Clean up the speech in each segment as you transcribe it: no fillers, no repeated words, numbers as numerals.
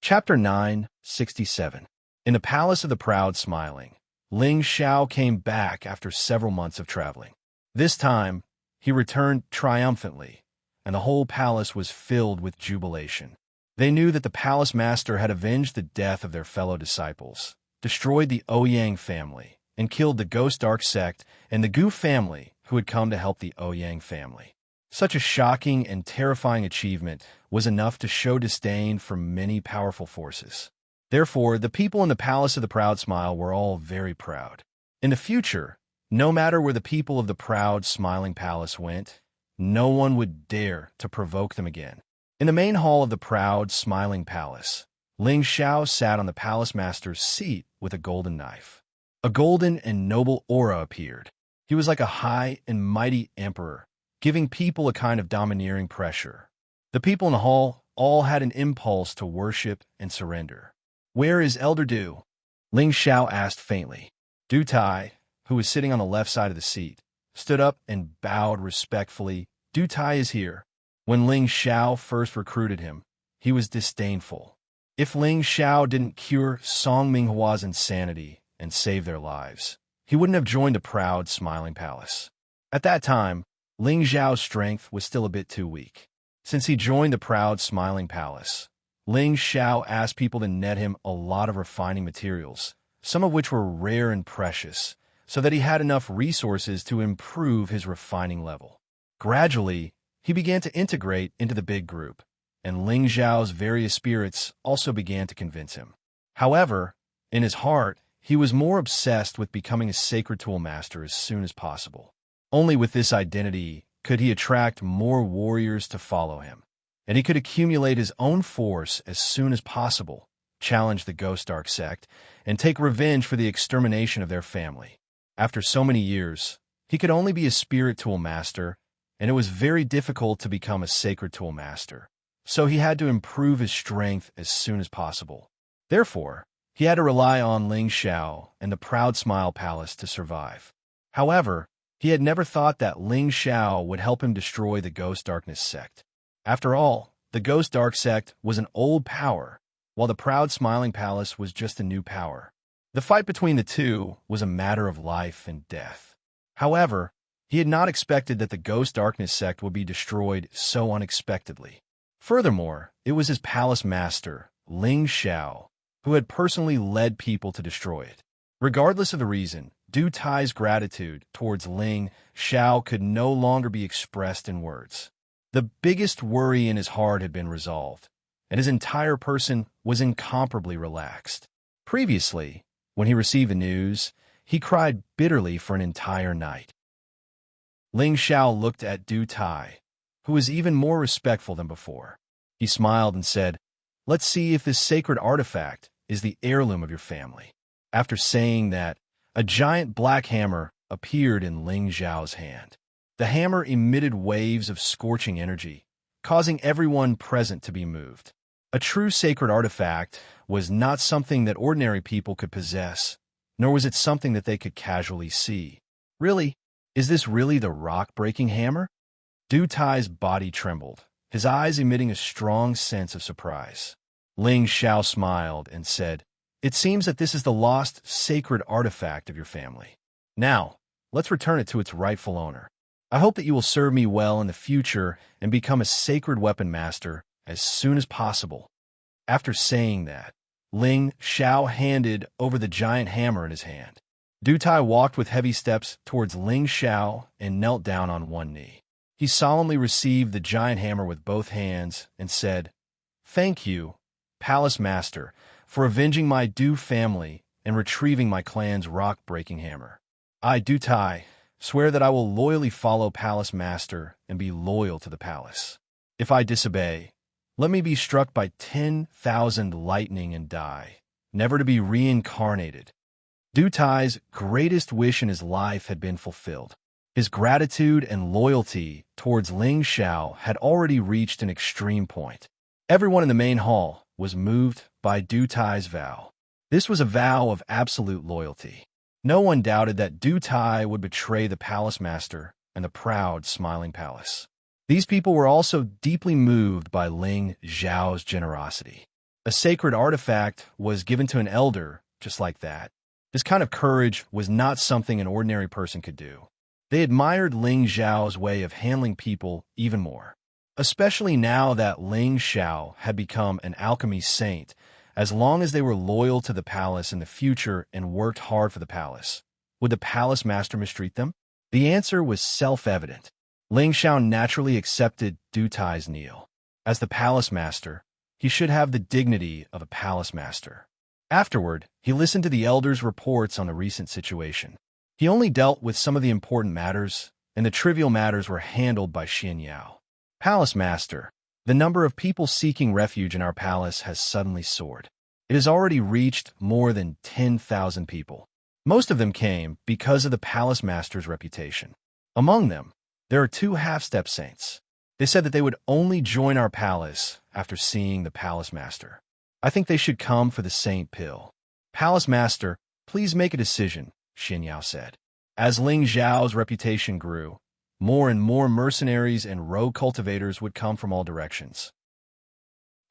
Chapter 967. In the Palace of the Proud Smiling, Ling Xiao came back after several months of traveling. This time, he returned triumphantly, and the whole palace was filled with jubilation. They knew that the palace master had avenged the death of their fellow disciples, destroyed the Ouyang family, and killed the Ghost Dark sect and the Gu family who had come to help the Ouyang family. Such a shocking and terrifying achievement was enough to show disdain from many powerful forces. Therefore, the people in the Palace of the Proud Smile were all very proud. In the future, no matter where the people of the Proud Smiling Palace went, no one would dare to provoke them again. In the main hall of the Proud Smiling Palace, Ling Xiao sat on the palace master's seat with a golden knife. A golden and noble aura appeared. He was like a high and mighty emperor, giving people a kind of domineering pressure. The people in the hall all had an impulse to worship and surrender. "Where is Elder Du?" Ling Xiao asked faintly. Du Tai, who was sitting on the left side of the seat, stood up and bowed respectfully. "Du Tai is here." When Ling Xiao first recruited him, he was disdainful. If Ling Xiao didn't cure Song Minghua's insanity and save their lives, he wouldn't have joined the Proud Smiling Palace. At that time, Ling Xiao's strength was still a bit too weak. Since he joined the Proud Smiling Palace, Ling Xiao asked people to net him a lot of refining materials, some of which were rare and precious, so that he had enough resources to improve his refining level. Gradually, he began to integrate into the big group, and Ling Xiao's various spirits also began to convince him. However, in his heart, he was more obsessed with becoming a sacred tool master as soon as possible. Only with this identity could he attract more warriors to follow him, and he could accumulate his own force as soon as possible, challenge the Ghost Dark sect, and take revenge for the extermination of their family. After so many years, he could only be a spirit tool master, and it was very difficult to become a sacred tool master, so he had to improve his strength as soon as possible. Therefore, he had to rely on Ling Xiao and the Proud Smile Palace to survive. However, he had never thought that Ling Xiao would help him destroy the Ghost Darkness sect. After all, the Ghost Dark sect was an old power, while the Proud Smiling Palace was just a new power. The fight between the two was a matter of life and death. However, he had not expected that the Ghost Darkness sect would be destroyed so unexpectedly. Furthermore, it was his palace master, Ling Xiao, who had personally led people to destroy it. Regardless of the reason, Du Tai's gratitude towards Ling Xiao could no longer be expressed in words. The biggest worry in his heart had been resolved, and his entire person was incomparably relaxed. Previously, when he received the news, he cried bitterly for an entire night. Ling Xiao looked at Du Tai, who was even more respectful than before. He smiled and said, "Let's see if this sacred artifact is the heirloom of your family." After saying that, a giant black hammer appeared in Ling Xiao's hand. The hammer emitted waves of scorching energy, causing everyone present to be moved. A true sacred artifact was not something that ordinary people could possess, nor was it something that they could casually see. "Really? Is this really the rock-breaking hammer?" Du Tai's body trembled, his eyes emitting a strong sense of surprise. Ling Xiao smiled and said, "It seems that this is the lost sacred artifact of your family. Now, let's return it to its rightful owner. I hope that you will serve me well in the future and become a sacred weapon master as soon as possible." After saying that, Ling Xiao handed over the giant hammer in his hand. Du Tai walked with heavy steps towards Ling Xiao and knelt down on one knee. He solemnly received the giant hammer with both hands and said, "Thank you, Palace Master, for avenging my Du family and retrieving my clan's rock-breaking hammer. I, Du Tai, swear that I will loyally follow Palace Master and be loyal to the palace. If I disobey, let me be struck by 10,000 lightning and die, never to be reincarnated." Du Tai's greatest wish in his life had been fulfilled. His gratitude and loyalty towards Ling Xiao had already reached an extreme point. Everyone in the main hall was moved by Du Tai's vow. This was a vow of absolute loyalty. No one doubted that Du Tai would betray the palace master and the Proud Smiling Palace. These people were also deeply moved by Ling Xiao's generosity. A sacred artifact was given to an elder just like that. This kind of courage was not something an ordinary person could do. They admired Ling Xiao's way of handling people even more, especially now that Ling Xiao had become an alchemy saint. As long as they were loyal to the palace in the future and worked hard for the palace, would the palace master mistreat them? The answer was self-evident. Ling Xiao naturally accepted Du Tai's kneel. As the palace master, he should have the dignity of a palace master. Afterward, he listened to the elders' reports on the recent situation. He only dealt with some of the important matters, and the trivial matters were handled by Xianxia. Palace Master, the number of people seeking refuge in our palace has suddenly soared. It has already reached more than 10,000 people. Most of them came because of the Palace Master's reputation. Among them, there are 2 half-step saints. They said that they would only join our palace after seeing the Palace Master. I think they should come for the Saint Pill. Palace Master, please make a decision, Xianxia said. As Ling Xiao's reputation grew, more and more mercenaries and rogue cultivators would come from all directions.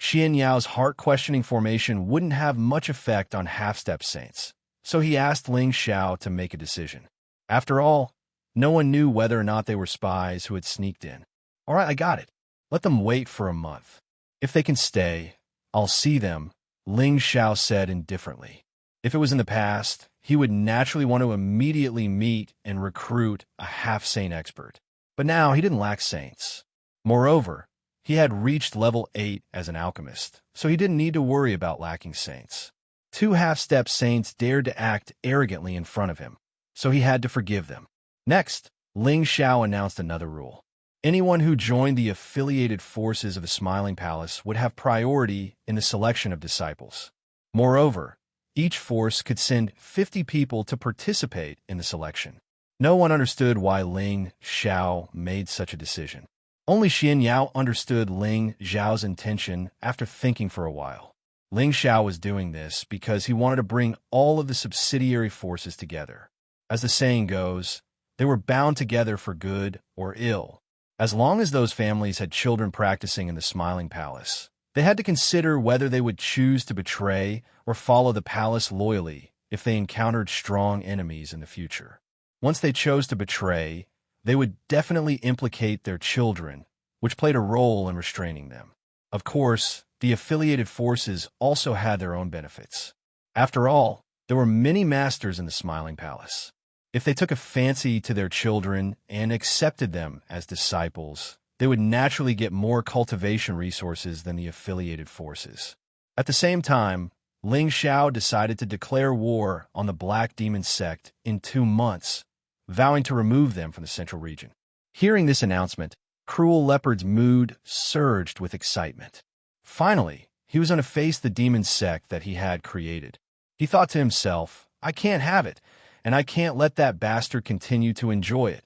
Xianxiao's heart-questioning formation wouldn't have much effect on half-step saints, so he asked Ling Xiao to make a decision. After all, no one knew whether or not they were spies who had sneaked in. All right, I got it. Let them wait for a month. If they can stay, I'll see them, Ling Xiao said indifferently. If it was in the past, he would naturally want to immediately meet and recruit a half-saint expert. But now he didn't lack saints. Moreover, he had reached level 8 as an alchemist, so he didn't need to worry about lacking saints. 2 half-step saints dared to act arrogantly in front of him, so he had to forgive them. Next, Ling Xiao announced another rule. Anyone who joined the affiliated forces of the Smiling Palace would have priority in the selection of disciples. Moreover, each force could send 50 people to participate in the selection. No one understood why Ling Xiao made such a decision. Only Xianxia understood Ling Xiao's intention after thinking for a while. Ling Xiao was doing this because he wanted to bring all of the subsidiary forces together. As the saying goes, they were bound together for good or ill. As long as those families had children practicing in the Smiling Palace, they had to consider whether they would choose to betray or follow the palace loyally if they encountered strong enemies in the future. Once they chose to betray, they would definitely implicate their children, which played a role in restraining them. Of course, the affiliated forces also had their own benefits. After all, there were many masters in the Smiling Palace. If they took a fancy to their children and accepted them as disciples, they would naturally get more cultivation resources than the affiliated forces. At the same time, Ling Xiao decided to declare war on the Black Demon sect in 2 months, vowing to remove them from the central region. Hearing this announcement, Cruel Leopard's mood surged with excitement. Finally, he was going to face the demon sect that he had created. He thought to himself, I can't have it, and I can't let that bastard continue to enjoy it.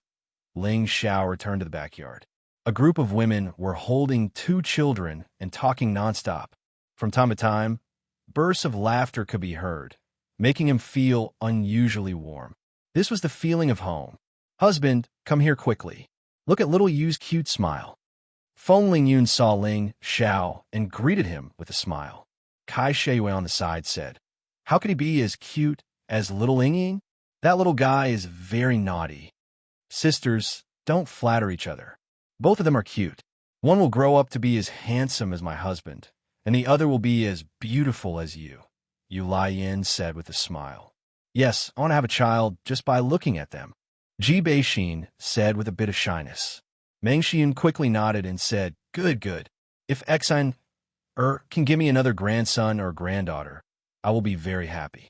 Ling Xiao returned to the backyard. A group of women were holding 2 children and talking nonstop. From time to time, bursts of laughter could be heard, making him feel unusually warm. This was the feeling of home. Husband, come here quickly. Look at little Yu's cute smile. Feng Lingyun saw Ling Xiao and greeted him with a smile. Kai Shuiyue on the side said, how could he be as cute as little Lingying? That little guy is very naughty. Sisters, don't flatter each other. Both of them are cute. One will grow up to be as handsome as my husband, and the other will be as beautiful as you, Yu Laiyin said with a smile. Yes, I want to have a child just by looking at them, Ji Beixin said with a bit of shyness. Meng Xian quickly nodded and said, good. If Exine can give me another grandson or granddaughter, I will be very happy.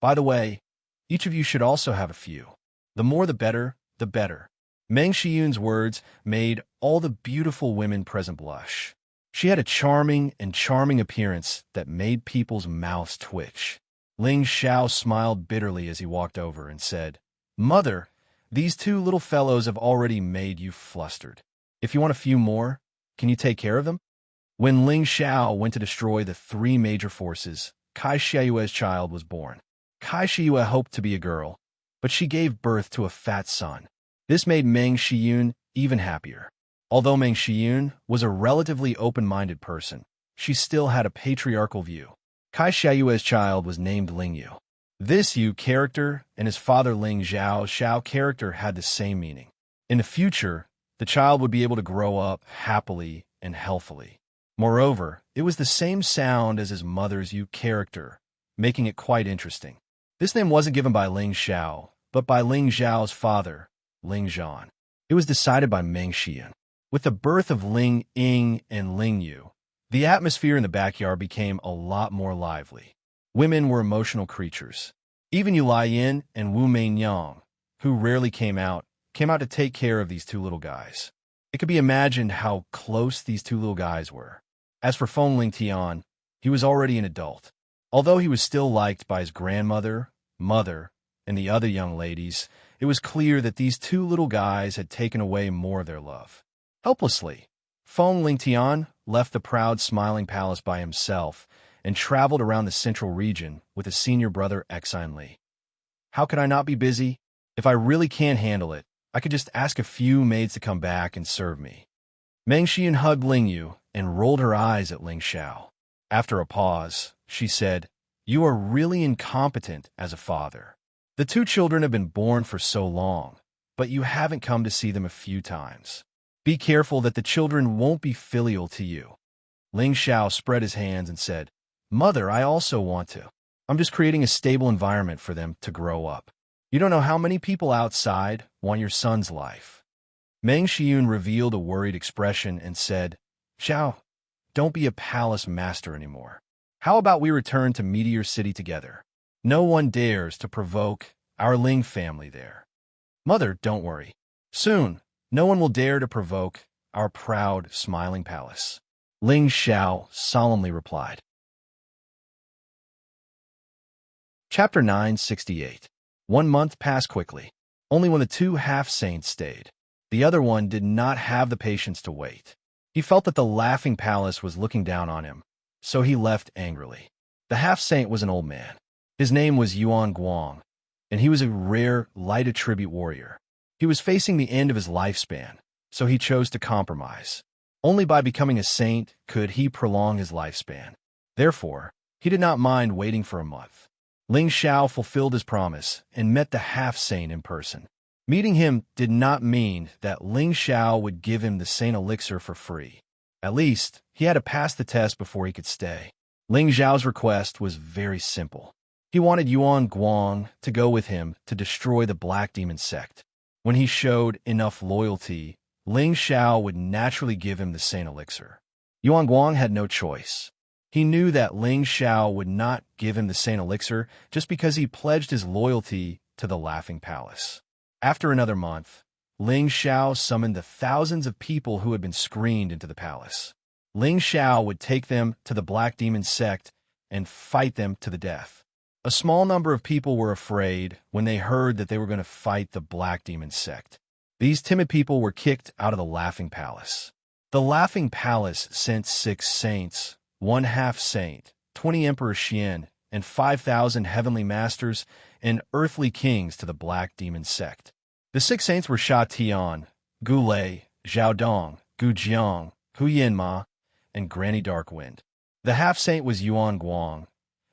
By the way, each of you should also have a few. The more the better, the better. Meng Xian's words made all the beautiful women present blush. She had a charming appearance that made people's mouths twitch. Ling Xiao smiled bitterly as he walked over and said, Mother, these 2 little fellows have already made you flustered. If you want a few more, can you take care of them? When Ling Xiao went to destroy the 3 major forces, Kai Shuiyue's child was born. Kai Shuiyue hoped to be a girl, but she gave birth to a fat son. This made Meng Xian even happier. Although Meng Xian was a relatively open-minded person, she still had a patriarchal view. Kai Xiaoyue's child was named Lingyu. This Yu character and his father Ling Xiao character had the same meaning. In the future, the child would be able to grow up happily and healthily. Moreover, it was the same sound as his mother's Yu character, making it quite interesting. This name wasn't given by Ling Xiao, but by Ling Xiao's father, Ling Zhan. It was decided by Meng Xian. With the birth of Ling Ying and Ling Yu, the atmosphere in the backyard became a lot more lively. Women were emotional creatures. Even Yu Laiyin and Wu Meinyang, who rarely came out to take care of these two little guys. It could be imagined how close these two little guys were. As for Feng Lingtian, he was already an adult. Although he was still liked by his grandmother, mother, and the other young ladies, it was clear that these two little guys had taken away more of their love. Helplessly, Feng Lingtian left the proud, smiling palace by himself and traveled around the central region with his senior brother Exine Li. How could I not be busy? If I really can't handle it, I could just ask a few maids to come back and serve me. Meng Xian hugged Ling Yu and rolled her eyes at Ling Xiao. After a pause, she said, "You are really incompetent as a father. The two children have been born for so long, but you haven't come to see them a few times. Be careful that the children won't be filial to you." Ling Xiao spread his hands and said, "Mother, I also want to. I'm just creating a stable environment for them to grow up. You don't know how many people outside want your son's life." Meng Xian revealed a worried expression and said, "Xiao, don't be a palace master anymore. How about we return to Meteor City together? No one dares to provoke our Ling family there. Mother, don't worry. Soon, no one will dare to provoke our proud, smiling palace." Ling Xiao solemnly replied. Chapter 968. 1 month passed quickly. Only when the two half-saints stayed. The other one did not have the patience to wait. He felt that the laughing palace was looking down on him, so he left angrily. The half-saint was an old man. His name was Yuan Guang, and he was a rare, light attribute warrior. He was facing the end of his lifespan, so he chose to compromise. Only by becoming a saint could he prolong his lifespan. Therefore, he did not mind waiting for a month. Ling Xiao fulfilled his promise and met the half-saint in person. Meeting him did not mean that Ling Xiao would give him the saint elixir for free. At least, he had to pass the test before he could stay. Ling Xiao's request was very simple. He wanted Yuan Guang to go with him to destroy the Black Demon sect. When he showed enough loyalty, Ling Xiao would naturally give him the saint elixir. Yuan Guang had no choice. He knew that Ling Xiao would not give him the saint elixir just because he pledged his loyalty to the Laughing Palace. After another month, Ling Xiao summoned the thousands of people who had been screened into the palace. Ling Xiao would take them to the Black Demon sect and fight them to the death. A small number of people were afraid when they heard that they were going to fight the Black Demon sect. These timid people were kicked out of the Laughing Palace. The Laughing Palace sent 6 saints, 1 half-saint, 20 Emperor Xian, and 5,000 heavenly masters and earthly kings to the Black Demon sect. The 6 saints were Sha Tian, Gu Lei, Zhao Dong, Gu Jiang, Hu Yanma, and Granny Darkwind. The half-saint was Yuan Guang,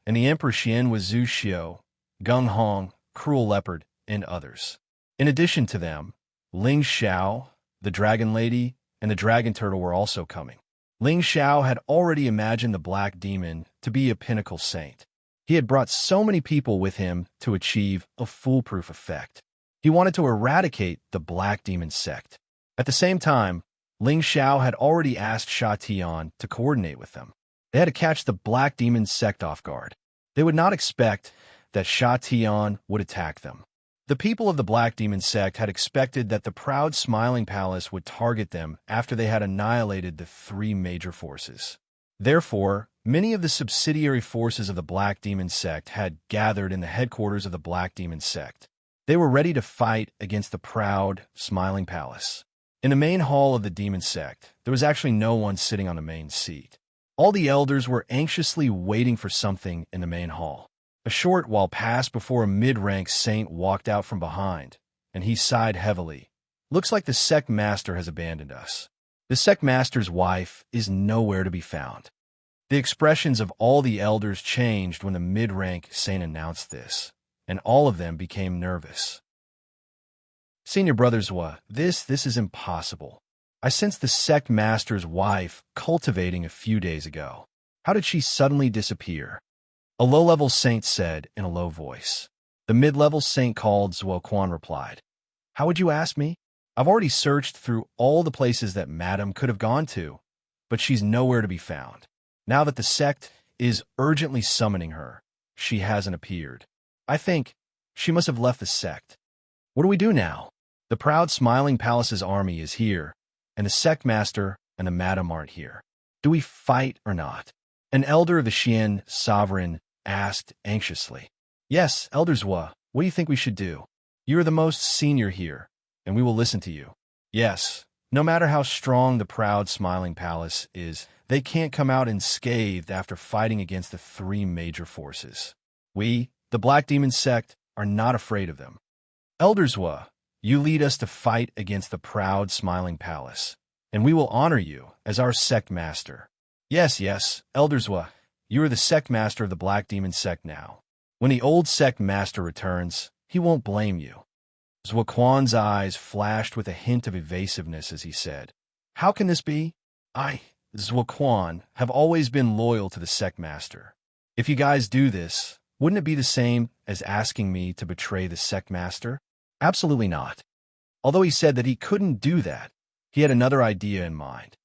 and the Emperor Xian was Zhu Xiu, Gung Hong, Cruel Leopard, and others. In addition to them, Ling Xiao, the Dragon Lady, and the Dragon Turtle were also coming. Ling Xiao had already imagined the Black Demon to be a pinnacle saint. He had brought so many people with him to achieve a foolproof effect. He wanted to eradicate the Black Demon sect. At the same time, Ling Xiao had already asked Sha Tian to coordinate with them. They had to catch the Black Demon sect off guard. They would not expect that Sha Tian would attack them. The people of the Black Demon sect had expected that the proud Smiling Palace would target them after they had annihilated the 3 major forces. Therefore, many of the subsidiary forces of the Black Demon sect had gathered in the headquarters of the Black Demon sect. They were ready to fight against the proud Smiling Palace. In the main hall of the Demon sect, there was actually no one sitting on the main seat. All the elders were anxiously waiting for something in the main hall. A short while passed before a mid-rank saint walked out from behind, and he sighed heavily. "Looks like the sect master has abandoned us. The sect master's wife is nowhere to be found." The expressions of all the elders changed when the mid-rank saint announced this, and all of them became nervous. Senior Brother Zhua, this is impossible. I sensed the sect master's wife cultivating a few days ago. How did she suddenly disappear? A low-level saint said in a low voice. The mid-level saint called Zuoquan replied, How would you ask me? I've already searched through all the places that Madame could have gone to, but she's nowhere to be found. Now that the sect is urgently summoning her, she hasn't appeared. I think she must have left the sect. What do we do now? The proud smiling palace's army is here, and the sect master and the madam aren't here. Do we fight or not? An elder of the Xian sovereign asked anxiously. Yes, Elder Zhua, what do you think we should do? You are the most senior here, and we will listen to you. Yes, no matter how strong the proud smiling palace is, they can't come out unscathed after fighting against the three major forces. We, the Black Demon sect, are not afraid of them. Elder Zhua, you lead us to fight against the proud smiling palace, and we will honor you as our sect master. Yes, Elder Zhua, you are the sect master of the Black Demon sect now. When the old sect master returns, he won't blame you. Zuoquan's eyes flashed with a hint of evasiveness as he said, How can this be? I, Zuoquan, have always been loyal to the sect master. If you guys do this, wouldn't it be the same as asking me to betray the sect master? Absolutely not. Although he said that he couldn't do that, he had another idea in mind.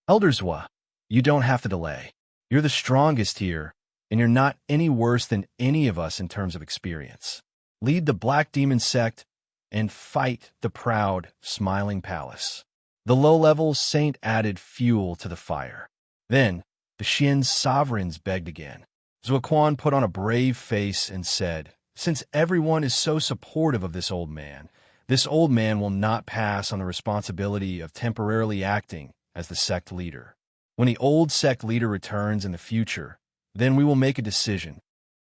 Elder Zhua, you don't have to delay. You're the strongest here, and you're not any worse than any of us in terms of experience. Lead the Black Demon sect and fight the proud, smiling palace. The low-level saint added fuel to the fire. Then, the Xian sovereigns begged again. Zuoquan put on a brave face and said, Since everyone is so supportive of this old man will not pass on the responsibility of temporarily acting as the sect leader. When the old sect leader returns in the future, then we will make a decision.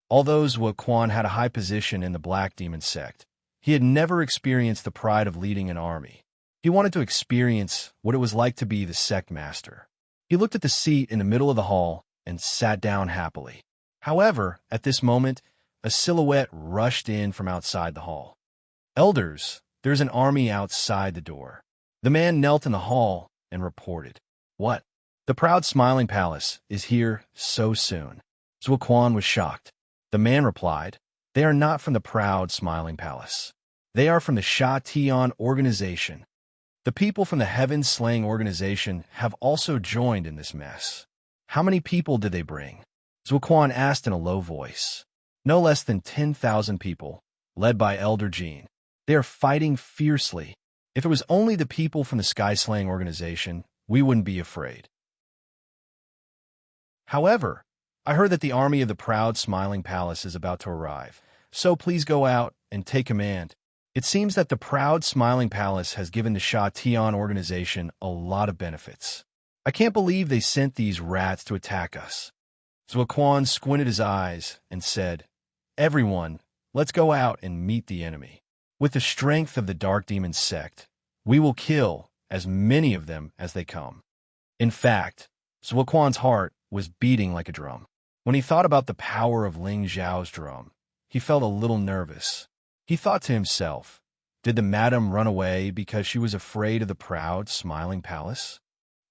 Although Zuoquan had a high position in the Black Demon sect, he had never experienced the pride of leading an army. He wanted to experience what it was like to be the sect master. He looked at the seat in the middle of the hall and sat down happily. However, at this moment, a silhouette rushed in from outside the hall. Elders, there's an army outside the door. The man knelt in the hall and reported. What? The proud smiling palace is here so soon. Zuoquan was shocked. The man replied, They are not from the proud smiling palace. They are from the Sha Tian organization. The people from the Heaven Slaying organization have also joined in this mess. How many people did they bring? Zuoquan asked in a low voice. No less than 10,000 people, led by Elder Jean. They are fighting fiercely. If it was only the people from the Sky Slaying organization, we wouldn't be afraid. However, I heard that the army of the proud smiling palace is about to arrive, so please go out and take command. It seems that the proud smiling palace has given the Sha Tian organization a lot of benefits. I can't believe they sent these rats to attack us. Zuoquan squinted his eyes and said, Everyone, let's go out and meet the enemy. With the strength of the Dark Demon sect, we will kill as many of them as they come. In fact, Zuoquan's heart was beating like a drum. When he thought about the power of Ling Zhao's drum, he felt a little nervous. He thought to himself, did the madam run away because she was afraid of the proud, smiling palace?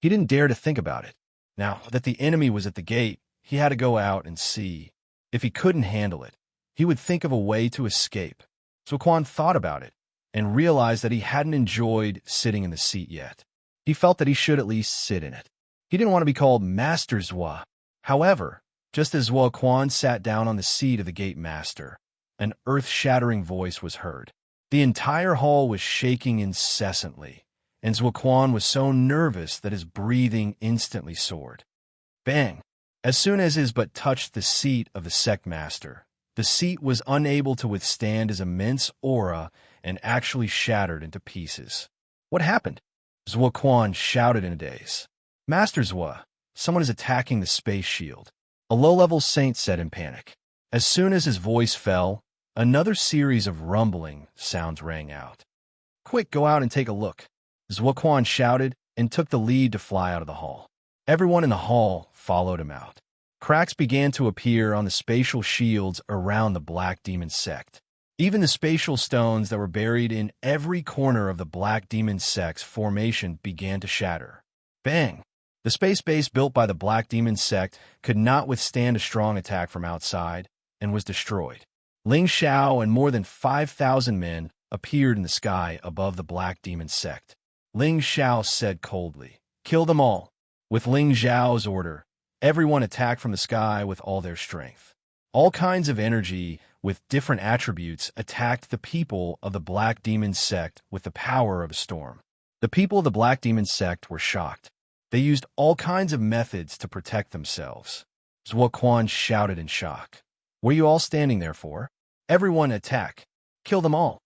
He didn't dare to think about it. Now that the enemy was at the gate, he had to go out and see. If he couldn't handle it, he would think of a way to escape. Zuoquan thought about it and realized that he hadn't enjoyed sitting in the seat yet. He felt that he should at least sit in it. He didn't want to be called Master Zhua. However, just as Zuoquan sat down on the seat of the gate master, an earth-shattering voice was heard. The entire hall was shaking incessantly, and Zuoquan was so nervous that his breathing instantly soared. Bang! As soon as his butt touched the seat of the sect master, the seat was unable to withstand his immense aura and actually shattered into pieces. What happened? Zuoquan shouted in a daze. Master Zhua, someone is attacking the space shield. A low-level saint said in panic. As soon as his voice fell, another series of rumbling sounds rang out. Quick, go out and take a look. Zuoquan shouted and took the lead to fly out of the hall. Everyone in the hall followed him out. Cracks began to appear on the spatial shields around the Black Demon sect. Even the spatial stones that were buried in every corner of the Black Demon sect's formation began to shatter. Bang! The space base built by the Black Demon sect could not withstand a strong attack from outside and was destroyed. Ling Xiao and more than 5,000 men appeared in the sky above the Black Demon sect. Ling Xiao said coldly, "Kill them all." With Ling Xiao's order, everyone attacked from the sky with all their strength. All kinds of energy with different attributes attacked the people of the Black Demon sect with the power of a storm. The people of the Black Demon sect were shocked. They used all kinds of methods to protect themselves. Zhuo Quan shouted in shock. "What are you all standing there for? Everyone attack! Kill them all!"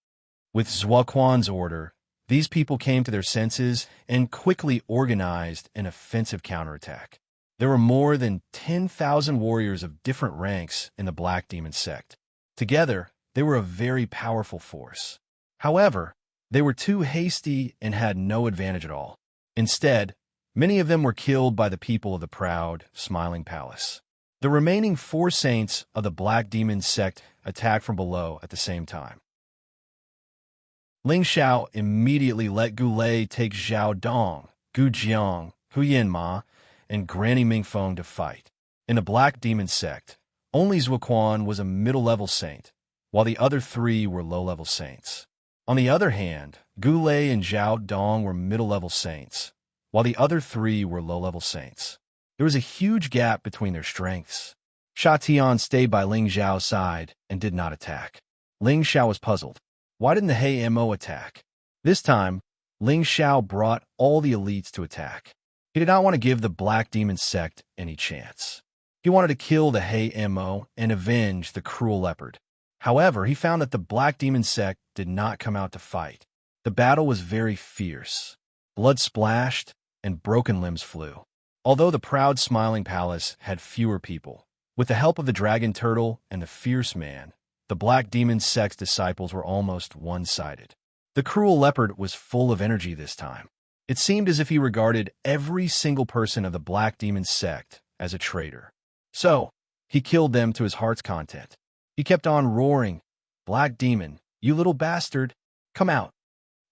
With Zhuo Quan's order, these people came to their senses and quickly organized an offensive counterattack. There were more than 10,000 warriors of different ranks in the Black Demon sect. Together, they were a very powerful force. However, they were too hasty and had no advantage at all. Instead, many of them were killed by the people of the proud, smiling palace. The remaining 4 saints of the Black Demon sect attacked from below at the same time. Ling Xiao immediately let Gu Lei take Zhao Dong, Gu Jiang, Hu Yanma, and Granny Mingfeng to fight. In the Black Demon sect, only Zhuo Quan was a middle-level saint, while the other 3 were low-level saints. On the other hand, Gu Lei and Zhao Dong were middle-level saints, while the other 3 were low-level saints. There was a huge gap between their strengths. Sha Tian stayed by Ling Xiao's side and did not attack. Ling Xiao was puzzled. Why didn't the Hei Mo attack? This time, Ling Xiao brought all the elites to attack. He did not want to give the Black Demon sect any chance. He wanted to kill the Hei Mo and avenge the cruel leopard. However, he found that the Black Demon sect did not come out to fight. The battle was very fierce. Blood splashed and broken limbs flew. Although the proud smiling palace had fewer people, with the help of the dragon turtle and the fierce man, the Black Demon sect's disciples were almost one-sided. The cruel leopard was full of energy this time. It seemed as if he regarded every single person of the Black Demon sect as a traitor. So, he killed them to his heart's content. He kept on roaring, "Black Demon, you little bastard, come out."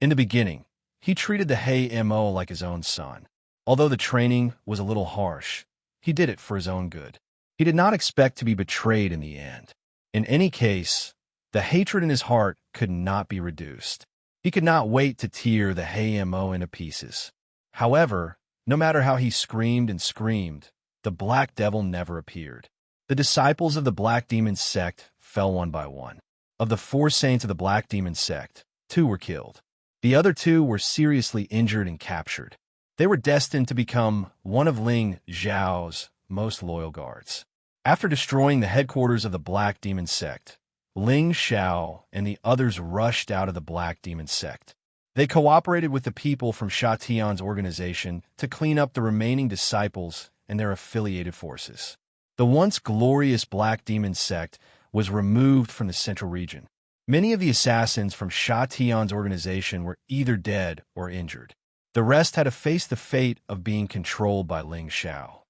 In the beginning, he treated the Hei Mo like his own son. Although the training was a little harsh, he did it for his own good. He did not expect to be betrayed in the end. In any case, the hatred in his heart could not be reduced. He could not wait to tear the Hei Mo into pieces. However, no matter how he screamed and screamed, the Black Devil never appeared. The disciples of the Black Demon sect fell one by one. Of the 4 saints of the Black Demon sect, 2 were killed. The other 2 were seriously injured and captured. They were destined to become one of Ling Xiao's most loyal guards. After destroying the headquarters of the Black Demon sect, Ling Xiao and the others rushed out of the Black Demon sect. They cooperated with the people from Sha Tian's organization to clean up the remaining disciples and their affiliated forces. The once glorious Black Demon sect was removed from the central region. Many of the assassins from Sha Tian's organization were either dead or injured. The rest had to face the fate of being controlled by Ling Xiao.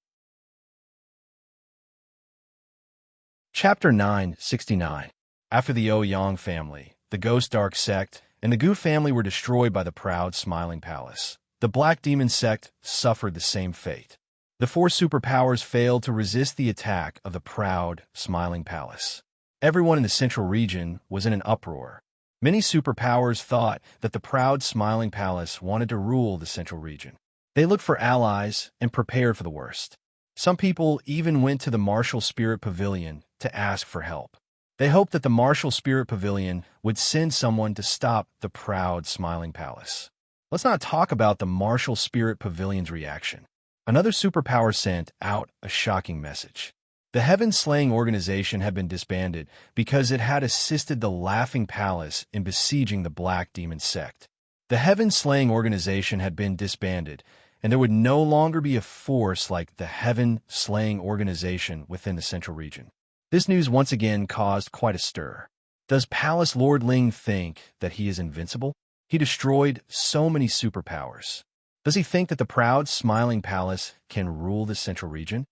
Chapter 969. After the Ouyang family, the Ghost Dark sect, and the Gu family were destroyed by the proud Smiling Palace, the Black Demon sect suffered the same fate. The 4 superpowers failed to resist the attack of the proud Smiling Palace. Everyone in the central region was in an uproar. Many superpowers thought that the proud Smiling Palace wanted to rule the central region. They looked for allies and prepared for the worst. Some people even went to the Martial Spirit Pavilion to ask for help. They hoped that the Martial Spirit Pavilion would send someone to stop the proud Smiling Palace. Let's not talk about the Martial Spirit Pavilion's reaction. Another superpower sent out a shocking message. The Heaven-Slaying Organization had been disbanded because it had assisted the Laughing Palace in besieging the Black Demon sect. The Heaven-Slaying Organization had been disbanded, and there would no longer be a force like the Heaven-Slaying Organization within the central region. This news once again caused quite a stir. Does Palace Lord Ling think that he is invincible? He destroyed so many superpowers. Does he think that the proud Smiling Palace can rule the central region?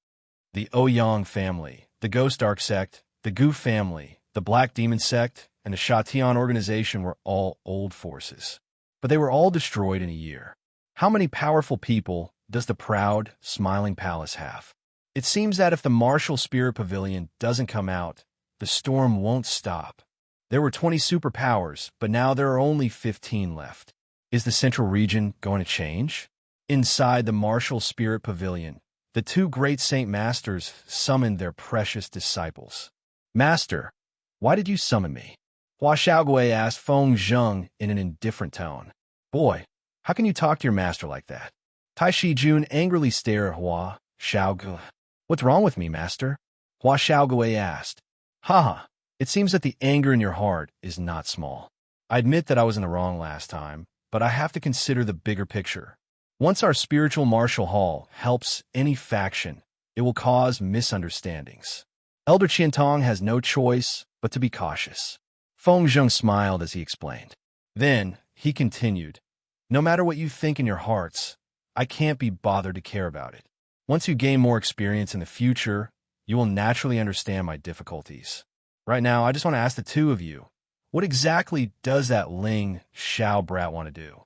The Ouyang family, the Ghost Ark sect, the Gu family, the Black Demon sect, and the Shatian organization were all old forces. But they were all destroyed in a year. How many powerful people does the proud, smiling palace have? It seems that if the martial spirit pavilion doesn't come out, the storm won't stop. There were 20 superpowers, but now there are only 15 left. Is the central region going to change? Inside the martial spirit pavilion, the two great Saint Masters summoned their precious disciples. Master, why did you summon me? Hua Xiaogui asked Feng Zheng in an indifferent tone. Boy, how can you talk to your master like that? Tai Shijun angrily stared at Hua Xiaogui. What's wrong with me, master? Hua Xiaogui asked. Haha, it seems that the anger in your heart is not small. I admit that I was in the wrong last time, but I have to consider the bigger picture. Once our spiritual martial hall helps any faction, it will cause misunderstandings. Elder Qiantong has no choice but to be cautious. Feng Zheng smiled as he explained. Then, he continued, no matter what you think in your hearts, I can't be bothered to care about it. Once you gain more experience in the future, you will naturally understand my difficulties. Right now, I just want to ask the two of you, what exactly does that Ling Xiao brat want to do?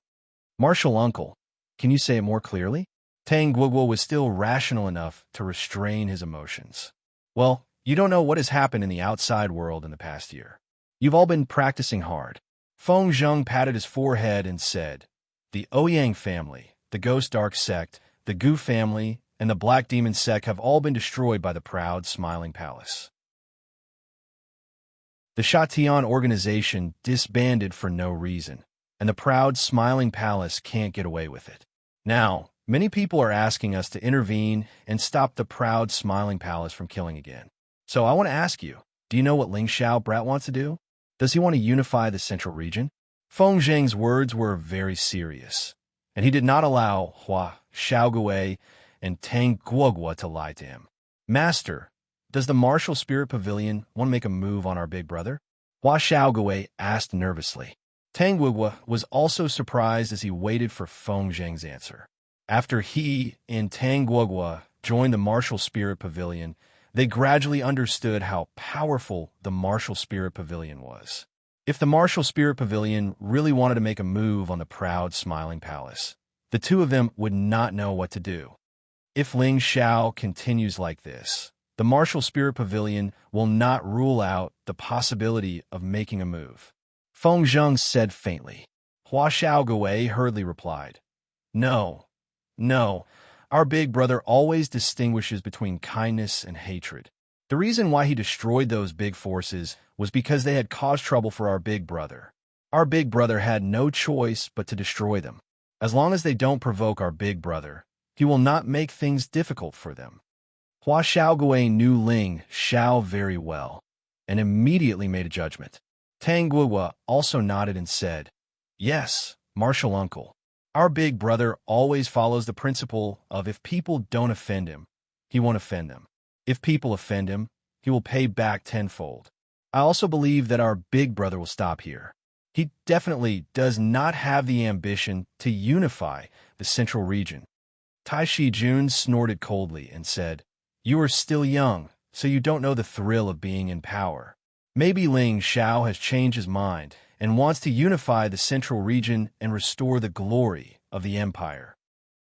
Martial uncle, can you say it more clearly? Tang Guoguo was still rational enough to restrain his emotions. Well, you don't know what has happened in the outside world in the past year. You've all been practicing hard. Feng Zheng patted his forehead and said, the Ouyang family, the Ghost Ark sect, the Gu family, and the Black Demon sect have all been destroyed by the proud, smiling palace. The Shatian organization disbanded for no reason, and the proud, smiling palace can't get away with it. Now, many people are asking us to intervene and stop the proud, smiling palace from killing again. So I want to ask you, do you know what Ling Xiao brat wants to do? Does he want to unify the central region? Feng Zheng's words were very serious, and he did not allow Hua Xiaogui and Tang Guoguo to lie to him. Master, does the martial spirit pavilion want to make a move on our big brother? Hua Xiaogui asked nervously. Tang Guoguo was also surprised as he waited for Feng Zheng's answer. After he and Tang Guoguo joined the martial spirit pavilion, they gradually understood how powerful the martial spirit pavilion was. If the martial spirit pavilion really wanted to make a move on the proud, smiling palace, the two of them would not know what to do. If Ling Xiao continues like this, the martial spirit pavilion will not rule out the possibility of making a move. Feng Zheng said faintly. Hua Xiaogui hurriedly replied, No, our big brother always distinguishes between kindness and hatred. The reason why he destroyed those big forces was because they had caused trouble for our big brother. Our big brother had no choice but to destroy them. As long as they don't provoke our big brother, he will not make things difficult for them. Hua Xiaogui knew Ling Xiao very well, and immediately made a judgment. Tang Guoguo also nodded and said, Yes, martial uncle. Our big brother always follows the principle of if people don't offend him, he won't offend them. If people offend him, he will pay back tenfold. I also believe that our big brother will stop here. He definitely does not have the ambition to unify the central region. Tai Shijun snorted coldly and said, You are still young, so you don't know the thrill of being in power. Maybe Ling Xiao has changed his mind and wants to unify the central region and restore the glory of the empire.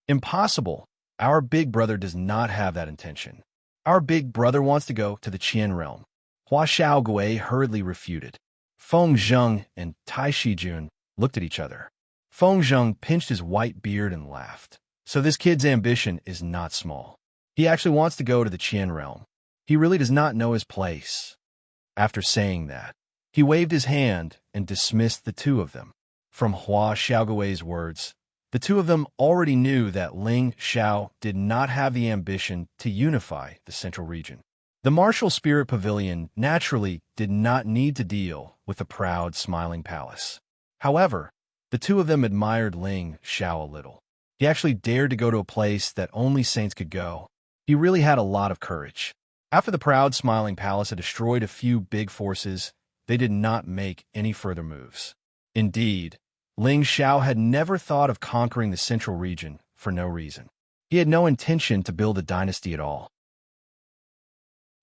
Impossible. Our big brother does not have that intention. Our big brother wants to go to the Qian realm. Hua Xiaogui hurriedly refuted. Feng Zheng and Tai Shijun looked at each other. Feng Zheng pinched his white beard and laughed. So this kid's ambition is not small. He actually wants to go to the Qian realm. He really does not know his place. After saying that, he waved his hand and dismissed the two of them. From Hua Xiaogui's words, the two of them already knew that Ling Xiao did not have the ambition to unify the central region. The martial spirit pavilion naturally did not need to deal with the proud, smiling palace. However, the two of them admired Ling Xiao a little. He actually dared to go to a place that only saints could go. He really had a lot of courage. After the proud, smiling palace had destroyed a few big forces, they did not make any further moves. Indeed, Ling Xiao had never thought of conquering the central region for no reason. He had no intention to build a dynasty at all.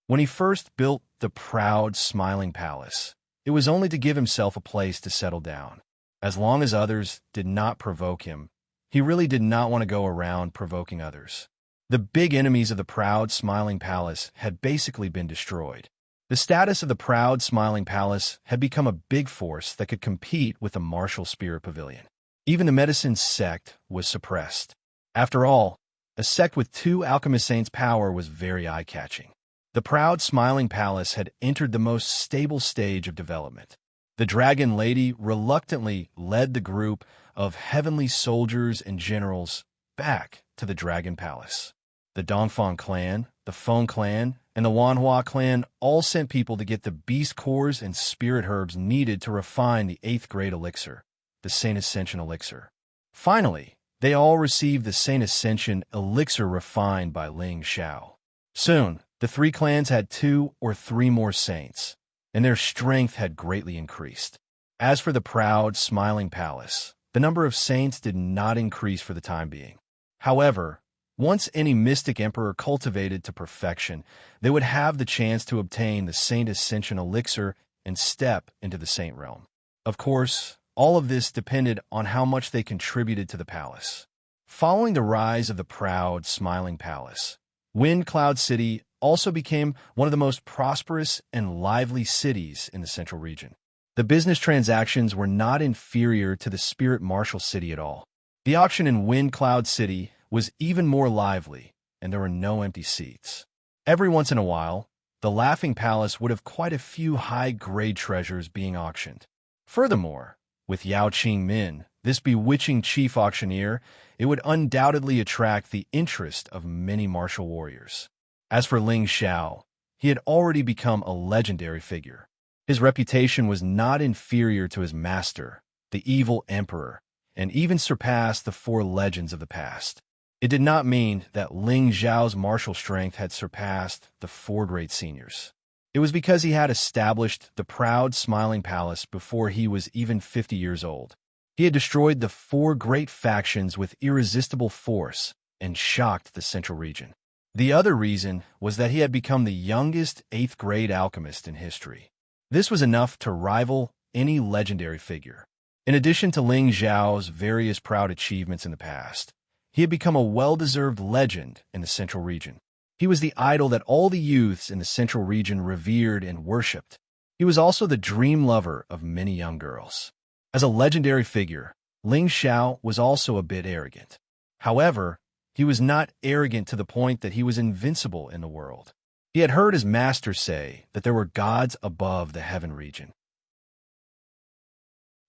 When he first built the proud, smiling palace, it was only to give himself a place to settle down. As long as others did not provoke him, he really did not want to go around provoking others. The big enemies of the proud, smiling palace had basically been destroyed. The status of the proud, smiling palace had become a big force that could compete with the martial spirit pavilion. Even the medicine sect was suppressed. After all, a sect with 2 alchemist saints' power was very eye-catching. The proud, smiling palace had entered the most stable stage of development. The Dragon Lady reluctantly led the group of heavenly soldiers and generals back to the Dragon Palace. The Dongfang clan, the Feng clan, and the Wanhua clan all sent people to get the beast cores and spirit herbs needed to refine the 8th grade elixir, the Saint Ascension elixir. Finally, they all received the Saint Ascension elixir refined by Ling Xiao. Soon, the 3 clans had 2 or 3 more saints, and their strength had greatly increased. As for the proud, smiling palace, the number of saints did not increase for the time being. However, once any mystic emperor cultivated to perfection, they would have the chance to obtain the Saint Ascension elixir and step into the saint realm. Of course, all of this depended on how much they contributed to the palace. Following the rise of the proud, smiling palace, Wind Cloud City also became one of the most prosperous and lively cities in the central region. The business transactions were not inferior to the Spirit Martial City at all. The auction in Wind Cloud City was even more lively, and there were no empty seats. Every once in a while, the Laughing Palace would have quite a few high-grade treasures being auctioned. Furthermore, with Yao Qingmin, this bewitching chief auctioneer, it would undoubtedly attract the interest of many martial warriors. As for Ling Xiao, he had already become a legendary figure. His reputation was not inferior to his master, the evil emperor, and even surpassed the 4 legends of the past. It did not mean that Ling Xiao's martial strength had surpassed the 4 great seniors. It was because he had established the proud, smiling palace before he was even 50 years old. He had destroyed the 4 great factions with irresistible force and shocked the central region. The other reason was that he had become the youngest 8th grade alchemist in history. This was enough to rival any legendary figure. In addition to Ling Xiao's various proud achievements in the past, he had become a well-deserved legend in the central region. He was the idol that all the youths in the central region revered and worshipped. He was also the dream lover of many young girls. As a legendary figure, Ling Xiao was also a bit arrogant. However, he was not arrogant to the point that he was invincible in the world. He had heard his master say that there were gods above the heaven region.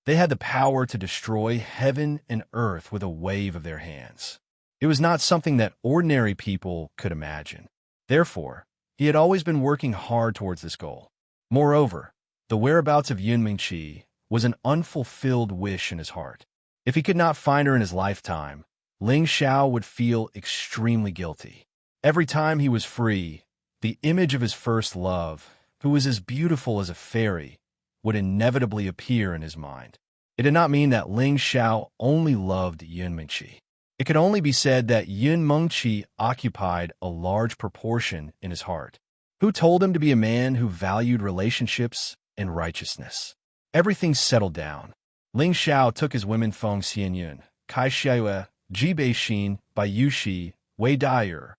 They had the power to destroy heaven and earth with a wave of their hands. It was not something that ordinary people could imagine. Therefore, he had always been working hard towards this goal. Moreover, the whereabouts of Yunmingqi was an unfulfilled wish in his heart. If he could not find her in his lifetime, Ling Xiao would feel extremely guilty. Every time he was free, the image of his first love, who was as beautiful as a fairy, would inevitably appear in his mind. It did not mean that Ling Xiao only loved Yunmingqi. It could only be said that Yunmingqi occupied a large proportion in his heart. Who told him to be a man who valued relationships and righteousness? Everything settled down. Ling Xiao took his women Feng Xianyun, Kai Xiaoye, Ji Beixin, Bai Yuxi, Wei Daier,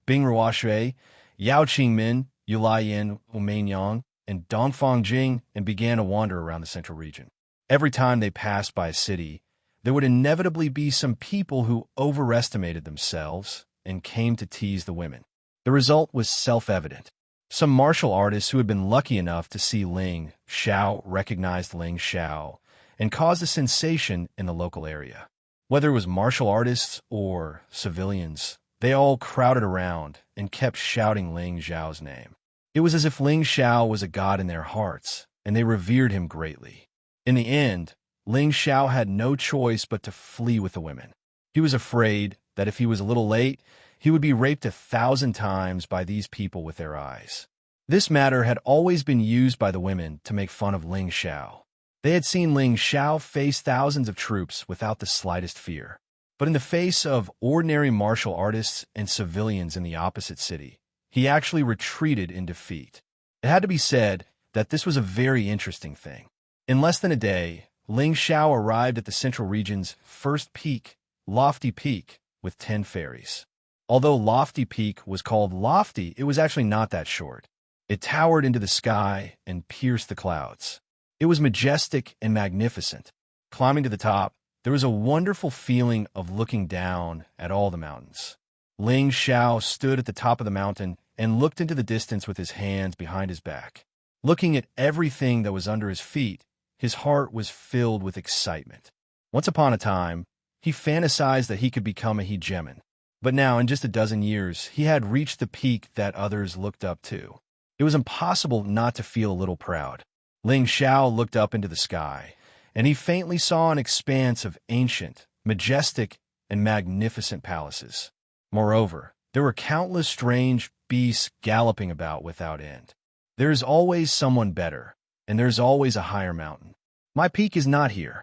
Bing Ruoshui, Yao Qingmin, Yu Laiyan, Yang, and Dongfang Jing, and began to wander around the central region. Every time they passed by a city, there would inevitably be some people who overestimated themselves and came to tease the women. The result was self-evident. Some martial artists who had been lucky enough to see Ling Xiao recognized Ling Xiao and caused a sensation in the local area. Whether it was martial artists or civilians, they all crowded around and kept shouting Ling Xiao's name. It was as if Ling Xiao was a god in their hearts, and they revered him greatly. In the end, Ling Xiao had no choice but to flee with the women. He was afraid that if he was a little late, he would be raped 1,000 times by these people with their eyes. This matter had always been used by the women to make fun of Ling Xiao. They had seen Ling Xiao face thousands of troops without the slightest fear. But in the face of ordinary martial artists and civilians in the opposite city, he actually retreated in defeat. It had to be said that this was a very interesting thing. In less than a day, Ling Xiao arrived at the central region's first peak, Lofty Peak, with 10 fairies. Although Lofty Peak was called lofty, it was actually not that short. It towered into the sky and pierced the clouds. It was majestic and magnificent. Climbing to the top, there was a wonderful feeling of looking down at all the mountains. Ling Xiao stood at the top of the mountain and looked into the distance with his hands behind his back. Looking at everything that was under his feet, his heart was filled with excitement. Once upon a time, he fantasized that he could become a hegemon. But now, in just a dozen years, he had reached the peak that others looked up to. It was impossible not to feel a little proud. Ling Xiao looked up into the sky, and he faintly saw an expanse of ancient, majestic, and magnificent palaces. Moreover, there were countless strange beasts galloping about without end. There is always someone better, and there is always a higher mountain. My peak is not here.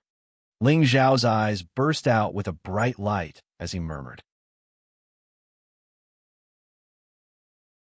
Ling Xiao's eyes burst out with a bright light as he murmured.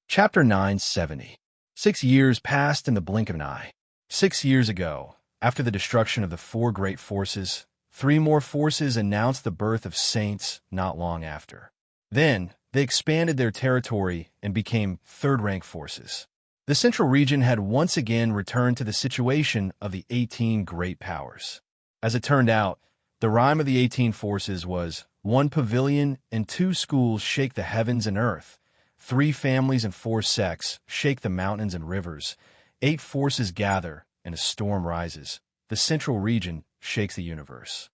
Chapter 970. 6 years passed in the blink of an eye. 6 years ago, after the destruction of the 4 great forces, 3 more forces announced the birth of saints not long after. Then, they expanded their territory and became third-rank forces. The central region had once again returned to the situation of the 18 great powers. As it turned out, the rhyme of the 18 forces was 1 pavilion and 2 schools shake the heavens and earth, 3 families and 4 sects shake the mountains and rivers, 8 forces gather and a storm rises. The central region shakes the universe.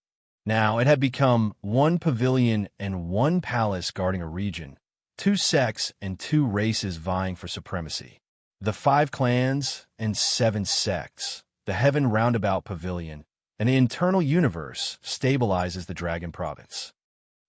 Now it had become 1 pavilion and 1 palace guarding a region, 2 sects and 2 races vying for supremacy. The 5 clans and 7 sects, the heaven roundabout pavilion, and the internal universe stabilizes the dragon province.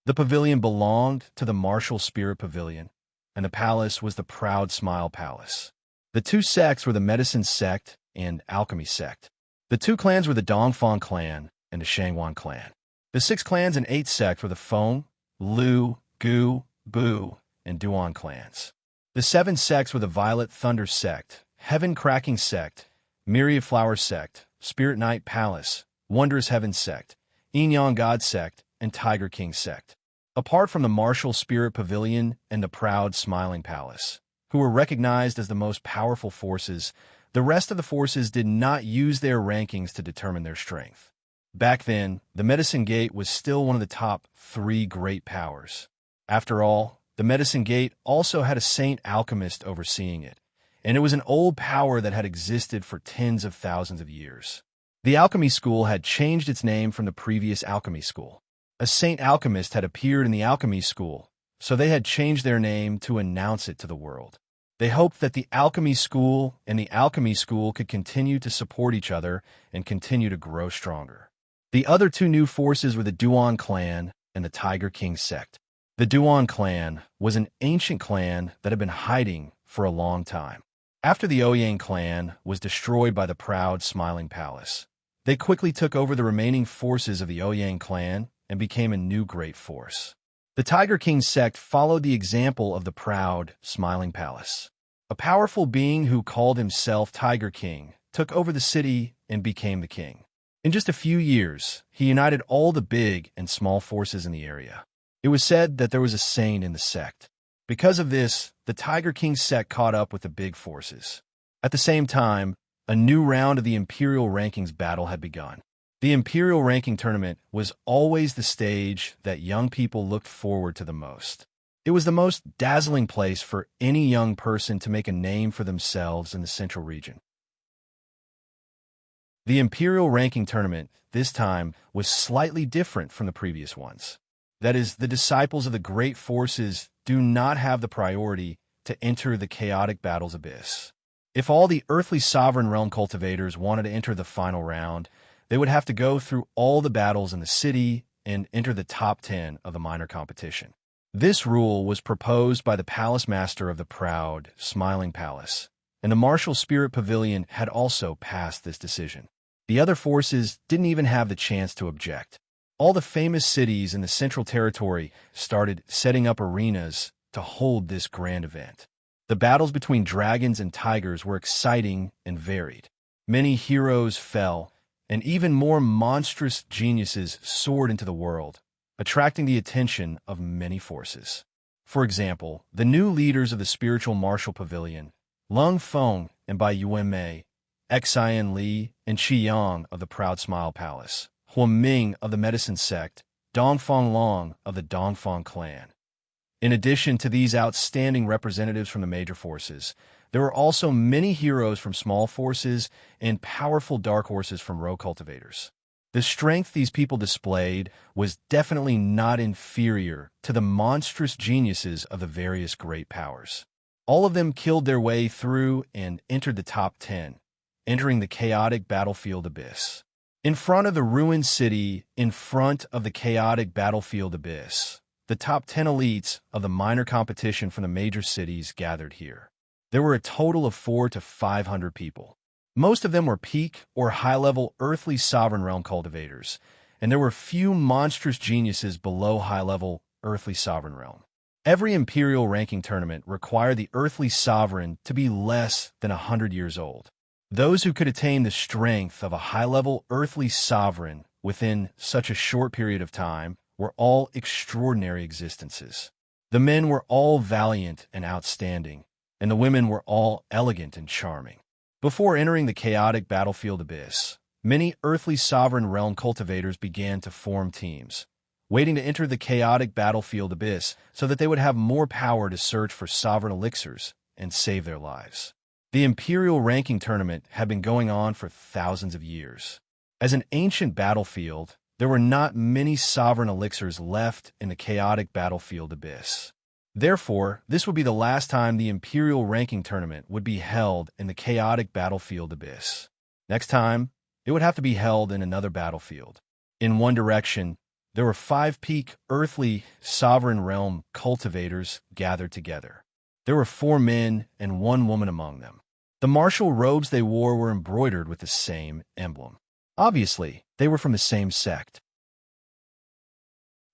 The pavilion belonged to the martial spirit pavilion, and the palace was the proud smile palace. The 2 sects were the medicine sect and alchemy sect. The 2 clans were the Dongfang clan and the Shangwan clan. The 6 clans and 8 sects were the Feng, Lu, Gu, Bu, and Duan clans. The 7 sects were the Violet Thunder sect, Heaven Cracking sect, Myriad Flower sect, Spirit Night Palace, Wondrous Heaven sect, Yin Yang God sect, and Tiger King sect. Apart from the martial spirit pavilion and the proud smiling palace, who were recognized as the most powerful forces, the rest of the forces did not use their rankings to determine their strength. Back then, the Medicine Gate was still one of the top 3 great powers. After all, the Medicine Gate also had a saint alchemist overseeing it, and it was an old power that had existed for tens of thousands of years. The alchemy school had changed its name from the previous alchemy school. A saint alchemist had appeared in the alchemy school, so they had changed their name to announce it to the world. They hoped that the alchemy school and the alchemy school could continue to support each other and continue to grow stronger. The other 2 new forces were the Duan clan and the Tiger King sect. The Duan clan was an ancient clan that had been hiding for a long time. After the Ouyang clan was destroyed by the proud smiling palace, they quickly took over the remaining forces of the Ouyang clan and became a new great force. The Tiger King sect followed the example of the proud, smiling palace. A powerful being who called himself Tiger King took over the city and became the king. In just a few years, he united all the big and small forces in the area. It was said that there was a saint in the sect. Because of this, the Tiger King sect caught up with the big forces. At the same time, a new round of the Imperial Rankings battle had begun. The Imperial Ranking Tournament was always the stage that young people looked forward to the most. It was the most dazzling place for any young person to make a name for themselves in the Central region. The Imperial Ranking Tournament, this time, was slightly different from the previous ones. That is, the disciples of the great forces do not have the priority to enter the chaotic battle's abyss. If all the earthly sovereign realm cultivators wanted to enter the final round, they would have to go through all the battles in the city and enter the top 10 of the minor competition. This rule was proposed by the palace master of the proud, smiling palace, and the martial spirit pavilion had also passed this decision. The other forces didn't even have the chance to object. All the famous cities in the Central Territory started setting up arenas to hold this grand event. The battles between dragons and tigers were exciting and varied. Many heroes fell, and even more monstrous geniuses soared into the world, attracting the attention of many forces. For example, the new leaders of the spiritual martial pavilion, Lung Feng and Bai Yuanmei, Xian Li and Qi Yang of the Proud Smile Palace, Huan Ming of the Medicine Sect, Dongfang Long of the Dongfang clan. In addition to these outstanding representatives from the major forces, there were also many heroes from small forces and powerful dark horses from rogue cultivators. The strength these people displayed was definitely not inferior to the monstrous geniuses of the various great powers. All of them killed their way through and entered the top 10, entering the chaotic battlefield abyss. In front of the ruined city, in front of the chaotic battlefield abyss, the top 10 elites of the minor competition from the major cities gathered here. There were a total of 400 to 500 people. Most of them were peak or high-level earthly sovereign realm cultivators, and there were few monstrous geniuses below high-level earthly sovereign realm. Every imperial ranking tournament required the earthly sovereign to be less than 100 years old. Those who could attain the strength of a high-level earthly sovereign within such a short period of time were all extraordinary existences. The men were all valiant and outstanding, and the women were all elegant and charming. Before entering the chaotic battlefield abyss, many earthly sovereign realm cultivators began to form teams, waiting to enter the chaotic battlefield abyss so that they would have more power to search for sovereign elixirs and save their lives. The imperial ranking tournament had been going on for thousands of years. As an ancient battlefield, there were not many sovereign elixirs left in the chaotic battlefield abyss. Therefore, this would be the last time the imperial ranking tournament would be held in the chaotic battlefield abyss. Next time, it would have to be held in another battlefield. In one direction, there were 5 peak earthly sovereign realm cultivators gathered together. There were 4 men and 1 woman among them. The martial robes they wore were embroidered with the same emblem. Obviously, they were from the same sect.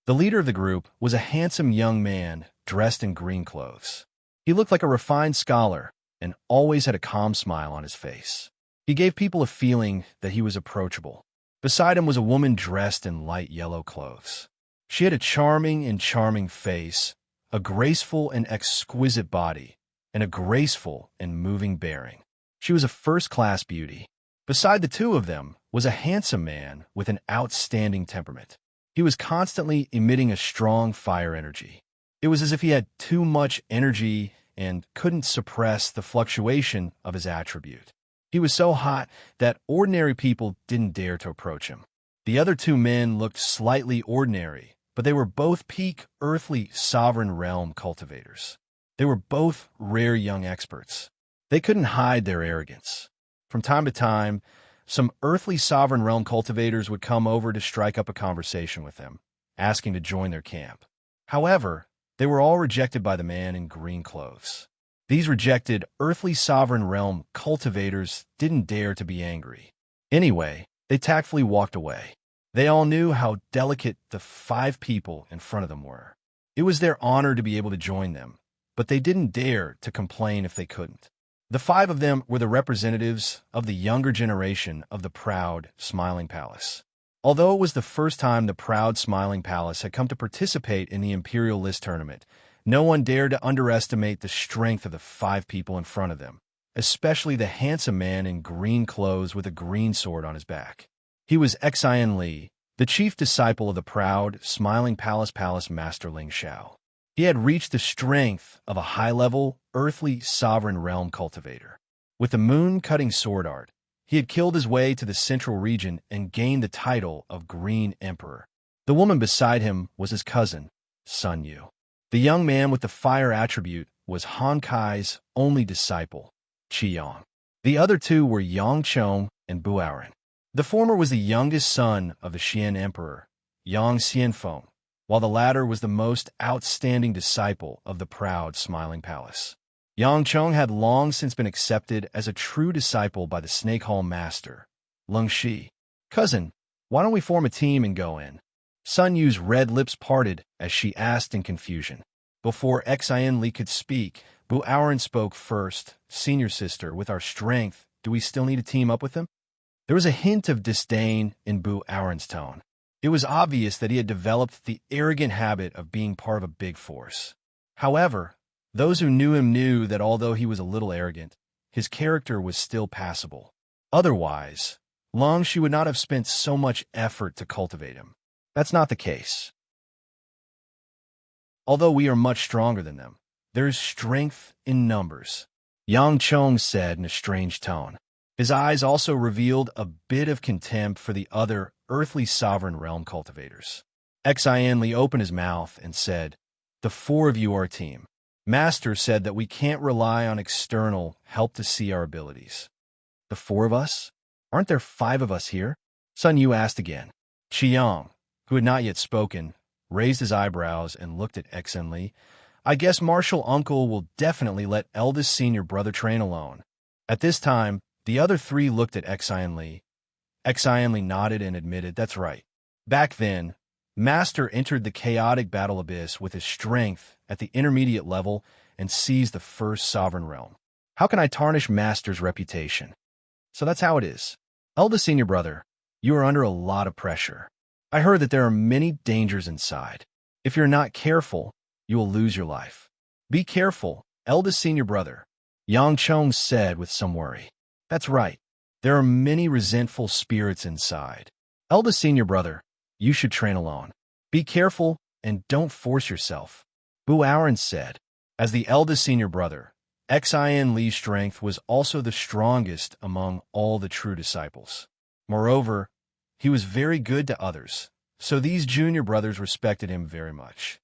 The leader of the group was a handsome young man dressed in green clothes. He looked like a refined scholar and always had a calm smile on his face. He gave people a feeling that he was approachable. Beside him was a woman dressed in light yellow clothes. She had a charming face, a graceful and exquisite body, and a graceful and moving bearing. She was a first-class beauty. Beside the two of them was a handsome man with an outstanding temperament. He was constantly emitting a strong fire energy. It was as if he had too much energy and couldn't suppress the fluctuation of his attribute. He was so hot that ordinary people didn't dare to approach him. The other 2 men looked slightly ordinary, but they were both peak earthly sovereign realm cultivators. They were both rare young experts. They couldn't hide their arrogance. From time to time, some earthly sovereign realm cultivators would come over to strike up a conversation with them, asking to join their camp. However, they were all rejected by the man in green clothes. These rejected earthly sovereign realm cultivators didn't dare to be angry. Anyway, they tactfully walked away. They all knew how delicate the 5 people in front of them were. It was their honor to be able to join them, but they didn't dare to complain if they couldn't. The 5 of them were the representatives of the younger generation of the Proud Smiling Palace. Although it was the first time the Proud Smiling Palace had come to participate in the Imperial List tournament, no one dared to underestimate the strength of the 5 people in front of them, especially the handsome man in green clothes with a green sword on his back. He was Xian Li, the chief disciple of the Proud Smiling Palace Master Xianxia. He had reached the strength of a high-level, earthly sovereign realm cultivator. With the moon-cutting sword art, he had killed his way to the central region and gained the title of Green Emperor. The woman beside him was his cousin, Sun Yu. The young man with the fire attribute was Han Kai's only disciple, Qi Yang. The other 2 were Yang Chong and Bu Aoren. The former was the youngest son of the Xian Emperor, Yang Xianfeng, while the latter was the most outstanding disciple of the Proud Smiling Palace. Yang Chong had long since been accepted as a true disciple by the Snake Hall Master, Lung Shi. "Cousin, why don't we form a team and go in?" Sun Yu's red lips parted as she asked in confusion. Before Xian Li could speak, Bu Auren spoke first. Senior sister, with our strength, do we still need to team up with him? There was a hint of disdain in Bu Auren's tone. It was obvious that he had developed the arrogant habit of being part of a big force. However, those who knew him knew that although he was a little arrogant, his character was still passable. Otherwise, Xianxia would not have spent so much effort to cultivate him. That's not the case. Although we are much stronger than them, there is strength in numbers, Yang Chong said in a strange tone. His eyes also revealed a bit of contempt for the other earthly sovereign realm cultivators. Xianxia opened his mouth and said, "The four of you are a team. Master said that we can't rely on external help to see our abilities." "The four of us? Aren't there 5 of us here?" Sun Yu asked again. Qiang, who had not yet spoken, raised his eyebrows and looked at Xianxia. "I guess Martial Uncle will definitely let eldest senior brother train alone." At this time, the other 3 looked at Xianxia. Xianxia nodded and admitted, "That's right. Back then, Master entered the chaotic battle abyss with his strength at the intermediate level and seized the first sovereign realm. How can I tarnish Master's reputation? So that's how it is. Eldest senior brother, you are under a lot of pressure. I heard that there are many dangers inside. If you're not careful, you will lose your life. Be careful, eldest senior brother," Yang Chong said with some worry. "That's right. There are many resentful spirits inside. Eldest senior brother, you should train alone. Be careful and don't force yourself," Bu Auren said. As the eldest senior brother, Xianxia's strength was also the strongest among all the true disciples. Moreover, he was very good to others, so these junior brothers respected him very much.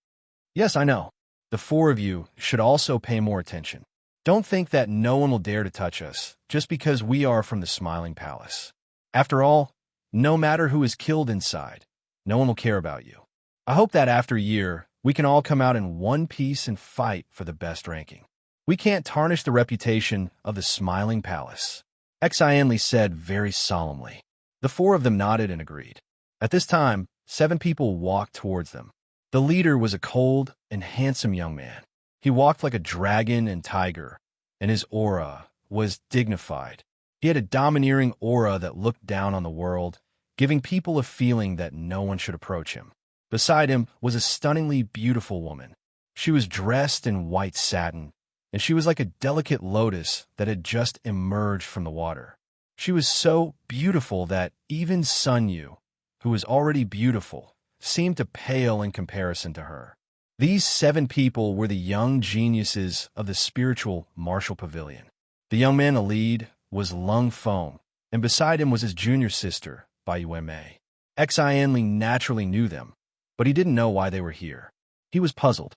"Yes, I know. The 4 of you should also pay more attention. Don't think that no one will dare to touch us just because we are from the Smiling Palace. After all, no matter who is killed inside, no one will care about you. I hope that after a year, we can all come out in one piece and fight for the best ranking. We can't tarnish the reputation of the Smiling Palace," Xianxia said very solemnly. The 4 of them nodded and agreed. At this time, 7 people walked towards them. The leader was a cold and handsome young man. He walked like a dragon and tiger, and his aura was dignified. He had a domineering aura that looked down on the world, giving people a feeling that no one should approach him. Beside him was a stunningly beautiful woman. She was dressed in white satin, and she was like a delicate lotus that had just emerged from the water. She was so beautiful that even Sun Yu, who was already beautiful, seemed to pale in comparison to her. These 7 people were the young geniuses of the spiritual martial pavilion. The young man in the lead was Lung Feng, and beside him was his junior sister, Bai Yuanmei. Xianxia naturally knew them, but he didn't know why they were here. He was puzzled.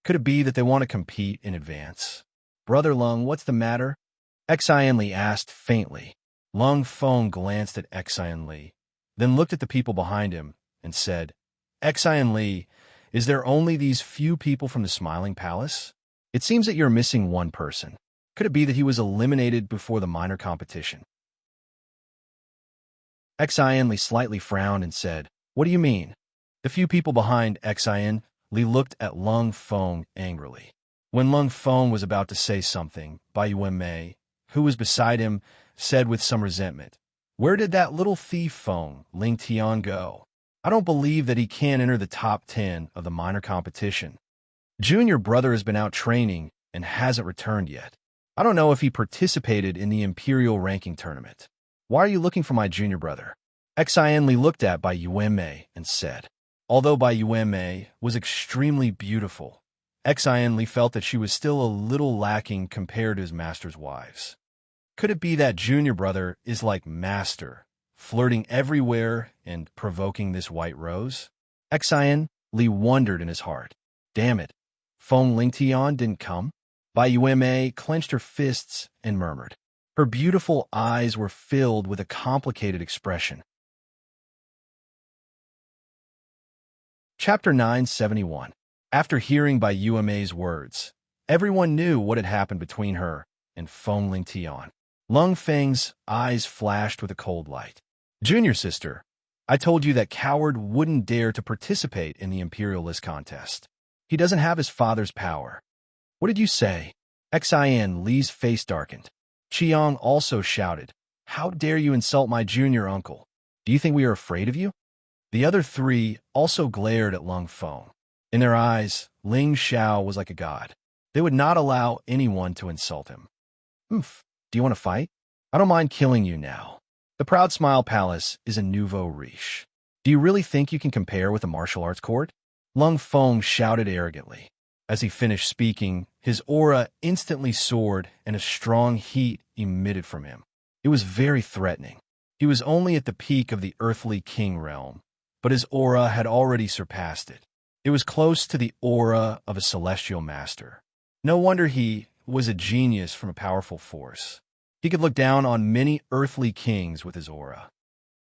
Could it be that they want to compete in advance? "Brother Lung, what's the matter?" Xianxia asked faintly. Lung Feng glanced at Xianxia, then looked at the people behind him and said, "Xianxia, is there only these few people from the Smiling Palace? It seems that you're missing one person. Could it be that he was eliminated before the minor competition?" Xianxia slightly frowned and said, "What do you mean?" The few people behind Xianxia looked at Lung Feng angrily. When Lung Feng was about to say something, Bai Yuanmei, who was beside him, said with some resentment, "Where did that little thief Feng Ling Tian go? I don't believe that he can enter the top 10 of the minor competition. Junior brother has been out training and hasn't returned yet. I don't know if he participated in the Imperial ranking tournament. Why are you looking for my junior brother?" Xianxia looked at Bai Yuanmei and said. Although Bai Yuanmei was extremely beautiful, Xianxia felt that she was still a little lacking compared to his master's wives. Could it be that junior brother is like master, flirting everywhere and provoking this white rose? Xianxia wondered in his heart. Damn it, Feng Lingtian didn't come? Bai Yuanmei clenched her fists and murmured. Her beautiful eyes were filled with a complicated expression. Chapter 971. After hearing Bai Yuanmei's words, everyone knew what had happened between her and Feng Lingtian. Lung Feng's eyes flashed with a cold light. Junior sister, I told you that coward wouldn't dare to participate in the imperialist contest. He doesn't have his father's power. What did you say? Xian Li's face darkened. Qiang also shouted, "How dare you insult my junior uncle? Do you think we are afraid of you?" The other three also glared at Lung Feng. In their eyes, Ling Xiao was like a god. They would not allow anyone to insult him. "Oomph, do you want to fight? I don't mind killing you now. The Proud Smile Palace is a nouveau riche. Do you really think you can compare with a martial arts court?" Lung Feng shouted arrogantly. As he finished speaking, his aura instantly soared and a strong heat emitted from him. It was very threatening. He was only at the peak of the earthly king realm, but his aura had already surpassed it. It was close to the aura of a celestial master. No wonder he was a genius from a powerful force. He could look down on many earthly kings with his aura.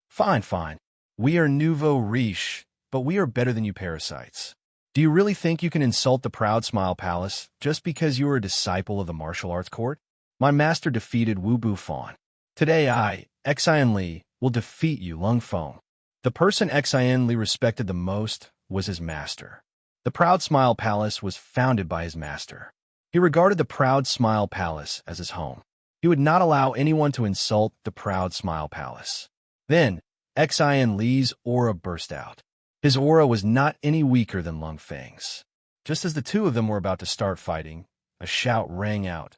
Fine, fine. We are nouveau riche, but we are better than you parasites. Do you really think you can insult the Proud Smile Palace just because you are a disciple of the martial arts court? My master defeated Wu Bufan. Today I, Xian Li, will defeat you, Lung Feng. The person Xian Li respected the most was his master. The Proud Smile Palace was founded by his master. He regarded the Proud Smile Palace as his home. He would not allow anyone to insult the Proud Smile Palace. Then, Xian Li's aura burst out. His aura was not any weaker than Lung Feng's. Just as the two of them were about to start fighting, a shout rang out.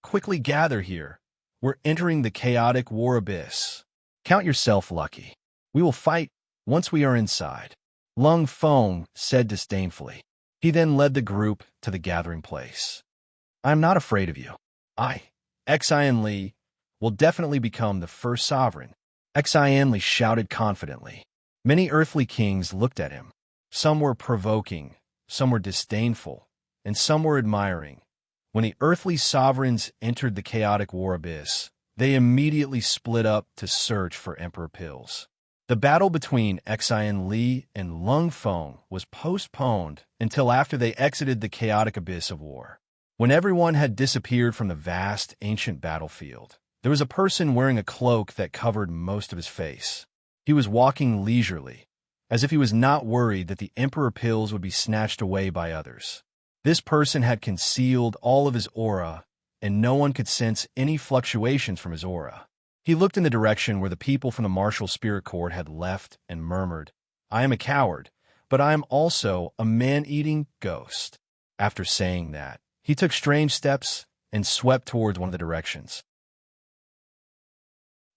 "Quickly gather here. We're entering the chaotic war abyss. Count yourself lucky. We will fight once we are inside," Lung Feng said disdainfully. He then led the group to the gathering place. "I am not afraid of you. I, Xian Li, will definitely become the first sovereign," Xian Li shouted confidently. Many earthly kings looked at him. Some were provoking, some were disdainful, and some were admiring. When the earthly sovereigns entered the chaotic war abyss, they immediately split up to search for Emperor Pills. The battle between Xian Li and Lung Feng was postponed until after they exited the chaotic abyss of war. When everyone had disappeared from the vast, ancient battlefield, there was a person wearing a cloak that covered most of his face. He was walking leisurely, as if he was not worried that the Emperor Pills would be snatched away by others. This person had concealed all of his aura, and no one could sense any fluctuations from his aura. He looked in the direction where the people from the martial spirit court had left and murmured, "I am a coward, but I am also a man-eating ghost." After saying that, he took strange steps and swept towards one of the directions.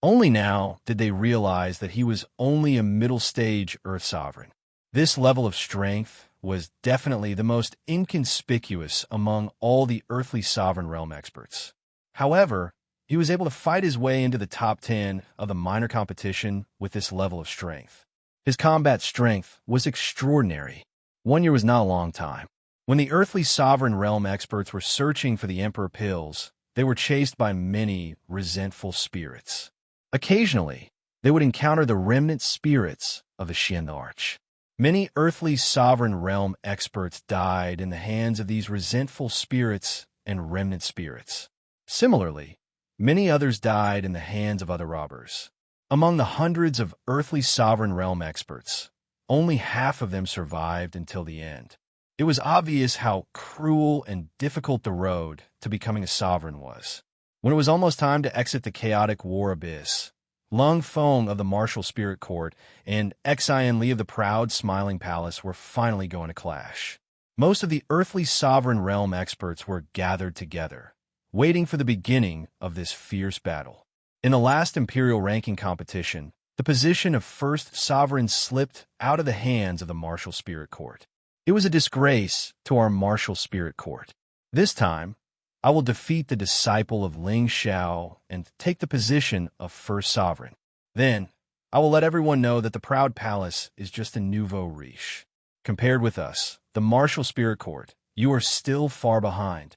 Only now did they realize that he was only a middle-stage Earth Sovereign. This level of strength was definitely the most inconspicuous among all the earthly sovereign realm experts. However, he was able to fight his way into the top 10 of the minor competition with this level of strength. His combat strength was extraordinary. 1 year was not a long time. When the earthly sovereign realm experts were searching for the Emperor Pills, they were chased by many resentful spirits. Occasionally, they would encounter the remnant spirits of the Xianxia. Many earthly sovereign realm experts died in the hands of these resentful spirits and remnant spirits. Similarly, many others died in the hands of other robbers. Among the hundreds of earthly sovereign realm experts, only half of them survived until the end. It was obvious how cruel and difficult the road to becoming a sovereign was. When it was almost time to exit the chaotic war abyss, Lung Feng of the martial spirit court and Xian Li of the proud smiling palace were finally going to clash. Most of the earthly sovereign realm experts were gathered together, waiting for the beginning of this fierce battle. In the last imperial ranking competition, the position of first sovereign slipped out of the hands of the martial spirit court. It was a disgrace to our martial spirit court. This time, I will defeat the disciple of Ling Xiao and take the position of first sovereign. Then, I will let everyone know that the proud palace is just a nouveau riche. Compared with us, the martial spirit court, you are still far behind.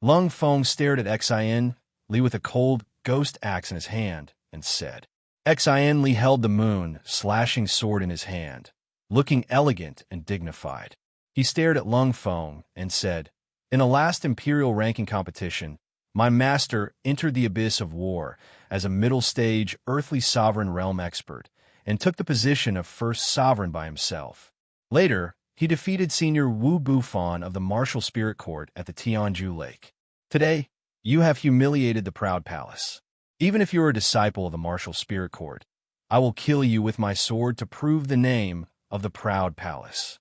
Lung Feng stared at Xian Li with a cold ghost axe in his hand and said. Xian Li held the moon, slashing sword in his hand, looking elegant and dignified. He stared at Lung Feng and said, "In the last imperial ranking competition, my master entered the abyss of war as a middle-stage earthly sovereign realm expert and took the position of first sovereign by himself. Later, he defeated Senior Wu Bufan of the martial spirit court at the Tianju Lake. Today, you have humiliated the proud palace. Even if you are a disciple of the martial spirit court, I will kill you with my sword to prove the name of the proud palace."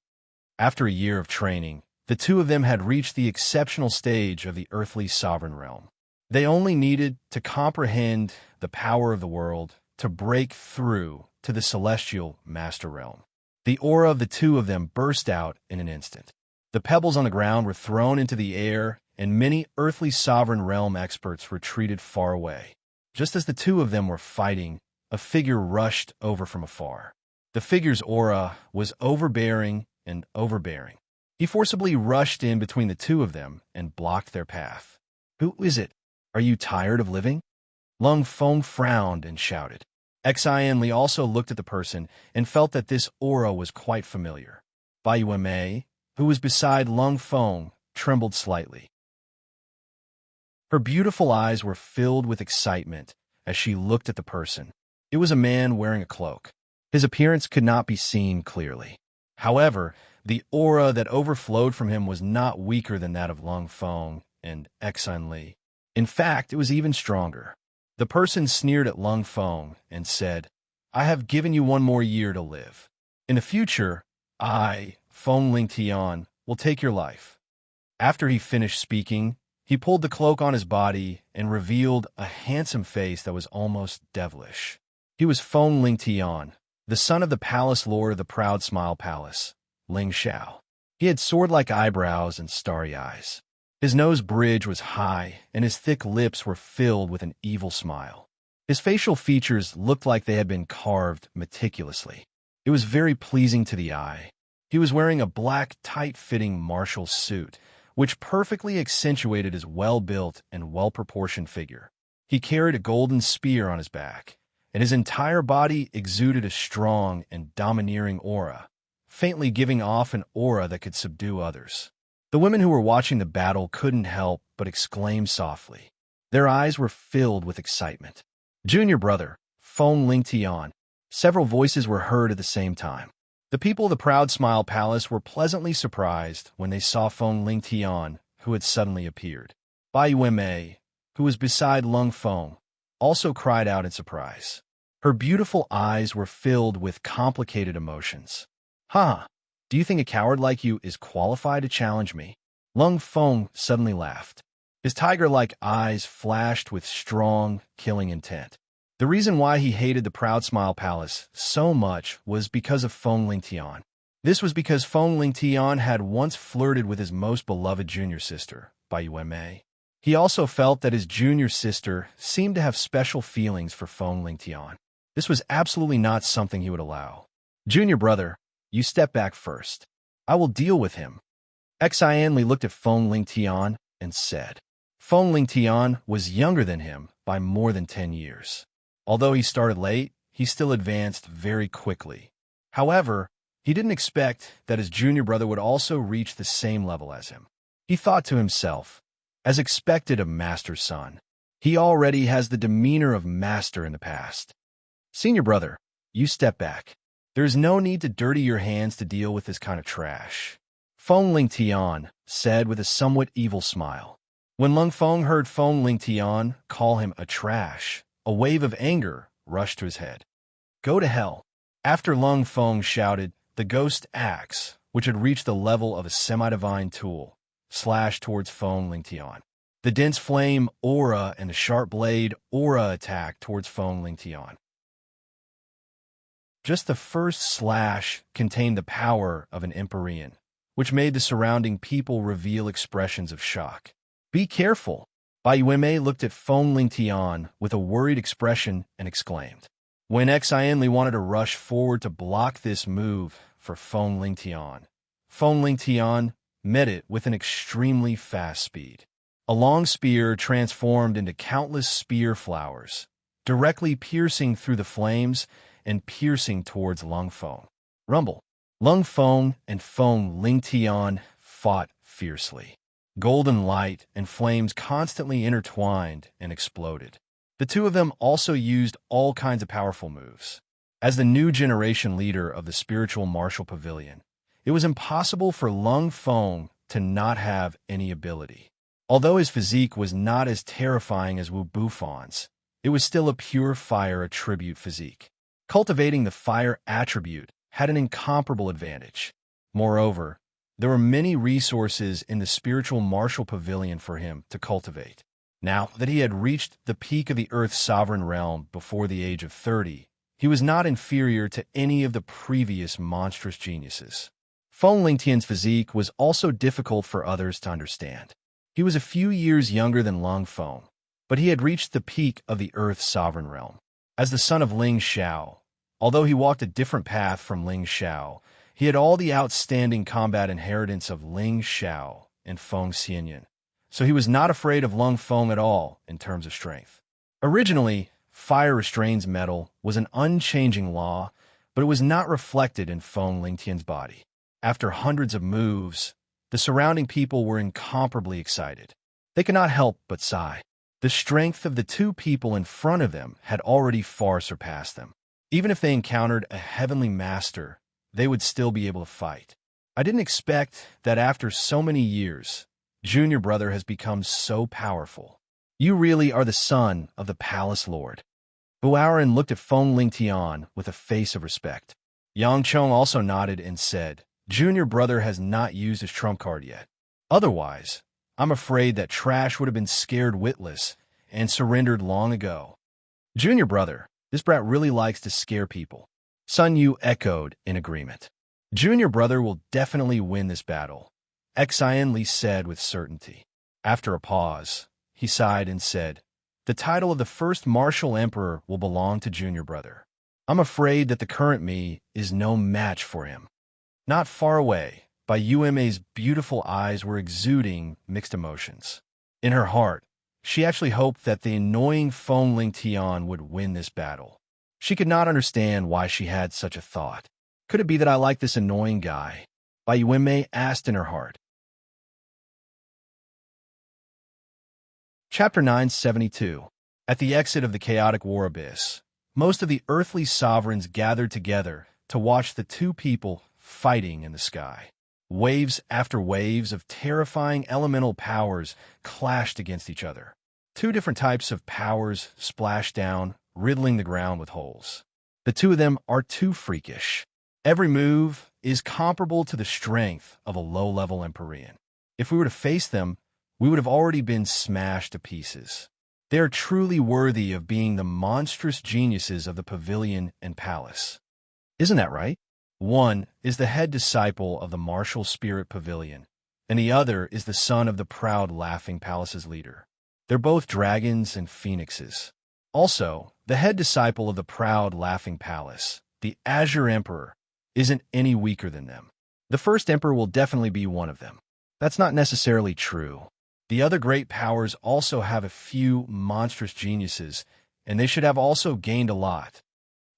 After a year of training, the two of them had reached the exceptional stage of the earthly sovereign realm. They only needed to comprehend the power of the world to break through to the celestial master realm. The aura of the two of them burst out in an instant. The pebbles on the ground were thrown into the air, and many earthly sovereign realm experts retreated far away. Just as the two of them were fighting, a figure rushed over from afar. The figure's aura was overbearing and overbearing. He forcibly rushed in between the two of them and blocked their path. "Who is it? Are you tired of living?" Lung Feng frowned and shouted. Xianxia also looked at the person and felt that this aura was quite familiar. Bai Yuanmei, who was beside Lung Feng, trembled slightly. Her beautiful eyes were filled with excitement as she looked at the person. It was a man wearing a cloak. His appearance could not be seen clearly. However, the aura that overflowed from him was not weaker than that of Lung Feng and Xianxia. In fact, it was even stronger. The person sneered at Lung Feng and said, "I have given you one more year to live. In the future, I, Feng Lingtian, will take your life." After he finished speaking, he pulled the cloak on his body and revealed a handsome face that was almost devilish. He was Feng Lingtian, the son of the palace lord of the Proud Smile Palace, Xianxia. He had sword-like eyebrows and starry eyes. His nose bridge was high, and his thick lips were filled with an evil smile. His facial features looked like they had been carved meticulously. It was very pleasing to the eye. He was wearing a black, tight-fitting martial suit, which perfectly accentuated his well-built and well-proportioned figure. He carried a golden spear on his back, and his entire body exuded a strong and domineering aura, faintly giving off an aura that could subdue others. The women who were watching the battle couldn't help but exclaim softly. Their eyes were filled with excitement. "Junior brother, Feng Lingtian." Several voices were heard at the same time. The people of the Proud Smile Palace were pleasantly surprised when they saw Feng Lingtian, who had suddenly appeared. Bai Yuanmei, who was beside Lung Feng, also cried out in surprise. Her beautiful eyes were filled with complicated emotions. "Huh? Do you think a coward like you is qualified to challenge me?" Lung Feng suddenly laughed. His tiger-like eyes flashed with strong, killing intent. The reason why he hated the Proud Smile Palace so much was because of Feng Lingtian. This was because Feng Lingtian had once flirted with his most beloved junior sister, Bai Yuanmei. He also felt that his junior sister seemed to have special feelings for Feng Lingtian. This was absolutely not something he would allow. "Junior brother, you step back first. I will deal with him." Xianxia looked at Feng Lingtian and said. Feng Lingtian was younger than him by more than 10 years. Although he started late, he still advanced very quickly. However, he didn't expect that his junior brother would also reach the same level as him. He thought to himself, as expected of Master's son, he already has the demeanor of Master in the past. "Senior brother, you step back. There is no need to dirty your hands to deal with this kind of trash," Feng Lingtian said with a somewhat evil smile. When Lung Feng heard Feng Lingtian call him a trash, a wave of anger rushed to his head. "Go to hell." After Lung Feng shouted, the ghost axe, which had reached the level of a semi-divine tool, slashed towards Feng Lingtian. The dense flame aura and the sharp blade aura attacked towards Feng Lingtian. Just the first slash contained the power of an Empyrean, which made the surrounding people reveal expressions of shock. "Be careful." Bai Yuanmei looked at Feng Lingtian with a worried expression and exclaimed. When Xianxia wanted to rush forward to block this move for Feng Lingtian met it with an extremely fast speed. A long spear transformed into countless spear flowers, directly piercing through the flames and piercing towards Lung Feng. Rumble. Lung Feng and Feng Lingtian fought fiercely. Golden light and flames constantly intertwined and exploded. The two of them also used all kinds of powerful moves. As the new generation leader of the spiritual martial pavilion, it was impossible for Lung Feng to not have any ability. Although his physique was not as terrifying as Wu Buffon's, it was still a pure fire attribute physique. Cultivating the fire attribute had an incomparable advantage. Moreover, there were many resources in the spiritual martial pavilion for him to cultivate. Now that he had reached the peak of the Earth's sovereign realm before the age of 30, he was not inferior to any of the previous monstrous geniuses. Feng Lingtian's physique was also difficult for others to understand. He was a few years younger than Lung Feng, but he had reached the peak of the Earth's sovereign realm. As the son of Ling Xiao, although he walked a different path from Ling Xiao, he had all the outstanding combat inheritance of Ling Xiao and Feng Xianyan, so he was not afraid of Lung Feng at all in terms of strength. Originally, fire restrains metal was an unchanging law, but it was not reflected in Feng Lingtian's body. After hundreds of moves, the surrounding people were incomparably excited. They could not help but sigh. The strength of the two people in front of them had already far surpassed them. Even if they encountered a heavenly master, they would still be able to fight. I didn't expect that after so many years, Junior Brother has become so powerful. You really are the son of the palace lord. Buaoran looked at Feng Lingtian with a face of respect. Yang Chong also nodded and said, Junior Brother has not used his trump card yet. Otherwise, I'm afraid that Trash would have been scared witless and surrendered long ago. Junior Brother, this brat really likes to scare people. Sun Yu echoed in agreement. Junior Brother will definitely win this battle, Xian Li said with certainty. After a pause, he sighed and said, the title of the first martial emperor will belong to Junior Brother. I'm afraid that the current me is no match for him. Not far away, Bai Yume's beautiful eyes were exuding mixed emotions. In her heart, she actually hoped that the annoying Feng Lingtian would win this battle. She could not understand why she had such a thought. Could it be that I like this annoying guy? Bai Yume asked in her heart. Chapter 972. At the exit of the chaotic war abyss, most of the earthly sovereigns gathered together to watch the two people fighting in the sky. Waves after waves of terrifying elemental powers clashed against each other. Two different types of powers splashed down, riddling the ground with holes. The two of them are too freakish. Every move is comparable to the strength of a low-level Empyrean. If we were to face them, we would have already been smashed to pieces. They are truly worthy of being the monstrous geniuses of the pavilion and palace. Isn't that right? One is the head disciple of the martial spirit pavilion, and the other is the son of the proud laughing palace's leader. They're both dragons and phoenixes. Also, the head disciple of the proud laughing palace, the Azure Emperor, isn't any weaker than them. The first emperor will definitely be one of them. That's not necessarily true. The other great powers also have a few monstrous geniuses, and they should have also gained a lot.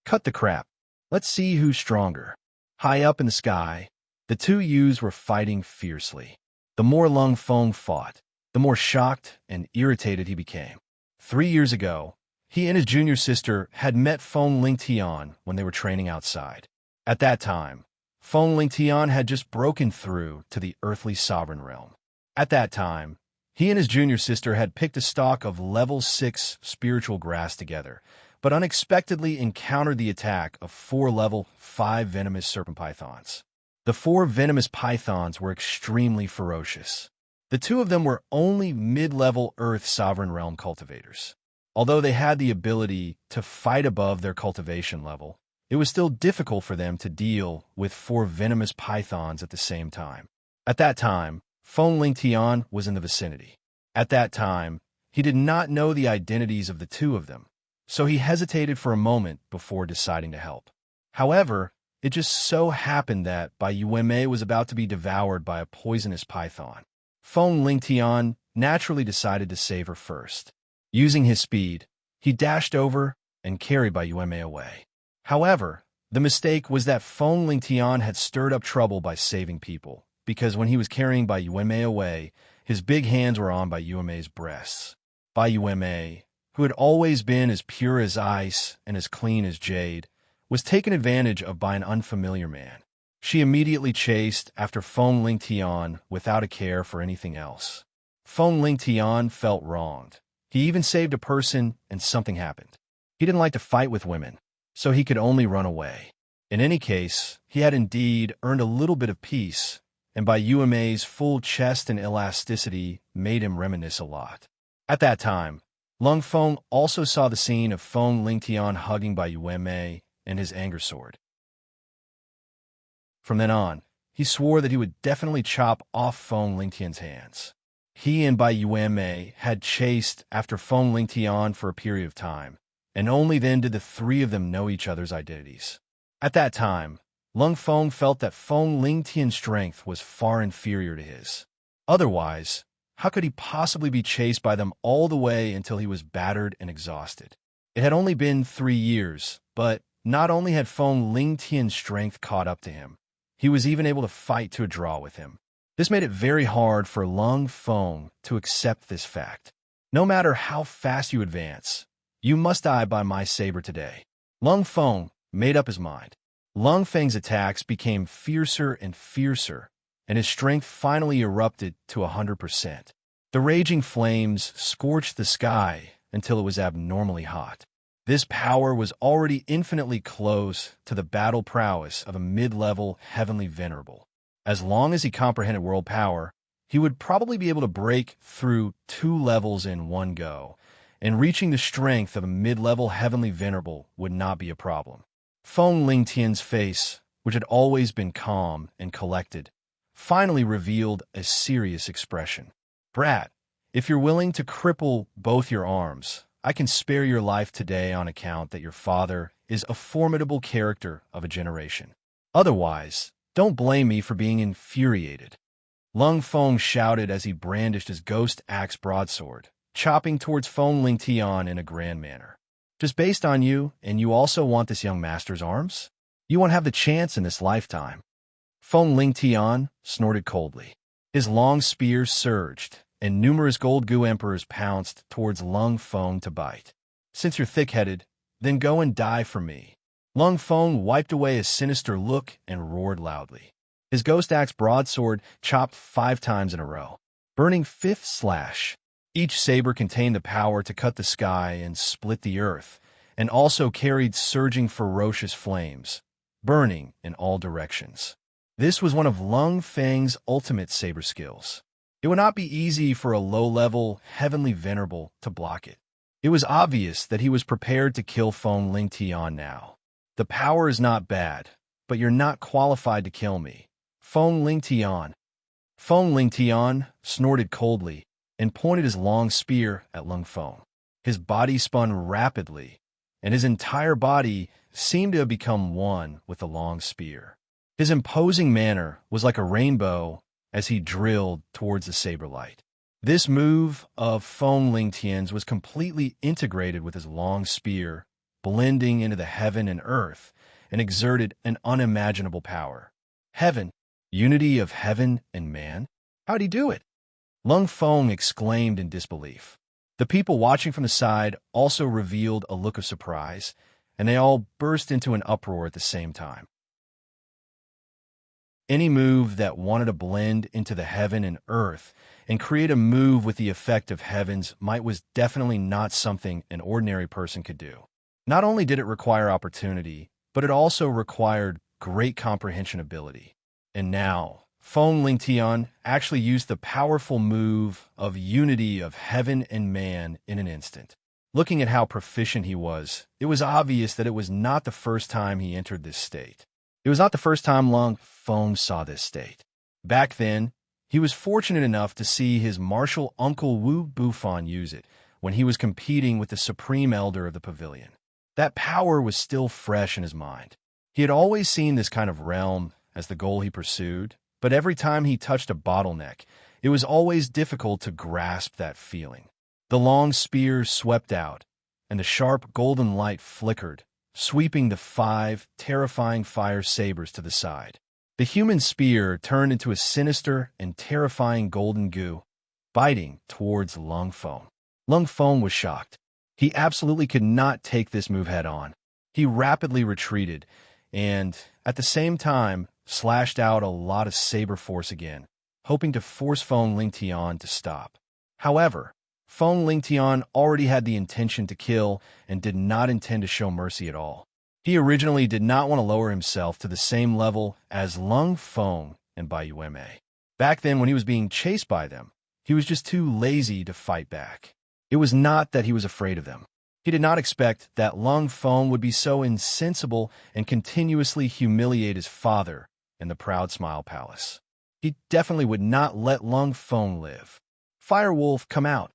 Cut the crap. Let's see who's stronger. High up in the sky, the two youths were fighting fiercely. The more Lung Feng fought, the more shocked and irritated he became. 3 years ago, he and his junior sister had met Feng Lingtian when they were training outside. At that time, Feng Lingtian had just broken through to the earthly sovereign realm. At that time, he and his junior sister had picked a stalk of level 6 spiritual grass together, but unexpectedly encountered the attack of 4 level 5 venomous serpent pythons. The 4 venomous pythons were extremely ferocious. The two of them were only mid-level Earth Sovereign Realm cultivators. Although they had the ability to fight above their cultivation level, it was still difficult for them to deal with 4 venomous pythons at the same time. At that time, Feng Lingtian was in the vicinity. At that time, he did not know the identities of the two of them, so he hesitated for a moment before deciding to help. However, it just so happened that Bai Yume was about to be devoured by a poisonous python. Feng Lingtian naturally decided to save her first. Using his speed, he dashed over and carried Bai Yume away. However, the mistake was that Feng Lingtian had stirred up trouble by saving people, because when he was carrying Bai Yume away, his big hands were on Bai Yume's breasts. Bai Yume, who had always been as pure as ice and as clean as jade, was taken advantage of by an unfamiliar man. She immediately chased after Feng Lingtian without a care for anything else. Feng Lingtian felt wronged. He even saved a person, and something happened. He didn't like to fight with women, so he could only run away. In any case, he had indeed earned a little bit of peace, and by Yuamei's full chest and elasticity made him reminisce a lot. At that time, Lung Feng also saw the scene of Feng Lingtian hugging Bai Yuanmei and his anger sword. From then on, he swore that he would definitely chop off Feng Lingtian's hands. He and Bai Yuanmei had chased after Feng Lingtian for a period of time, and only then did the three of them know each other's identities. At that time, Lung Feng felt that Feng Lingtian's strength was far inferior to his. Otherwise, how could he possibly be chased by them all the way until he was battered and exhausted? It had only been 3 years, but not only had Feng Lingtian's strength caught up to him, he was even able to fight to a draw with him. This made it very hard for Lung Feng to accept this fact. No matter how fast you advance, you must die by my saber today. Lung Feng made up his mind. Lung Feng's attacks became fiercer and fiercer, and his strength finally erupted to 100%. The raging flames scorched the sky until it was abnormally hot. This power was already infinitely close to the battle prowess of a mid-level heavenly venerable. As long as he comprehended world power, he would probably be able to break through 2 levels in one go, and reaching the strength of a mid-level heavenly venerable would not be a problem. Feng Lingtian's face, which had always been calm and collected, finally revealed a serious expression. "Brat, if you're willing to cripple both your arms, I can spare your life today on account that your father is a formidable character of a generation. Otherwise, don't blame me for being infuriated." Lung Feng shouted as he brandished his ghost axe broadsword, chopping towards Feng Lingtian in a grand manner. "Just based on you, and you also want this young master's arms? You won't have the chance in this lifetime." Feng Lingtian snorted coldly. His long spear surged, and numerous gold goo emperors pounced towards Lung Feng to bite. "Since you're thick-headed, then go and die for me." Lung Feng wiped away a sinister look and roared loudly. His ghost axe broadsword chopped 5 times in a row. Burning fifth slash. Each saber contained the power to cut the sky and split the earth, and also carried surging ferocious flames, burning in all directions. This was one of Lung Feng's ultimate saber skills. It would not be easy for a low-level, heavenly venerable to block it. It was obvious that he was prepared to kill Feng Lingtian now. "The power is not bad, but you're not qualified to kill me. Feng Lingtian." Feng Lingtian snorted coldly and pointed his long spear at Lung Feng. His body spun rapidly, and his entire body seemed to have become one with the long spear. His imposing manner was like a rainbow as he drilled towards the saber light. This move of Feng Lingtian's was completely integrated with his long spear, blending into the heaven and earth, and exerted an unimaginable power. Heaven, unity of heaven and man? How'd he do it? Lung Feng exclaimed in disbelief. The people watching from the side also revealed a look of surprise, and they all burst into an uproar at the same time. Any move that wanted to blend into the heaven and earth and create a move with the effect of heaven's might was definitely not something an ordinary person could do. Not only did it require opportunity, but it also required great comprehension ability. And now, Feng Lingtian actually used the powerful move of unity of heaven and man in an instant. Looking at how proficient he was, it was obvious that it was not the first time he entered this state. It was not the first time Lung Feng saw this state. Back then, he was fortunate enough to see his martial uncle Wu Bufan use it when he was competing with the Supreme Elder of the Pavilion. That power was still fresh in his mind. He had always seen this kind of realm as the goal he pursued, but every time he touched a bottleneck, it was always difficult to grasp that feeling. The long spear swept out, and the sharp golden light flickered, sweeping the 5 terrifying fire sabers to the side. The human spear turned into a sinister and terrifying golden goo, biting towards Lung Feng. Lung Feng was shocked. He absolutely could not take this move head-on. He rapidly retreated, and, at the same time, slashed out a lot of saber force again, hoping to force Feng Lingtian to stop. However, Feng Lingtian already had the intention to kill and did not intend to show mercy at all. He originally did not want to lower himself to the same level as Lung Feng and Bai Yuanmei. Back then, when he was being chased by them, he was just too lazy to fight back. It was not that he was afraid of them. He did not expect that Lung Feng would be so insensible and continuously humiliate his father in the Proud Smile Palace. He definitely would not let Lung Feng live. Firewolf, come out.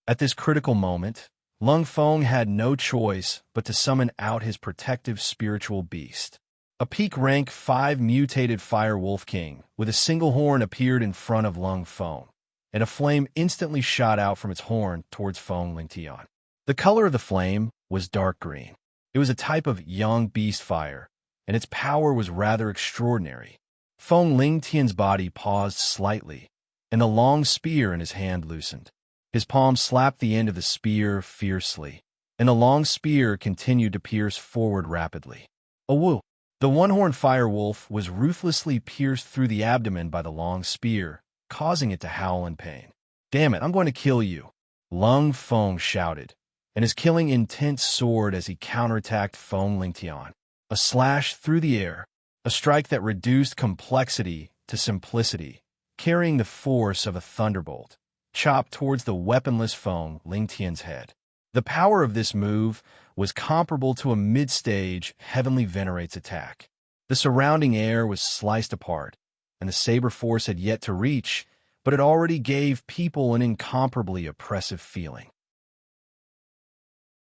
At this critical moment, Lung Feng had no choice but to summon out his protective spiritual beast. A peak rank 5 mutated Fire Wolf King with a single horn appeared in front of Lung Feng, and a flame instantly shot out from its horn towards Feng Lingtian. The color of the flame was dark green. It was a type of young beast fire, and its power was rather extraordinary. Feng Lingtian's body paused slightly, and the long spear in his hand loosened. His palm slapped the end of the spear fiercely, and the long spear continued to pierce forward rapidly. A woo! The one-horned firewolf was ruthlessly pierced through the abdomen by the long spear, causing it to howl in pain. "Damn it, I'm going to kill you!" Lung Feng shouted, and his killing intent soared as he counterattacked Feng Lingtian. A slash through the air, a strike that reduced complexity to simplicity, carrying the force of a thunderbolt, chopped towards the weaponless Feng Lingtian's head. The power of this move was comparable to a mid-stage Heavenly Venerate's attack. The surrounding air was sliced apart, and the saber force had yet to reach, but it already gave people an incomparably oppressive feeling.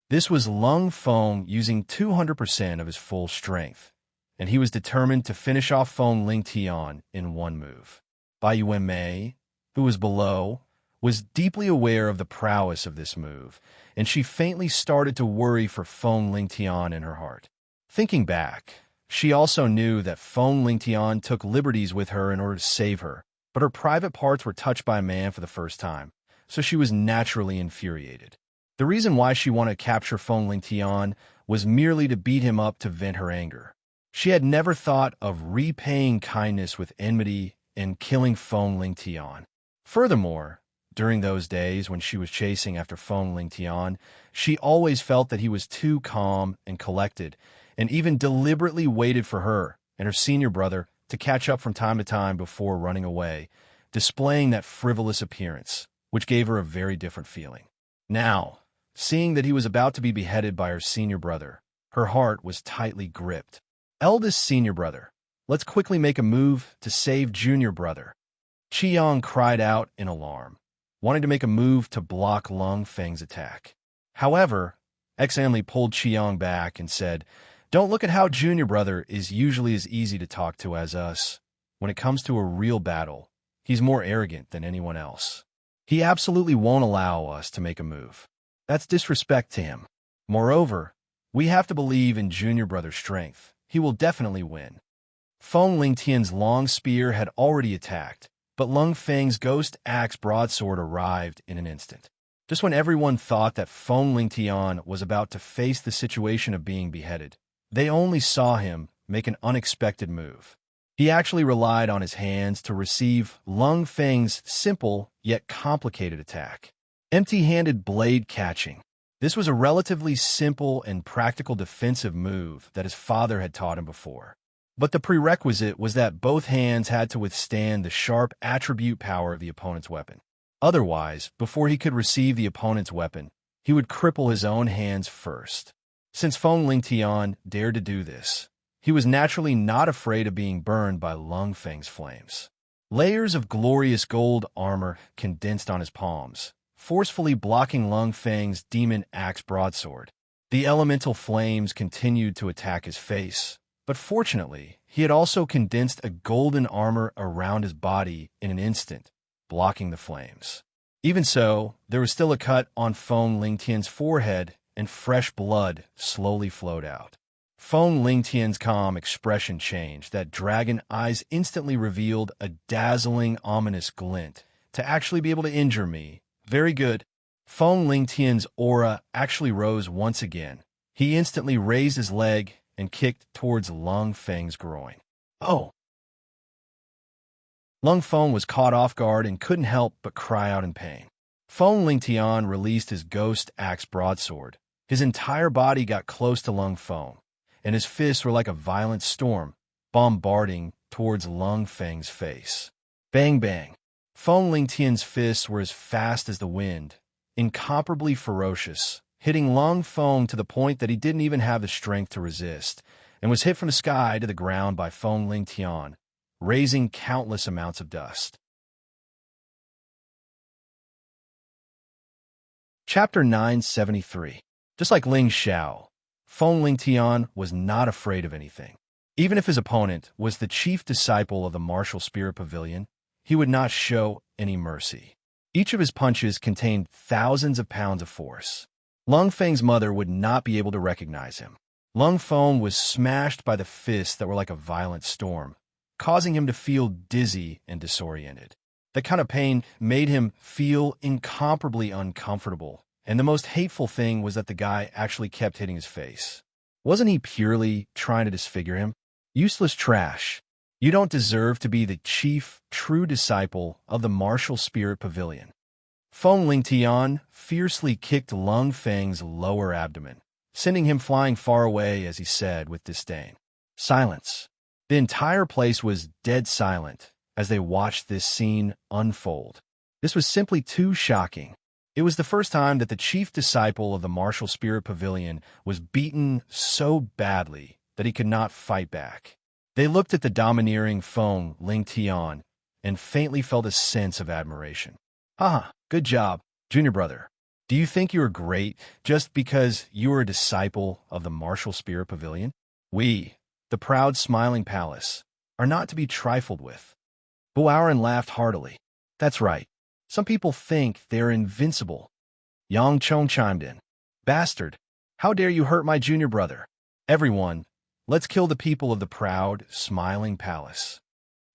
This was Lung Feng using 200% of his full strength, and he was determined to finish off Feng Lingtian in one move. Bai Yuanmei, who was below, was deeply aware of the prowess of this move, and she faintly started to worry for Feng Lingtian in her heart. Thinking back, she also knew that Feng Lingtian took liberties with her in order to save her, but her private parts were touched by a man for the first time, so she was naturally infuriated. The reason why she wanted to capture Feng Lingtian was merely to beat him up to vent her anger. She had never thought of repaying kindness with enmity and killing Feng Lingtian. Furthermore, during those days when she was chasing after Feng Lingtian, she always felt that he was too calm and collected, and even deliberately waited for her and her senior brother to catch up from time to time before running away, displaying that frivolous appearance, which gave her a very different feeling. Now, seeing that he was about to be beheaded by her senior brother, her heart was tightly gripped. "Eldest senior brother, let's quickly make a move to save junior brother." Qiang cried out in alarm, wanting to make a move to block Lung Feng's attack. However, Xanli pulled Qiang back and said, "Don't look at how junior brother is usually as easy to talk to as us. When it comes to a real battle, he's more arrogant than anyone else. He absolutely won't allow us to make a move. That's disrespect to him. Moreover, we have to believe in junior brother's strength. He will definitely win." Feng Lingtian's long spear had already attacked, but Lung Feng's ghost axe broadsword arrived in an instant. Just when everyone thought that Feng Lingtian was about to face the situation of being beheaded, they only saw him make an unexpected move. He actually relied on his hands to receive Lung Feng's simple yet complicated attack. Empty-handed blade catching. This was a relatively simple and practical defensive move that his father had taught him before. But the prerequisite was that both hands had to withstand the sharp attribute power of the opponent's weapon. Otherwise, before he could receive the opponent's weapon, he would cripple his own hands first. Since Feng Lingtian dared to do this, he was naturally not afraid of being burned by Lung Feng's flames. Layers of glorious gold armor condensed on his palms, forcefully blocking Lung Feng's demon axe broadsword. The elemental flames continued to attack his face, but fortunately, he had also condensed a golden armor around his body in an instant, blocking the flames. Even so, there was still a cut on Feng Lingtian's forehead, and fresh blood slowly flowed out. Feng Lingtian's calm expression changed. That dragon eyes instantly revealed a dazzling, ominous glint. "To actually be able to injure me. Very good." Feng Lingtian's aura actually rose once again. He instantly raised his leg and kicked towards Lung Feng's groin. "Oh!" Lung Feng was caught off guard and couldn't help but cry out in pain. Feng Lingtian released his ghost axe broadsword. His entire body got close to Lung Feng, and his fists were like a violent storm, bombarding towards Lung Feng's face. Bang bang. Feng Lingtian's fists were as fast as the wind, incomparably ferocious, hitting Lung Feng to the point that he didn't even have the strength to resist, and was hit from the sky to the ground by Feng Lingtian, raising countless amounts of dust. Chapter 973. Just like Ling Xiao, Feng Lingtian was not afraid of anything. Even if his opponent was the chief disciple of the martial spirit pavilion, he would not show any mercy. Each of his punches contained thousands of pounds of force. Lung Feng's mother would not be able to recognize him. Lung Feng was smashed by the fists that were like a violent storm, causing him to feel dizzy and disoriented. That kind of pain made him feel incomparably uncomfortable, and the most hateful thing was that the guy actually kept hitting his face. Wasn't he purely trying to disfigure him? Useless trash. You don't deserve to be the chief, true disciple of the martial spirit pavilion. Feng Lingtian fiercely kicked Lung Feng's lower abdomen, sending him flying far away as he said with disdain, "Silence." The entire place was dead silent as they watched this scene unfold. This was simply too shocking. It was the first time that the chief disciple of the martial spirit pavilion was beaten so badly that he could not fight back. They looked at the domineering Feng Lingtian and faintly felt a sense of admiration. "Haha, good job, junior brother. Do you think you are great just because you are a disciple of the martial spirit pavilion? We, the proud smiling palace, are not to be trifled with." Buaran laughed heartily. "That's right. Some people think they are invincible." Yang Chong chimed in. "Bastard, how dare you hurt my junior brother? Everyone, let's kill the people of the proud, smiling palace."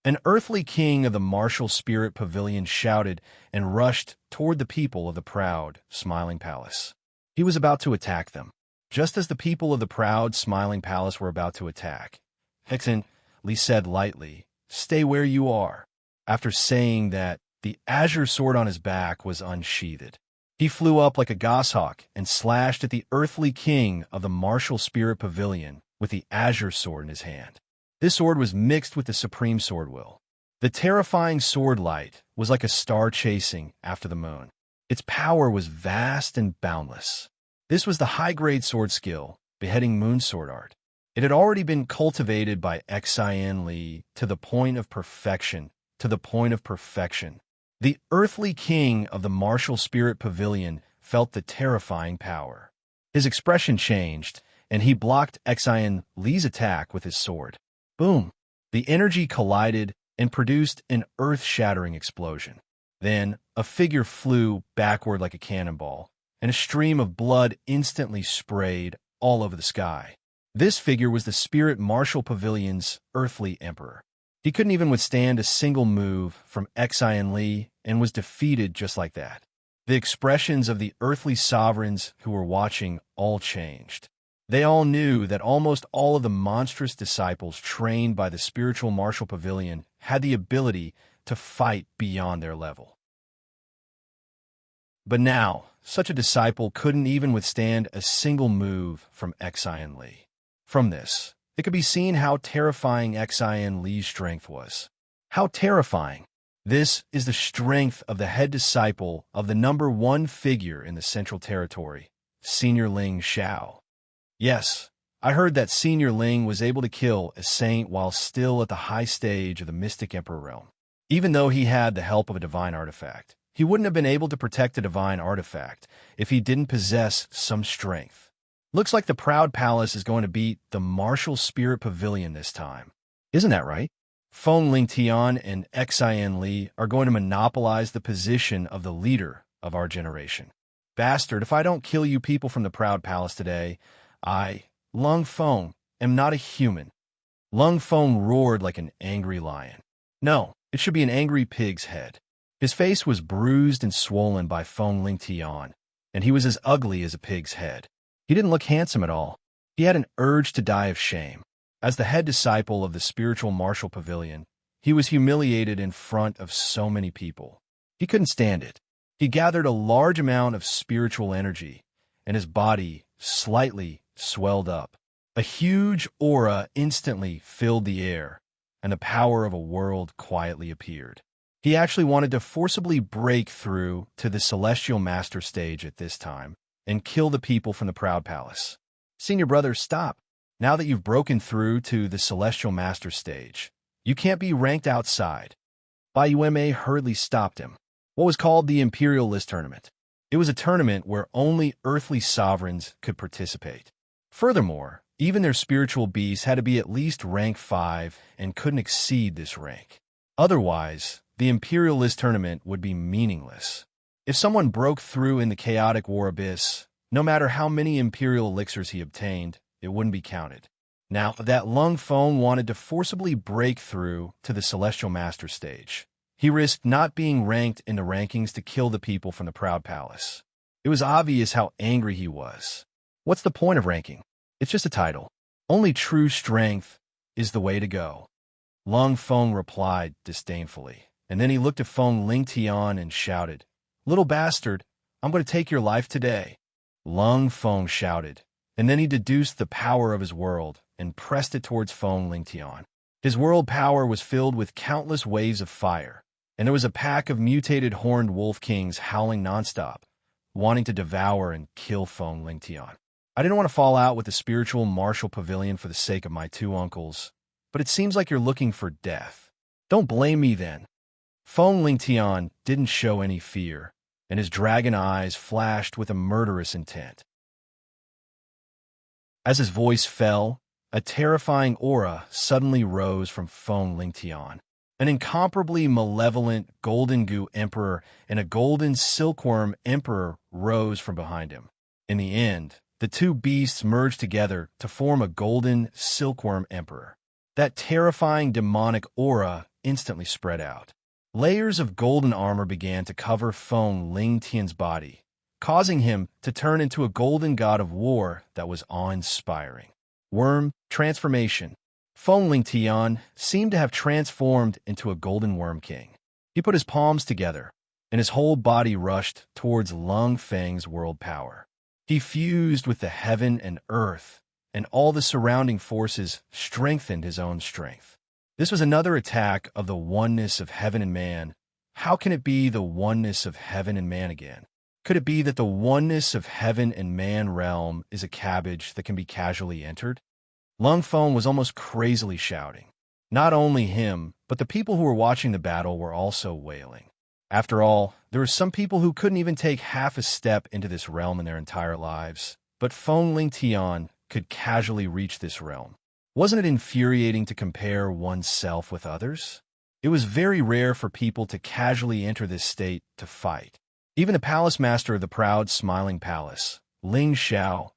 An earthly king of the martial spirit pavilion shouted and rushed toward the people of the proud, smiling palace. He was about to attack them, just as the people of the proud, smiling palace were about to attack. "Hexen," Li said lightly, "stay where you are." After saying that, the azure sword on his back was unsheathed. He flew up like a goshawk and slashed at the earthly king of the martial spirit pavilion with the azure sword in his hand. This sword was mixed with the supreme sword will. The terrifying sword light was like a star chasing after the moon. Its power was vast and boundless. This was the high-grade sword skill, beheading moon sword art. It had already been cultivated by Xian Li to the point of perfection, The earthly king of the martial spirit pavilion felt the terrifying power. His expression changed, and he blocked Xian Li's attack with his sword. Boom! The energy collided and produced an earth-shattering explosion. Then, a figure flew backward like a cannonball, and a stream of blood instantly sprayed all over the sky. This figure was the Spirit Martial Pavilion's earthly emperor. He couldn't even withstand a single move from Xian Li and was defeated just like that. The expressions of the earthly sovereigns who were watching all changed. They all knew that almost all of the monstrous disciples trained by the spiritual martial pavilion had the ability to fight beyond their level. But now, such a disciple couldn't even withstand a single move from Xian Li. From this, it could be seen how terrifying Xian Li's strength was. How terrifying! This is the strength of the head disciple of the number one figure in the Central Territory, Senior Ling Xiao. Yes, I heard that Senior Ling was able to kill a saint while still at the high stage of the Mystic Emperor realm. Even though he had the help of a divine artifact, he wouldn't have been able to protect a divine artifact if he didn't possess some strength. Looks like the Proud Palace is going to beat the Martial Spirit Pavilion this time. Isn't that right? Feng Lingtian and Xian Li are going to monopolize the position of the leader of our generation. Bastard, if I don't kill you people from the Proud Palace today, I, Lung Feng, am not a human. Lung Feng roared like an angry lion. No, it should be an angry pig's head. His face was bruised and swollen by Feng Lingtian, and he was as ugly as a pig's head. He didn't look handsome at all. He had an urge to die of shame. As the head disciple of the spiritual martial pavilion, he was humiliated in front of so many people. He couldn't stand it. He gathered a large amount of spiritual energy, and his body slightly swelled up. A huge aura instantly filled the air, and the power of a world quietly appeared. He actually wanted to forcibly break through to the Celestial Master stage at this time and kill the people from the Proud Palace. Senior brother, stop. Now that you've broken through to the Celestial Master stage, you can't be ranked outside. Bai Yueme hurriedly stopped him. What was called the Imperial List Tournament. It was a tournament where only earthly sovereigns could participate. Furthermore, even their spiritual beasts had to be at least rank 5 and couldn't exceed this rank. Otherwise, the Imperial List Tournament would be meaningless. If someone broke through in the chaotic war abyss, no matter how many Imperial elixirs he obtained, it wouldn't be counted. Now, that Lung Feng wanted to forcibly break through to the Celestial Master stage. He risked not being ranked in the rankings to kill the people from the Proud Palace. It was obvious how angry he was. What's the point of ranking? It's just a title. Only true strength is the way to go. Lung Feng replied disdainfully, and then he looked at Feng Lingtian and shouted, "Little bastard, I'm going to take your life today." Lung Feng shouted, and then he deduced the power of his world and pressed it towards Feng Lingtian. His world power was filled with countless waves of fire, and there was a pack of mutated horned wolf kings howling nonstop, wanting to devour and kill Feng Lingtian. I didn't want to fall out with the spiritual martial pavilion for the sake of my 2 uncles, but it seems like you're looking for death. Don't blame me then. Feng Lingtian didn't show any fear, and his dragon eyes flashed with a murderous intent. As his voice fell, a terrifying aura suddenly rose from Feng Lingtian. An incomparably malevolent golden goo emperor and a golden silkworm emperor rose from behind him. In the end, the 2 beasts merged together to form a golden silkworm emperor. That terrifying demonic aura instantly spread out. Layers of golden armor began to cover Feng Lingtian's body, causing him to turn into a golden god of war that was awe-inspiring. Worm transformation. Feng Lingtian seemed to have transformed into a golden worm king. He put his palms together, and his whole body rushed towards Lung Feng's world power. He fused with the heaven and earth, and all the surrounding forces strengthened his own strength. This was another attack of the oneness of heaven and man. How can it be the oneness of heaven and man again? Could it be that the oneness of heaven and man realm is a cabbage that can be casually entered? Lung Feng was almost crazily shouting. Not only him, but the people who were watching the battle were also wailing. After all, there were some people who couldn't even take half a step into this realm in their entire lives, but Feng Lingtian could casually reach this realm. Wasn't it infuriating to compare oneself with others? It was very rare for people to casually enter this state to fight. Even the palace master of the proud, smiling palace, Ling Xiao,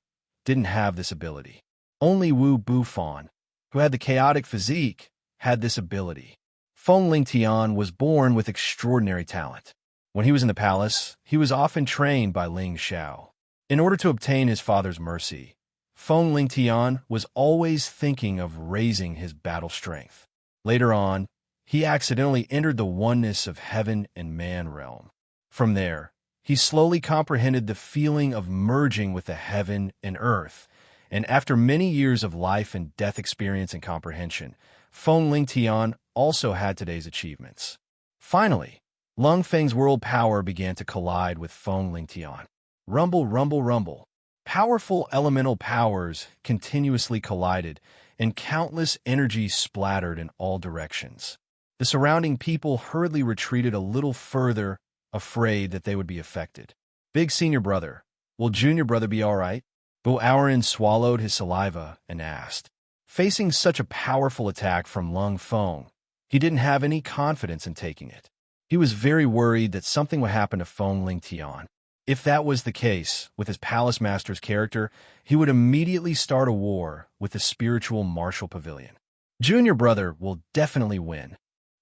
didn't have this ability. Only Wu Bufan, who had the chaotic physique, had this ability. Feng Lingtian was born with extraordinary talent. When he was in the palace, he was often trained by Ling Xiao. In order to obtain his father's mercy, Feng Lingtian was always thinking of raising his battle strength. Later on, he accidentally entered the oneness of heaven and man realm. From there, he slowly comprehended the feeling of merging with the heaven and earth, and after many years of life and death experience and comprehension, Feng Lingtian also had today's achievements. Finally, Lung Feng's world power began to collide with Feng Lingtian. Rumble, rumble, rumble. Powerful elemental powers continuously collided, and countless energies splattered in all directions. The surrounding people hurriedly retreated a little further, afraid that they would be affected. Big senior brother, will junior brother be all right? Bu Aoren swallowed his saliva and asked. Facing such a powerful attack from Lung Feng, he didn't have any confidence in taking it. He was very worried that something would happen to Feng Lingtian. If that was the case, with his palace master's character, he would immediately start a war with the spiritual martial pavilion. Junior brother will definitely win.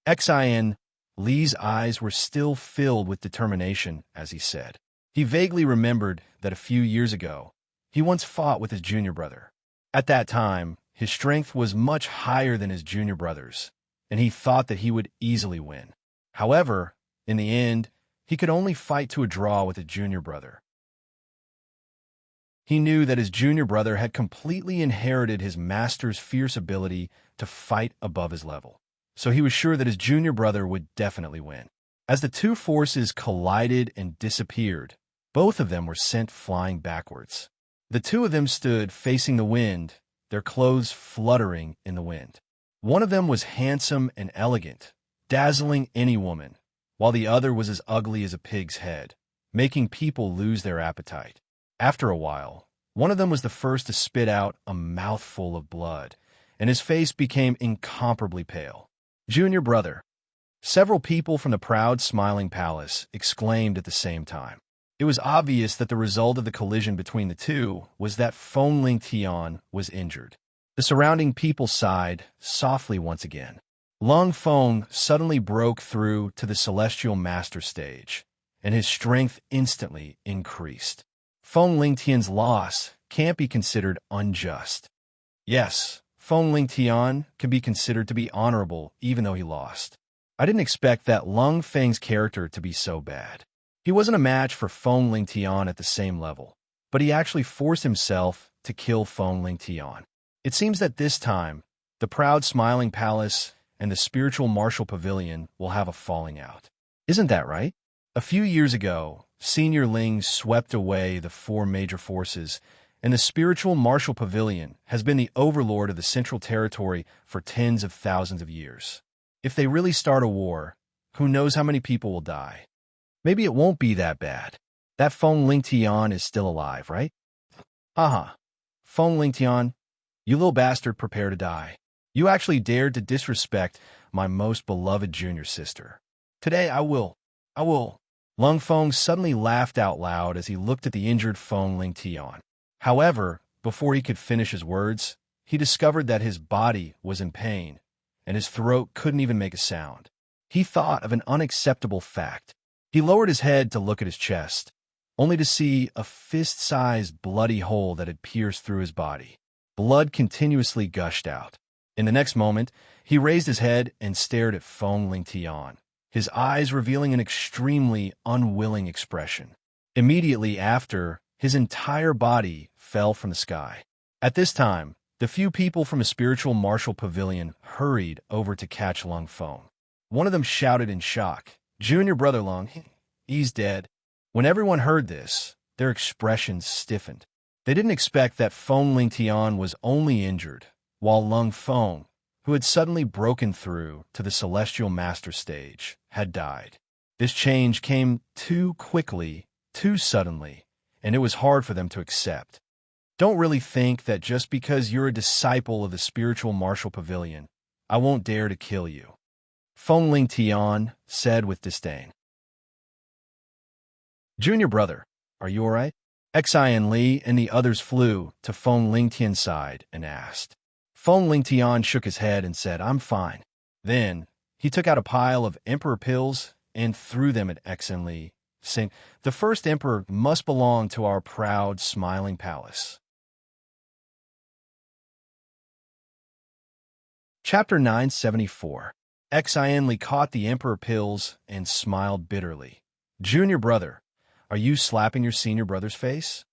Xin Li's eyes were still filled with determination as he said. He vaguely remembered that a few years ago, he once fought with his junior brother. At that time, his strength was much higher than his junior brother's, and he thought that he would easily win. However, in the end, he could only fight to a draw with his junior brother. He knew that his junior brother had completely inherited his master's fierce ability to fight above his level, so he was sure that his junior brother would definitely win. As the two forces collided and disappeared, both of them were sent flying backwards. The two of them stood facing the wind, their clothes fluttering in the wind. One of them was handsome and elegant, dazzling any woman, while the other was as ugly as a pig's head, making people lose their appetite. After a while, one of them was the first to spit out a mouthful of blood, and his face became incomparably pale. Junior brother. Several people from the proud, smiling palace exclaimed at the same time. It was obvious that the result of the collision between the two was that Feng Lingtian was injured. The surrounding people sighed softly once again. Lung Feng suddenly broke through to the celestial master stage, and his strength instantly increased. Feng Lingtian's loss can't be considered unjust. Yes, Feng Lingtian can be considered to be honorable even though he lost. I didn't expect that Lung Feng's character to be so bad. He wasn't a match for Feng Lingtian at the same level, but he actually forced himself to kill Feng Lingtian. It seems that this time, the proud smiling palace and the spiritual martial pavilion will have a falling out. Isn't that right? A few years ago, Senior Ling swept away the four major forces, and the spiritual martial pavilion has been the overlord of the Central Territory for tens of thousands of years. If they really start a war, who knows how many people will die? Maybe it won't be that bad. That Feng Lingtian is still alive, right? Haha. Feng Lingtian, you little bastard, prepare to die. You actually dared to disrespect my most beloved junior sister. Today I will. Lung Feng suddenly laughed out loud as he looked at the injured Feng Lingtian. However, before he could finish his words, he discovered that his body was in pain, and his throat couldn't even make a sound. He thought of an unacceptable fact. He lowered his head to look at his chest, only to see a fist-sized bloody hole that had pierced through his body. Blood continuously gushed out. In the next moment, he raised his head and stared at Feng Lingtian, his eyes revealing an extremely unwilling expression. Immediately after, his entire body fell from the sky. At this time, the few people from a spiritual martial pavilion hurried over to catch Lung Feng. One of them shouted in shock, "Junior brother Lung, he's dead." When everyone heard this, their expressions stiffened. They didn't expect that Feng Lingtian was only injured, while Lung Feng, who had suddenly broken through to the celestial master stage, had died. This change came too quickly, too suddenly, and it was hard for them to accept. Don't really think that just because you're a disciple of the spiritual martial pavilion, I won't dare to kill you, Feng Lingtian said with disdain. Junior brother, are you all right? Xianxia and the others flew to Feng Lingtian's side and asked. Feng Lingtian shook his head and said, "I'm fine." Then, he took out a pile of emperor pills and threw them at Xianxia, saying, "The first emperor must belong to our proud, smiling palace." Chapter 974. Xianxia caught the emperor pills and smiled bitterly. Junior brother, are you slapping your senior brother's face?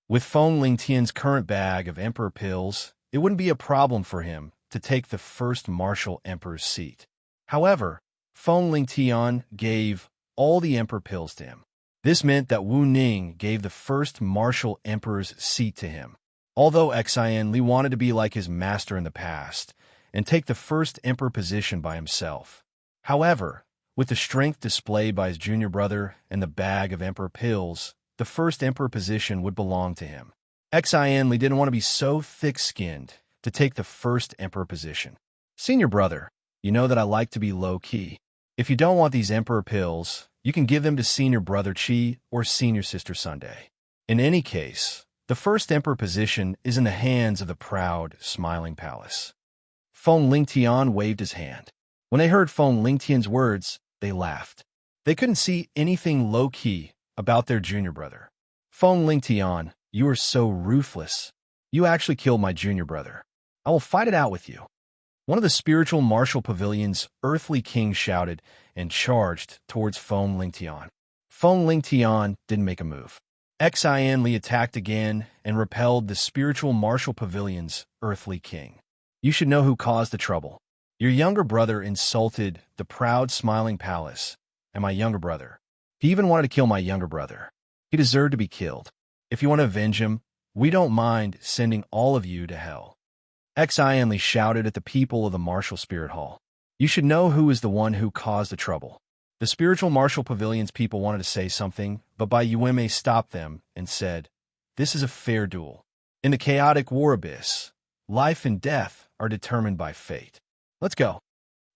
With Feng Lingtian's current bag of emperor pills, it wouldn't be a problem for him to take the first martial emperor's seat. However, Feng Lingtian gave all the emperor pills to him. This meant that Wu Ning gave the first martial emperor's seat to him. Although Xianxia wanted to be like his master in the past and take the first emperor position by himself. However, with the strength displayed by his junior brother and the bag of emperor pills, the first emperor position would belong to him. Xianxia didn't want to be so thick-skinned to take the first emperor position. Senior brother, you know that I like to be low-key. If you don't want these emperor pills, you can give them to senior brother Qi or senior sister Sunday. In any case, the first emperor position is in the hands of the proud, smiling palace. Feng Lingtian waved his hand. When they heard Feng Lingtian's words, they laughed. They couldn't see anything low-key about their junior brother. Feng Lingtian, you are so ruthless. You actually killed my junior brother. I will fight it out with you. One of the spiritual martial pavilion's earthly kings shouted and charged towards Feng Lingtian. Feng Lingtian didn't make a move. Xianli attacked again and repelled the spiritual martial pavilion's earthly king. You should know who caused the trouble. Your younger brother insulted the proud, smiling palace, and my younger brother. He even wanted to kill my younger brother. He deserved to be killed. If you want to avenge him, we don't mind sending all of you to hell. Xianli shouted at the people of the martial spirit hall. You should know who is the one who caused the trouble. The spiritual martial pavilion's people wanted to say something, but Bai Yueme stopped them and said, "This is a fair duel. In the chaotic war abyss, life and death are determined by fate. Let's go."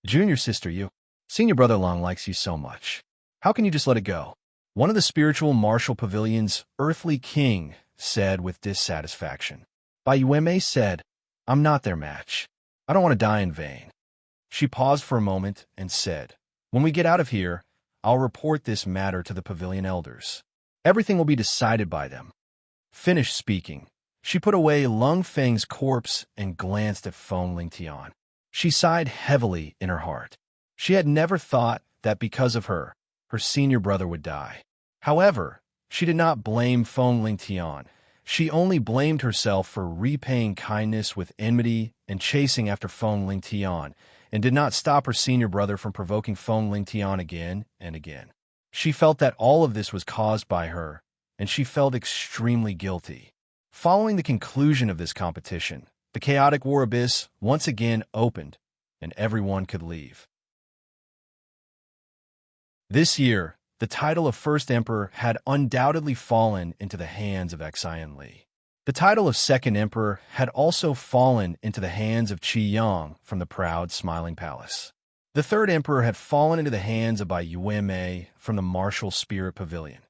Junior sister Yu, senior brother Long likes you so much. How can you just let it go? One of the spiritual martial pavilion's earthly king said with dissatisfaction. Bai Yueme said, "I'm not their match. I don't want to die in vain." She paused for a moment and said, "When we get out of here, I'll report this matter to the pavilion elders. Everything will be decided by them." Finished speaking, she put away Lung Feng's corpse and glanced at Feng Lingtian. She sighed heavily in her heart. She had never thought that because of her, her senior brother would die. However, she did not blame Feng Lingtian. She only blamed herself for repaying kindness with enmity and chasing after Feng Lingtian, and did not stop her senior brother from provoking Feng Lingtian again and again. She felt that all of this was caused by her, and she felt extremely guilty. Following the conclusion of this competition, the chaotic war abyss once again opened, and everyone could leave. This year, the title of First Emperor had undoubtedly fallen into the hands of Xianli. The title of Second Emperor had also fallen into the hands of Qi Yang from the proud, smiling palace. The Third Emperor had fallen into the hands of Bai Yueme from the martial spirit pavilion.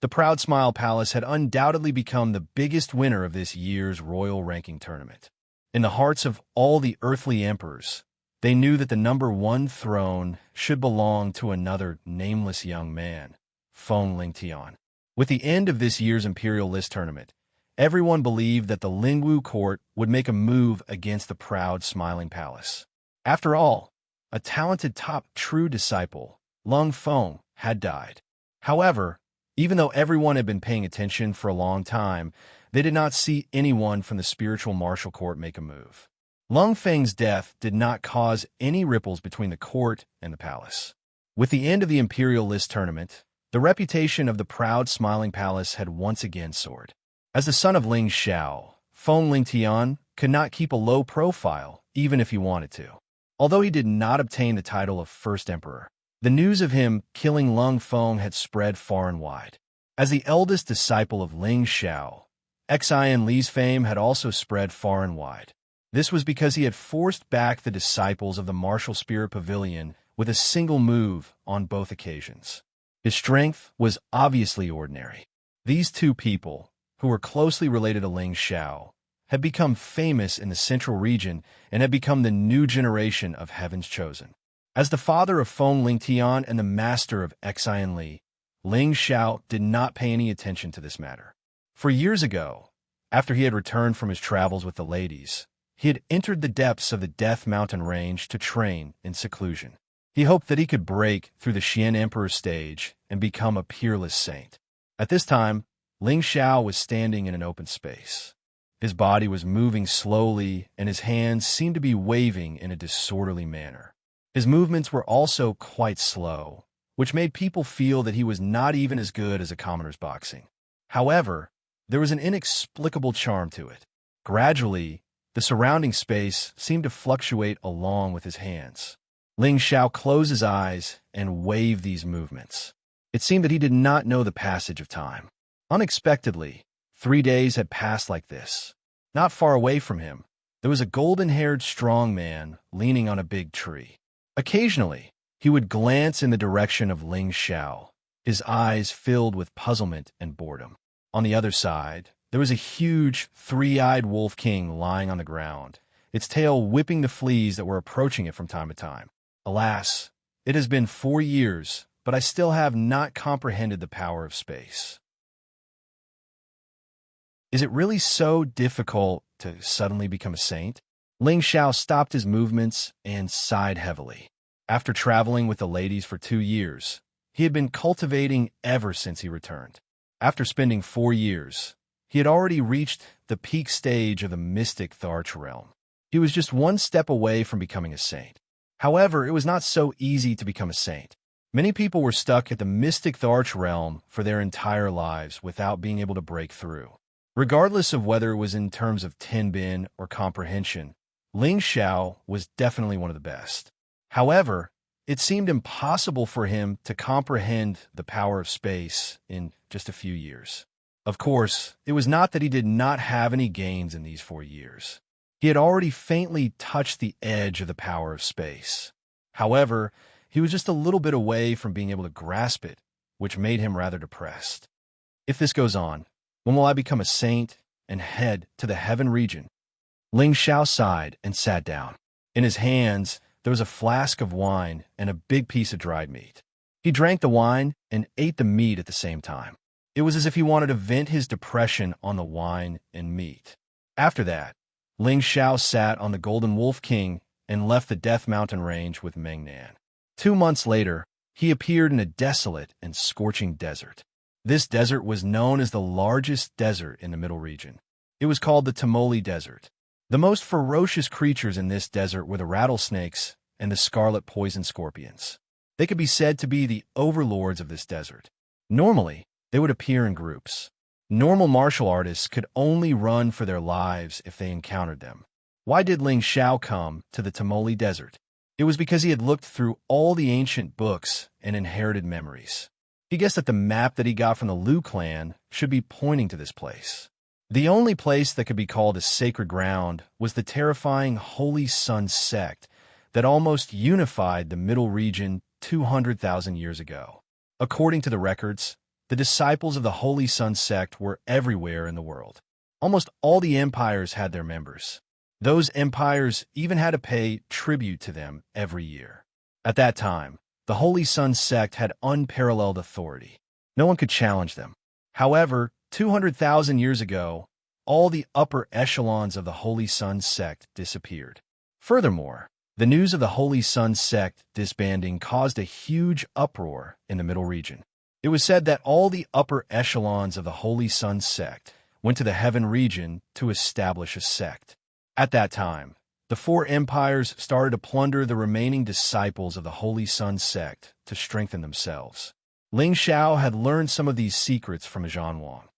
The proud smile palace had undoubtedly become the biggest winner of this year's royal ranking tournament. In the hearts of all the earthly emperors, they knew that the number one throne should belong to another nameless young man, Feng Lingtian. With the end of this year's Imperial List tournament, everyone believed that the Lingwu court would make a move against the proud, smiling palace. After all, a talented top true disciple, Lung Feng, had died. However, even though everyone had been paying attention for a long time, they did not see anyone from the spiritual martial court make a move. Lung Feng's death did not cause any ripples between the court and the palace. With the end of the Imperial List tournament, the reputation of the proud, smiling palace had once again soared. As the son of Ling Xiao, Feng Lingtian could not keep a low profile even if he wanted to. Although he did not obtain the title of First Emperor, the news of him killing Lung Feng had spread far and wide. As the eldest disciple of Ling Xiao, Xianli's fame had also spread far and wide. This was because he had forced back the disciples of the martial spirit pavilion with a single move on both occasions. His strength was obviously ordinary. These two people, who were closely related to Ling Xiao, had become famous in the central region and had become the new generation of Heaven's Chosen. As the father of Feng Lingtian and the master of Xianli, Ling Xiao did not pay any attention to this matter. For years ago, after he had returned from his travels with the ladies, he had entered the depths of the Death Mountain range to train in seclusion. He hoped that he could break through the Xian Emperor's stage and become a peerless saint. At this time, Ling Xiao was standing in an open space. His body was moving slowly, and his hands seemed to be waving in a disorderly manner. His movements were also quite slow, which made people feel that he was not even as good as a commoner's boxing. However, there was an inexplicable charm to it. Gradually, the surrounding space seemed to fluctuate along with his hands. Ling Xiao closed his eyes and waved these movements. It seemed that he did not know the passage of time. Unexpectedly, 3 days had passed like this. Not far away from him, there was a golden-haired strong man leaning on a big tree. Occasionally, he would glance in the direction of Ling Xiao, his eyes filled with puzzlement and boredom. On the other side, there was a huge, three-eyed wolf king lying on the ground, its tail whipping the fleas that were approaching it from time to time. Alas, it has been 4 years, but I still have not comprehended the power of space. Is it really so difficult to suddenly become a saint? Ling Xiao stopped his movements and sighed heavily. After traveling with the ladies for 2 years, he had been cultivating ever since he returned. After spending 4 years, he had already reached the peak stage of the mystic Tharch realm. He was just one step away from becoming a saint. However, it was not so easy to become a saint. Many people were stuck at the mystic Tharch realm for their entire lives without being able to break through. Regardless of whether it was in terms of Tianbin or comprehension, Ling Xiao was definitely one of the best. However, it seemed impossible for him to comprehend the power of space in just a few years. Of course, it was not that he did not have any gains in these 4 years. He had already faintly touched the edge of the power of space. However, he was just a little bit away from being able to grasp it, which made him rather depressed. If this goes on, when will I become a saint and head to the heaven region? Ling Xiao sighed and sat down. In his hands, there was a flask of wine and a big piece of dried meat. He drank the wine and ate the meat at the same time. It was as if he wanted to vent his depression on the wine and meat. After that, Ling Xiao sat on the Golden Wolf King and left the Death Mountain Range with Meng Nan. 2 months later, he appeared in a desolate and scorching desert. This desert was known as the largest desert in the Middle Region. It was called the Tamoli Desert. The most ferocious creatures in this desert were the rattlesnakes and the scarlet poison scorpions. They could be said to be the overlords of this desert. Normally, they would appear in groups. Normal martial artists could only run for their lives if they encountered them. Why did Ling Xiao come to the Tamoli Desert? It was because he had looked through all the ancient books and inherited memories. He guessed that the map that he got from the Liu clan should be pointing to this place. The only place that could be called a sacred ground was the terrifying Holy Sun sect that almost unified the Middle Region 200,000 years ago. According to the records, the disciples of the Holy Sun sect were everywhere in the world. Almost all the empires had their members. Those empires even had to pay tribute to them every year. At that time, the Holy Sun sect had unparalleled authority. No one could challenge them. However, 200,000 years ago, all the upper echelons of the Holy Sun sect disappeared. Furthermore, the news of the Holy Sun sect disbanding caused a huge uproar in the Middle Region. It was said that all the upper echelons of the Holy Sun sect went to the Heaven region to establish a sect. At that time, the 4 empires started to plunder the remaining disciples of the Holy Sun sect to strengthen themselves. Ling Xiao had learned some of these secrets from Zhan Wang.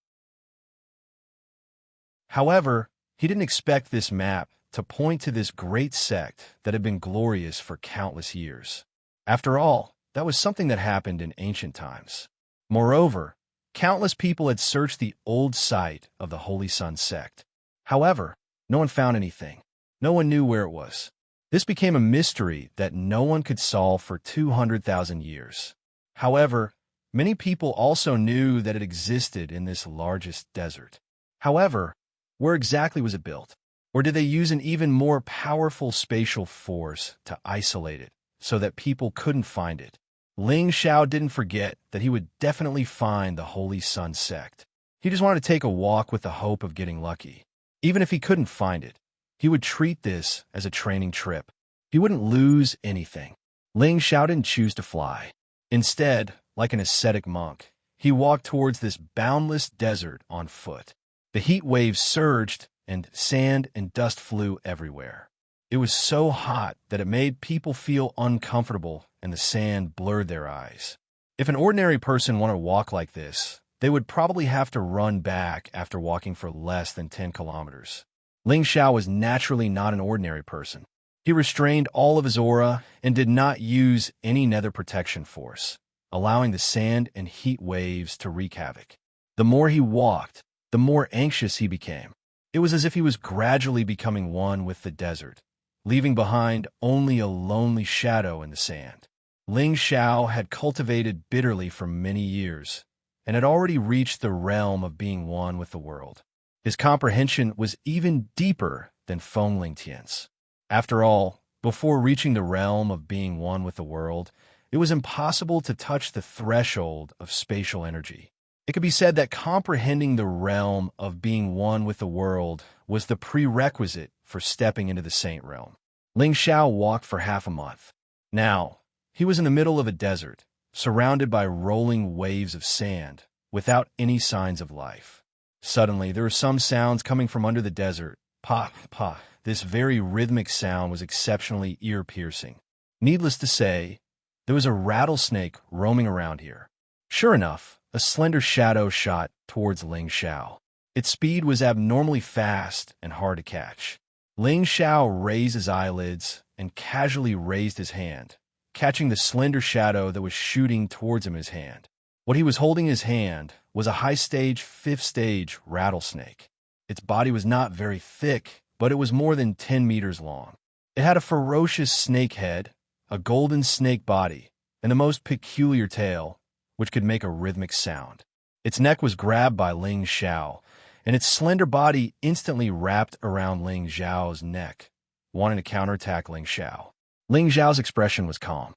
However, he didn't expect this map to point to this great sect that had been glorious for countless years. After all, that was something that happened in ancient times. Moreover, countless people had searched the old site of the Holy Sun sect. However, no one found anything. No one knew where it was. This became a mystery that no one could solve for 200,000 years. However, many people also knew that it existed in this largest desert. However, where exactly was it built? Or did they use an even more powerful spatial force to isolate it so that people couldn't find it? Ling Xiao didn't forget that he would definitely find the Holy Sun sect. He just wanted to take a walk with the hope of getting lucky. Even if he couldn't find it, he would treat this as a training trip. He wouldn't lose anything. Ling Xiao didn't choose to fly. Instead, like an ascetic monk, he walked towards this boundless desert on foot. The heat waves surged, and sand and dust flew everywhere. It was so hot that it made people feel uncomfortable, and the sand blurred their eyes. If an ordinary person wanted to walk like this, they would probably have to run back after walking for less than 10 kilometers. Ling Xiao was naturally not an ordinary person. He restrained all of his aura and did not use any nether protection force, allowing the sand and heat waves to wreak havoc. The more he walked, the more anxious he became. It was as if he was gradually becoming one with the desert, leaving behind only a lonely shadow in the sand. Ling Xiao had cultivated bitterly for many years, and had already reached the realm of being one with the world. His comprehension was even deeper than Feng Lingtian's. After all, before reaching the realm of being one with the world, it was impossible to touch the threshold of spatial energy. It could be said that comprehending the realm of being one with the world was the prerequisite for stepping into the saint realm. Ling Xiao walked for half a month. Now, he was in the middle of a desert, surrounded by rolling waves of sand, without any signs of life. Suddenly, there were some sounds coming from under the desert. Pa, pa. This very rhythmic sound was exceptionally ear-piercing. Needless to say, there was a rattlesnake roaming around here. Sure enough, a slender shadow shot towards Ling Xiao. Its speed was abnormally fast and hard to catch. Ling Xiao raised his eyelids and casually raised his hand, catching the slender shadow that was shooting towards him in his hand. What he was holding in his hand was a high-stage, fifth-stage rattlesnake. Its body was not very thick, but it was more than 10 meters long. It had a ferocious snake head, a golden snake body, and the most peculiar tail, which could make a rhythmic sound. Its neck was grabbed by Ling Xiao, and its slender body instantly wrapped around Ling Xiao's neck, wanting to counterattack Ling Xiao. Ling Xiao's expression was calm.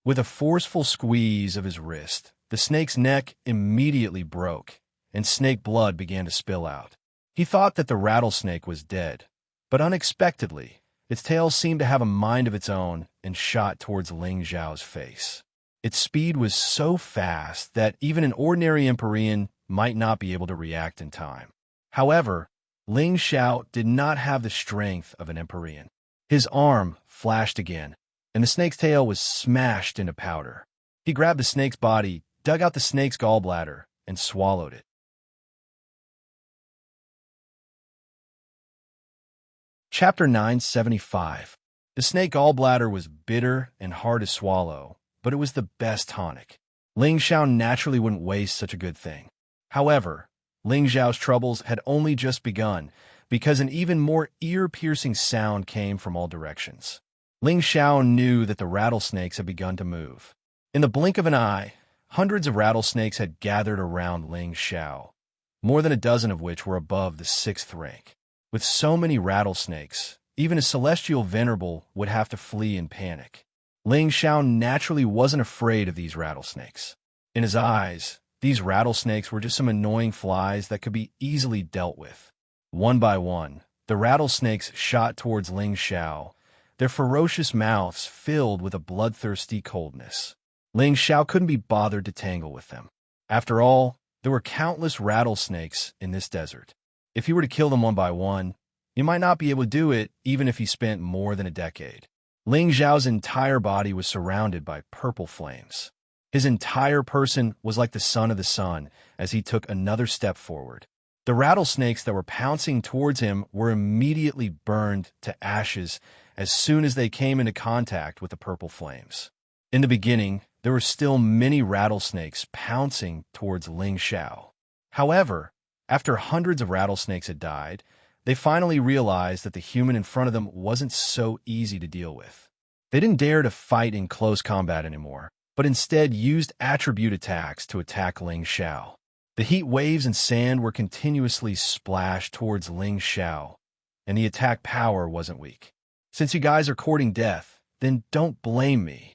With a forceful squeeze of his wrist, the snake's neck immediately broke, and snake blood began to spill out. He thought that the rattlesnake was dead, but unexpectedly, its tail seemed to have a mind of its own and shot towards Ling Xiao's face. Its speed was so fast that even an ordinary Empyrean might not be able to react in time. However, Ling Xiao did not have the strength of an Empyrean. His arm flashed again, and the snake's tail was smashed into powder. He grabbed the snake's body, dug out the snake's gallbladder, and swallowed it. Chapter 975. The snake gallbladder was bitter and hard to swallow, but it was the best tonic. Ling Xiao naturally wouldn't waste such a good thing. However, Ling Xiao's troubles had only just begun, because an even more ear-piercing sound came from all directions. Ling Xiao knew that the rattlesnakes had begun to move. In the blink of an eye, hundreds of rattlesnakes had gathered around Ling Xiao, more than a dozen of which were above the 6th rank. With so many rattlesnakes, even a celestial venerable would have to flee in panic. Ling Xiao naturally wasn't afraid of these rattlesnakes. In his eyes, these rattlesnakes were just some annoying flies that could be easily dealt with. One by one, the rattlesnakes shot towards Ling Xiao, their ferocious mouths filled with a bloodthirsty coldness. Ling Xiao couldn't be bothered to tangle with them. After all, there were countless rattlesnakes in this desert. If he were to kill them one by one, you might not be able to do it even if he spent more than a decade. Ling Xiao's entire body was surrounded by purple flames. His entire person was like the son of the sun as he took another step forward. The rattlesnakes that were pouncing towards him were immediately burned to ashes as soon as they came into contact with the purple flames. In the beginning, there were still many rattlesnakes pouncing towards Ling Xiao. However, after hundreds of rattlesnakes had died, they finally realized that the human in front of them wasn't so easy to deal with. They didn't dare to fight in close combat anymore, but instead used attribute attacks to attack Ling Xiao. The heat waves and sand were continuously splashed towards Ling Xiao, and the attack power wasn't weak. Since you guys are courting death, then don't blame me.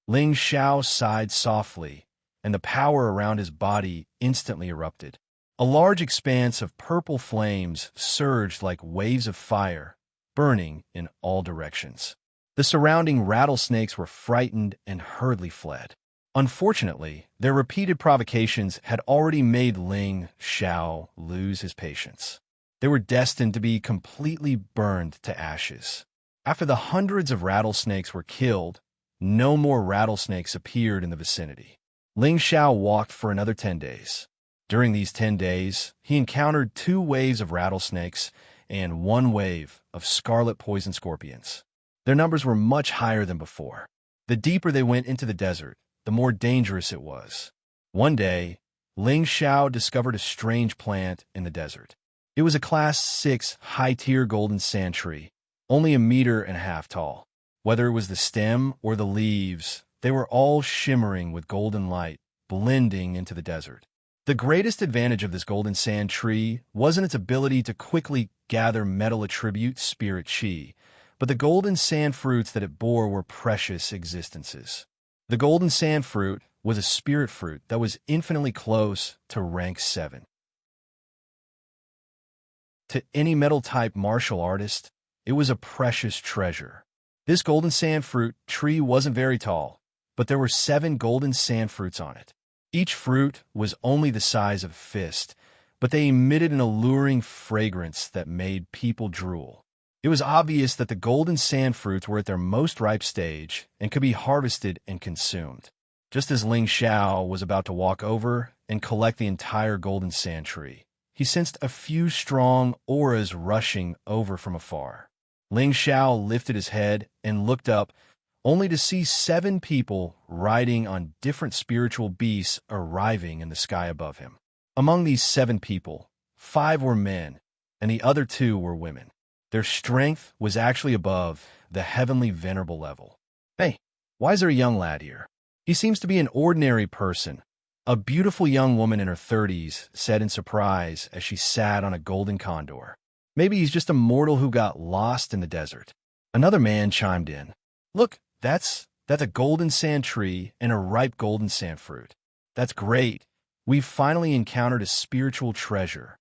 Ling Xiao sighed softly, and the power around his body instantly erupted. A large expanse of purple flames surged like waves of fire, burning in all directions. The surrounding rattlesnakes were frightened and hurriedly fled. Unfortunately, their repeated provocations had already made Ling Xiao lose his patience. They were destined to be completely burned to ashes. After the hundreds of rattlesnakes were killed, no more rattlesnakes appeared in the vicinity. Ling Xiao walked for another 10 days. During these 10 days, he encountered 2 waves of rattlesnakes and 1 wave of scarlet poison scorpions. Their numbers were much higher than before. The deeper they went into the desert, the more dangerous it was. One day, Ling Xiao discovered a strange plant in the desert. It was a Class 6 high-tier golden sand tree, only 1.5 meters tall. Whether it was the stem or the leaves, they were all shimmering with golden light, blending into the desert. The greatest advantage of this golden sand tree wasn't its ability to quickly gather metal attribute spirit chi, but the golden sand fruits that it bore were precious existences. The golden sand fruit was a spirit fruit that was infinitely close to rank 7. To any metal-type martial artist, it was a precious treasure. This golden sand fruit tree wasn't very tall, but there were 7 golden sand fruits on it. Each fruit was only the size of a fist, but they emitted an alluring fragrance that made people drool. It was obvious that the golden sand fruits were at their most ripe stage and could be harvested and consumed. Just as Ling Xiao was about to walk over and collect the entire golden sand tree, he sensed a few strong auras rushing over from afar. Ling Xiao lifted his head and looked up, only to see 7 people riding on different spiritual beasts arriving in the sky above him. Among these 7 people, 5 were men, and the other 2 were women. Their strength was actually above the heavenly venerable level. "Hey, why is there a young lad here? He seems to be an ordinary person," a beautiful young woman in her 30s said in surprise as she sat on a golden condor. "Maybe he's just a mortal who got lost in the desert." Another man chimed in. "Look, that's a golden sand tree and a ripe golden sand fruit. That's great. We've finally encountered a spiritual treasure."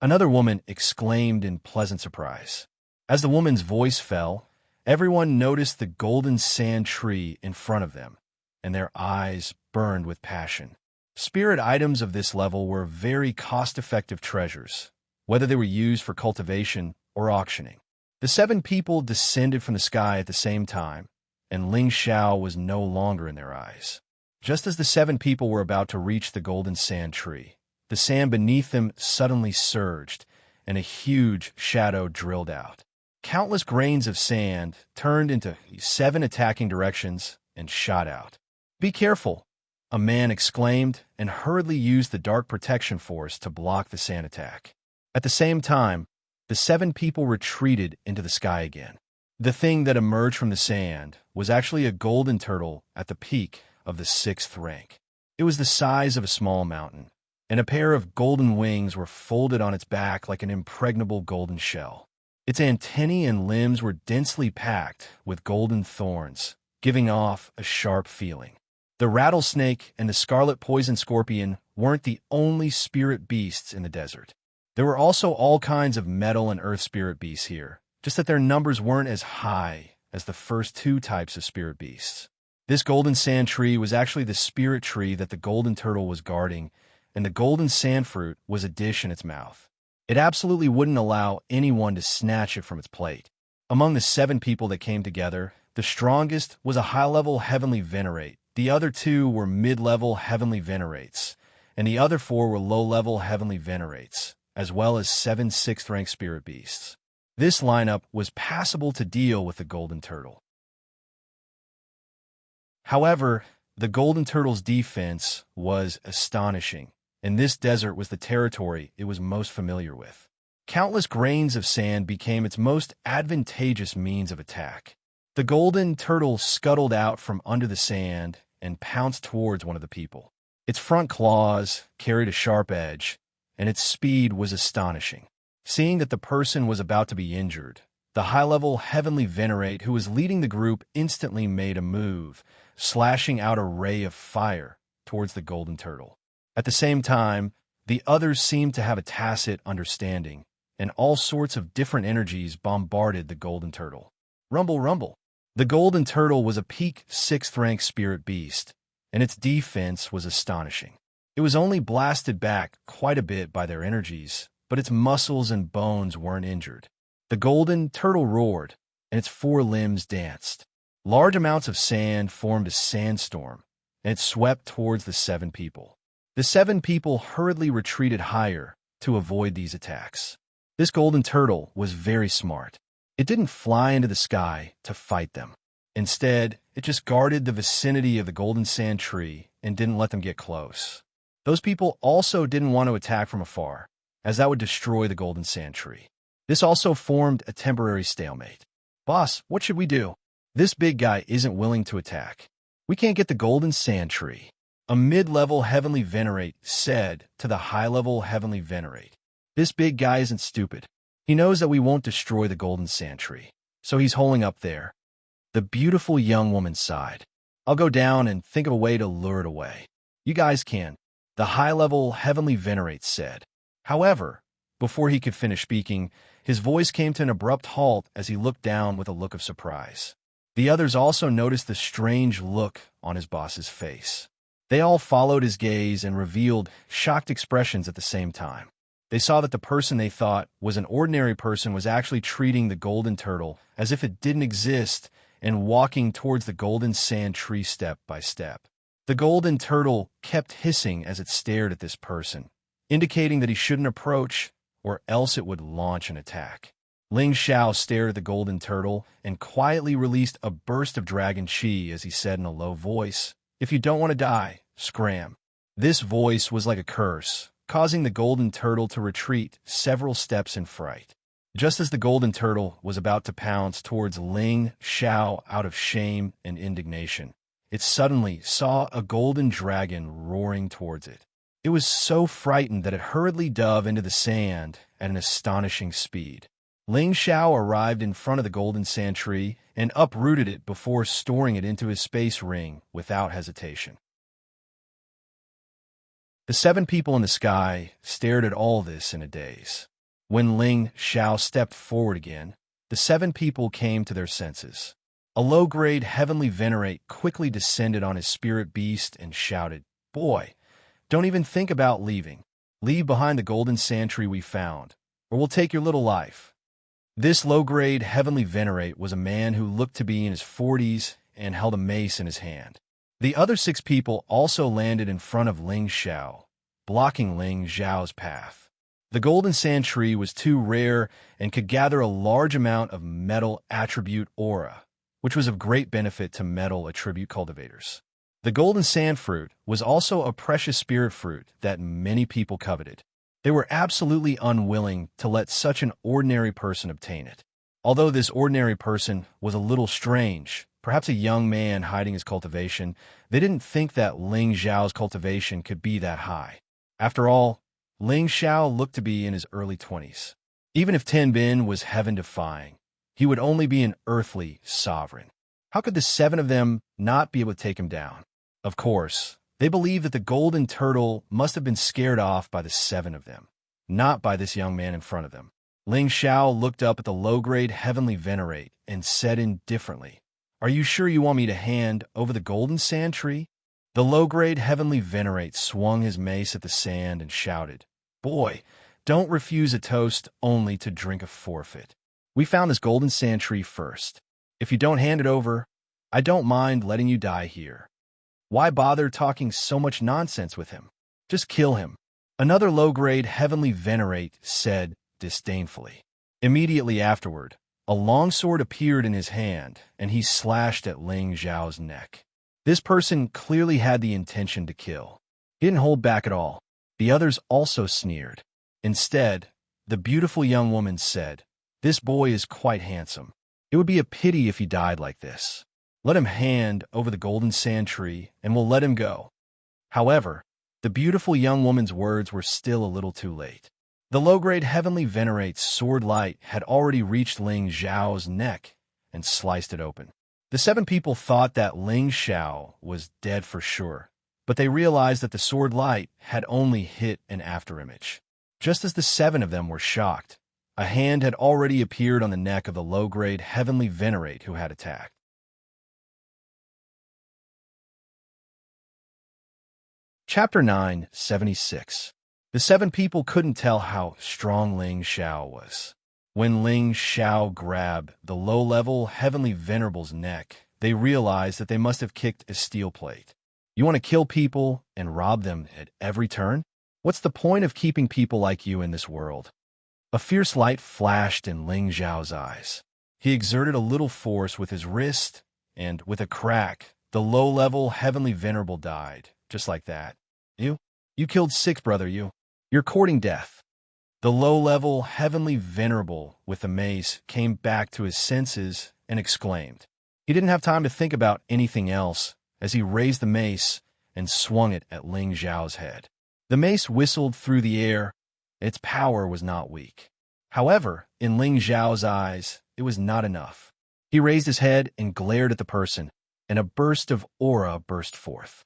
Another woman exclaimed in pleasant surprise. As the woman's voice fell, everyone noticed the golden sand tree in front of them, and their eyes burned with passion. Spirit items of this level were very cost-effective treasures, whether they were used for cultivation or auctioning. The 7 people descended from the sky at the same time, and Ling Xiao was no longer in their eyes. Just as the 7 people were about to reach the golden sand tree, the sand beneath them suddenly surged, and a huge shadow drilled out. Countless grains of sand turned into 7 attacking directions and shot out. "Be careful," a man exclaimed and hurriedly used the dark protection force to block the sand attack. At the same time, the 7 people retreated into the sky again. The thing that emerged from the sand was actually a golden turtle at the peak of the 6th rank. It was the size of a small mountain, and a pair of golden wings were folded on its back like an impregnable golden shell. Its antennae and limbs were densely packed with golden thorns, giving off a sharp feeling. The rattlesnake and the scarlet poison scorpion weren't the only spirit beasts in the desert. There were also all kinds of metal and earth spirit beasts here, just that their numbers weren't as high as the first 2 types of spirit beasts. This golden sand tree was actually the spirit tree that the golden turtle was guarding, and the golden sand fruit was a dish in its mouth. It absolutely wouldn't allow anyone to snatch it from its plate. Among the 7 people that came together, the strongest was a high-level heavenly venerate. The other 2 were mid-level heavenly venerates, and the other 4 were low-level heavenly venerates, as well as 7 6th-rank spirit beasts. This lineup was passable to deal with the golden turtle. However, the golden turtle's defense was astonishing, and this desert was the territory it was most familiar with. Countless grains of sand became its most advantageous means of attack. The golden turtle scuttled out from under the sand and pounced towards one of the people. Its front claws carried a sharp edge, and its speed was astonishing. Seeing that the person was about to be injured, the high-level heavenly venerate who was leading the group instantly made a move, slashing out a ray of fire towards the golden turtle. At the same time, the others seemed to have a tacit understanding, and all sorts of different energies bombarded the golden turtle. Rumble, rumble. The golden turtle was a peak 6th-rank spirit beast, and its defense was astonishing. It was only blasted back quite a bit by their energies, but its muscles and bones weren't injured. The golden turtle roared, and its 4 limbs danced. Large amounts of sand formed a sandstorm, and it swept towards the 7 people. The 7 people hurriedly retreated higher to avoid these attacks. This golden turtle was very smart. It didn't fly into the sky to fight them. Instead, it just guarded the vicinity of the golden sand tree and didn't let them get close. Those people also didn't want to attack from afar, as that would destroy the golden sand tree. This also formed a temporary stalemate. "Boss, what should we do? This big guy isn't willing to attack. We can't get the golden sand tree," a mid-level heavenly venerate said to the high-level heavenly venerate. "This big guy isn't stupid. He knows that we won't destroy the golden sand tree, so he's holding up there." The beautiful young woman sighed. "I'll go down and think of a way to lure it away." "You guys can," the high-level heavenly venerate said. However, before he could finish speaking, his voice came to an abrupt halt as he looked down with a look of surprise. The others also noticed the strange look on his boss's face. They all followed his gaze and revealed shocked expressions at the same time. They saw that the person they thought was an ordinary person was actually treating the golden turtle as if it didn't exist and walking towards the golden sand tree step by step. The golden turtle kept hissing as it stared at this person, indicating that he shouldn't approach or else it would launch an attack. Ling Xiao stared at the golden turtle and quietly released a burst of dragon chi as he said in a low voice, "If you don't want to die, scram." This voice was like a curse, causing the golden turtle to retreat several steps in fright. Just as the golden turtle was about to pounce towards Ling Xiao out of shame and indignation, it suddenly saw a golden dragon roaring towards it. It was so frightened that it hurriedly dove into the sand at an astonishing speed. Ling Xiao arrived in front of the golden sand tree and uprooted it before storing it into his space ring without hesitation. The 7 people in the sky stared at all this in a daze. When Ling Xiao stepped forward again, the 7 people came to their senses. A low-grade heavenly venerate quickly descended on his spirit beast and shouted, "Boy, don't even think about leaving. Leave behind the golden sand tree we found, or we'll take your little life." This low-grade heavenly venerate was a man who looked to be in his 40s and held a mace in his hand. The other 6 people also landed in front of Ling Xiao, blocking Ling Xiao's path. The golden sand tree was too rare and could gather a large amount of metal attribute aura, which was of great benefit to metal attribute cultivators. The golden sand fruit was also a precious spirit fruit that many people coveted. They were absolutely unwilling to let such an ordinary person obtain it. Although this ordinary person was a little strange, perhaps a young man hiding his cultivation, they didn't think that Ling Xiao's cultivation could be that high. After all, Ling Xiao looked to be in his early 20s. Even if Tenbin was heaven-defying, he would only be an earthly sovereign. How could the 7 of them not be able to take him down? Of course, they believed that the golden turtle must have been scared off by the 7 of them, not by this young man in front of them. Ling Xiao looked up at the low-grade heavenly venerate and said indifferently, "Are you sure you want me to hand over the golden sand tree?" The low-grade heavenly venerate swung his mace at the sand and shouted, "Boy, don't refuse a toast only to drink a forfeit. We found this golden sand tree first. If you don't hand it over, I don't mind letting you die here. Why bother talking so much nonsense with him? Just kill him." Another low-grade heavenly venerate said disdainfully. Immediately afterward, a long sword appeared in his hand, and he slashed at Ling Xiao's neck. This person clearly had the intention to kill. He didn't hold back at all. The others also sneered. Instead, the beautiful young woman said, "This boy is quite handsome. It would be a pity if he died like this. Let him hand over the golden sand tree, and we'll let him go." However, the beautiful young woman's words were still a little too late. The low-grade heavenly venerate's sword light had already reached Ling Xiao's neck and sliced it open. The 7 people thought that Ling Xiao was dead for sure, but they realized that the sword light had only hit an afterimage. Just as the 7 of them were shocked, a hand had already appeared on the neck of the low-grade heavenly venerate who had attacked. Chapter 976. The 7 people couldn't tell how strong Ling Xiao was. When Ling Xiao grabbed the low-level heavenly venerable's neck, they realized that they must have kicked a steel plate. You want to kill people and rob them at every turn? What's the point of keeping people like you in this world? A fierce light flashed in Ling Xiao's eyes. He exerted a little force with his wrist, and with a crack, the low-level heavenly venerable died, just like that. You killed 6, brother, You're courting death. The low-level heavenly venerable with the mace came back to his senses and exclaimed. He didn't have time to think about anything else as he raised the mace and swung it at Ling Xiao's head. The mace whistled through the air. Its power was not weak. However, in Ling Xiao's eyes, it was not enough. He raised his head and glared at the person, and a burst of aura burst forth.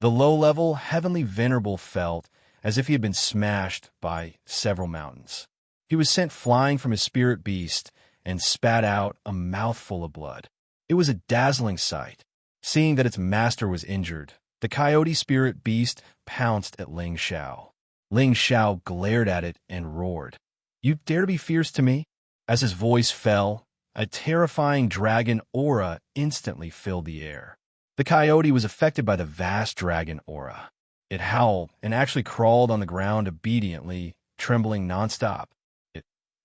The low-level heavenly venerable felt as if he had been smashed by several mountains. He was sent flying from his spirit beast and spat out a mouthful of blood. It was a dazzling sight. Seeing that its master was injured, the coyote spirit beast pounced at Ling Xiao. Ling Xiao glared at it and roared, "You dare to be fierce to me?" As his voice fell, a terrifying dragon aura instantly filled the air. The coyote was affected by the vast dragon aura. It howled and actually crawled on the ground obediently, trembling nonstop. It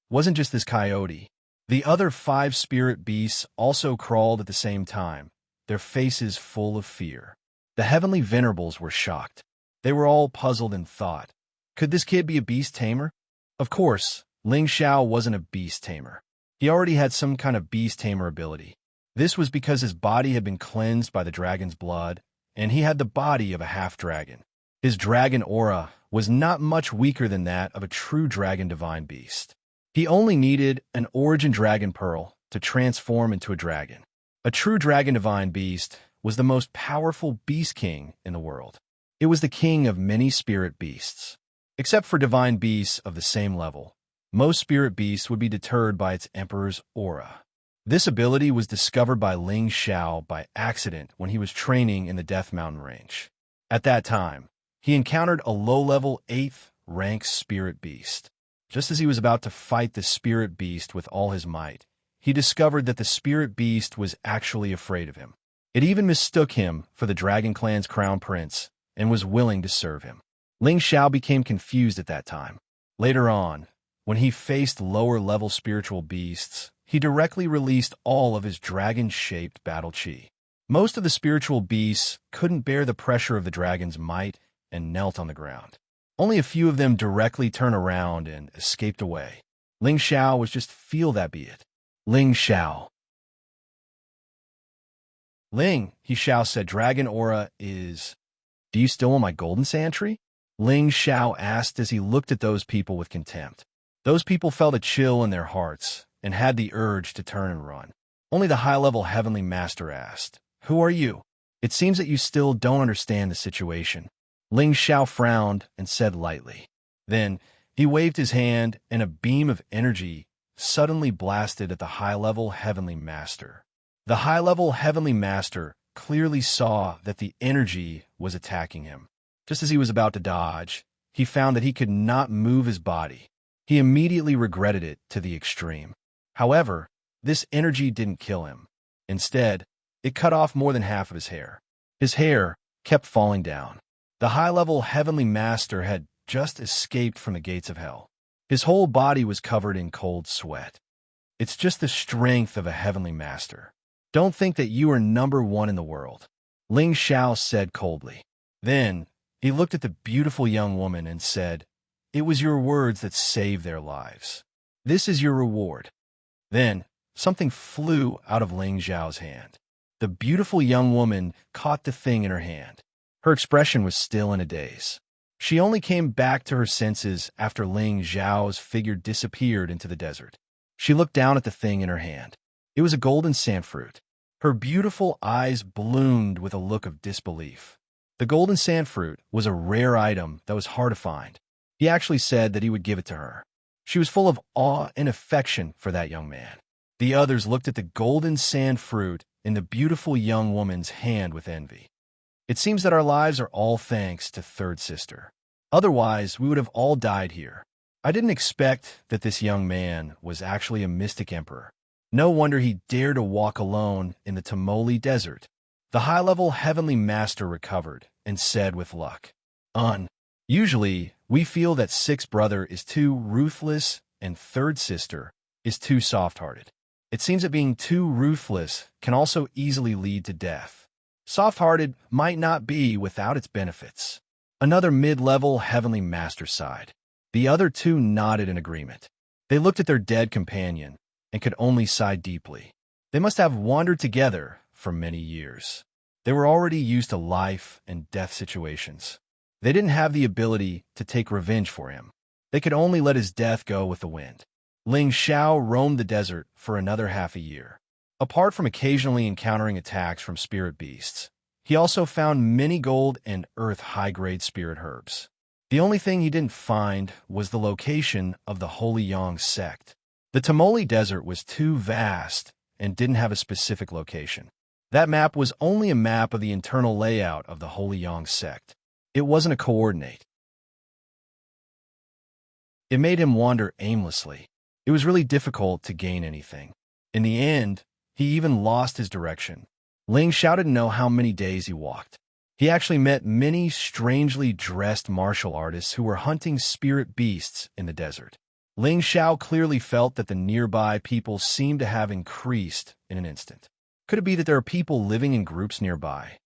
wasn't just this coyote. The other 5 spirit beasts also crawled at the same time, their faces full of fear. The heavenly venerables were shocked. They were all puzzled in thought. Could this kid be a beast tamer? Of course, Ling Xiao wasn't a beast tamer. He already had some kind of beast tamer ability. This was because his body had been cleansed by the dragon's blood, and he had the body of a half-dragon. His dragon aura was not much weaker than that of a true dragon divine beast. He only needed an origin dragon pearl to transform into a dragon. A true dragon divine beast was the most powerful beast king in the world. It was the king of many spirit beasts. Except for divine beasts of the same level, most spirit beasts would be deterred by its emperor's aura. This ability was discovered by Ling Xiao by accident when he was training in the Death Mountain range. At that time, he encountered a low-level 8th rank spirit beast. Just as he was about to fight the spirit beast with all his might, he discovered that the spirit beast was actually afraid of him. It even mistook him for the Dragon Clan's crown prince and was willing to serve him. Ling Xiao became confused at that time. Later on, when he faced lower-level spiritual beasts, he directly released all of his dragon-shaped battle chi. Most of the spiritual beasts couldn't bear the pressure of the dragon's might and knelt on the ground. Only a few of them directly turned around and escaped away. Ling Xiao was just feel that be it. Ling Xiao. Ling, he Xiao said, dragon aura is... Do you still want my golden sand tree? Ling Xiao asked as he looked at those people with contempt. Those people felt a chill in their hearts and had the urge to turn and run. Only the high-level heavenly master asked, "Who are you? It seems that you still don't understand the situation." Ling Xiao frowned and said lightly. Then he waved his hand and a beam of energy suddenly blasted at the high-level heavenly master. The high-level heavenly master clearly saw that the energy was attacking him. Just as he was about to dodge, he found that he could not move his body. He immediately regretted it to the extreme. However, this energy didn't kill him. Instead, it cut off more than half of his hair. His hair kept falling down. The high-level heavenly master had just escaped from the gates of hell. His whole body was covered in cold sweat. It's just the strength of a heavenly master. Don't think that you are number one in the world, Ling Xiao said coldly. Then, he looked at the beautiful young woman and said, "It was your words that saved their lives. This is your reward." Then, something flew out of Ling Xiao's hand. The beautiful young woman caught the thing in her hand. Her expression was still in a daze. She only came back to her senses after Ling Xiao's figure disappeared into the desert. She looked down at the thing in her hand. It was a golden sandfruit. Her beautiful eyes bloomed with a look of disbelief. The golden sandfruit was a rare item that was hard to find. He actually said that he would give it to her. She was full of awe and affection for that young man. The others looked at the golden sandfruit in the beautiful young woman's hand with envy. It seems that our lives are all thanks to Third Sister. Otherwise, we would have all died here. I didn't expect that this young man was actually a mystic emperor. No wonder he dared to walk alone in the Tamoli desert. The high-level heavenly master recovered and said with luck, Usually, we feel that Sixth Brother is too ruthless and Third Sister is too soft-hearted. It seems that being too ruthless can also easily lead to death. Soft-hearted might not be without its benefits." Another mid-level heavenly master sighed. The other two nodded in agreement. They looked at their dead companion and could only sigh deeply. They must have wandered together for many years. They were already used to life and death situations. They didn't have the ability to take revenge for him. They could only let his death go with the wind. Ling Xiao roamed the desert for another half a year. Apart from occasionally encountering attacks from spirit beasts, he also found many gold and earth high-grade spirit herbs. The only thing he didn't find was the location of the Holy Yang sect. The Tamoli Desert was too vast and didn't have a specific location. That map was only a map of the internal layout of the Holy Yang sect. It wasn't a coordinate. It made him wander aimlessly. It was really difficult to gain anything. In the end, he even lost his direction. Ling Xiao didn't know how many days he walked. He actually met many strangely dressed martial artists who were hunting spirit beasts in the desert. Ling Xiao clearly felt that the nearby people seemed to have increased in an instant. Could it be that there are people living in groups nearby?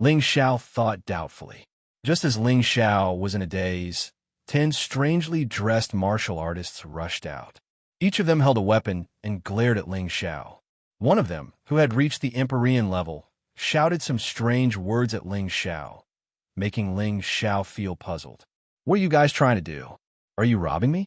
Ling Xiao thought doubtfully. Just as Ling Xiao was in a daze, 10 strangely dressed martial artists rushed out. Each of them held a weapon and glared at Ling Xiao. One of them, who had reached the Empyrean level, shouted some strange words at Ling Xiao, making Ling Xiao feel puzzled. "What are you guys trying to do? Are you robbing me?"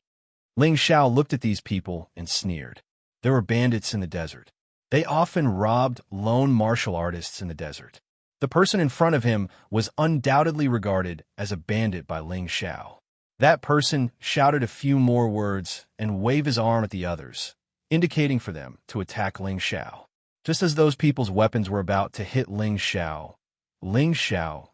Ling Xiao looked at these people and sneered. There were bandits in the desert. They often robbed lone martial artists in the desert. The person in front of him was undoubtedly regarded as a bandit by Ling Xiao. That person shouted a few more words and waved his arm at the others, indicating for them to attack Ling Xiao. Just as those people's weapons were about to hit Ling Xiao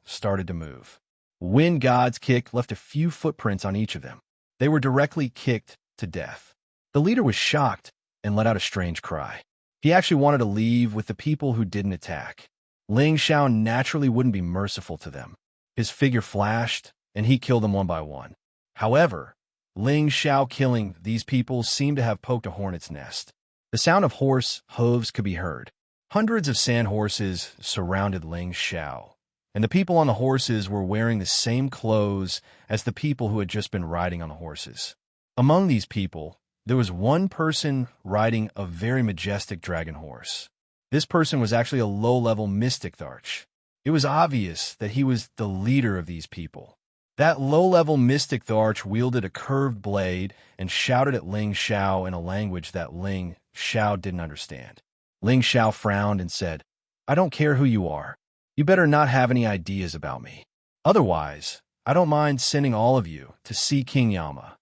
started to move. Wind God's kick left a few footprints on each of them. They were directly kicked to death. The leader was shocked and let out a strange cry. He actually wanted to leave with the people who didn't attack. Ling Xiao naturally wouldn't be merciful to them. His figure flashed, and he killed them one by one. However, Ling Xiao killing these people seemed to have poked a hornet's nest. The sound of horse hooves could be heard. Hundreds of sand horses surrounded Ling Xiao, and the people on the horses were wearing the same clothes as the people who had just been riding on the horses. Among these people, there was one person riding a very majestic dragon horse. This person was actually a low-level mystic Tharch. It was obvious that he was the leader of these people. That low-level mystic Tharch wielded a curved blade and shouted at Ling Xiao in a language that Ling Xiao didn't understand. Ling Xiao frowned and said, "I don't care who you are. You better not have any ideas about me. Otherwise, I don't mind sending all of you to see King Yama."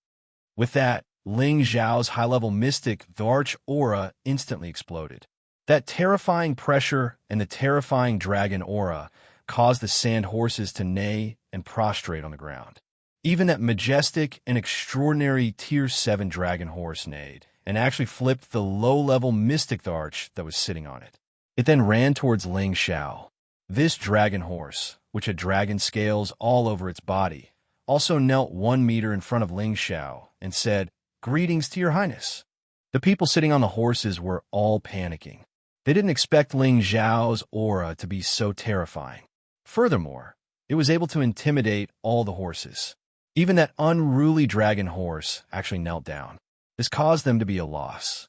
With that, Ling Xiao's high-level mystic Tharch aura instantly exploded. That terrifying pressure and the terrifying dragon aura caused the sand horses to neigh and prostrate on the ground. Even that majestic and extraordinary Tier 7 dragon horse neighed and actually flipped the low-level mystic Tharch that was sitting on it. It then ran towards Ling Xiao. This dragon horse, which had dragon scales all over its body, also knelt 1 meter in front of Ling Xiao and said, "Greetings to your highness." The people sitting on the horses were all panicking. They didn't expect Ling Xiao's aura to be so terrifying. Furthermore, it was able to intimidate all the horses. Even that unruly dragon horse actually knelt down. This caused them to be a loss.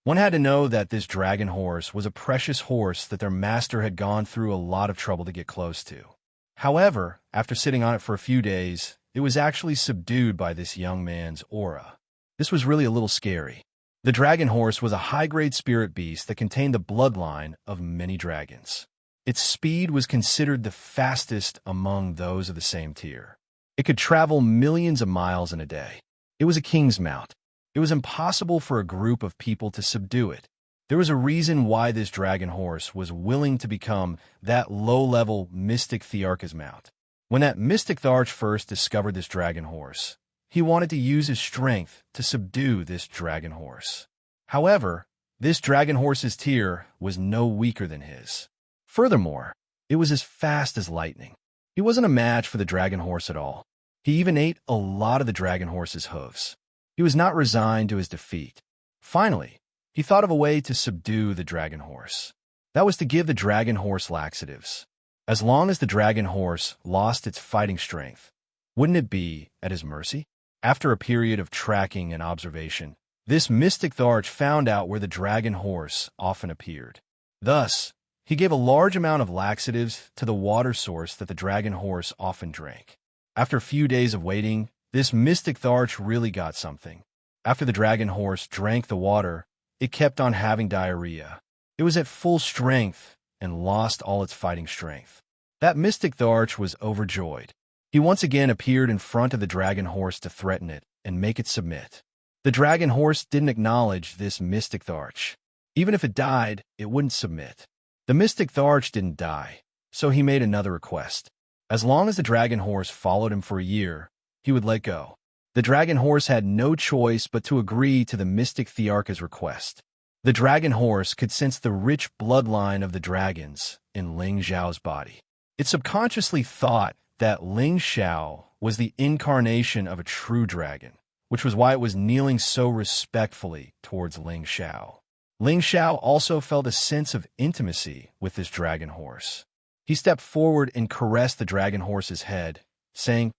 One had to know that this dragon horse was a precious horse that their master had gone through a lot of trouble to get close to. However, after sitting on it for a few days, it was actually subdued by this young man's aura. This was really a little scary. The dragon horse was a high-grade spirit beast that contained the bloodline of many dragons. Its speed was considered the fastest among those of the same tier. It could travel millions of miles in a day. It was a king's mount. It was impossible for a group of people to subdue it. There was a reason why this dragon horse was willing to become that low-level mystic Thearcha's mount. When that mystic Tharch first discovered this dragon horse, he wanted to use his strength to subdue this dragon horse. However, this dragon horse's tier was no weaker than his. Furthermore, it was as fast as lightning. He wasn't a match for the dragon horse at all. He even ate a lot of the dragon horse's hooves. He was not resigned to his defeat. Finally, he thought of a way to subdue the dragon horse. That was to give the dragon horse laxatives. As long as the dragon horse lost its fighting strength, wouldn't it be at his mercy? After a period of tracking and observation, this mystic Tharch found out where the dragon horse often appeared. Thus, he gave a large amount of laxatives to the water source that the dragon horse often drank. After a few days of waiting, this mystic Tharch really got something. After the dragon horse drank the water, it kept on having diarrhea. It was at full strength and lost all its fighting strength. That mystic Tharch was overjoyed. He once again appeared in front of the dragon horse to threaten it and make it submit. The dragon horse didn't acknowledge this mystic Tharch. Even if it died, it wouldn't submit. The mystic Tharch didn't die, so he made another request. As long as the dragon horse followed him for a year, he would let go. The dragon horse had no choice but to agree to the mystic Thearcha's request. The dragon horse could sense the rich bloodline of the dragons in Ling Xiao's body. It subconsciously thought that Ling Xiao was the incarnation of a true dragon, which was why it was kneeling so respectfully towards Ling Xiao. Ling Xiao also felt a sense of intimacy with this dragon horse. He stepped forward and caressed the dragon horse's head, saying,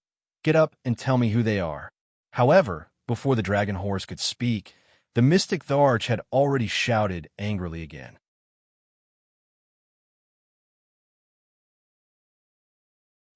"Get up and tell me who they are." However, before the dragon horse could speak, the mystic Tharch had already shouted angrily again.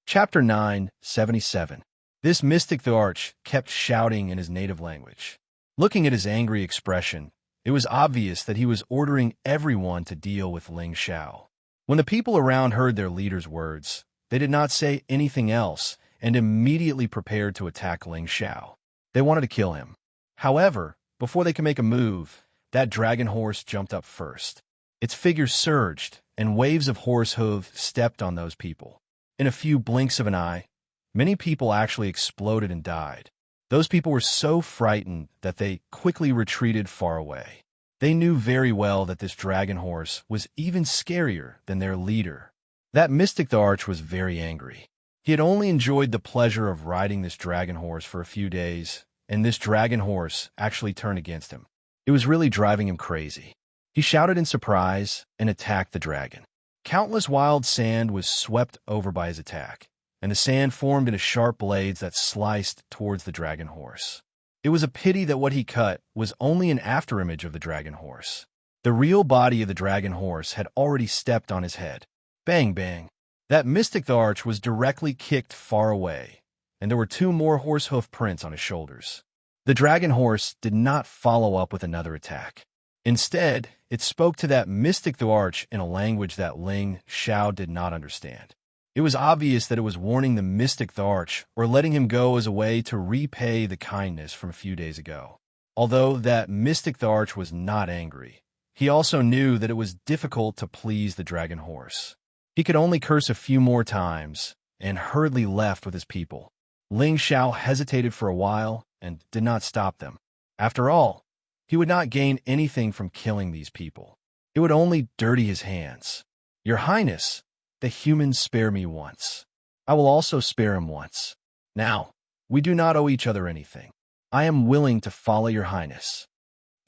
Chapter 9, 77. This mystic Tharch kept shouting in his native language. Looking at his angry expression, it was obvious that he was ordering everyone to deal with Ling Xiao. When the people around heard their leader's words, they did not say anything else and immediately prepared to attack Ling Xiao. They wanted to kill him. However, before they could make a move, that dragon horse jumped up first. Its figure surged, and waves of horse hooves stepped on those people. In a few blinks of an eye, many people actually exploded and died. Those people were so frightened that they quickly retreated far away. They knew very well that this dragon horse was even scarier than their leader. That mystic Tharch was very angry. He had only enjoyed the pleasure of riding this dragon horse for a few days, and this dragon horse actually turned against him. It was really driving him crazy. He shouted in surprise and attacked the dragon. Countless wild sand was swept over by his attack, and the sand formed into sharp blades that sliced towards the dragon horse. It was a pity that what he cut was only an afterimage of the dragon horse. The real body of the dragon horse had already stepped on his head. Bang, bang. That mystic Tharch was directly kicked far away, and there were 2 more horse hoof prints on his shoulders. The dragon horse did not follow up with another attack. Instead, it spoke to that mystic Tharch in a language that Ling Xiao did not understand. It was obvious that it was warning the mystic Tharch or letting him go as a way to repay the kindness from a few days ago. Although that mystic Tharch was not angry, he also knew that it was difficult to please the dragon horse. He could only curse a few more times and hurriedly left with his people. Ling Xiao hesitated for a while and did not stop them. After all, he would not gain anything from killing these people. It would only dirty his hands. "Your Highness, the humans spare me once. I will also spare him once. Now, we do not owe each other anything. I am willing to follow your Highness."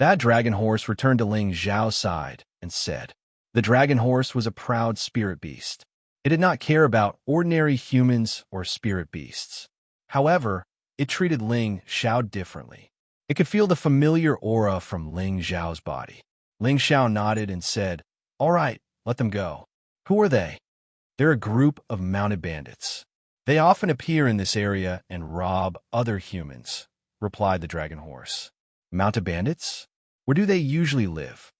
That dragon horse returned to Ling Xiao's side and said, the dragon horse was a proud spirit beast. It did not care about ordinary humans or spirit beasts. However, it treated Ling Xiao differently. It could feel the familiar aura from Ling Xiao's body. Ling Xiao nodded and said, "All right, let them go." "Who are they?" "They're a group of mounted bandits. They often appear in this area and rob other humans," replied the dragon horse. "Mounted bandits? Where do they usually live?"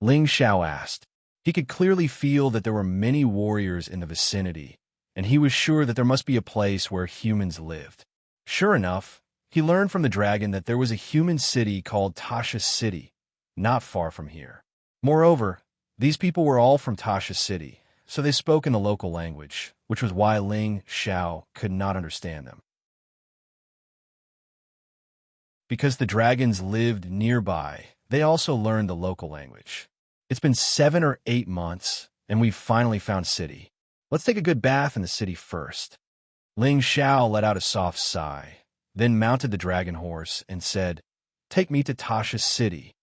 Ling Xiao asked. He could clearly feel that there were many warriors in the vicinity, and he was sure that there must be a place where humans lived. Sure enough, he learned from the dragon that there was a human city called Tasha City, not far from here. Moreover, these people were all from Tasha City, so they spoke in the local language, which was why Ling Xiao could not understand them. Because the dragons lived nearby, they also learned the local language. "It's been 7 or 8 months, and we've finally found city. Let's take a good bath in the city first." Ling Xiao let out a soft sigh, then mounted the dragon horse and said, "Take me to Tasha City."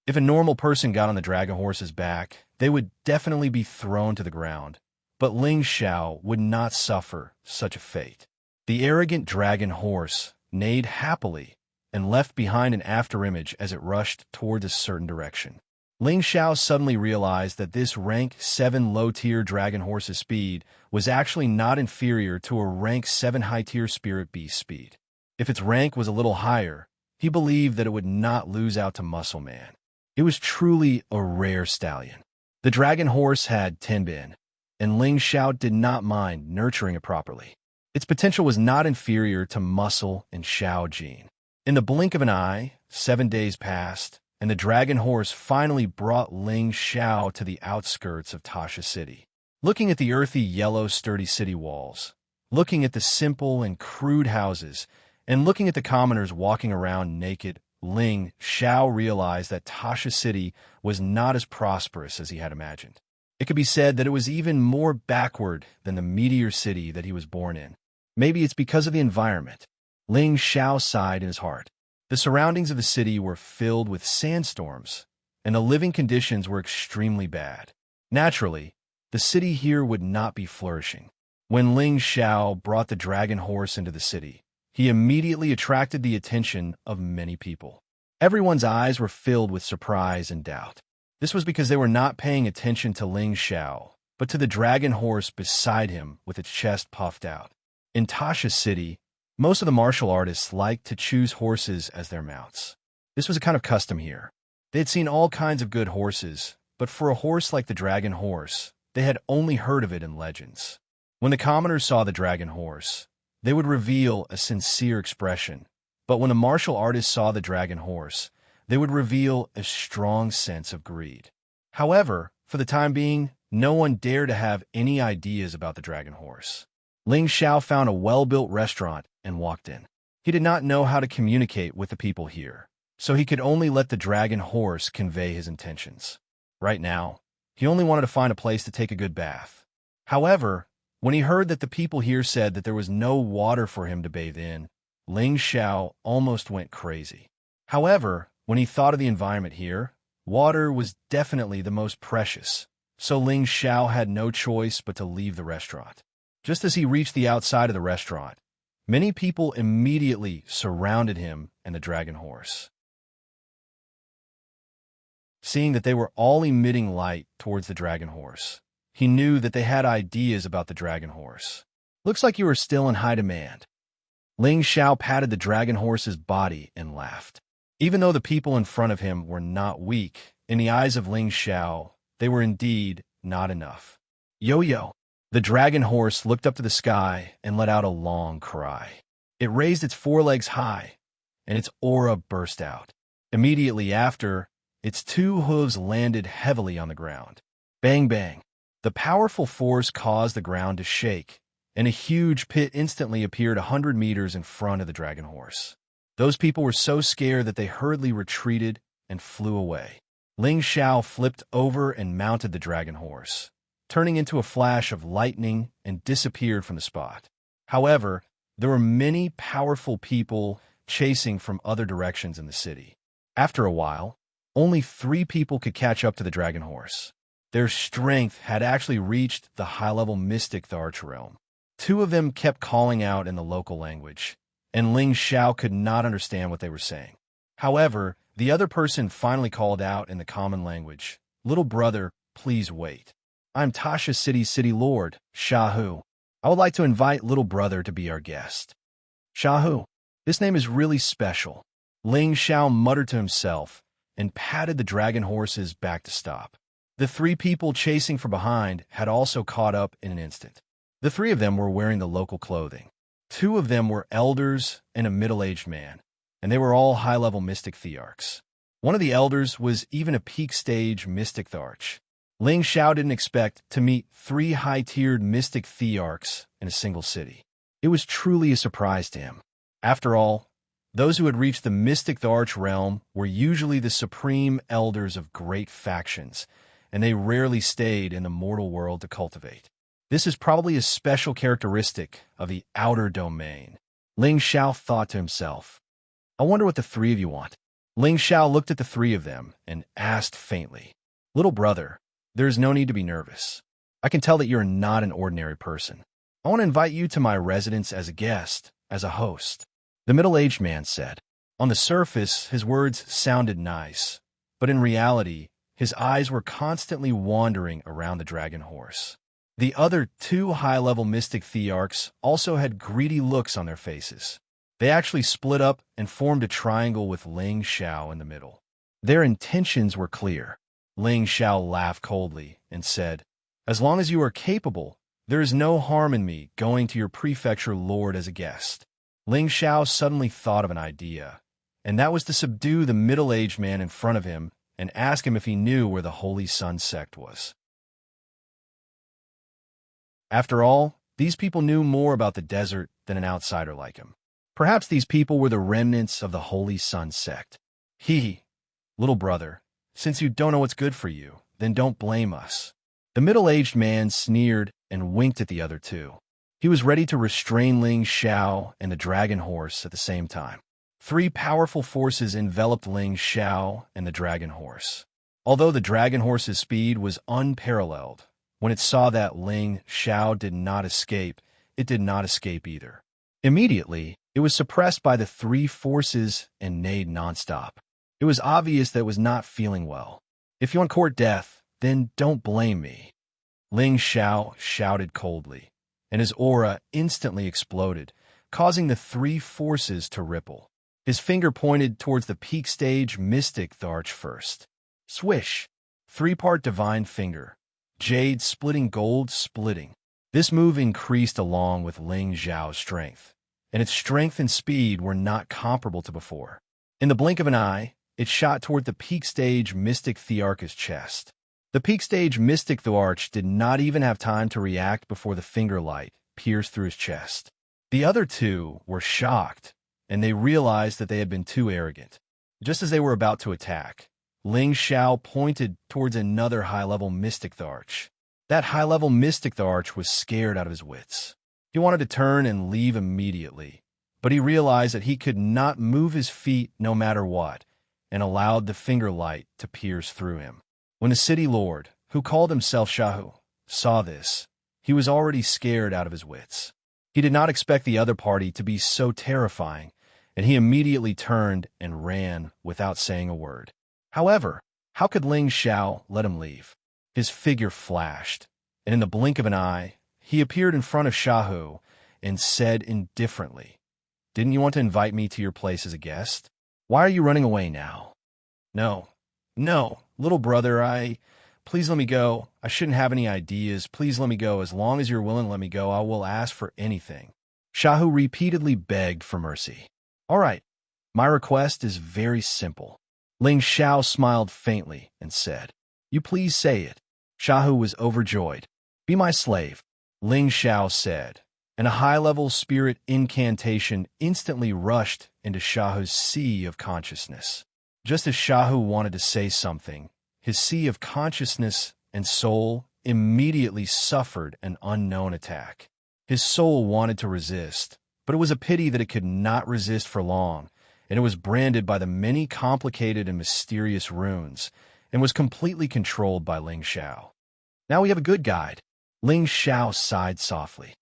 If a normal person got on the dragon horse's back, they would definitely be thrown to the ground, but Ling Xiao would not suffer such a fate. The arrogant dragon horse neighed happily and left behind an afterimage as it rushed toward a certain direction. Ling Xiao suddenly realized that this rank 7 low-tier dragon horse's speed was actually not inferior to a rank 7 high-tier spirit beast speed. If its rank was a little higher, he believed that it would not lose out to Muscle Man. It was truly a rare stallion. The dragon horse had Tenbin, and Ling Xiao did not mind nurturing it properly. Its potential was not inferior to Muscle and Xiao Jin. In the blink of an eye, 7 days passed, and the dragon horse finally brought Ling Xiao to the outskirts of Tasha City. Looking at the earthy, yellow, sturdy city walls, looking at the simple and crude houses, and looking at the commoners walking around naked, Ling Xiao realized that Tasha City was not as prosperous as he had imagined. It could be said that it was even more backward than the meteor city that he was born in. Maybe it's because of the environment. Ling Xiao sighed in his heart. The surroundings of the city were filled with sandstorms, and the living conditions were extremely bad. Naturally, the city here would not be flourishing. When Ling Xiao brought the dragon horse into the city, he immediately attracted the attention of many people. Everyone's eyes were filled with surprise and doubt. This was because they were not paying attention to Ling Xiao, but to the dragon horse beside him with its chest puffed out. In Tasha City, most of the martial artists liked to choose horses as their mounts. This was a kind of custom here. They had seen all kinds of good horses, but for a horse like the dragon horse, they had only heard of it in legends. When the commoners saw the dragon horse, they would reveal a sincere expression, but when a martial artist saw the dragon horse, they would reveal a strong sense of greed. However, for the time being, no one dared to have any ideas about the dragon horse. Ling Xiao found a well-built restaurant and walked in. He did not know how to communicate with the people here, so he could only let the dragon horse convey his intentions. Right now, he only wanted to find a place to take a good bath. However, when he heard that the people here said that there was no water for him to bathe in, Ling Xiao almost went crazy. However, when he thought of the environment here, water was definitely the most precious, so Ling Xiao had no choice but to leave the restaurant. Just as he reached the outside of the restaurant, many people immediately surrounded him and the dragon horse. Seeing that they were all emitting light towards the dragon horse, he knew that they had ideas about the dragon horse. "Looks like you are still in high demand." Ling Xiao patted the dragon horse's body and laughed. Even though the people in front of him were not weak, in the eyes of Ling Xiao, they were indeed not enough. Yo-yo! The dragon horse looked up to the sky and let out a long cry. It raised its forelegs high, and its aura burst out. Immediately after, its two hooves landed heavily on the ground. Bang, bang! The powerful force caused the ground to shake, and a huge pit instantly appeared 100 meters in front of the dragon horse. Those people were so scared that they hurriedly retreated and flew away. Ling Xiao flipped over and mounted the dragon horse, turning into a flash of lightning and disappeared from the spot. However, there were many powerful people chasing from other directions in the city. After a while, only 3 people could catch up to the dragon horse. Their strength had actually reached the high-level mystic Tharch realm. 2 of them kept calling out in the local language, and Ling Xiao could not understand what they were saying. However, the other person finally called out in the common language, "Little brother, please wait. I'm Tasha City's city lord, Shahu. I would like to invite little brother to be our guest." Shahu, this name is really special. Ling Xiao muttered to himself and patted the dragon horse's back to stop. The 3 people chasing from behind had also caught up in an instant. The 3 of them were wearing the local clothing. 2 of them were elders and a middle-aged man, and they were all high-level mystic thearchs. One of the elders was even a peak-stage mystic thearch. Ling Xiao didn't expect to meet 3 high-tiered mystic thearchs in a single city. It was truly a surprise to him. After all, those who had reached the mystic thearch realm were usually the supreme elders of great factions, and they rarely stayed in the mortal world to cultivate. This is probably a special characteristic of the outer domain. Ling Xiao thought to himself, "I wonder what the 3 of you want." Ling Xiao looked at the 3 of them and asked faintly, "Little brother, there is no need to be nervous. I can tell that you're not an ordinary person. I want to invite you to my residence as a guest, as a host." The middle-aged man said. On the surface, his words sounded nice, but in reality, his eyes were constantly wandering around the dragon horse. The other 2 high-level mystic thearchs also had greedy looks on their faces. They actually split up and formed a triangle with Ling Xiao in the middle. Their intentions were clear. Ling Xiao laughed coldly and said, "As long as you are capable, there is no harm in me going to your prefecture lord as a guest." Ling Xiao suddenly thought of an idea, and that was to subdue the middle-aged man in front of him and ask him if he knew where the Holy Sun sect was. After all, these people knew more about the desert than an outsider like him. Perhaps these people were the remnants of the Holy Sun sect. Little brother, since you don't know what's good for you, then don't blame us. The middle-aged man sneered and winked at the other two. He was ready to restrain Ling Xiao and the dragon horse at the same time. 3 powerful forces enveloped Ling Xiao and the dragon horse. Although the dragon horse's speed was unparalleled, when it saw that Ling Xiao did not escape, it did not escape either. Immediately, it was suppressed by the 3 forces and neighed nonstop. It was obvious that it was not feeling well. If you want court death, then don't blame me. Ling Xiao shouted coldly, and his aura instantly exploded, causing the 3 forces to ripple. His finger pointed towards the peak stage mystic Tharch first. Swish! 3-part divine finger. Jade splitting gold splitting. This move increased along with Ling Xiao's strength, and its strength and speed were not comparable to before. In the blink of an eye, it shot toward the peak stage mystic Thearch's chest. The peak stage mystic Thearch did not even have time to react before the finger light pierced through his chest. The other 2 were shocked, and they realized that they had been too arrogant. Just as they were about to attack, Ling Xiao pointed towards another high-level mystic Tharch. That high-level mystic Tharch was scared out of his wits. He wanted to turn and leave immediately, but he realized that he could not move his feet no matter what, and allowed the finger light to pierce through him. When the city lord, who called himself Shahu, saw this, he was already scared out of his wits. He did not expect the other party to be so terrifying, and he immediately turned and ran without saying a word. However, how could Ling Xiao let him leave? His figure flashed, and in the blink of an eye, he appeared in front of Shahu and said indifferently, "Didn't you want to invite me to your place as a guest? Why are you running away now?" No, little brother, please let me go. I shouldn't have any ideas. Please let me go. As long as you're willing to let me go, I will ask for anything. Shahu repeatedly begged for mercy. All right, my request is very simple. Ling Xiao smiled faintly and said, "You please say it." Shahu was overjoyed. "Be my slave," Ling Xiao said, and a high-level spirit incantation instantly rushed into Shahu's sea of consciousness. Just as Shahu wanted to say something, his sea of consciousness and soul immediately suffered an unknown attack. His soul wanted to resist, but it was a pity that it could not resist for long, and it was branded by the many complicated and mysterious runes, and was completely controlled by Ling Xiao. Now we have a good guide. Ling Xiao sighed softly.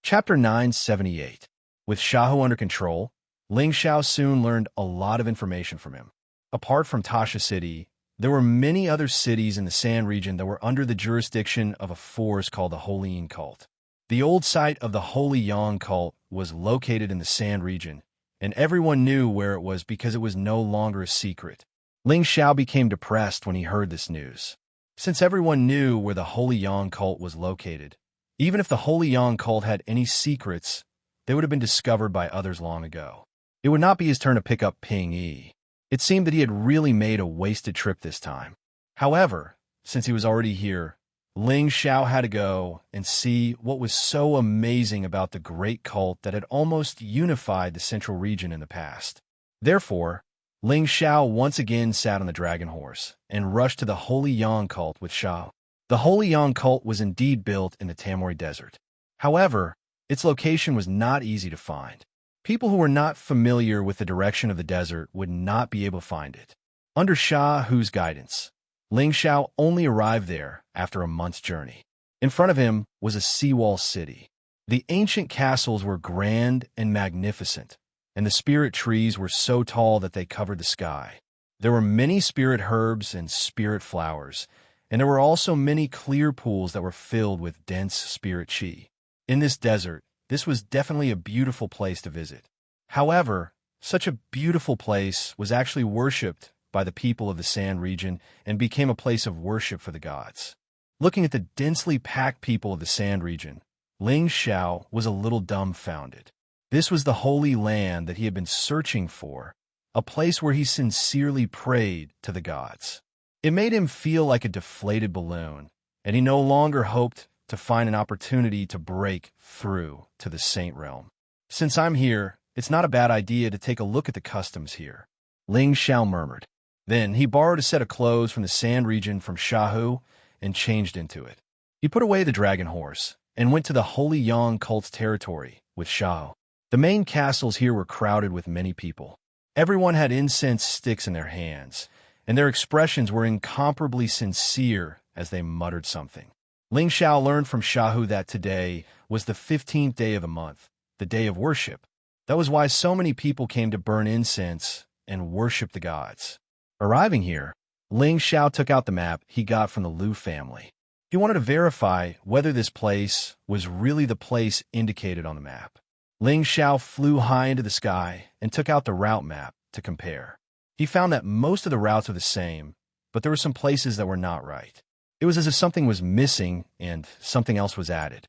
Chapter 978. With Shahu under control, Ling Xiao soon learned a lot of information from him. Apart from Tasha City, there were many other cities in the Sand region that were under the jurisdiction of a force called the Holy Yang cult. The old site of the Holy Yang cult was located in the Sand region, and everyone knew where it was because it was no longer a secret. Ling Xiao became depressed when he heard this news. Since everyone knew where the Holy Yang cult was located, even if the Holy Yang cult had any secrets, they would have been discovered by others long ago. It would not be his turn to pick up Ping Yi. It seemed that he had really made a wasted trip this time. However, since he was already here, Ling Xiao had to go and see what was so amazing about the great cult that had almost unified the central region in the past. Therefore, Ling Xiao once again sat on the dragon horse and rushed to the Holy Yang cult with Xiao. The Holy Yang cult was indeed built in the Tamori Desert. However, its location was not easy to find. People who were not familiar with the direction of the desert would not be able to find it. Under Shahu's guidance, Ling Xiao only arrived there after a month's journey. In front of him was a seawall city. The ancient castles were grand and magnificent, and the spirit trees were so tall that they covered the sky. There were many spirit herbs and spirit flowers, and there were also many clear pools that were filled with dense spirit chi. In this desert, this was definitely a beautiful place to visit. However, such a beautiful place was actually worshipped by the people of the Sand region and became a place of worship for the gods. Looking at the densely packed people of the Sand region, Ling Xiao was a little dumbfounded. This was the holy land that he had been searching for, a place where he sincerely prayed to the gods. It made him feel like a deflated balloon, and he no longer hoped to find an opportunity to break through to the saint realm. Since I'm here, it's not a bad idea to take a look at the customs here, Ling Xiao murmured. Then he borrowed a set of clothes from the sand region from Shahu and changed into it. He put away the dragon horse and went to the Holy Yang cult's territory with Shahu. The main castles here were crowded with many people. Everyone had incense sticks in their hands, and their expressions were incomparably sincere as they muttered something. Ling Xiao learned from Shahu that today was the 15th day of the month, the day of worship. That was why so many people came to burn incense and worship the gods. Arriving here, Ling Xiao took out the map he got from the Liu family. He wanted to verify whether this place was really the place indicated on the map. Ling Xiao flew high into the sky and took out the route map to compare. He found that most of the routes were the same, but there were some places that were not right. It was as if something was missing and something else was added.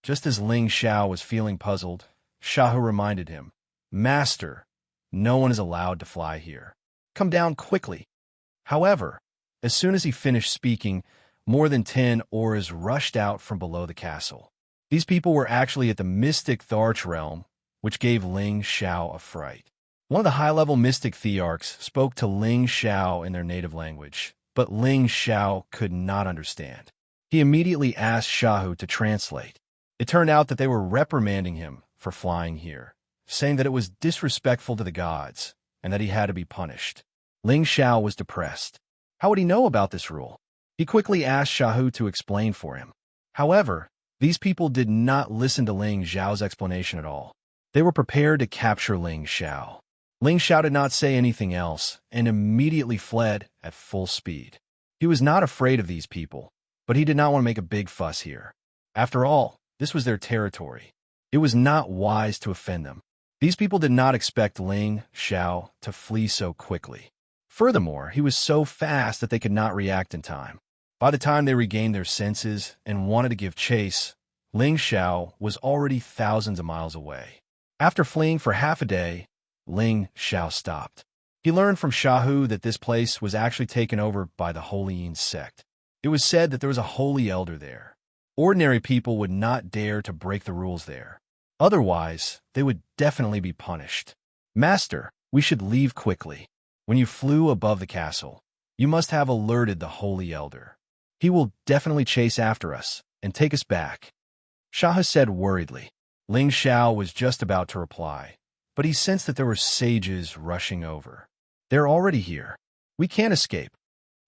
Just as Ling Xiao was feeling puzzled, Shahu reminded him, "Master, no one is allowed to fly here. Come down quickly." However, as soon as he finished speaking, more than 10 auras rushed out from below the castle. These people were actually at the mystic Tharch realm, which gave Ling Xiao a fright. One of the high-level mystic thearchs spoke to Ling Xiao in their native language, but Ling Xiao could not understand. He immediately asked Shahu to translate. It turned out that they were reprimanding him for flying here, saying that it was disrespectful to the gods and that he had to be punished. Ling Xiao was depressed. How would he know about this rule? He quickly asked Shahu to explain for him. However, these people did not listen to Ling Xiao's explanation at all. They were prepared to capture Ling Xiao. Ling Xiao did not say anything else and immediately fled at full speed. He was not afraid of these people, but he did not want to make a big fuss here. After all, this was their territory. It was not wise to offend them. These people did not expect Ling Xiao to flee so quickly. Furthermore, he was so fast that they could not react in time. By the time they regained their senses and wanted to give chase, Ling Xiao was already thousands of miles away. After fleeing for half a day, Ling Xiao stopped. He learned from Shahu that this place was actually taken over by the Holy Yin sect. It was said that there was a holy elder there. Ordinary people would not dare to break the rules there. Otherwise, they would definitely be punished. "Master, we should leave quickly. When you flew above the castle, you must have alerted the Holy Elder. He will definitely chase after us and take us back," Shahu said worriedly. Ling Xiao was just about to reply, but he sensed that there were sages rushing over. "They're already here. We can't escape,"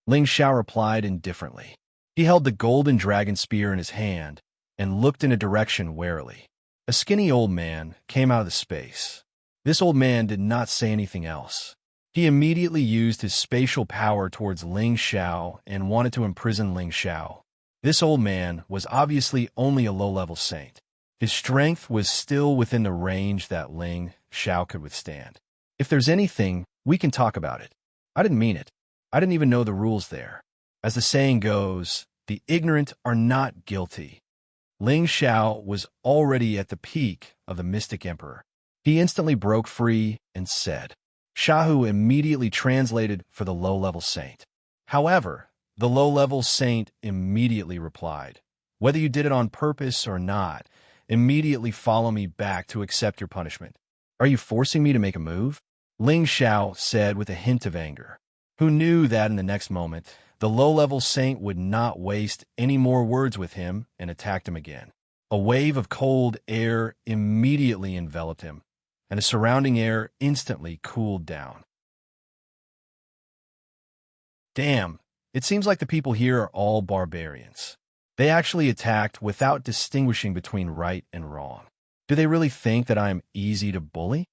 Ling Xiao replied indifferently. He held the golden dragon spear in his hand and looked in a direction warily. A skinny old man came out of the space. This old man did not say anything else. He immediately used his spatial power towards Ling Xiao and wanted to imprison Ling Xiao. This old man was obviously only a low-level saint. His strength was still within the range that Ling Xiao could withstand. "If there's anything, we can talk about it. I didn't mean it. I didn't even know the rules there. As the saying goes, the ignorant are not guilty." Ling Xiao was already at the peak of the Mystic Emperor. He instantly broke free and said. Shahu immediately translated for the low-level saint. However, the low-level saint immediately replied, "Whether you did it on purpose or not, immediately follow me back to accept your punishment. Are you forcing me to make a move?" Ling Xiao said with a hint of anger, who knew that in the next moment, the low-level saint would not waste any more words with him and attacked him again. A wave of cold air immediately enveloped him, and the surrounding air instantly cooled down. Damn, it seems like the people here are all barbarians. They actually attacked without distinguishing between right and wrong. Do they really think that I am easy to bully?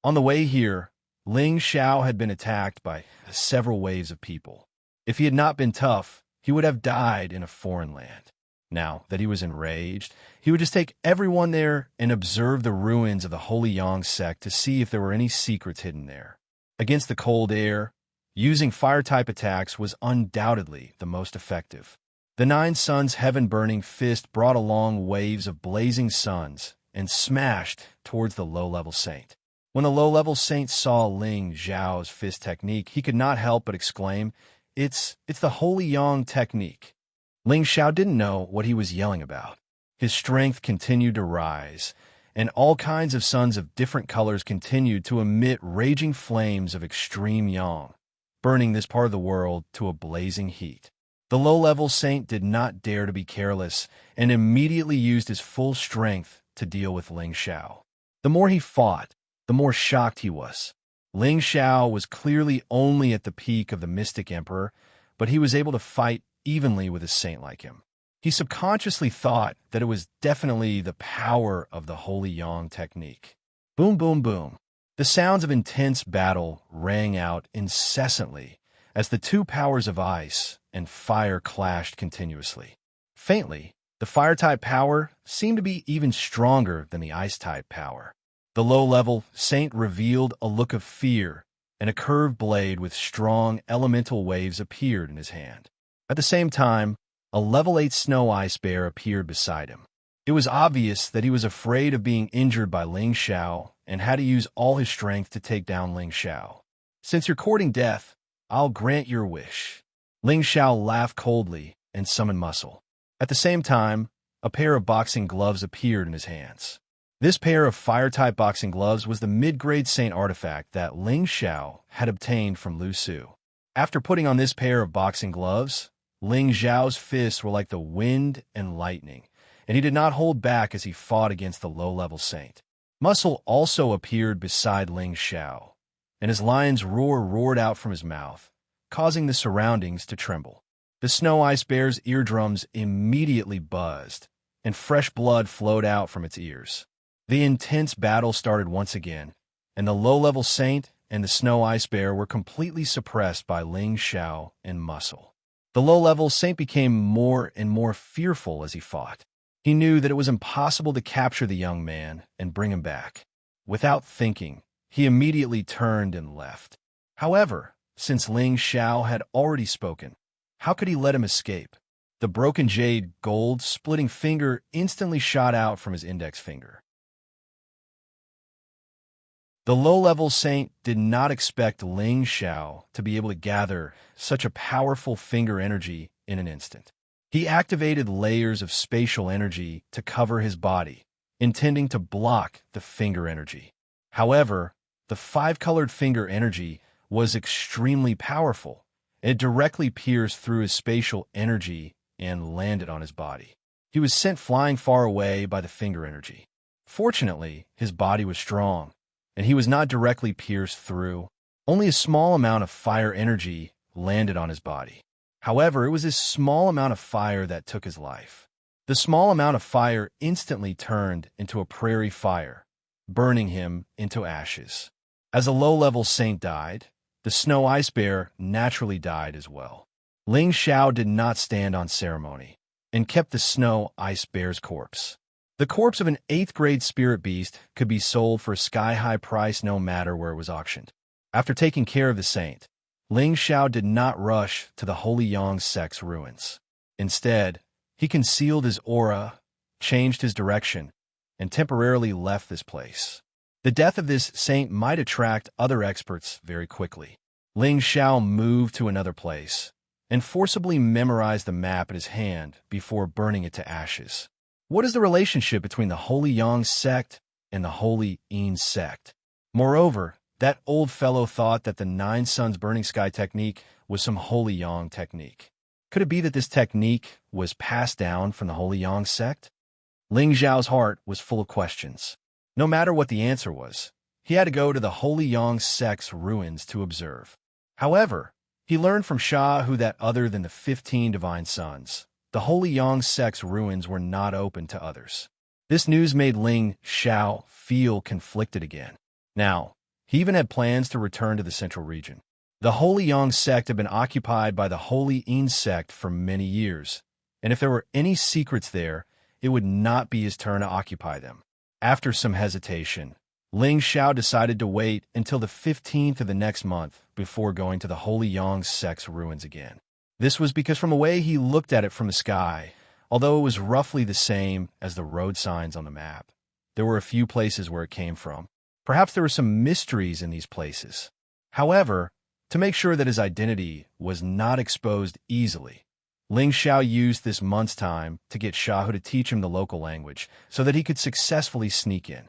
On the way here, Ling Xiao had been attacked by several waves of people. If he had not been tough, he would have died in a foreign land. Now that he was enraged, he would just take everyone there and observe the ruins of the Holy Yang sect to see if there were any secrets hidden there. Against the cold air, using fire-type attacks was undoubtedly the most effective. The nine suns' heaven-burning fist brought along waves of blazing suns and smashed towards the low-level saint. When the low-level saint saw Ling Xiao's fist technique, he could not help but exclaim, It's the Holy Yang technique." Ling Xiao didn't know what he was yelling about. His strength continued to rise, and all kinds of suns of different colors continued to emit raging flames of extreme yang, burning this part of the world to a blazing heat. The low-level saint did not dare to be careless and immediately used his full strength to deal with Ling Xiao. The more he fought, the more shocked he was. Ling Xiao was clearly only at the peak of the Mystic Emperor, but he was able to fight evenly with a saint like him. He subconsciously thought that it was definitely the power of the Holy Yang technique. Boom, boom, boom. The sounds of intense battle rang out incessantly as the two powers of ice and fire clashed continuously. Faintly, the fire-type power seemed to be even stronger than the ice-type power. The low-level saint revealed a look of fear, and a curved blade with strong elemental waves appeared in his hand. At the same time, a level 8 snow ice bear appeared beside him. It was obvious that he was afraid of being injured by Ling Xiao and had to use all his strength to take down Ling Xiao. "Since you're courting death, I'll grant your wish." Ling Xiao laughed coldly and summoned muscle. At the same time, a pair of boxing gloves appeared in his hands. This pair of fire-type boxing gloves was the mid-grade saint artifact that Ling Xiao had obtained from Lu Su. After putting on this pair of boxing gloves, Ling Xiao's fists were like the wind and lightning, and he did not hold back as he fought against the low-level saint. Muscle also appeared beside Ling Xiao, and his lion's roar roared out from his mouth, causing the surroundings to tremble. The snow ice bear's eardrums immediately buzzed, and fresh blood flowed out from its ears. The intense battle started once again, and the low-level saint and the snow ice bear were completely suppressed by Ling Xiao and Muscle. The low-level saint became more and more fearful as he fought. He knew that it was impossible to capture the young man and bring him back. Without thinking, he immediately turned and left. However, since Ling Xiao had already spoken, how could he let him escape? The broken jade gold splitting finger instantly shot out from his index finger. The low-level saint did not expect Ling Xiao to be able to gather such a powerful finger energy in an instant. He activated layers of spatial energy to cover his body, intending to block the finger energy. However, the five-colored finger energy was extremely powerful. It directly pierced through his spatial energy and landed on his body. He was sent flying far away by the finger energy. Fortunately, his body was strong, and he was not directly pierced through. Only a small amount of fire energy landed on his body. However, it was this small amount of fire that took his life. The small amount of fire instantly turned into a prairie fire, burning him into ashes. As a low-level saint died, the snow ice bear naturally died as well. Ling Xiao did not stand on ceremony and kept the snow ice bear's corpse. The corpse of an 8th-grade spirit beast could be sold for a sky-high price no matter where it was auctioned. After taking care of the saint, Ling Xiao did not rush to the Holy Yang sect's ruins. Instead, he concealed his aura, changed his direction, and temporarily left this place. The death of this saint might attract other experts very quickly. Ling Xiao moved to another place and forcibly memorized the map in his hand before burning it to ashes. What is the relationship between the Holy Yang sect and the Holy Yin sect? Moreover, that old fellow thought that the 9 suns burning sky technique was some Holy Yang technique. Could it be that this technique was passed down from the Holy Yang sect? Ling Xiao's heart was full of questions. No matter what the answer was, he had to go to the Holy Yang sect's ruins to observe. However, he learned from Sha Hu that other than the 15 divine sons, the Holy Yang sect's ruins were not open to others. This news made Ling Xiao feel conflicted again. Now, he even had plans to return to the central region. The Holy Yang sect had been occupied by the Holy Yin sect for many years, and if there were any secrets there, it would not be his turn to occupy them. After some hesitation, Ling Xiao decided to wait until the 15th of the next month before going to the Holy Yang sect's ruins again. This was because from the way he looked at it from the sky, although it was roughly the same as the road signs on the map, there were a few places where it came from. Perhaps there were some mysteries in these places. However, to make sure that his identity was not exposed easily, Ling Xiao used this month's time to get Shahu to teach him the local language so that he could successfully sneak in.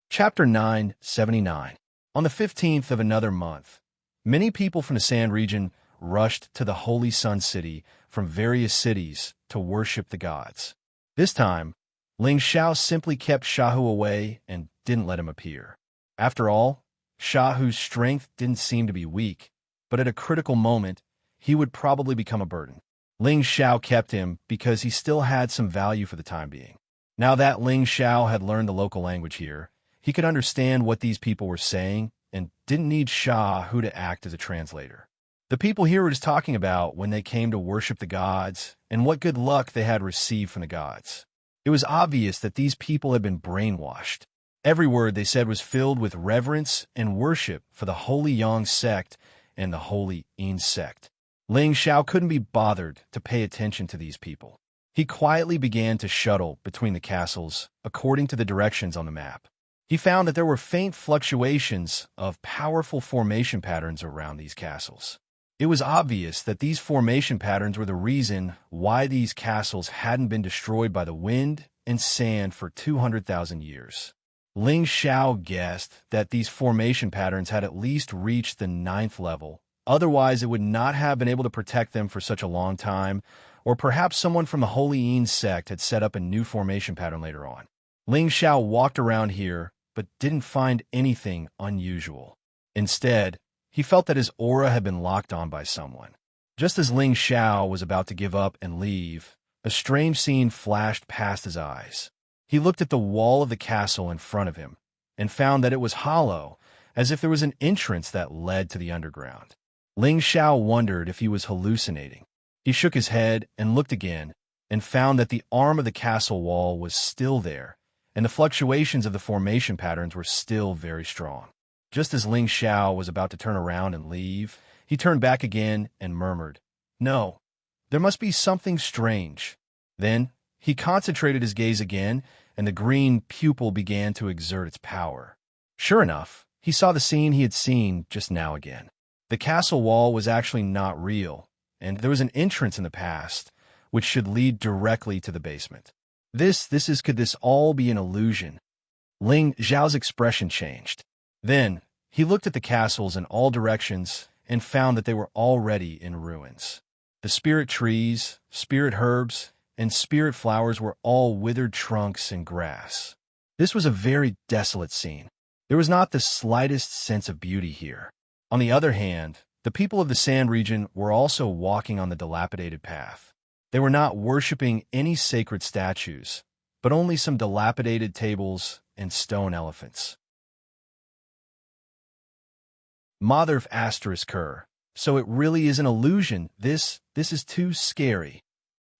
Chapter 979. On the 15th of another month, many people from the Sand region rushed to the Holy Sun City from various cities to worship the gods. This time, Ling Xiao simply kept Shahu away and didn't let him appear. After all, Shahu's strength didn't seem to be weak, but at a critical moment, he would probably become a burden. Ling Xiao kept him because he still had some value for the time being. Now that Ling Xiao had learned the local language here, he could understand what these people were saying and didn't need Shahu to act as a translator. The people here were just talking about when they came to worship the gods and what good luck they had received from the gods. It was obvious that these people had been brainwashed. Every word they said was filled with reverence and worship for the Holy Yang sect and the Holy Yin sect. Ling Xiao couldn't be bothered to pay attention to these people. He quietly began to shuttle between the castles according to the directions on the map. He found that there were faint fluctuations of powerful formation patterns around these castles. It was obvious that these formation patterns were the reason why these castles hadn't been destroyed by the wind and sand for 200,000 years. Ling Xiao guessed that these formation patterns had at least reached the 9th level, otherwise it would not have been able to protect them for such a long time, or perhaps someone from the Holy Yin sect had set up a new formation pattern later on. Ling Xiao walked around here, but didn't find anything unusual. Instead, he felt that his aura had been locked on by someone. Just as Ling Xiao was about to give up and leave, a strange scene flashed past his eyes. He looked at the wall of the castle in front of him and found that it was hollow, as if there was an entrance that led to the underground. Ling Xiao wondered if he was hallucinating. He shook his head and looked again and found that the arm of the castle wall was still there, and the fluctuations of the formation patterns were still very strong. Just as Ling Xiao was about to turn around and leave, he turned back again and murmured, "No, there must be something strange." Then he concentrated his gaze again, and the green pupil began to exert its power. Sure enough, he saw the scene he had seen just now again. The castle wall was actually not real, and there was an entrance in the past, which should lead directly to the basement. Could this all be an illusion? Ling Xiao's expression changed. Then, he looked at the castles in all directions and found that they were already in ruins. The spirit trees, spirit herbs, and spirit flowers were all withered trunks and grass. This was a very desolate scene. There was not the slightest sense of beauty here. On the other hand, the people of the Sand region were also walking on the dilapidated path. They were not worshipping any sacred statues, but only some dilapidated tables and stone elephants. Mother of asterisk her. So it really is an illusion. This is too scary.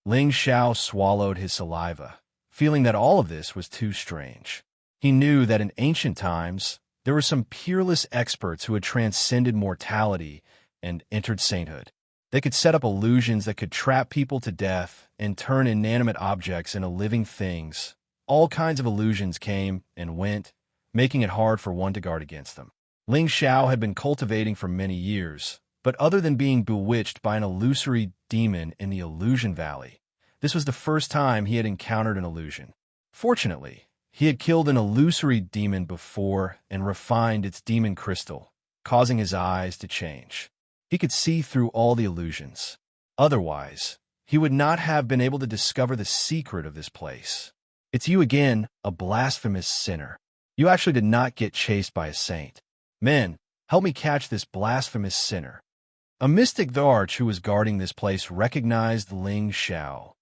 Ling Xiao swallowed his saliva, feeling that all of this was too strange. He knew that in ancient times, there were some peerless experts who had transcended mortality and entered sainthood. They could set up illusions that could trap people to death and turn inanimate objects into living things. All kinds of illusions came and went, making it hard for one to guard against them. Ling Xiao had been cultivating for many years, but other than being bewitched by an illusory demon in the Illusion Valley, this was the first time he had encountered an illusion. Fortunately, he had killed an illusory demon before and refined its demon crystal, causing his eyes to change. He could see through all the illusions. Otherwise, he would not have been able to discover the secret of this place. It's you again, a blasphemous sinner. You actually did not get chased by a saint. Men, help me catch this blasphemous sinner. A mystic Dharch who was guarding this place recognized Ling Xiao,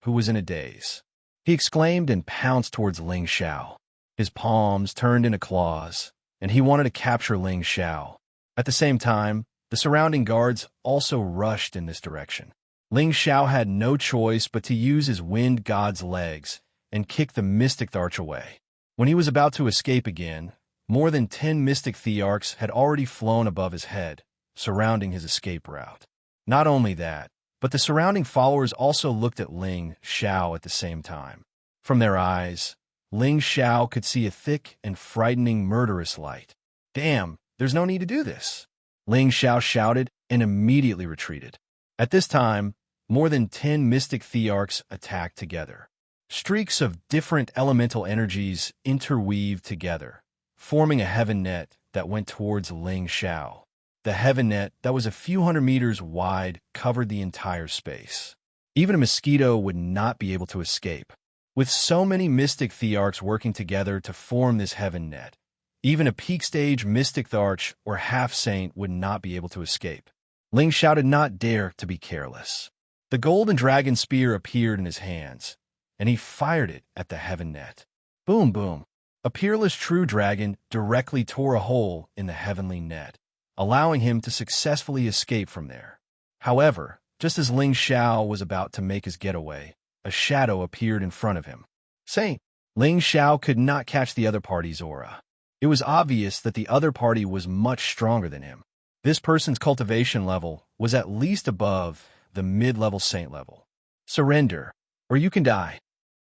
who was in a daze. He exclaimed and pounced towards Ling Xiao. His palms turned into claws, and he wanted to capture Ling Xiao. At the same time, the surrounding guards also rushed in this direction. Ling Xiao had no choice but to use his wind god's legs and kick the mystic Dharch away. When he was about to escape again, more than 10 mystic thearchs had already flown above his head, surrounding his escape route. Not only that, but the surrounding followers also looked at Ling Xiao at the same time. From their eyes, Ling Xiao could see a thick and frightening murderous light. "Damn, there's no need to do this," Ling Xiao shouted and immediately retreated. At this time, more than 10 mystic thearchs attacked together. Streaks of different elemental energies interweaved together, forming a heaven net that went towards Ling Xiao. The heaven net that was a few hundred meters wide covered the entire space. Even a mosquito would not be able to escape. With so many mystic thearchs working together to form this heaven net, even a peak-stage mystic thearch or half-saint would not be able to escape. Ling Xiao did not dare to be careless. The golden dragon spear appeared in his hands, and he fired it at the heaven net. Boom, boom. A peerless true dragon directly tore a hole in the heavenly net, allowing him to successfully escape from there. However, just as Ling Xiao was about to make his getaway, a shadow appeared in front of him. Saint! Ling Xiao could not catch the other party's aura. It was obvious that the other party was much stronger than him. This person's cultivation level was at least above the mid-level saint level. "Surrender, or you can die."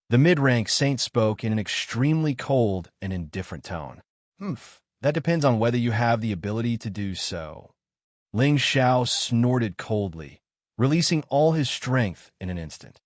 The mid-rank saint spoke in an extremely cold and indifferent tone. That depends on whether you have the ability to do so." Ling Xiao snorted coldly, releasing all his strength in an instant.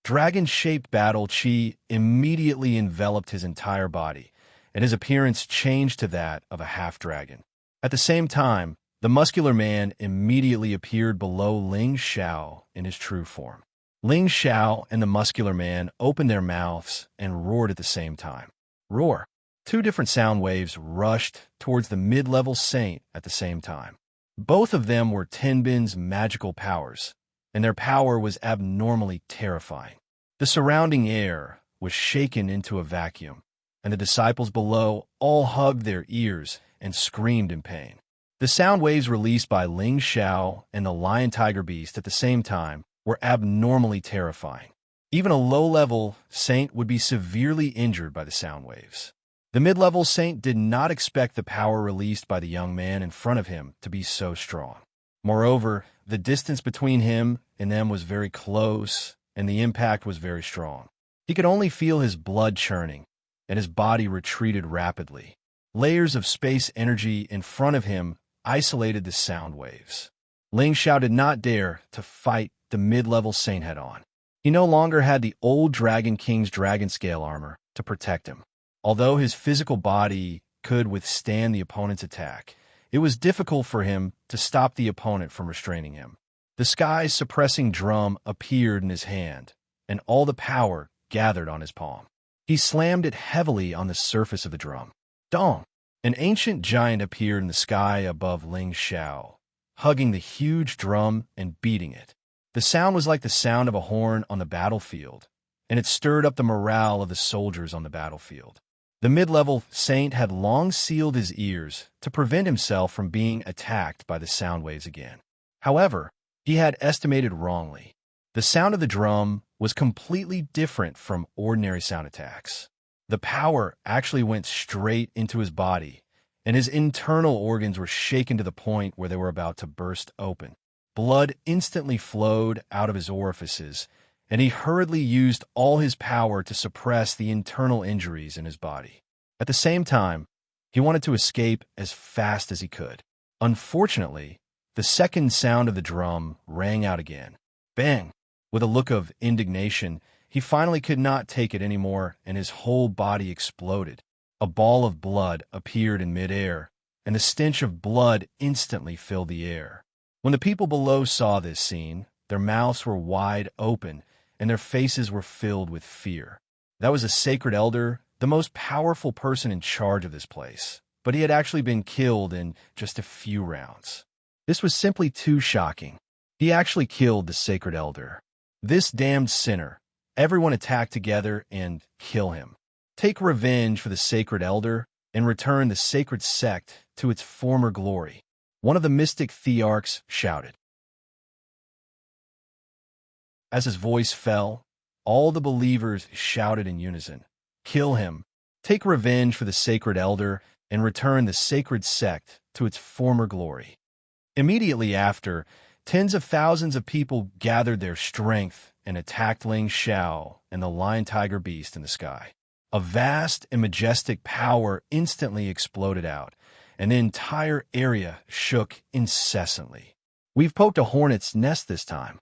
Dragon-shaped battle chi immediately enveloped his entire body, and his appearance changed to that of a half-dragon. At the same time, the muscular man immediately appeared below Ling Xiao in his true form. Ling Xiao and the muscular man opened their mouths and roared at the same time. Roar! Two different sound waves rushed towards the mid-level saint at the same time. Both of them were Tenbin's magical powers, and their power was abnormally terrifying. The surrounding air was shaken into a vacuum, and the disciples below all hugged their ears and screamed in pain. The sound waves released by Ling Xiao and the lion-tiger beast at the same time were abnormally terrifying. Even a low-level saint would be severely injured by the sound waves. The mid-level saint did not expect the power released by the young man in front of him to be so strong. Moreover, the distance between him and them was very close, and the impact was very strong. He could only feel his blood churning, and his body retreated rapidly. Layers of space energy in front of him isolated the sound waves. Ling Xiao did not dare to fight the mid-level saint head-on. He no longer had the old Dragon King's dragon scale armor to protect him. Although his physical body could withstand the opponent's attack, it was difficult for him to stop the opponent from restraining him. The sky's suppressing drum appeared in his hand, and all the power gathered on his palm. He slammed it heavily on the surface of the drum. Dong! An ancient giant appeared in the sky above Ling Xiao, hugging the huge drum and beating it. The sound was like the sound of a horn on the battlefield, and it stirred up the morale of the soldiers on the battlefield. The mid-level saint had long sealed his ears to prevent himself from being attacked by the sound waves again. However, he had estimated wrongly. The sound of the drum was completely different from ordinary sound attacks. The power actually went straight into his body, and his internal organs were shaken to the point where they were about to burst open. Blood instantly flowed out of his orifices, and he hurriedly used all his power to suppress the internal injuries in his body. At the same time, he wanted to escape as fast as he could. Unfortunately, the second sound of the drum rang out again. Bang! With a look of indignation, he finally could not take it anymore, and his whole body exploded. A ball of blood appeared in midair, and the stench of blood instantly filled the air. When the people below saw this scene, their mouths were wide open, and their faces were filled with fear. That was a sacred elder, the most powerful person in charge of this place, but he had actually been killed in just a few rounds. This was simply too shocking. He actually killed the sacred elder. This damned sinner. Everyone attack together and kill him. Take revenge for the sacred elder and return the sacred sect to its former glory. One of the mystic thearchs shouted. As his voice fell, all the believers shouted in unison, "Kill him! take revenge for the sacred elder, and return the sacred sect to its former glory. Immediately after, tens of thousands of people gathered their strength and attacked Ling Xiao and the lion-tiger beast in the sky. A vast and majestic power instantly exploded out, and the entire area shook incessantly. "We've poked a hornet's nest this time,"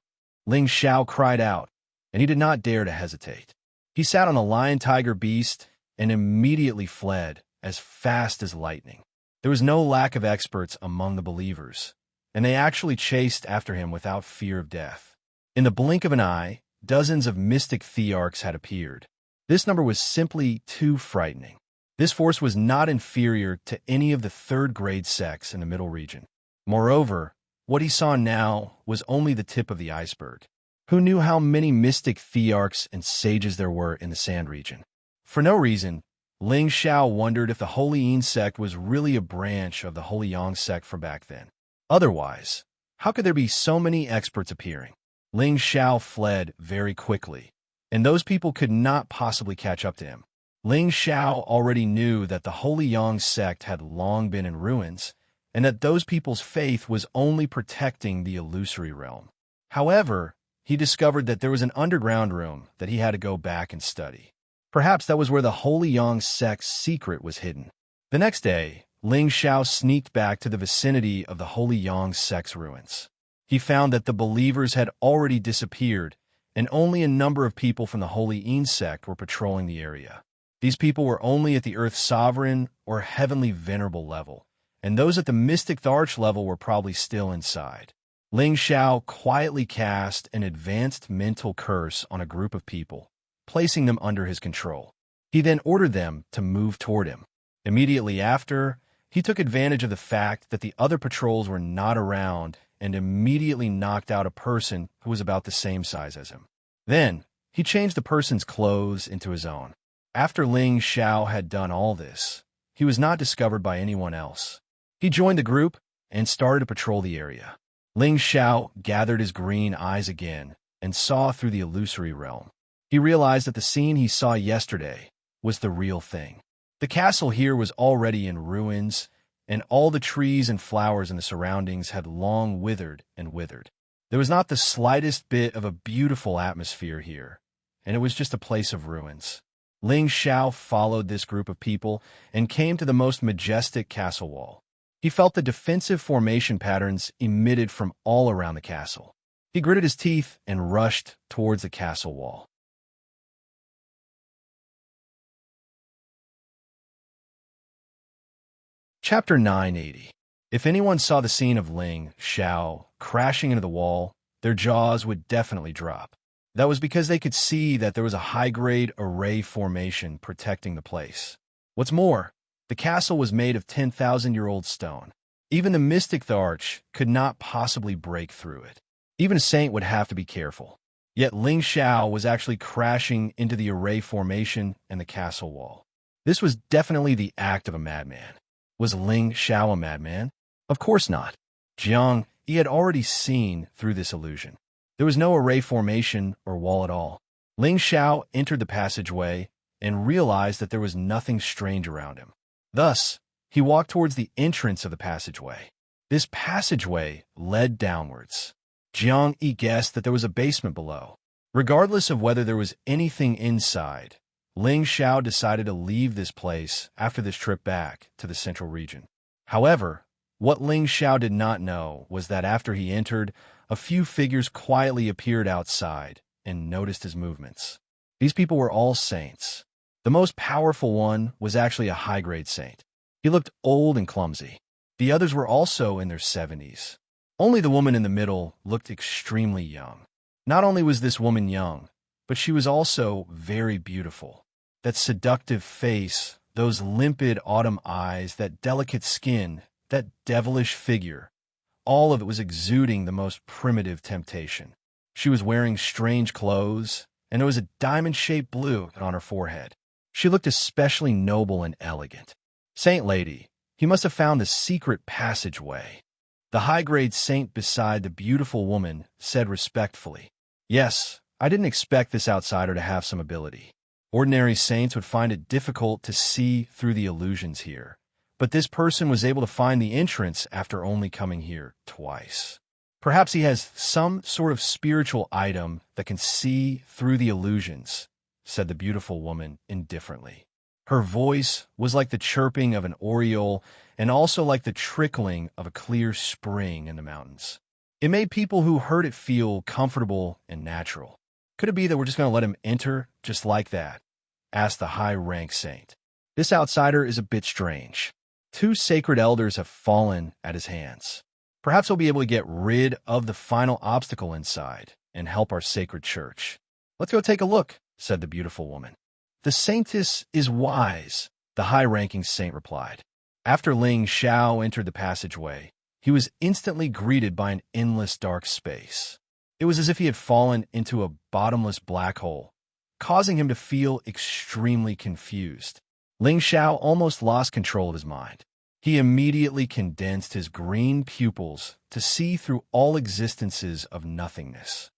Ling Xiao cried out, and he did not dare to hesitate. He sat on a lion-tiger beast and immediately fled as fast as lightning. There was no lack of experts among the believers, and they actually chased after him without fear of death. In the blink of an eye, dozens of mystic thearchs had appeared. This number was simply too frightening. This force was not inferior to any of the third-grade sects in the Middle region. Moreover, what he saw now was only the tip of the iceberg. Who knew how many mystic thearchs and sages there were in the Sand region? For no reason, Ling Xiao wondered if the Holy Yin sect was really a branch of the Holy Yang sect from back then. Otherwise, how could there be so many experts appearing? Ling Xiao fled very quickly, and those people could not possibly catch up to him. Ling Xiao already knew that the Holy Yang sect had long been in ruins, and that those people's faith was only protecting the illusory realm. However, he discovered that there was an underground room that he had to go back and study. Perhaps that was where the Holy Yang sect's secret was hidden. The next day, Ling Xiao sneaked back to the vicinity of the Holy Yang sect's ruins. He found that the believers had already disappeared, and only a number of people from the Holy Yin sect were patrolling the area. These people were only at the Earth Sovereign or Heavenly Venerable level, and those at the Mystic Tharch level were probably still inside. Ling Xiao quietly cast an advanced mental curse on a group of people, placing them under his control. He then ordered them to move toward him. Immediately after, he took advantage of the fact that the other patrols were not around and immediately knocked out a person who was about the same size as him. Then, he changed the person's clothes into his own. After Ling Xiao had done all this, he was not discovered by anyone else. He joined the group and started to patrol the area. Ling Xiao gathered his green eyes again and saw through the illusory realm. He realized that the scene he saw yesterday was the real thing. The castle here was already in ruins, and all the trees and flowers in the surroundings had long withered and withered. There was not the slightest bit of a beautiful atmosphere here, and it was just a place of ruins. Ling Xiao followed this group of people and came to the most majestic castle wall. He felt the defensive formation patterns emitted from all around the castle. He gritted his teeth and rushed towards the castle wall. Chapter 980. If anyone saw the scene of Ling Xiao crashing into the wall, their jaws would definitely drop. That was because they could see that there was a high-grade array formation protecting the place. What's more, the castle was made of 10,000-year-old stone. Even the Mystic Tharch could not possibly break through it. Even a saint would have to be careful. Yet Ling Xiao was actually crashing into the array formation and the castle wall. This was definitely the act of a madman. Was Ling Xiao a madman? Of course not. Jiang, he had already seen through this illusion. There was no array formation or wall at all. Ling Xiao entered the passageway and realized that there was nothing strange around him. Thus, he walked towards the entrance of the passageway. This passageway led downwards. Jiang Yi guessed that there was a basement below. Regardless of whether there was anything inside, Ling Xiao decided to leave this place after this trip back to the central region. However, what Ling Xiao did not know was that after he entered, a few figures quietly appeared outside and noticed his movements. These people were all saints. The most powerful one was actually a high-grade saint. He looked old and clumsy. The others were also in their 70s. Only the woman in the middle looked extremely young. Not only was this woman young, but she was also very beautiful. That seductive face, those limpid autumn eyes, that delicate skin, that devilish figure, all of it was exuding the most primitive temptation. She was wearing strange clothes, and there was a diamond-shaped blue on her forehead. She looked especially noble and elegant. Saint Lady, he must have found the secret passageway. The high-grade saint beside the beautiful woman said respectfully, "Yes, I didn't expect this outsider to have some ability." Ordinary saints would find it difficult to see through the illusions here, but this person was able to find the entrance after only coming here twice. Perhaps he has some sort of spiritual item that can see through the illusions, said the beautiful woman indifferently. Her voice was like the chirping of an oriole and also like the trickling of a clear spring in the mountains. It made people who heard it feel comfortable and natural. Could it be that we're just going to let him enter just like that? Asked the high-rank saint. This outsider is a bit strange. 2 sacred elders have fallen at his hands. Perhaps he'll be able to get rid of the final obstacle inside and help our sacred church. Let's go take a look, said the beautiful woman. The saintess is wise, the high-ranking saint replied. After Ling Xiao entered the passageway, he was instantly greeted by an endless dark space. It was as if he had fallen into a bottomless black hole, causing him to feel extremely confused. Ling Xiao almost lost control of his mind. He immediately condensed his green pupils to see through all existences of nothingness.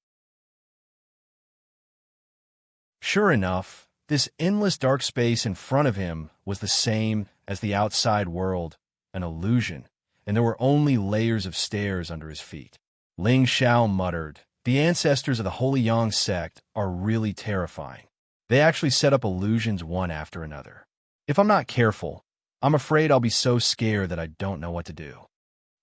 Sure enough, this endless dark space in front of him was the same as the outside world, an illusion, and there were only layers of stairs under his feet. Ling Xiao muttered, "The ancestors of the Holy Yang sect are really terrifying. They actually set up illusions one after another. If I'm not careful, I'm afraid I'll be so scared that I don't know what to do."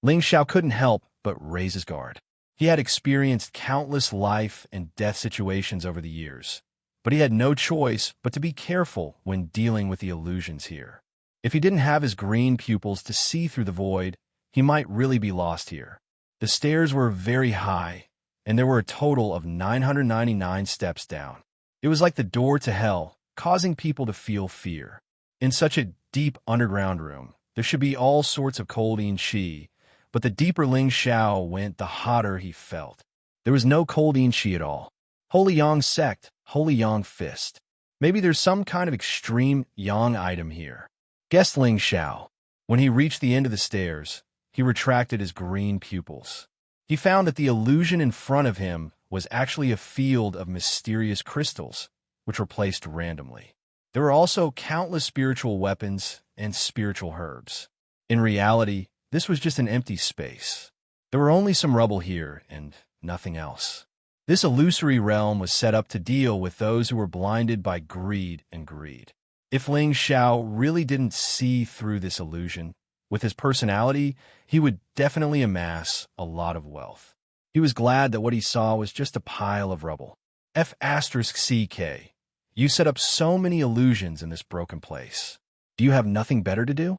Ling Xiao couldn't help but raise his guard. He had experienced countless life and death situations over the years, but he had no choice but to be careful when dealing with the illusions here. If he didn't have his green pupils to see through the void, he might really be lost here. The stairs were very high, and there were a total of 999 steps down. It was like the door to hell, causing people to feel fear. In such a deep underground room, there should be all sorts of colding qi, but the deeper Ling Xiao went, the hotter he felt. There was no colding qi at all. Holy Yang sect, Holy Yang fist. Maybe there's some kind of extreme Yang item here, guessed Ling Xiao. When he reached the end of the stairs, he retracted his green pupils. He found that the illusion in front of him was actually a field of mysterious crystals, which were placed randomly. There were also countless spiritual weapons and spiritual herbs. In reality, this was just an empty space. There were only some rubble here and nothing else. This illusory realm was set up to deal with those who were blinded by greed and greed. If Ling Xiao really didn't see through this illusion, with his personality, he would definitely amass a lot of wealth. He was glad that what he saw was just a pile of rubble. F***CK. You set up so many illusions in this broken place. Do you have nothing better to do?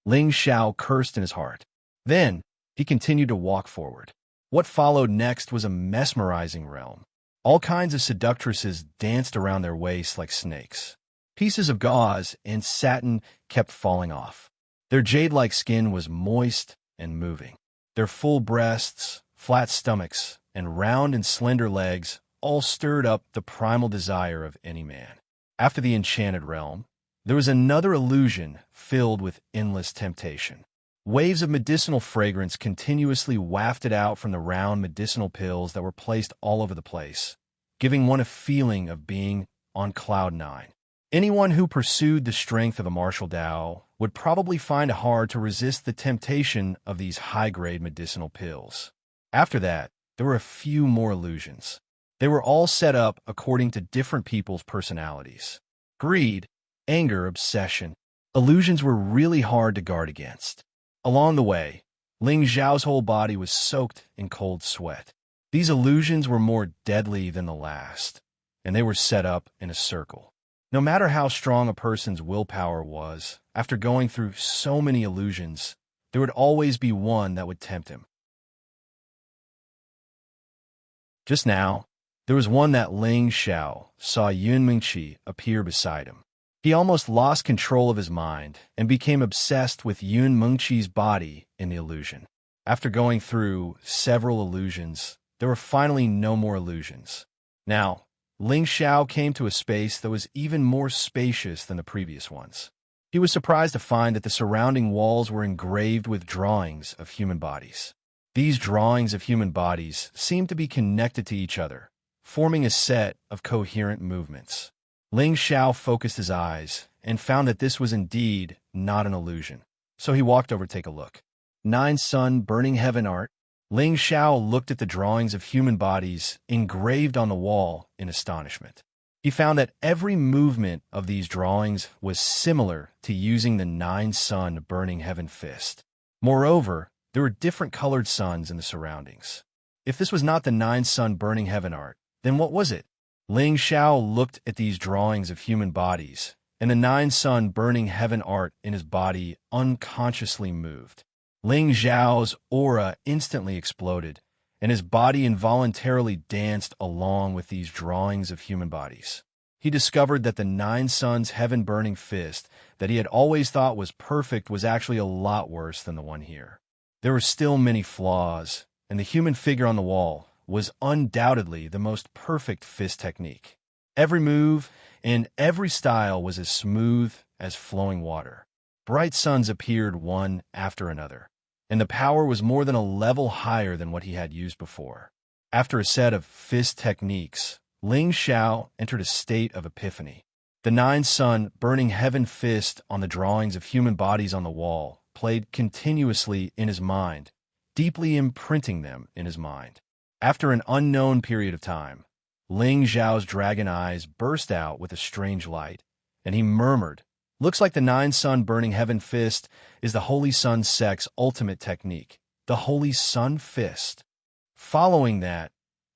Ling Xiao cursed in his heart. Then, he continued to walk forward. What followed next was a mesmerizing realm. All kinds of seductresses danced around their waists like snakes. Pieces of gauze and satin kept falling off. Their jade-like skin was moist and moving. Their full breasts, flat stomachs, and round and slender legs all stirred up the primal desire of any man. After the enchanted realm, there was another illusion filled with endless temptation. Waves of medicinal fragrance continuously wafted out from the round medicinal pills that were placed all over the place, giving one a feeling of being on cloud 9. Anyone who pursued the strength of a martial Tao would probably find it hard to resist the temptation of these high-grade medicinal pills. After that, there were a few more illusions. They were all set up according to different people's personalities. Greed, anger, obsession. Illusions were really hard to guard against. Along the way, Ling Xiao's whole body was soaked in cold sweat. These illusions were more deadly than the last, and they were set up in a circle. No matter how strong a person's willpower was, after going through so many illusions, there would always be one that would tempt him. Just now, there was one that Ling Xiao saw Yun Mingqi appear beside him. He almost lost control of his mind and became obsessed with Yun Mingqi's body in the illusion. After going through several illusions, there were finally no more illusions. Now, Ling Xiao came to a space that was even more spacious than the previous ones. He was surprised to find that the surrounding walls were engraved with drawings of human bodies. These drawings of human bodies seemed to be connected to each other, forming a set of coherent movements. Ling Xiao focused his eyes and found that this was indeed not an illusion. So he walked over to take a look. 9 Sun Burning Heaven art. Ling Xiao looked at the drawings of human bodies engraved on the wall in astonishment. He found that every movement of these drawings was similar to using the 9 Sun Burning Heaven fist. Moreover, there were different colored suns in the surroundings. If this was not the 9 Sun Burning Heaven art, then what was it? Ling Xiao looked at these drawings of human bodies, and the 9 Sun Burning Heaven art in his body unconsciously moved. Ling Xiao's aura instantly exploded, and his body involuntarily danced along with these drawings of human bodies. He discovered that the 9 Suns Heaven-burning fist that he had always thought was perfect was actually a lot worse than the one here. There were still many flaws, and the human figure on the wall was undoubtedly the most perfect fist technique. Every move and every style was as smooth as flowing water. Bright suns appeared one after another, and the power was more than a level higher than what he had used before. After a set of fist techniques, Ling Xiao entered a state of epiphany. The 9 Sun Burning Heaven fist on the drawings of human bodies on the wall played continuously in his mind, deeply imprinting them in his mind. After an unknown period of time, Ling Xiao's dragon eyes burst out with a strange light, and he murmured, "Looks like the 9 Sun Burning Heaven fist is the Holy Sun sect's ultimate technique, the Holy Sun Fist." Following that,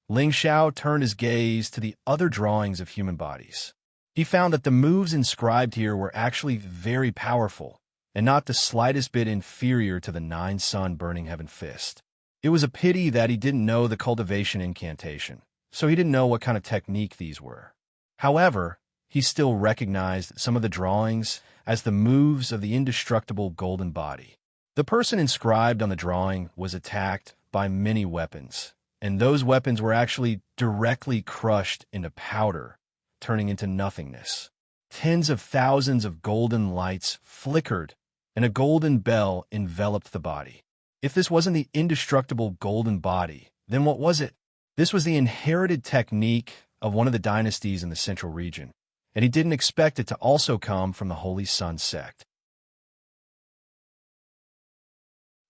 Ling Xiao turned his gaze to the other drawings of human bodies. He found that the moves inscribed here were actually very powerful, and not the slightest bit inferior to the 9 Sun Burning Heaven fist. It was a pity that he didn't know the cultivation incantation, so he didn't know what kind of technique these were. However, he still recognized some of the drawings as the moves of the indestructible golden body. The person inscribed on the drawing was attacked by many weapons, and those weapons were actually directly crushed into powder, turning into nothingness. Tens of thousands of golden lights flickered, and a golden bell enveloped the body. If this wasn't the indestructible golden body, then what was it? This was the inherited technique of one of the dynasties in the central region, and he didn't expect it to also come from the Holy Sun sect.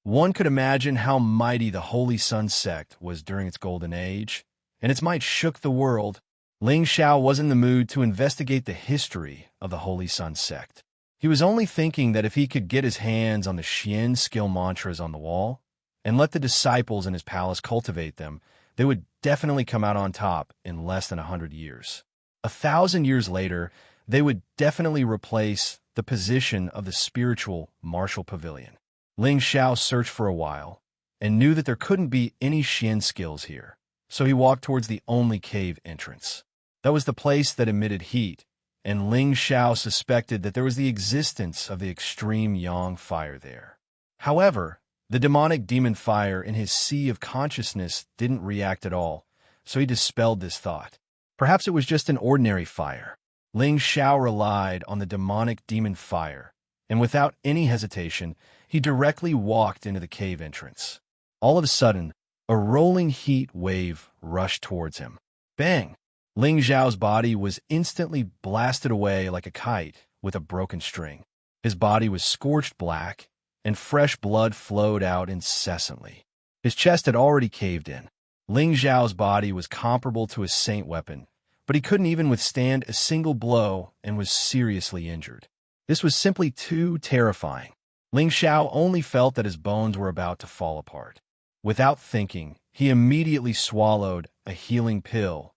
One could imagine how mighty the Holy Sun sect was during its golden age, and its might shook the world. Ling Xiao was in the mood to investigate the history of the Holy Sun sect. He was only thinking that if he could get his hands on the Xian skill mantras on the wall and let the disciples in his palace cultivate them, they would definitely come out on top in less than 100 years. 1,000 years later, they would definitely replace the position of the spiritual martial pavilion. Ling Xiao searched for a while and knew that there couldn't be any Xian skills here, so he walked towards the only cave entrance. That was the place that emitted heat, and Ling Xiao suspected that there was the existence of the extreme yang fire there. However, the demonic demon fire in his sea of consciousness didn't react at all, so he dispelled this thought. Perhaps it was just an ordinary fire. Ling Xiao relied on the demonic demon fire, and without any hesitation, he directly walked into the cave entrance. All of a sudden, a rolling heat wave rushed towards him. Bang! Ling Xiao's body was instantly blasted away like a kite with a broken string. His body was scorched black, and fresh blood flowed out incessantly. His chest had already caved in. Ling Xiao's body was comparable to a saint weapon, but he couldn't even withstand a single blow and was seriously injured. This was simply too terrifying. Ling Xiao only felt that his bones were about to fall apart. Without thinking, he immediately swallowed a healing pill,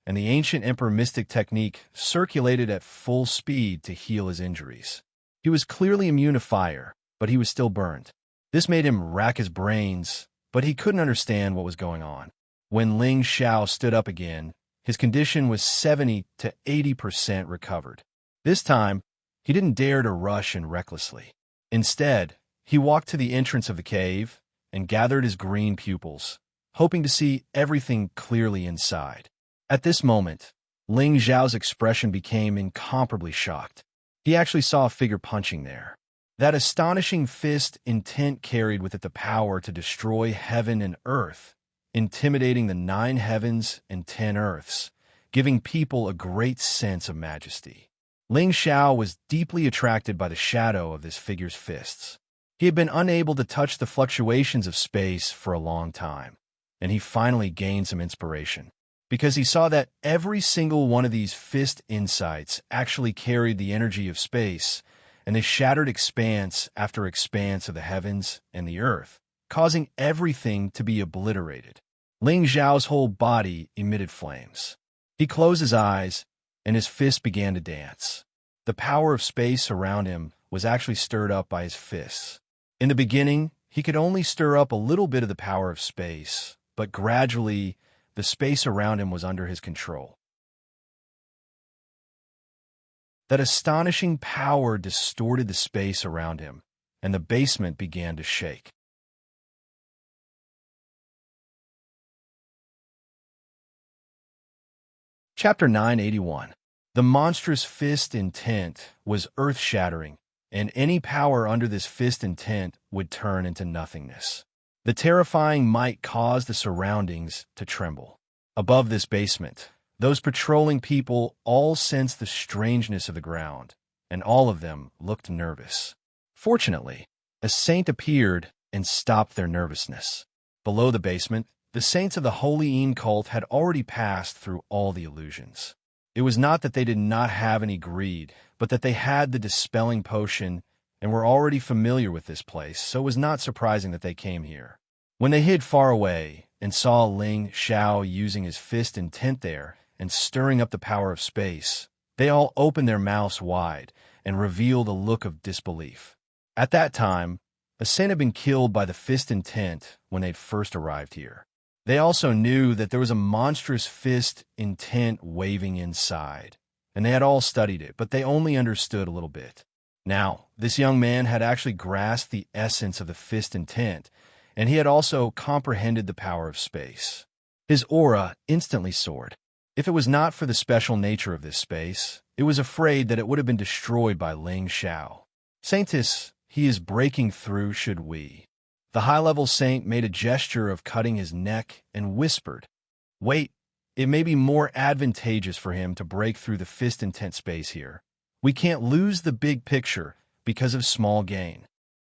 and the ancient Emperor Mystic technique circulated at full speed to heal his injuries. He was clearly immune to fire, but he was still burned. This made him rack his brains, but he couldn't understand what was going on. When Ling Xiao stood up again, his condition was 70 to 80% recovered. This time, he didn't dare to rush in recklessly. Instead, he walked to the entrance of the cave and gathered his green pupils, hoping to see everything clearly inside. At this moment, Ling Xiao's expression became incomparably shocked. He actually saw a figure punching there. That astonishing fist intent carried with it the power to destroy heaven and earth, intimidating the 9 heavens and 10 earths, giving people a great sense of majesty. Ling Xiao was deeply attracted by the shadow of this figure's fists. He had been unable to touch the fluctuations of space for a long time, and he finally gained some inspiration, because he saw that every single one of these fist insights actually carried the energy of space, and they shattered expanse after expanse of the heavens and the earth, causing everything to be obliterated. Ling Xiao's whole body emitted flames. He closed his eyes, and his fist began to dance. The power of space around him was actually stirred up by his fists. In the beginning, he could only stir up a little bit of the power of space, but gradually, the space around him was under his control. That astonishing power distorted the space around him, and the basement began to shake. Chapter 981. The monstrous fist intent was earth-shattering, and any power under this fist intent would turn into nothingness. The terrifying might caused the surroundings to tremble. Above this basement, those patrolling people all sensed the strangeness of the ground, and all of them looked nervous. Fortunately, a saint appeared and stopped their nervousness. Below the basement, the saints of the Holy cult had already passed through all the illusions. It was not that they did not have any greed, but that they had the dispelling potion and were already familiar with this place, so it was not surprising that they came here. When they hid far away and saw Ling Xiao using his fist intent there and stirring up the power of space, they all opened their mouths wide and revealed a look of disbelief. At that time, a saint had been killed by the fist intent when they'd first arrived here. They also knew that there was a monstrous fist intent waving inside, and they had all studied it, but they only understood a little bit. Now, this young man had actually grasped the essence of the fist intent, and he had also comprehended the power of space. His aura instantly soared. If it was not for the special nature of this space, it was afraid that it would have been destroyed by Ling Xiao. Saintess, he is breaking through, should we? The high-level saint made a gesture of cutting his neck and whispered, "Wait, it may be more advantageous for him to break through the fist-intent space here. We can't lose the big picture because of small gain."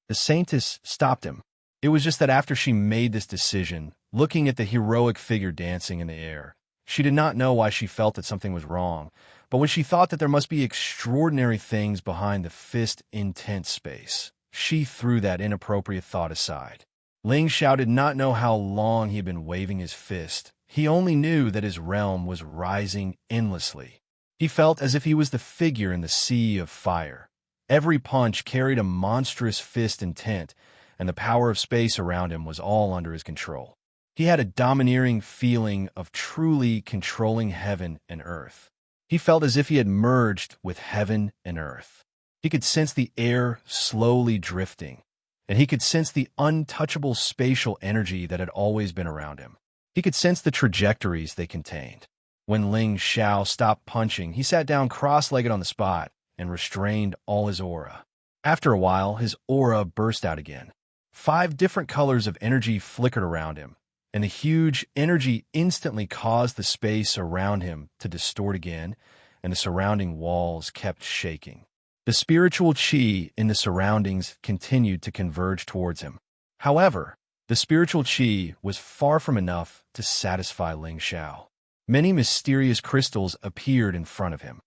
The saintess stopped him. It was just that after she made this decision, looking at the heroic figure dancing in the air, she did not know why she felt that something was wrong, but when she thought that there must be extraordinary things behind the fist-intent space, she threw that inappropriate thought aside. Ling Xiao did not know how long he had been waving his fist. He only knew that his realm was rising endlessly. He felt as if he was the figure in the sea of fire. Every punch carried a monstrous fist intent, and the power of space around him was all under his control. He had a domineering feeling of truly controlling heaven and earth. He felt as if he had merged with heaven and earth. He could sense the air slowly drifting, and he could sense the untouchable spatial energy that had always been around him. He could sense the trajectories they contained. When Ling Xiao stopped punching, he sat down cross-legged on the spot and restrained all his aura. After a while, his aura burst out again. 5 different colors of energy flickered around him, and the huge energy instantly caused the space around him to distort again, and the surrounding walls kept shaking. The spiritual qi in the surroundings continued to converge towards him. However, the spiritual qi was far from enough to satisfy Ling Xiao. Many mysterious crystals appeared in front of him.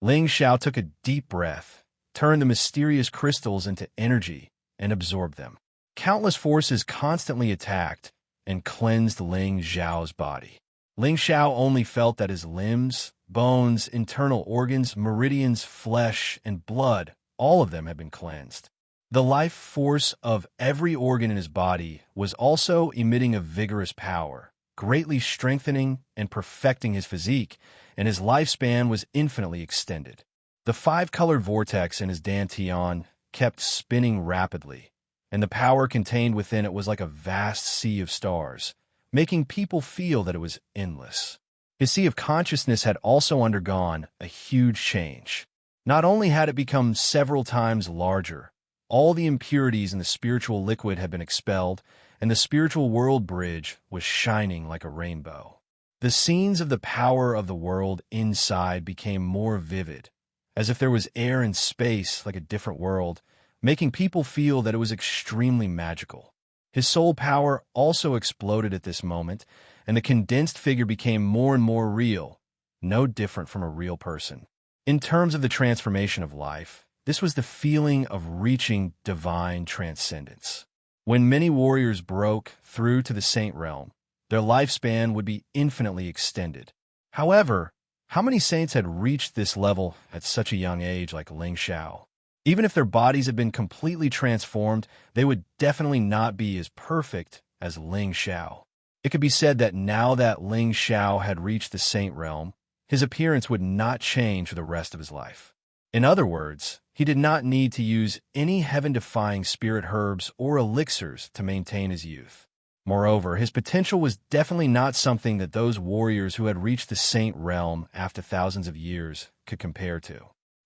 Ling Xiao took a deep breath, turned the mysterious crystals into energy, and absorbed them. Countless forces constantly attacked and cleansed Ling Xiao's body. Ling Xiao only felt that his limbs, bones, internal organs, meridians, flesh, and blood, all of them had been cleansed. The life force of every organ in his body was also emitting a vigorous power, greatly strengthening and perfecting his physique, and his lifespan was infinitely extended. The 5-colored vortex in his dantian kept spinning rapidly, and the power contained within it was like a vast sea of stars, making people feel that it was endless. His sea of consciousness had also undergone a huge change. Not only had it become several times larger, all the impurities in the spiritual liquid had been expelled, and the spiritual world bridge was shining like a rainbow. The scenes of the power of the world inside became more vivid, as if there was air and space like a different world, making people feel that it was extremely magical. His soul power also exploded at this moment, and the condensed figure became more and more real, no different from a real person. In terms of the transformation of life, this was the feeling of reaching divine transcendence. When many warriors broke through to the saint realm, their lifespan would be infinitely extended. However, how many saints had reached this level at such a young age like Xianxia? Even if their bodies had been completely transformed, they would definitely not be as perfect as Xianxia. It could be said that now that Xianxia had reached the saint realm, his appearance would not change for the rest of his life. In other words, he did not need to use any heaven-defying spirit herbs or elixirs to maintain his youth. Moreover, his potential was definitely not something that those warriors who had reached the saint realm after thousands of years could compare to.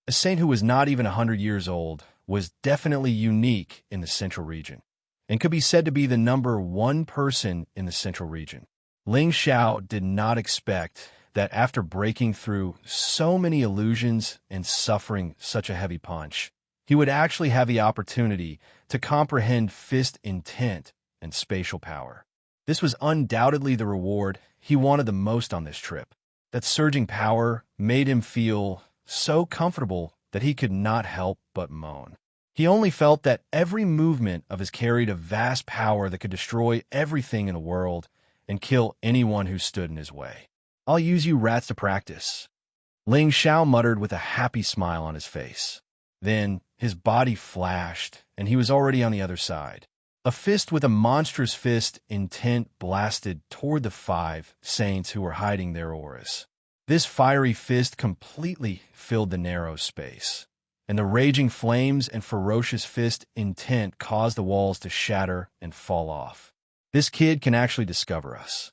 A saint who was not even 100 years old was definitely unique in the central region, and could be said to be the number one person in the central region. Xianxia did not expect that after breaking through so many illusions and suffering such a heavy punch, he would actually have the opportunity to comprehend fist intent and spatial power. This was undoubtedly the reward he wanted the most on this trip. That surging power made him feel so comfortable that he could not help but moan. He only felt that every movement of his carried a vast power that could destroy everything in the world and kill anyone who stood in his way. "I'll use you rats to practice," Xianxia muttered with a happy smile on his face. Then his body flashed, and he was already on the other side. A fist with a monstrous fist intent blasted toward the 5 saints who were hiding their auras. This fiery fist completely filled the narrow space, and the raging flames and ferocious fist intent caused the walls to shatter and fall off. This kid can actually discover us.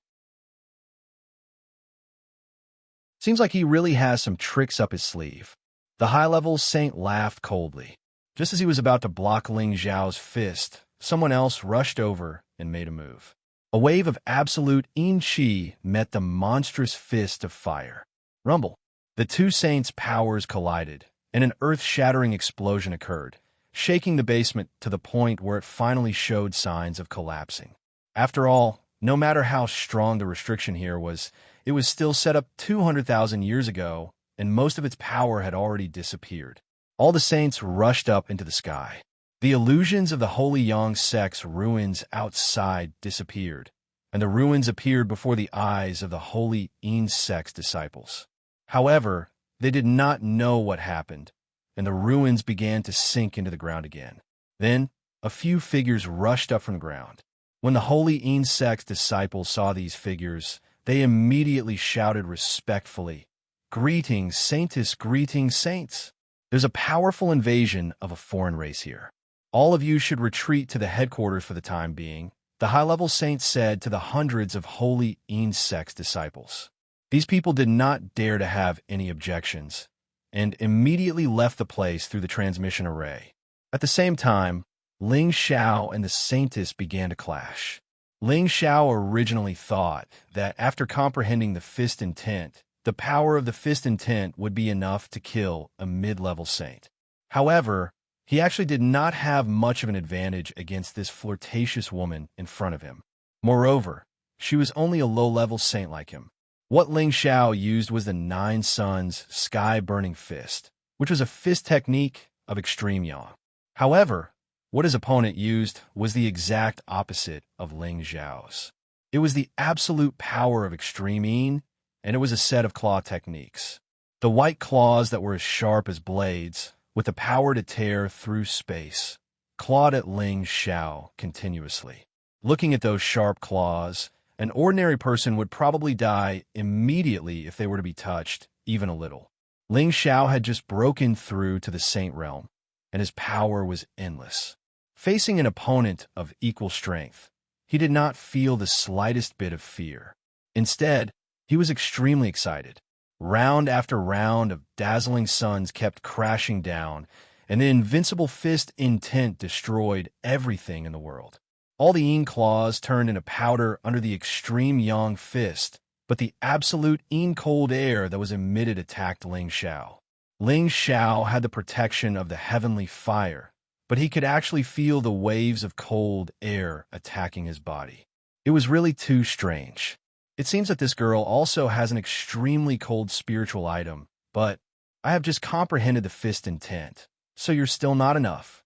Seems like he really has some tricks up his sleeve. The high-level saint laughed coldly. Just as he was about to block Xiao's fist, someone else rushed over and made a move. A wave of absolute yin-chi met the monstrous fist of fire. Rumble. The 2 saints' powers collided, and an earth-shattering explosion occurred, shaking the basement to the point where it finally showed signs of collapsing. After all, no matter how strong the restriction here was, it was still set up 200,000 years ago, and most of its power had already disappeared. All the saints rushed up into the sky. The illusions of the Holy Yang sect's ruins outside disappeared, and the ruins appeared before the eyes of the Holy Yin sect's disciples. However, they did not know what happened, and the ruins began to sink into the ground again. Then, a few figures rushed up from the ground. When the Holy Yin sect's disciples saw these figures, they immediately shouted respectfully, "Greetings, Saintus, greetings, saints! There's a powerful invasion of a foreign race here. All of you should retreat to the headquarters for the time being," the high-level saint said to the hundreds of Holy Yin sect's disciples. These people did not dare to have any objections, and immediately left the place through the transmission array. At the same time, Xianxia and the saintess began to clash. Xianxia originally thought that after comprehending the fist intent, the power of the fist intent would be enough to kill a mid-level saint. However, he actually did not have much of an advantage against this flirtatious woman in front of him. Moreover, she was only a low-level saint like him. What Xianxia used was the 9 Suns Sky-Burning Fist, which was a fist technique of extreme yang. However, what his opponent used was the exact opposite of Xiao's. It was the absolute power of extreme yin, and it was a set of claw techniques. The white claws that were as sharp as blades, with the power to tear through space, clawed at Xiao continuously. Looking at those sharp claws, an ordinary person would probably die immediately if they were to be touched, even a little. Xiao had just broken through to the saint realm, and his power was endless. Facing an opponent of equal strength, he did not feel the slightest bit of fear. Instead, he was extremely excited. Round after round of dazzling suns kept crashing down, and the invincible fist intent destroyed everything in the world. All the Yin claws turned into powder under the extreme Yang fist, but the absolute Yin cold air that was emitted attacked Ling Xiao. Ling Xiao had the protection of the heavenly fire, but he could actually feel the waves of cold air attacking his body. It was really too strange. It seems that this girl also has an extremely cold spiritual item, but I have just comprehended the fist intent, so you're still not enough.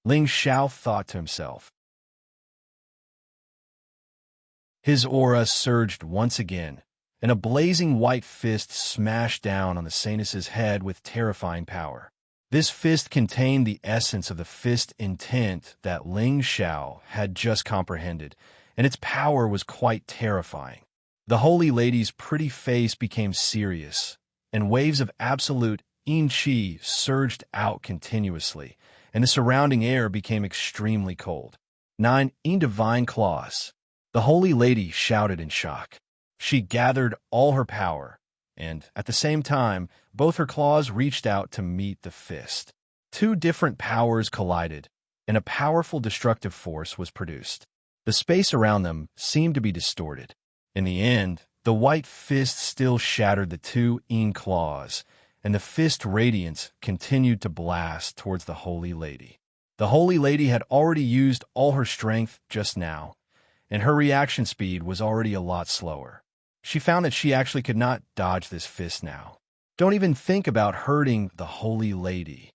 Ling Xiao thought to himself. His aura surged once again, and a blazing white fist smashed down on the saintess's head with terrifying power. This fist contained the essence of the fist intent that Ling Xiao had just comprehended, and its power was quite terrifying. The Holy Lady's pretty face became serious, and waves of absolute Yin Qi surged out continuously, and the surrounding air became extremely cold. 9 Yin Divine Claws. The Holy Lady shouted in shock. She gathered all her power, and, at the same time, both her claws reached out to meet the fist. Two different powers collided, and a powerful destructive force was produced. The space around them seemed to be distorted. In the end, the white fist still shattered the two Yin claws, and the fist radiance continued to blast towards the Holy Lady. The Holy Lady had already used all her strength just now, and her reaction speed was already a lot slower. She found that she actually could not dodge this fist now. Don't even think about hurting the Holy Lady.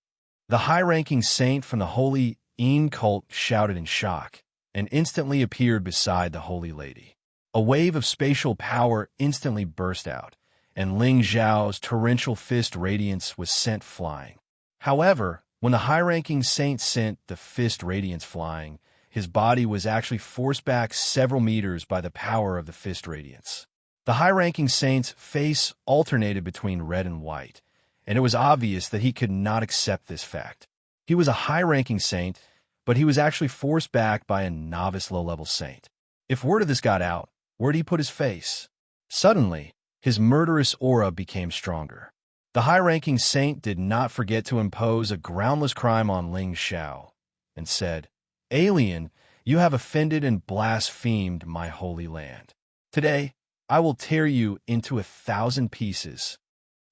The high-ranking saint from the Holy Yin cult shouted in shock, and instantly appeared beside the Holy Lady. A wave of spatial power instantly burst out, and Ling Xiao's torrential fist radiance was sent flying. However, when the high-ranking saint sent the fist radiance flying, his body was actually forced back several meters by the power of the fist radiance. The high-ranking saint's face alternated between red and white, and it was obvious that he could not accept this fact. He was a high-ranking saint, but he was actually forced back by a novice low-level saint. If word of this got out, where'd he put his face? Suddenly, his murderous aura became stronger. The high-ranking saint did not forget to impose a groundless crime on Ling Xiao, and said, "Alien, you have offended and blasphemed my holy land. Today, I will tear you into 1,000 pieces."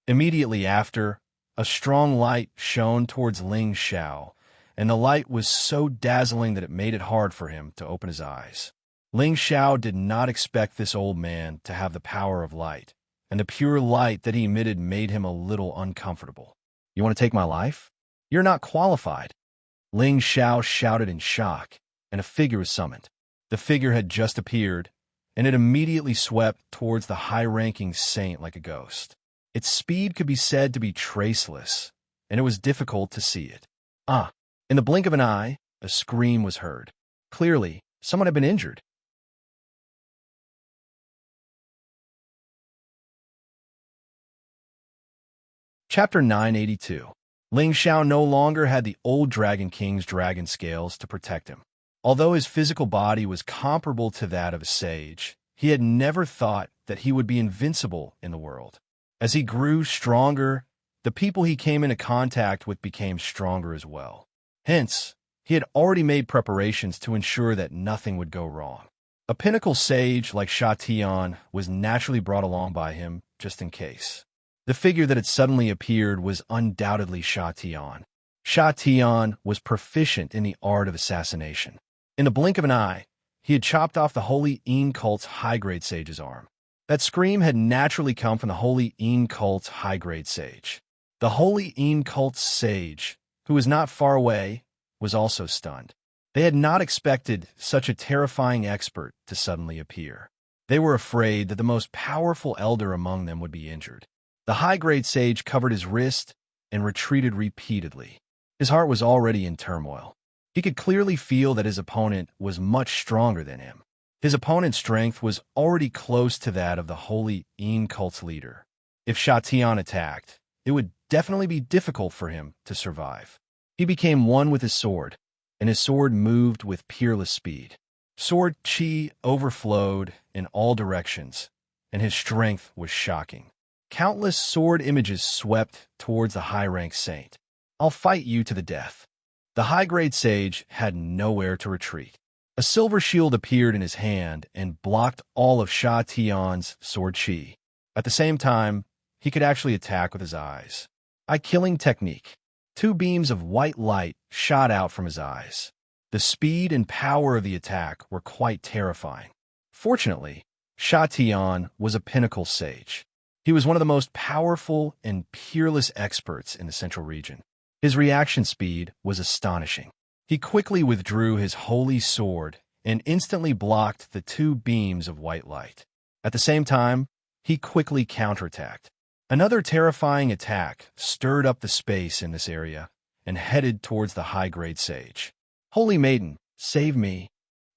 Immediately after, a strong light shone towards Ling Xiao, and the light was so dazzling that it made it hard for him to open his eyes. Ling Xiao did not expect this old man to have the power of light, and the pure light that he emitted made him a little uncomfortable. "You want to take my life? You're not qualified." Ling Xiao shouted in shock, and a figure was summoned. The figure had just appeared, and it immediately swept towards the high-ranking saint like a ghost. Its speed could be said to be traceless, and it was difficult to see it. In the blink of an eye, a scream was heard. Clearly, someone had been injured. Chapter 982. Ling Xiao no longer had the old Dragon King's dragon scales to protect him. Although his physical body was comparable to that of a sage, he had never thought that he would be invincible in the world. As he grew stronger, the people he came into contact with became stronger as well. Hence, he had already made preparations to ensure that nothing would go wrong. A pinnacle sage like Xianxia was naturally brought along by him just in case. The figure that had suddenly appeared was undoubtedly Xianxia. Xianxia was proficient in the art of assassination. In the blink of an eye, he had chopped off the Holy Yin cult's high-grade sage's arm. That scream had naturally come from the Holy Yin cult's high-grade sage. The Holy Yin cult's sage, who was not far away, was also stunned. They had not expected such a terrifying expert to suddenly appear. They were afraid that the most powerful elder among them would be injured. The high-grade sage covered his wrist and retreated repeatedly. His heart was already in turmoil. He could clearly feel that his opponent was much stronger than him. His opponent's strength was already close to that of the Holy Yin cult's leader. If Xianxia attacked, it would definitely be difficult for him to survive. He became one with his sword, and his sword moved with peerless speed. Sword chi overflowed in all directions, and his strength was shocking. Countless sword images swept towards the high-ranked saint. "I'll fight you to the death." The high-grade sage had nowhere to retreat. A silver shield appeared in his hand and blocked all of Sha Tian's sword chi. At the same time, he could actually attack with his eyes. Eye-killing technique. 2 beams of white light shot out from his eyes. The speed and power of the attack were quite terrifying. Fortunately, Sha Tian was a pinnacle sage. He was one of the most powerful and peerless experts in the central region. His reaction speed was astonishing. He quickly withdrew his holy sword and instantly blocked the 2 beams of white light. At the same time, he quickly counterattacked. Another terrifying attack stirred up the space in this area and headed towards the high-grade sage. Holy Maiden, save me.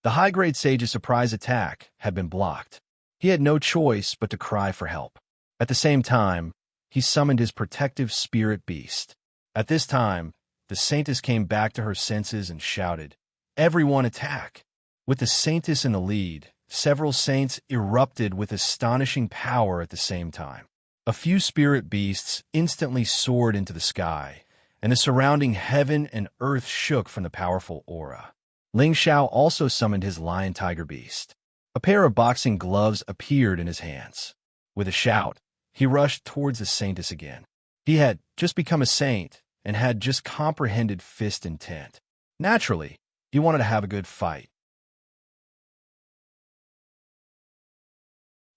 The high-grade sage's surprise attack had been blocked. He had no choice but to cry for help. At the same time, he summoned his protective spirit beast. At this time, the saintess came back to her senses and shouted, "Everyone attack!" With the saintess in the lead, several saints erupted with astonishing power at the same time. A few spirit beasts instantly soared into the sky, and the surrounding heaven and earth shook from the powerful aura. Ling Xiao also summoned his lion-tiger beast. A pair of boxing gloves appeared in his hands. With a shout, he rushed towards the saintess again. He had just become a saint and had just comprehended fist intent. Naturally, he wanted to have a good fight.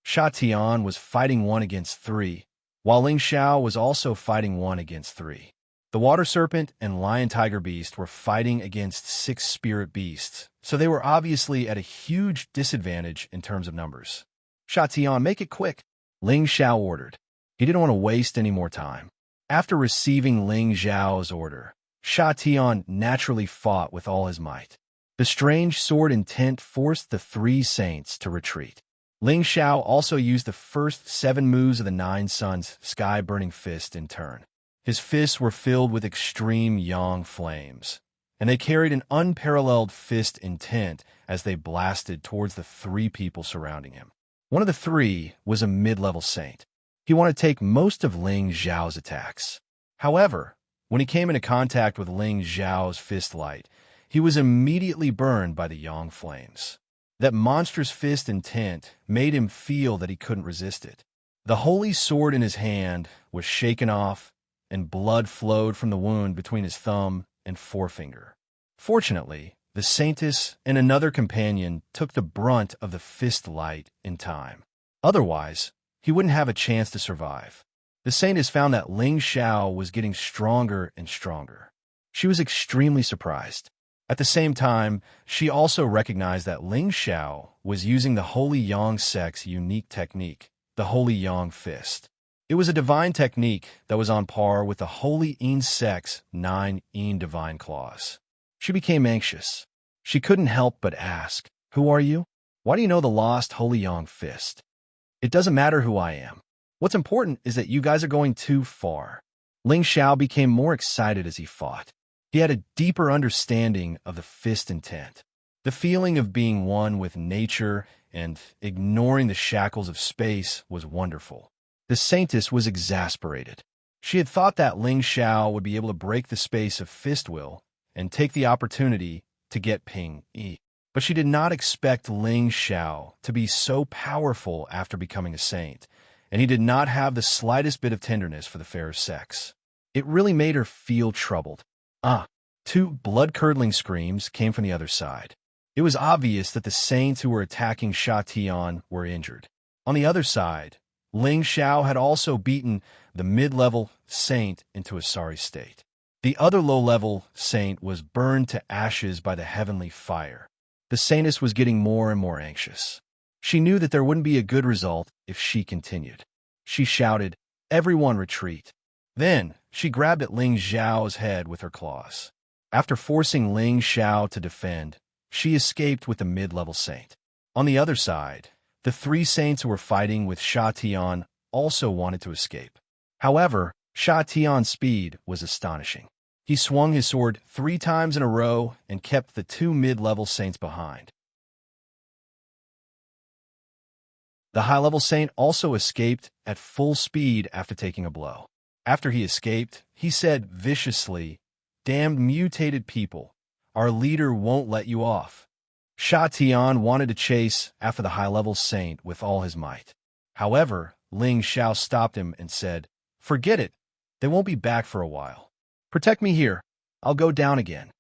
Sha Tian was fighting 1 against 3, while Ling Xiao was also fighting 1 against 3. The water serpent and lion-tiger beast were fighting against 6 spirit beasts, so they were obviously at a huge disadvantage in terms of numbers. Sha Tian, make it quick, Ling Xiao ordered. He didn't want to waste any more time. After receiving Ling Xiao's order, Sha Tian naturally fought with all his might. The strange sword intent forced the 3 saints to retreat. Ling Xiao also used the first 7 moves of the 9 Suns' sky-burning fist in turn. His fists were filled with extreme yang flames, and they carried an unparalleled fist intent as they blasted towards the 3 people surrounding him. One of the 3 was a mid-level saint. He wanted to take most of Ling Xiao's attacks. However, when he came into contact with Ling Xiao's fist light, he was immediately burned by the yang flames. That monstrous fist intent made him feel that he couldn't resist it. The holy sword in his hand was shaken off, and blood flowed from the wound between his thumb and forefinger. Fortunately, the saintess and another companion took the brunt of the fist light in time. Otherwise, he wouldn't have a chance to survive. The saintess found that Ling Xiao was getting stronger and stronger. She was extremely surprised. At the same time, she also recognized that Ling Xiao was using the Holy Yang sect's unique technique, the Holy Yang Fist. It was a divine technique that was on par with the Holy Yin sect's 9 Yin divine claws. She became anxious. She couldn't help but ask, "Who are you? Why do you know the lost Holy Yang Fist?" "It doesn't matter who I am. What's important is that you guys are going too far." Ling Xiao became more excited as he fought. He had a deeper understanding of the fist intent. The feeling of being one with nature and ignoring the shackles of space was wonderful. The saintess was exasperated. She had thought that Ling Xiao would be able to break the space of fist will and take the opportunity to get Ping Yi. But she did not expect Ling Xiao to be so powerful after becoming a saint, and he did not have the slightest bit of tenderness for the fairer sex. It really made her feel troubled. Two blood-curdling screams came from the other side. It was obvious that the saints who were attacking Sha Tian were injured. On the other side, Ling Xiao had also beaten the mid-level saint into a sorry state. The other low-level saint was burned to ashes by the heavenly fire. The saintess was getting more and more anxious. She knew that there wouldn't be a good result if she continued. She shouted, "Everyone retreat." Then, she grabbed at Ling Xiao's head with her claws. After forcing Ling Xiao to defend, she escaped with the mid-level saint. On the other side, the 3 saints who were fighting with Sha Tian also wanted to escape. However, Sha Tian's speed was astonishing. He swung his sword 3 times in a row and kept the 2 mid-level saints behind. The high-level saint also escaped at full speed after taking a blow. After he escaped, he said viciously, "Damned mutated people, our leader won't let you off." Xianxia wanted to chase after the high-level saint with all his might. However, Ling Xiao stopped him and said, "Forget it. They won't be back for a while. Protect me here. I'll go down again."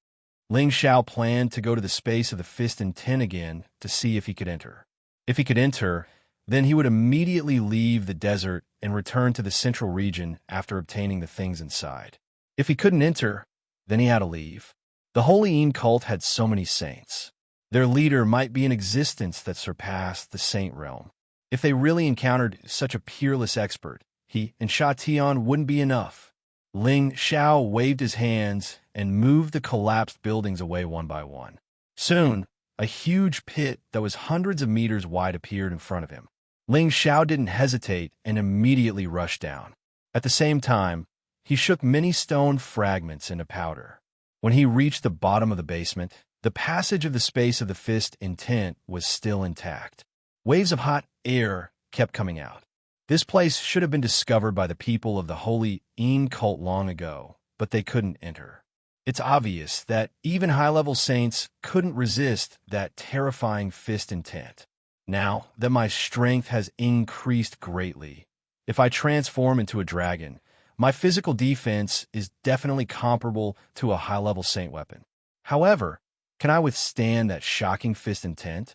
Ling Xiao planned to go to the space of the fist in 10 again to see if he could enter. If he could enter, then he would immediately leave the desert and return to the central region after obtaining the things inside. If he couldn't enter, then he had to leave. The Holy Yin cult had so many saints. Their leader might be an existence that surpassed the saint realm. If they really encountered such a peerless expert, he and Sha Tian wouldn't be enough. Ling Xiao waved his hands and moved the collapsed buildings away one by one. Soon, a huge pit that was hundreds of meters wide appeared in front of him. Ling Xiao didn't hesitate and immediately rushed down. At the same time, he shook many stone fragments into powder. When he reached the bottom of the basement, the passage of the space of the fist intent was still intact. Waves of hot air kept coming out. This place should have been discovered by the people of the Holy Yin cult long ago, but they couldn't enter. It's obvious that even high-level saints couldn't resist that terrifying fist intent. Now that my strength has increased greatly, if I transform into a dragon, my physical defense is definitely comparable to a high-level saint weapon. However, can I withstand that shocking fist intent?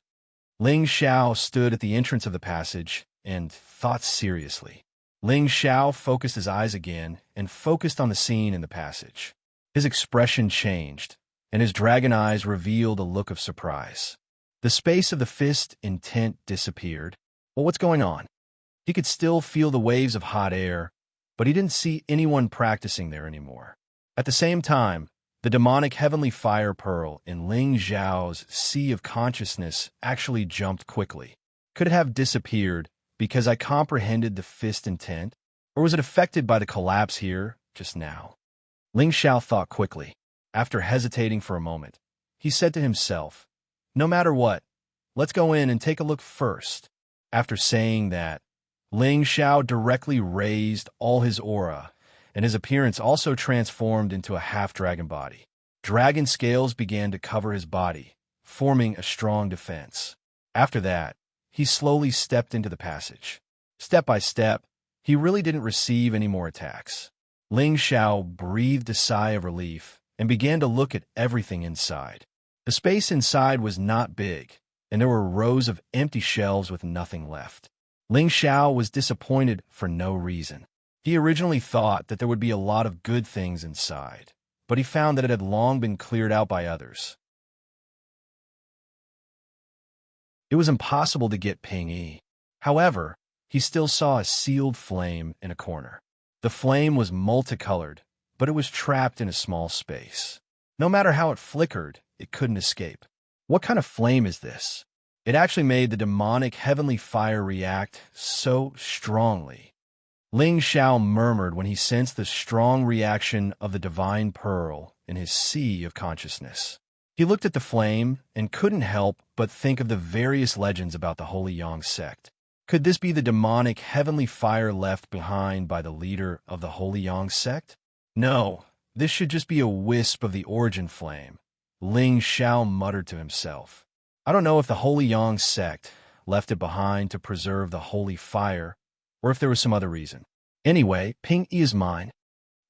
Ling Xiao stood at the entrance of the passage and thought seriously. Ling Xiao focused his eyes again and focused on the scene in the passage. His expression changed, and his dragon eyes revealed a look of surprise. The space of the fist intent disappeared. Well, what's going on? He could still feel the waves of hot air, but he didn't see anyone practicing there anymore. At the same time, the demonic heavenly fire pearl in Ling Xiao's sea of consciousness actually jumped quickly. Could it have disappeared because I comprehended the fist intent, or was it affected by the collapse here just now? Ling Xiao thought quickly. After hesitating for a moment, he said to himself, "No matter what, let's go in and take a look first." After saying that, Ling Xiao directly raised all his aura, and his appearance also transformed into a half-dragon body. Dragon scales began to cover his body, forming a strong defense. After that, he slowly stepped into the passage. Step by step, he really didn't receive any more attacks. Ling Xiao breathed a sigh of relief and began to look at everything inside. The space inside was not big, and there were rows of empty shelves with nothing left. Ling Xiao was disappointed for no reason. He originally thought that there would be a lot of good things inside, but he found that it had long been cleared out by others. It was impossible to get Ping Yi. However, he still saw a sealed flame in a corner. The flame was multicolored, but it was trapped in a small space. No matter how it flickered, it couldn't escape. What kind of flame is this? It actually made the demonic heavenly fire react so strongly. Ling Xiao murmured when he sensed the strong reaction of the divine pearl in his sea of consciousness. He looked at the flame and couldn't help but think of the various legends about the Holy Yang sect. Could this be the demonic heavenly fire left behind by the leader of the Holy Yang sect? No, this should just be a wisp of the origin flame, Ling Xiao muttered to himself. I don't know if the Holy Yang sect left it behind to preserve the holy fire, or if there was some other reason. Anyway, Ping Yi is mine.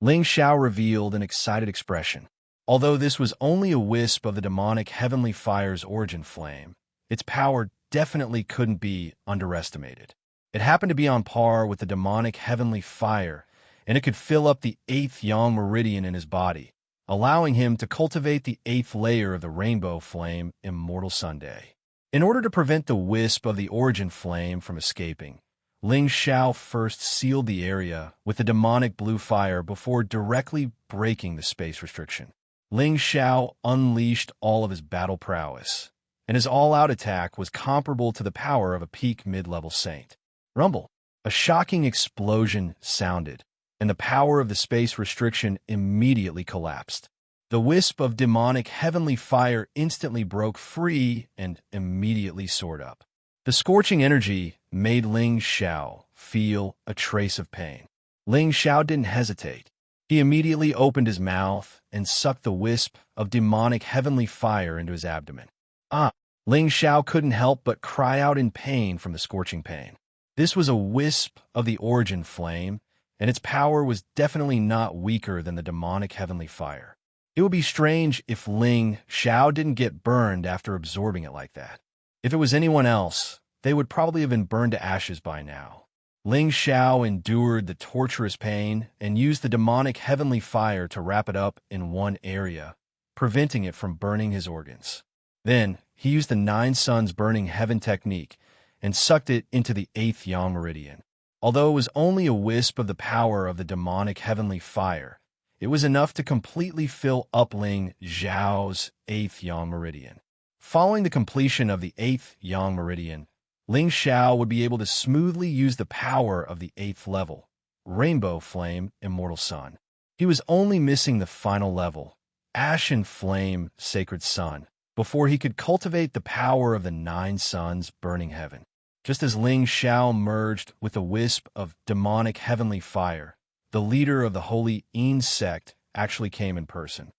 Ling Xiao revealed an excited expression. Although this was only a wisp of the demonic heavenly fire's origin flame, its power definitely couldn't be underestimated. It happened to be on par with the demonic heavenly fire, and it could fill up the 8th yang meridian in his body, allowing him to cultivate the 8th layer of the rainbow flame, Immortal Sunday. In order to prevent the wisp of the origin flame from escaping, Ling Xiao first sealed the area with the demonic blue fire before directly breaking the space restriction. Ling Xiao unleashed all of his battle prowess, and his all-out attack was comparable to the power of a peak mid-level saint. Rumble! A shocking explosion sounded, and the power of the space restriction immediately collapsed. The wisp of demonic heavenly fire instantly broke free and immediately soared up. The scorching energy made Ling Xiao feel a trace of pain. Ling Xiao didn't hesitate. He immediately opened his mouth and sucked the wisp of demonic heavenly fire into his abdomen. Ah! Ling Xiao couldn't help but cry out in pain from the scorching pain. This was a wisp of the origin flame, and its power was definitely not weaker than the demonic heavenly fire. It would be strange if Ling Xiao didn't get burned after absorbing it like that. If it was anyone else, they would probably have been burned to ashes by now. Ling Xiao endured the torturous pain and used the demonic heavenly fire to wrap it up in one area, preventing it from burning his organs. Then, he used the 9 suns burning heaven technique and sucked it into the 8th yang meridian. Although it was only a wisp of the power of the demonic heavenly fire, it was enough to completely fill up Ling Xiao's 8th yang meridian. Following the completion of the 8th yang meridian, Ling Xiao would be able to smoothly use the power of the 8th level, Rainbow Flame, Immortal Sun. He was only missing the final level, Ashen Flame, Sacred Sun, before he could cultivate the power of the 9 suns burning heaven. Just as Ling Xiao merged with a wisp of demonic heavenly fire, the leader of the Holy Yin sect actually came in person.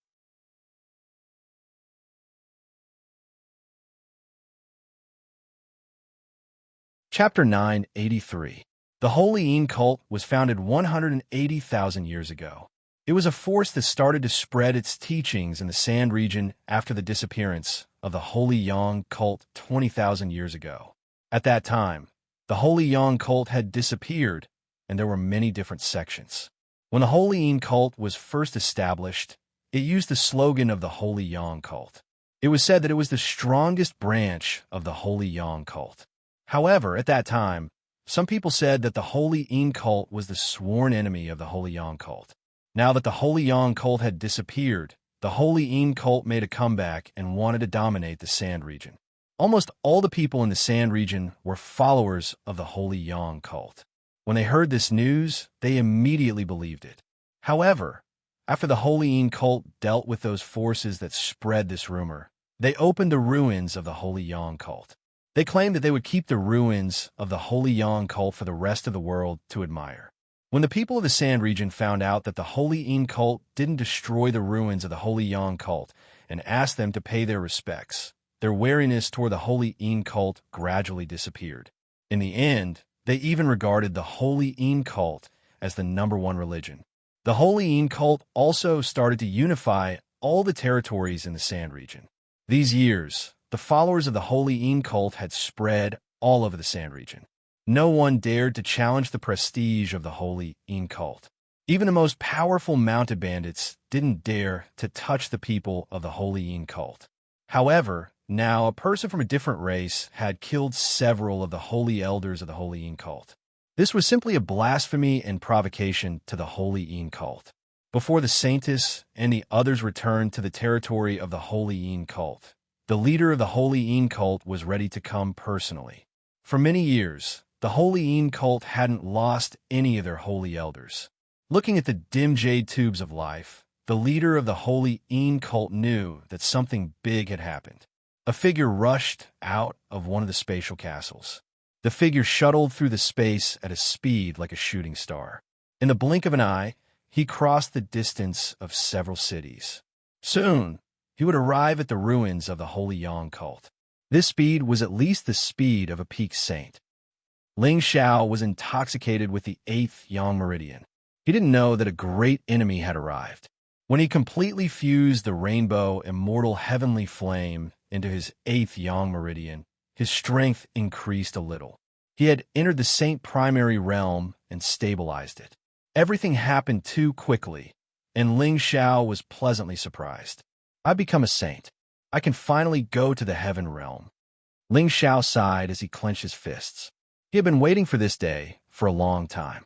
Chapter 983. The Holy Yin cult was founded 180,000 years ago. It was a force that started to spread its teachings in the Sand region after the disappearance of the Holy Yang cult 20,000 years ago. At that time, the Holy Yang cult had disappeared, and there were many different sections. When the Holy Yin cult was first established, it used the slogan of the Holy Yang cult. It was said that it was the strongest branch of the Holy Yang cult. However, at that time, some people said that the Holy Yin cult was the sworn enemy of the Holy Yang cult. Now that the Holy Yang cult had disappeared, the Holy Yin cult made a comeback and wanted to dominate the Sand region. Almost all the people in the Sand region were followers of the Holy Yang cult. When they heard this news, they immediately believed it. However, after the Holy Yin cult dealt with those forces that spread this rumor, they opened the ruins of the Holy Yang cult. They claimed that they would keep the ruins of the Holy Yang cult for the rest of the world to admire. When the people of the Sand region found out that the Holy Yin cult didn't destroy the ruins of the Holy Yang cult and asked them to pay their respects, their wariness toward the Holy Yin cult gradually disappeared. In the end, they even regarded the Holy Yin cult as the #1 religion. The Holy Yin cult also started to unify all the territories in the Sand region. These years, the followers of the Holy Yin cult had spread all over the Sand region. No one dared to challenge the prestige of the Holy Yin cult. Even the most powerful mounted bandits didn't dare to touch the people of the Holy Yin cult. However, now a person from a different race had killed several of the holy elders of the Holy Yin cult. This was simply a blasphemy and provocation to the Holy Yin cult. Before the Saintess and the others returned to the territory of the Holy Yin cult, the leader of the Holy Yin cult was ready to come personally. For many years, the Holy Yin cult hadn't lost any of their holy elders. Looking at the dim jade tubes of life, the leader of the Holy Yin cult knew that something big had happened. A figure rushed out of one of the spatial castles. The figure shuttled through the space at a speed like a shooting star. In the blink of an eye, he crossed the distance of several cities. Soon, he would arrive at the ruins of the Holy Yang cult. This speed was at least the speed of a peak saint. Ling Xiao was intoxicated with the 8th yang meridian. He didn't know that a great enemy had arrived. When he completely fused the rainbow immortal heavenly flame into his 8th yang meridian, his strength increased a little. He had entered the saint primary realm and stabilized it. Everything happened too quickly, and Ling Xiao was pleasantly surprised. I've become a saint. I can finally go to the heaven realm. Ling Xiao sighed as he clenched his fists. He had been waiting for this day for a long time.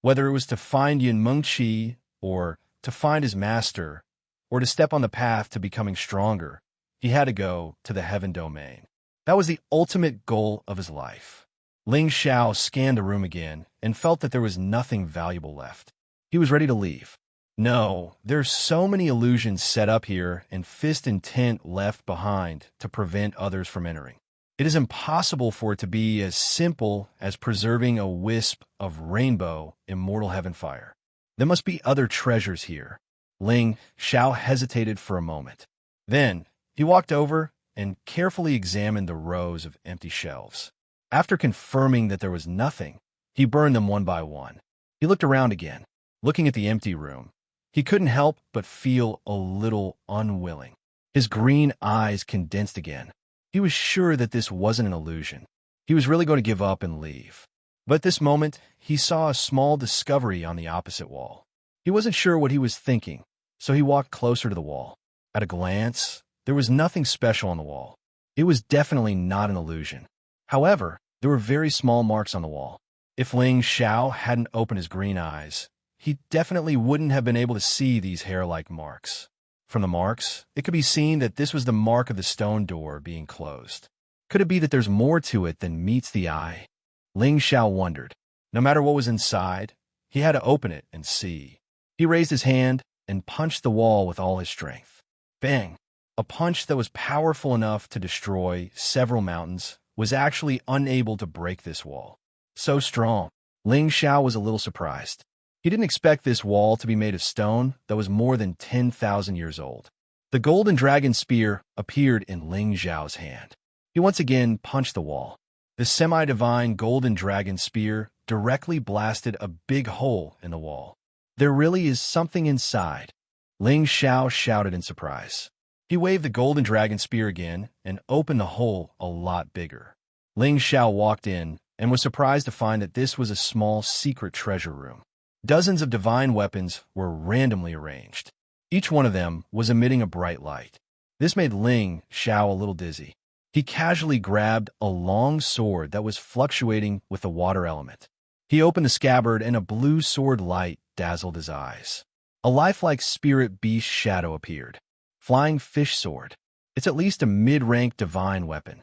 Whether it was to find Yin Mengqi, or to find his master, or to step on the path to becoming stronger, he had to go to the heaven domain. That was the ultimate goal of his life. Ling Xiao scanned the room again and felt that there was nothing valuable left. He was ready to leave. No, there's so many illusions set up here and fist intent left behind to prevent others from entering. It is impossible for it to be as simple as preserving a wisp of rainbow immortal heaven fire. There must be other treasures here. Ling Xiao hesitated for a moment. Then, he walked over and carefully examined the rows of empty shelves. After confirming that there was nothing, he burned them one by one. He looked around again. Looking at the empty room, he couldn't help but feel a little unwilling. His green eyes condensed again. He was sure that this wasn't an illusion. He was really going to give up and leave. But at this moment, he saw a small discovery on the opposite wall. He wasn't sure what he was thinking, so he walked closer to the wall. At a glance, there was nothing special on the wall. It was definitely not an illusion. However, there were very small marks on the wall. If Ling Xiao hadn't opened his green eyes, he definitely wouldn't have been able to see these hair-like marks. From the marks, it could be seen that this was the mark of the stone door being closed. Could it be that there's more to it than meets the eye? Ling Xiao wondered. No matter what was inside, he had to open it and see. He raised his hand and punched the wall with all his strength. Bang! A punch that was powerful enough to destroy several mountains was actually unable to break this wall. So strong. Ling Xiao was a little surprised. He didn't expect this wall to be made of stone that was more than 10,000 years old. The golden dragon spear appeared in Ling Xiao's hand. He once again punched the wall. The semi-divine golden dragon spear directly blasted a big hole in the wall. There really is something inside. Ling Xiao shouted in surprise. He waved the golden dragon spear again and opened the hole a lot bigger. Ling Xiao walked in and was surprised to find that this was a small secret treasure room. Dozens of divine weapons were randomly arranged. Each one of them was emitting a bright light. This made Ling Xiao a little dizzy. He casually grabbed a long sword that was fluctuating with the water element. He opened the scabbard and a blue sword light dazzled his eyes. A lifelike spirit beast shadow appeared. Flying fish sword. It's at least a mid-rank divine weapon.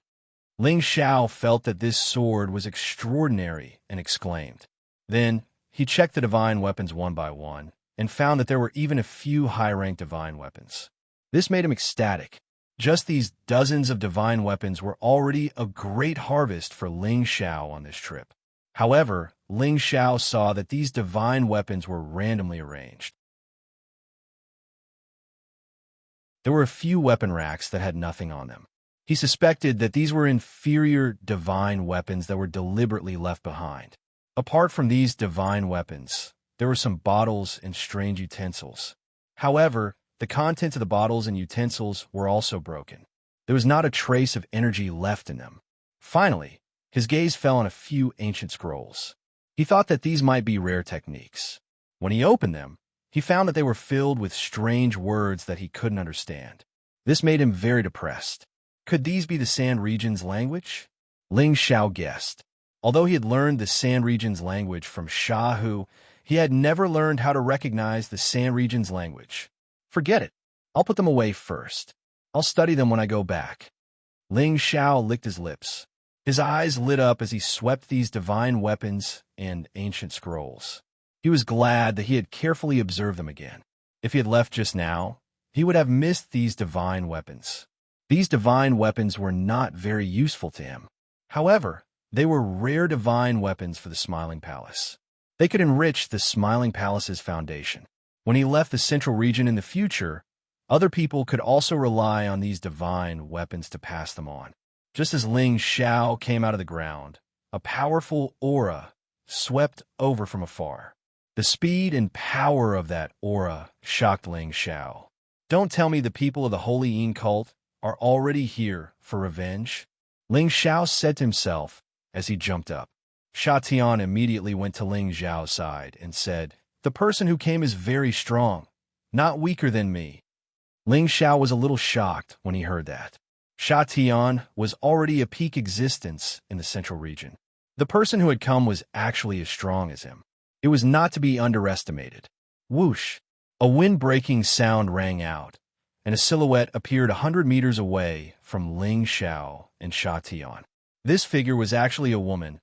Ling Xiao felt that this sword was extraordinary and exclaimed. Then, he checked the divine weapons one by one and found that there were even a few high-ranked divine weapons. This made him ecstatic. Just these dozens of divine weapons were already a great harvest for Ling Xiao on this trip. However, Ling Xiao saw that these divine weapons were randomly arranged. There were a few weapon racks that had nothing on them. He suspected that these were inferior divine weapons that were deliberately left behind. Apart from these divine weapons, there were some bottles and strange utensils. However, the contents of the bottles and utensils were also broken. There was not a trace of energy left in them. Finally, his gaze fell on a few ancient scrolls. He thought that these might be rare techniques. When he opened them, he found that they were filled with strange words that he couldn't understand. This made him very depressed. Could these be the Sand Region's language? Ling Xiao guessed. Although he had learned the Sand Region's language from Shahu, he had never learned how to recognize the Sand Region's language. Forget it. I'll put them away first. I'll study them when I go back. Ling Xiao licked his lips. His eyes lit up as he swept these divine weapons and ancient scrolls. He was glad that he had carefully observed them again. If he had left just now, he would have missed these divine weapons. These divine weapons were not very useful to him. However, they were rare divine weapons for the Smiling Palace. They could enrich the Smiling Palace's foundation. When he left the Central Region in the future, other people could also rely on these divine weapons to pass them on. Just as Ling Xiao came out of the ground, a powerful aura swept over from afar. The speed and power of that aura shocked Ling Xiao. Don't tell me the people of the Holy Yin cult are already here for revenge? Ling Xiao said to himself as he jumped up. Sha Tian immediately went to Ling Xiao's side and said, "The person who came is very strong, not weaker than me." Ling Xiao was a little shocked when he heard that. Sha Tian was already a peak existence in the Central Region. The person who had come was actually as strong as him. It was not to be underestimated. Whoosh! A wind-breaking sound rang out, and a silhouette appeared 100 meters away from Ling Xiao and Sha Tian. This figure was actually a woman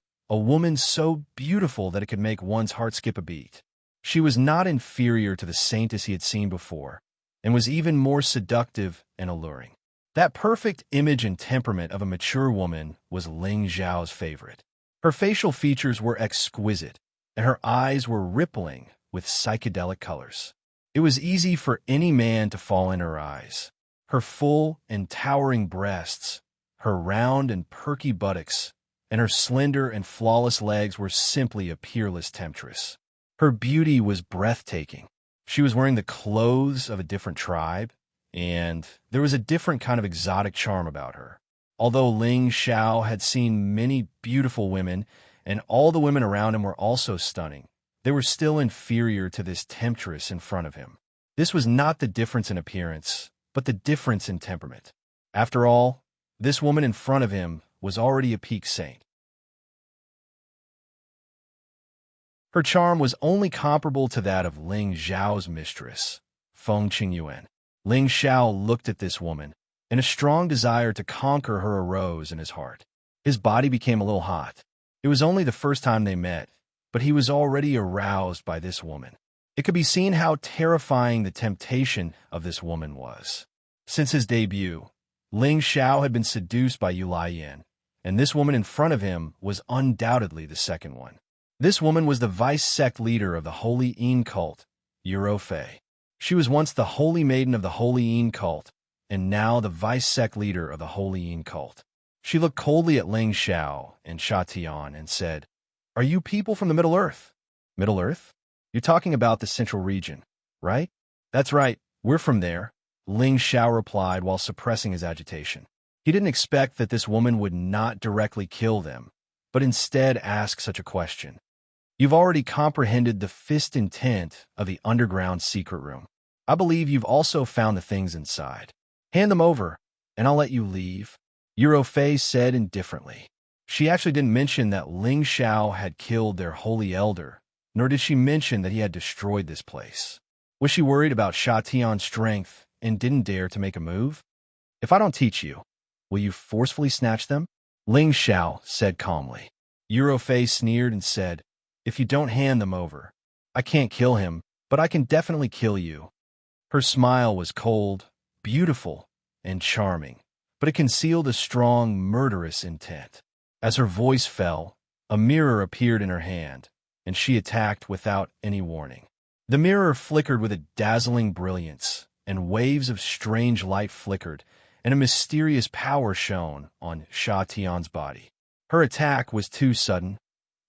so beautiful that it could make one's heart skip a beat. She was not inferior to the saintess he had seen before, and was even more seductive and alluring. That perfect image and temperament of a mature woman was Ling Xiao's favorite. Her facial features were exquisite, and her eyes were rippling with psychedelic colors. It was easy for any man to fall in her eyes. Her full and towering breasts, her round and perky buttocks, and her slender and flawless legs were simply a peerless temptress. Her beauty was breathtaking. She was wearing the clothes of a different tribe, and there was a different kind of exotic charm about her. Although Ling Xiao had seen many beautiful women, and all the women around him were also stunning, they were still inferior to this temptress in front of him. This was not the difference in appearance, but the difference in temperament. After all, this woman in front of him was already a peak saint. Her charm was only comparable to that of Ling Xiao's mistress, Feng Qingyuan. Ling Xiao looked at this woman, and a strong desire to conquer her arose in his heart. His body became a little hot. It was only the first time they met, but he was already aroused by this woman. It could be seen how terrifying the temptation of this woman was. Since his debut, Ling Xiao had been seduced by Yu Laiyan, and this woman in front of him was undoubtedly the second one. This woman was the vice-sect leader of the Holy Yin cult, Fei. She was once the Holy Maiden of the Holy Yin cult, and now the vice-sect leader of the Holy Yin cult. She looked coldly at Ling Xiao and Sha Tian and said, "Are you people from the Middle Earth?" "Middle Earth? You're talking about the Central region, right?" "That's right, we're from there," Ling Xiao replied while suppressing his agitation. He didn't expect that this woman would not directly kill them, but instead ask such a question. "You've already comprehended the fist intent of the underground secret room. I believe you've also found the things inside. Hand them over, and I'll let you leave," Fei said indifferently. She actually didn't mention that Ling Xiao had killed their holy elder, nor did she mention that he had destroyed this place. Was she worried about Sha Tian's strength and didn't dare to make a move? "If I don't teach you, will you forcefully snatch them?" Ling Xiao said calmly. Fei sneered and said, "If you don't hand them over, I can't kill him, but I can definitely kill you." Her smile was cold, beautiful, and charming, but it concealed a strong, murderous intent. As her voice fell, a mirror appeared in her hand, and she attacked without any warning. The mirror flickered with a dazzling brilliance, and waves of strange light flickered, and a mysterious power shone on Sha Tian's body. Her attack was too sudden,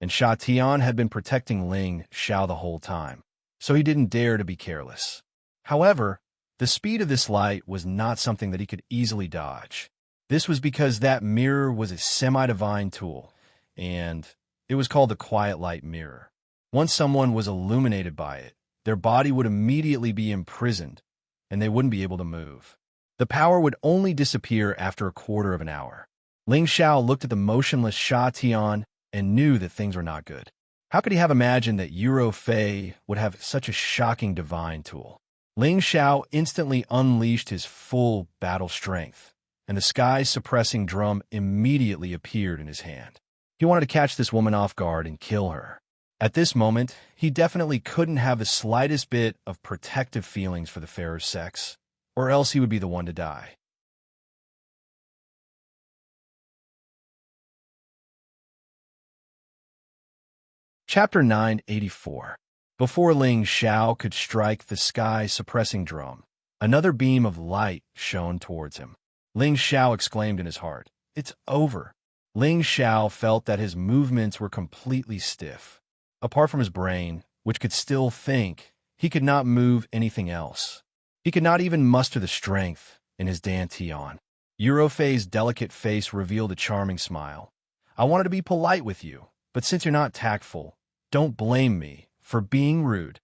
and Sha Tian had been protecting Ling Xiao the whole time, so he didn't dare to be careless. However, the speed of this light was not something that he could easily dodge. This was because that mirror was a semi-divine tool, and it was called the Quiet Light Mirror. Once someone was illuminated by it, their body would immediately be imprisoned, and they wouldn't be able to move. The power would only disappear after a quarter of an hour. Ling Xiao looked at the motionless Sha Tian and knew that things were not good. How could he have imagined that Fei would have such a shocking divine tool? Ling Xiao instantly unleashed his full battle strength, and the sky-suppressing drum immediately appeared in his hand. He wanted to catch this woman off guard and kill her. At this moment, he definitely couldn't have the slightest bit of protective feelings for the fairer sex, or else he would be the one to die. Chapter 984. Before Ling Xiao could strike the sky-suppressing drum, another beam of light shone towards him. Ling Xiao exclaimed in his heart, "It's over." Ling Xiao felt that his movements were completely stiff. Apart from his brain, which could still think, he could not move anything else. He could not even muster the strength in his dantian. Fei's delicate face revealed a charming smile. "I wanted to be polite with you, but since you're not tactful, don't blame me for being rude."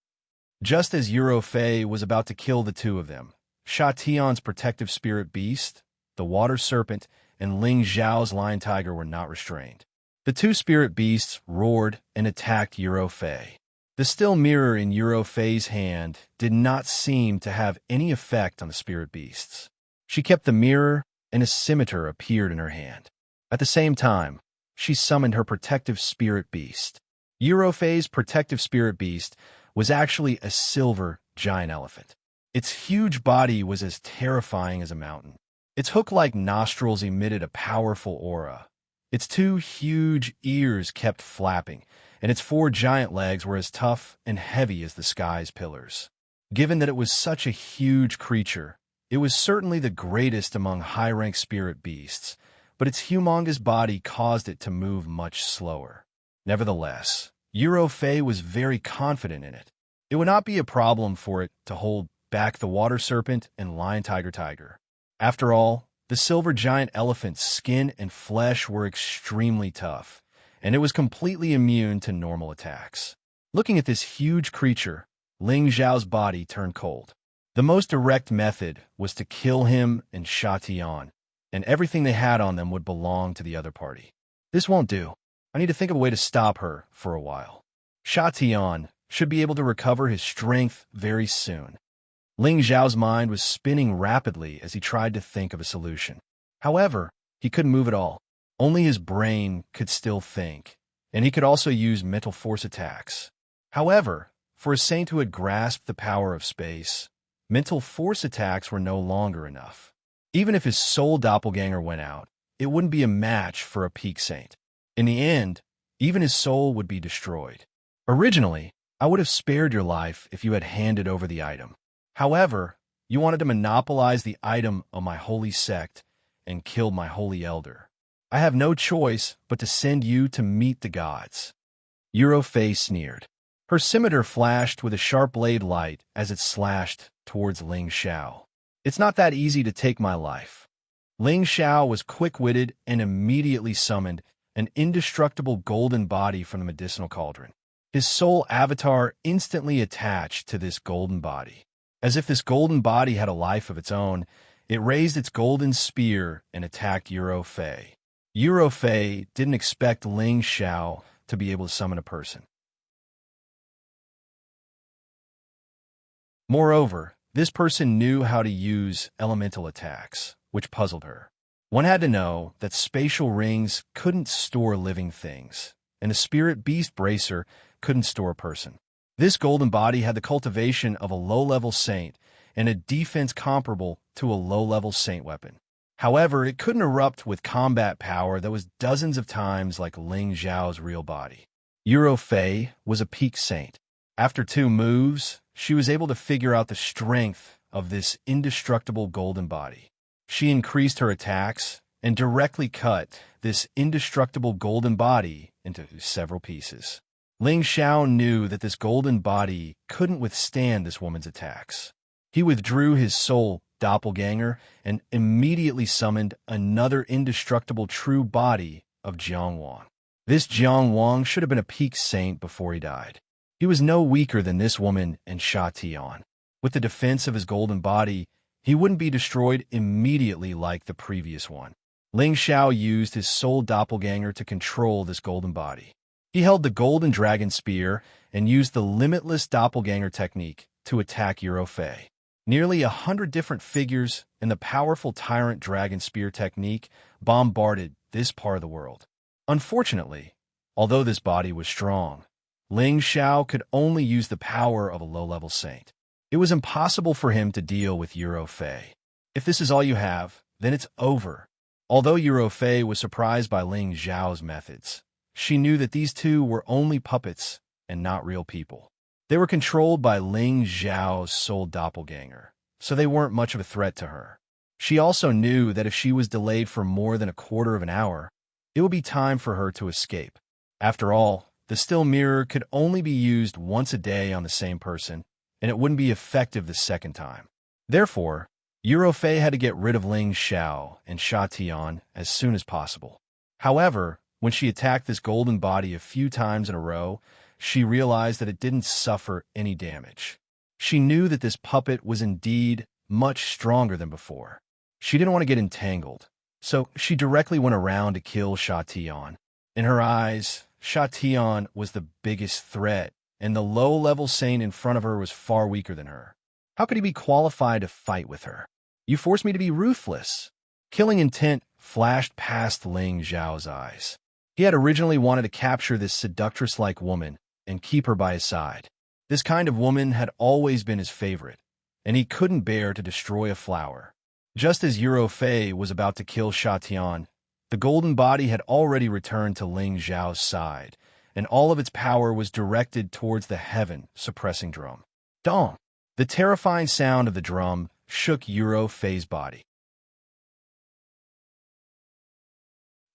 Just as Fei was about to kill the two of them, Sha Tian's protective spirit beast, the water serpent, and Ling Xiao's lion tiger were not restrained. The two spirit beasts roared and attacked Fei. The still mirror in Fei's hand did not seem to have any effect on the spirit beasts. She kept the mirror, and a scimitar appeared in her hand. At the same time, she summoned her protective spirit beast. Fei's protective spirit beast was actually a silver giant elephant. Its huge body was as terrifying as a mountain. Its hook-like nostrils emitted a powerful aura. Its two huge ears kept flapping, and its four giant legs were as tough and heavy as the sky's pillars. Given that it was such a huge creature, It was certainly the greatest among high-rank spirit beasts, but its humongous body caused it to move much slower. Nevertheless, Fei was very confident in it. It would not be a problem for it to hold back the water serpent and lion tiger. After all, the silver giant elephant's skin and flesh were extremely tough, and it was completely immune to normal attacks. Looking at this huge creature, Ling Zhao's body turned cold. The most direct method was to kill him and Sha Tian, and everything they had on them would belong to the other party. This won't do. I need to think of a way to stop her for a while. Sha Tian should be able to recover his strength very soon. Ling Zhao's mind was spinning rapidly as he tried to think of a solution. However, he couldn't move at all. Only his brain could still think, and he could also use mental force attacks. However, for a saint who had grasped the power of space, mental force attacks were no longer enough. Even if his soul doppelganger went out, it wouldn't be a match for a peak saint. In the end, even his soul would be destroyed. Originally, I would have spared your life if you had handed over the item. However, you wanted to monopolize the item of my holy sect and killed my holy elder. I have no choice but to send you to meet the gods. Fei sneered. Her scimitar flashed with a sharp blade light as it slashed towards Ling Xiao. It's not that easy to take my life. Ling Xiao was quick-witted and immediately summoned an indestructible golden body from the medicinal cauldron. His soul avatar instantly attached to this golden body. As if this golden body had a life of its own, it raised its golden spear and attacked Fei. Fei didn't expect Ling Xiao to be able to summon a person. Moreover, this person knew how to use elemental attacks, which puzzled her. One had to know that spatial rings couldn't store living things, and a spirit beast bracer couldn't store a person. This golden body had the cultivation of a low-level saint and a defense comparable to a low-level saint weapon. However, it couldn't erupt with combat power that was dozens of times like Ling Zhao's real body. Fei was a peak saint. After 2 moves, she was able to figure out the strength of this indestructible golden body. She increased her attacks and directly cut this indestructible golden body into several pieces. Ling Xiao knew that this golden body couldn't withstand this woman's attacks. He withdrew his soul doppelganger and immediately summoned another indestructible true body of Jiangwang. This Jiangwang should have been a peak saint before he died. He was no weaker than this woman and Sha Tian. With the defense of his golden body, he wouldn't be destroyed immediately like the previous one. Ling Xiao used his soul doppelganger to control this golden body. He held the golden dragon spear and used the limitless doppelganger technique to attack Fei. Nearly 100 different figures and the powerful tyrant dragon spear technique bombarded this part of the world. Unfortunately, although this body was strong, Ling Xiao could only use the power of a low-level saint. It was impossible for him to deal with Fei. If this is all you have, then it's over. Although Fei was surprised by Ling Zhao's methods, she knew that these two were only puppets and not real people. They were controlled by Ling Zhao's soul doppelganger, so they weren't much of a threat to her. She also knew that if she was delayed for more than a quarter of an hour, it would be time for her to escape. After all, the still mirror could only be used once a day on the same person, and it wouldn't be effective the second time. Therefore, Fei had to get rid of Ling Xiao and Sha Tian as soon as possible. However, when she attacked this golden body a few times in a row, she realized that it didn't suffer any damage. She knew that this puppet was indeed much stronger than before. She didn't want to get entangled, so she directly went around to kill Sha Tian. In her eyes, Sha Tian was the biggest threat, and the low-level saint in front of her was far weaker than her. How could he be qualified to fight with her? You forced me to be ruthless. Killing intent flashed past Ling Zhao's eyes. He had originally wanted to capture this seductress-like woman and keep her by his side. This kind of woman had always been his favorite, and he couldn't bear to destroy a flower. Just as Fei was about to kill Sha Tian, the golden body had already returned to Ling Zhao's side, and all of its power was directed towards the heaven-suppressing drum. Dong! The terrifying sound of the drum shook Euro Fei's body.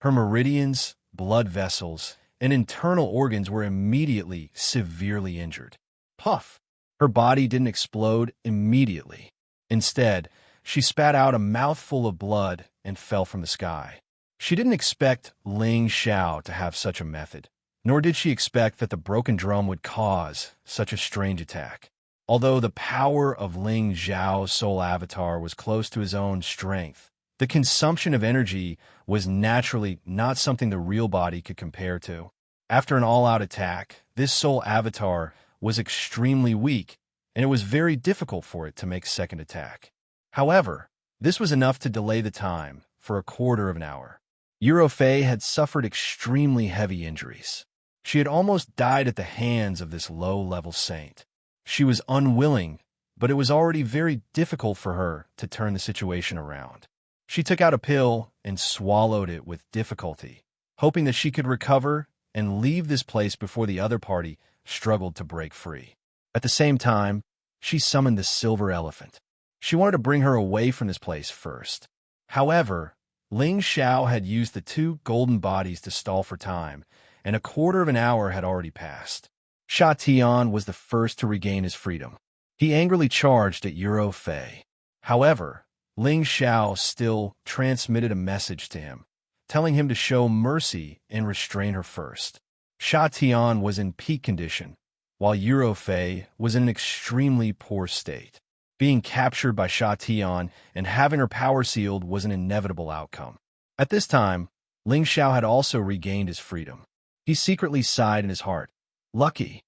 Her meridians, blood vessels, and internal organs were immediately severely injured. Puff! Her body didn't explode immediately. Instead, she spat out a mouthful of blood and fell from the sky. She didn't expect Ling Xiao to have such a method, nor did she expect that the broken drum would cause such a strange attack. Although the power of Ling Xiao's soul avatar was close to his own strength, the consumption of energy was naturally not something the real body could compare to. After an all-out attack, this soul avatar was extremely weak, and it was very difficult for it to make second attack. However, this was enough to delay the time for a quarter of an hour. Euro Fei had suffered extremely heavy injuries. She had almost died at the hands of this low-level saint. She was unwilling, but it was already very difficult for her to turn the situation around. She took out a pill and swallowed it with difficulty, hoping that she could recover and leave this place before the other party struggled to break free. At the same time, she summoned the silver elephant. She wanted to bring her away from this place first. However, Ling Xiao had used the 2 golden bodies to stall for time, and a quarter of an hour had already passed. Sha Tian was the first to regain his freedom. He angrily charged at Euro Fei. However, Ling Xiao still transmitted a message to him, telling him to show mercy and restrain her first. Sha Tian was in peak condition, while Euro Fei was in an extremely poor state. Being captured by Sha Tian and having her power sealed was an inevitable outcome. At this time, Ling Xiao had also regained his freedom. He secretly sighed in his heart. Lucky.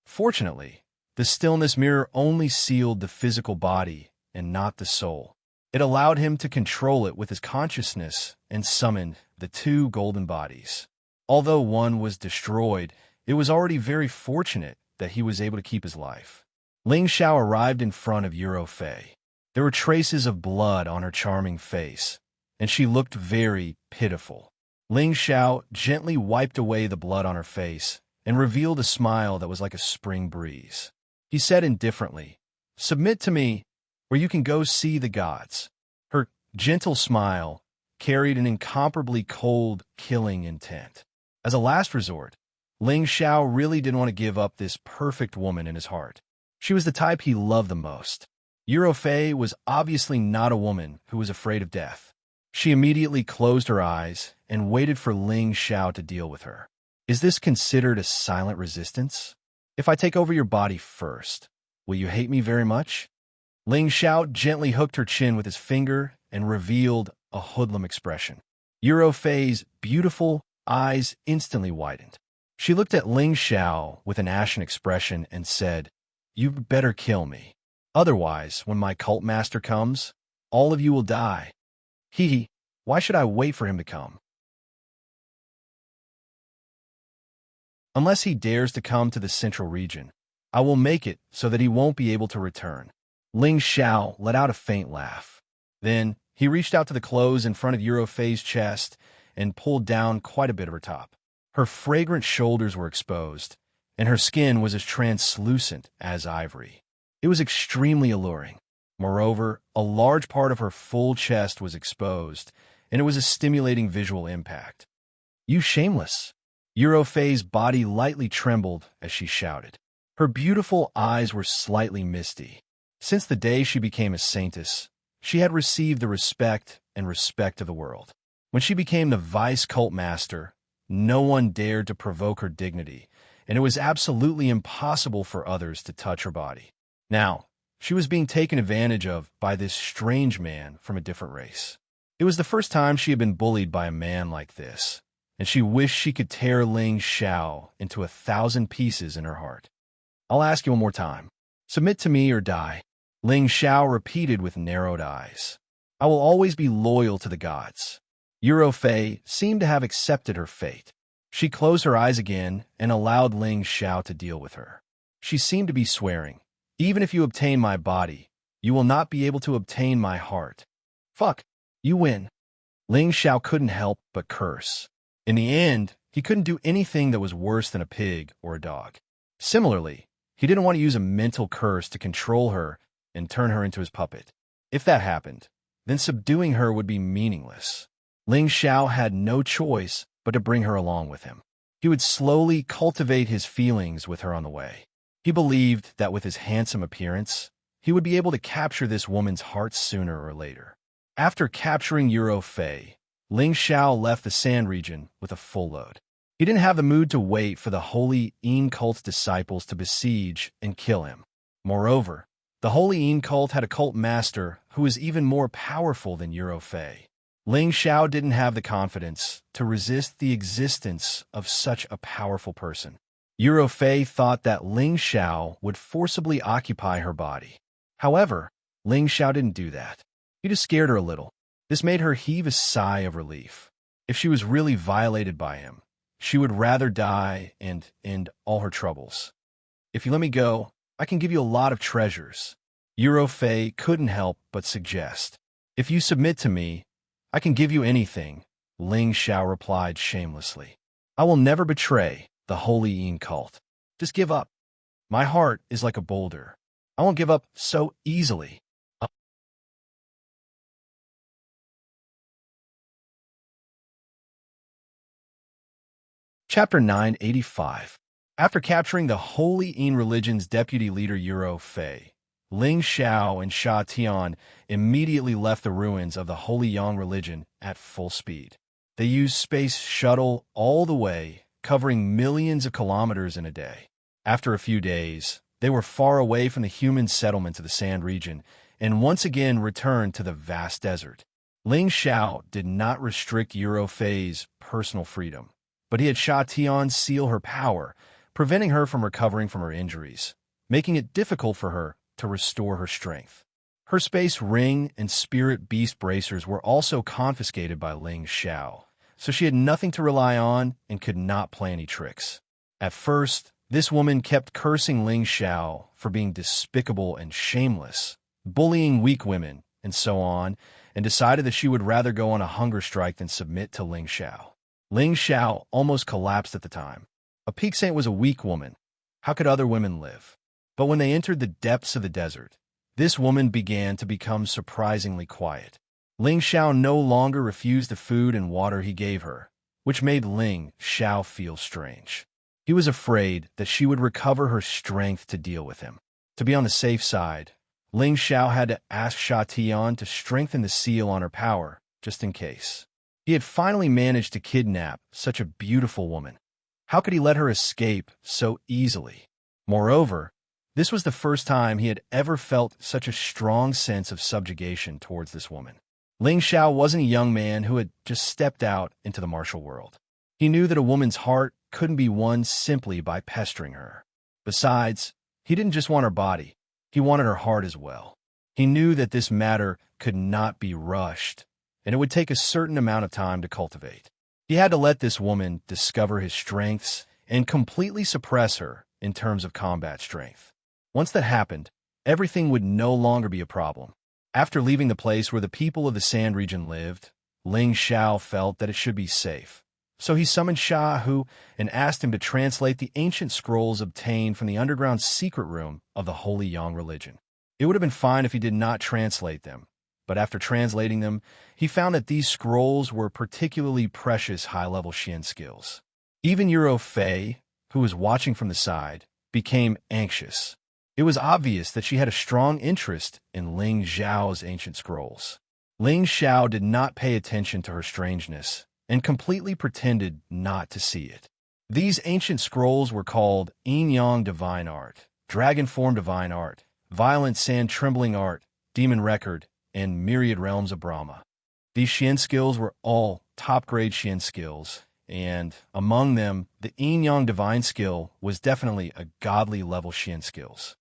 Fortunately, the stillness mirror only sealed the physical body and not the soul. It allowed him to control it with his consciousness and summoned the 2 golden bodies. Although one was destroyed, it was already very fortunate that he was able to keep his life. Ling Xiao arrived in front of Euro Fei. There were traces of blood on her charming face, and she looked very pitiful. Ling Xiao gently wiped away the blood on her face and revealed a smile that was like a spring breeze. He said indifferently, "Submit to me, or you can go see the gods." Her gentle smile carried an incomparably cold, killing intent. As a last resort, Ling Xiao really didn't want to give up this perfect woman in his heart. She was the type he loved the most. Euro Fei was obviously not a woman who was afraid of death. She immediately closed her eyes and waited for Ling Xiao to deal with her. Is this considered a silent resistance? If I take over your body first, will you hate me very much? Ling Xiao gently hooked her chin with his finger and revealed a hoodlum expression. Euro Fei's beautiful eyes instantly widened. She looked at Ling Xiao with an ashen expression and said, "You'd better kill me. Otherwise, when my cult master comes, all of you will die." Hee, why should I wait for him to come? Unless he dares to come to the central region, I will make it so that he won't be able to return. Ling Xiao let out a faint laugh. Then, he reached out to the clothes in front of Euro Fei's chest and pulled down quite a bit of her top. Her fragrant shoulders were exposed, and her skin was as translucent as ivory. It was extremely alluring. Moreover, a large part of her full chest was exposed, and it was a stimulating visual impact. "You shameless!" Euro Fei's body lightly trembled as she shouted. Her beautiful eyes were slightly misty. Since the day she became a saintess, she had received the respect of the world. When she became the vice cult master, no one dared to provoke her dignity, and it was absolutely impossible for others to touch her body. Now, she was being taken advantage of by this strange man from a different race. It was the first time she had been bullied by a man like this, and she wished she could tear Ling Xiao into 1,000 pieces in her heart. "I'll ask you one more time. Submit to me or die." Ling Xiao repeated with narrowed eyes. "I will always be loyal to the gods." Euro Fei seemed to have accepted her fate. She closed her eyes again and allowed Ling Xiao to deal with her. She seemed to be swearing, "Even if you obtain my body, you will not be able to obtain my heart." "Fuck, you win." Ling Xiao couldn't help but curse. In the end, he couldn't do anything that was worse than a pig or a dog. Similarly, he didn't want to use a mental curse to control her and turn her into his puppet. If that happened, then subduing her would be meaningless. Ling Xiao had no choice but to bring her along with him. He would slowly cultivate his feelings with her on the way. He believed that with his handsome appearance, he would be able to capture this woman's heart sooner or later. After capturing Euro Fei, Ling Xiao left the Sand region with a full load. He didn't have the mood to wait for the Holy Yin cult's disciples to besiege and kill him. Moreover, the Holy Yin cult had a cult master who was even more powerful than Euro Fei. Ling Xiao didn't have the confidence to resist the existence of such a powerful person. Euro Fei thought that Ling Xiao would forcibly occupy her body. However, Ling Xiao didn't do that. He just scared her a little. This made her heave a sigh of relief. If she was really violated by him, she would rather die and end all her troubles. If you let me go, I can give you a lot of treasures. Euro Fei couldn't help but suggest. If you submit to me, I can give you anything, Ling Xiao replied shamelessly. I will never betray the Holy Yin cult. Just give up. My heart is like a boulder. I won't give up so easily. Chapter 985. After capturing the Holy Yin religion's deputy leader Euro Fei, Ling Xiao and Sha Tian immediately left the ruins of the Holy Yang religion at full speed. They used space shuttle all the way, covering millions of kilometers in a day. After a few days, they were far away from the human settlements of the Sand region and once again returned to the vast desert. Ling Xiao did not restrict Euro Fei's personal freedom, but he had Sha Tian seal her power, preventing her from recovering from her injuries, making it difficult for her to restore her strength. Her space ring and spirit beast bracers were also confiscated by Ling Xiao, so she had nothing to rely on and could not play any tricks. At first, this woman kept cursing Ling Xiao for being despicable and shameless, bullying weak women, and so on, and decided that she would rather go on a hunger strike than submit to Ling Xiao. Ling Xiao almost collapsed at the time. A peak saint was a weak woman. How could other women live? But when they entered the depths of the desert, this woman began to become surprisingly quiet. Ling Xiao no longer refused the food and water he gave her, which made Ling Xiao feel strange. He was afraid that she would recover her strength to deal with him. To be on the safe side, Ling Xiao had to ask Sha Tian to strengthen the seal on her power, just in case. He had finally managed to kidnap such a beautiful woman. How could he let her escape so easily? Moreover, this was the first time he had ever felt such a strong sense of subjugation towards this woman. Ling Xiao wasn't a young man who had just stepped out into the martial world. He knew that a woman's heart couldn't be won simply by pestering her. Besides, he didn't just want her body, he wanted her heart as well. He knew that this matter could not be rushed, and it would take a certain amount of time to cultivate. He had to let this woman discover his strengths and completely suppress her in terms of combat strength. Once that happened, everything would no longer be a problem. After leaving the place where the people of the Sand region lived, Ling Xiao felt that it should be safe. So he summoned Sha Hu and asked him to translate the ancient scrolls obtained from the underground secret room of the Holy Yang religion. It would have been fine if he did not translate them, but after translating them, he found that these scrolls were particularly precious high-level Xian skills. Even Euro Fei, who was watching from the side, became anxious. It was obvious that she had a strong interest in Ling Xiao's ancient scrolls. Ling Xiao did not pay attention to her strangeness and completely pretended not to see it. These ancient scrolls were called Yin Yang Divine Art, Dragon Form Divine Art, Violent Sand Trembling Art, Demon Record, and Myriad Realms of Brahma. These Xian skills were all top-grade Xian skills, and among them, the Yin Yang Divine skill was definitely a godly-level Xian skills.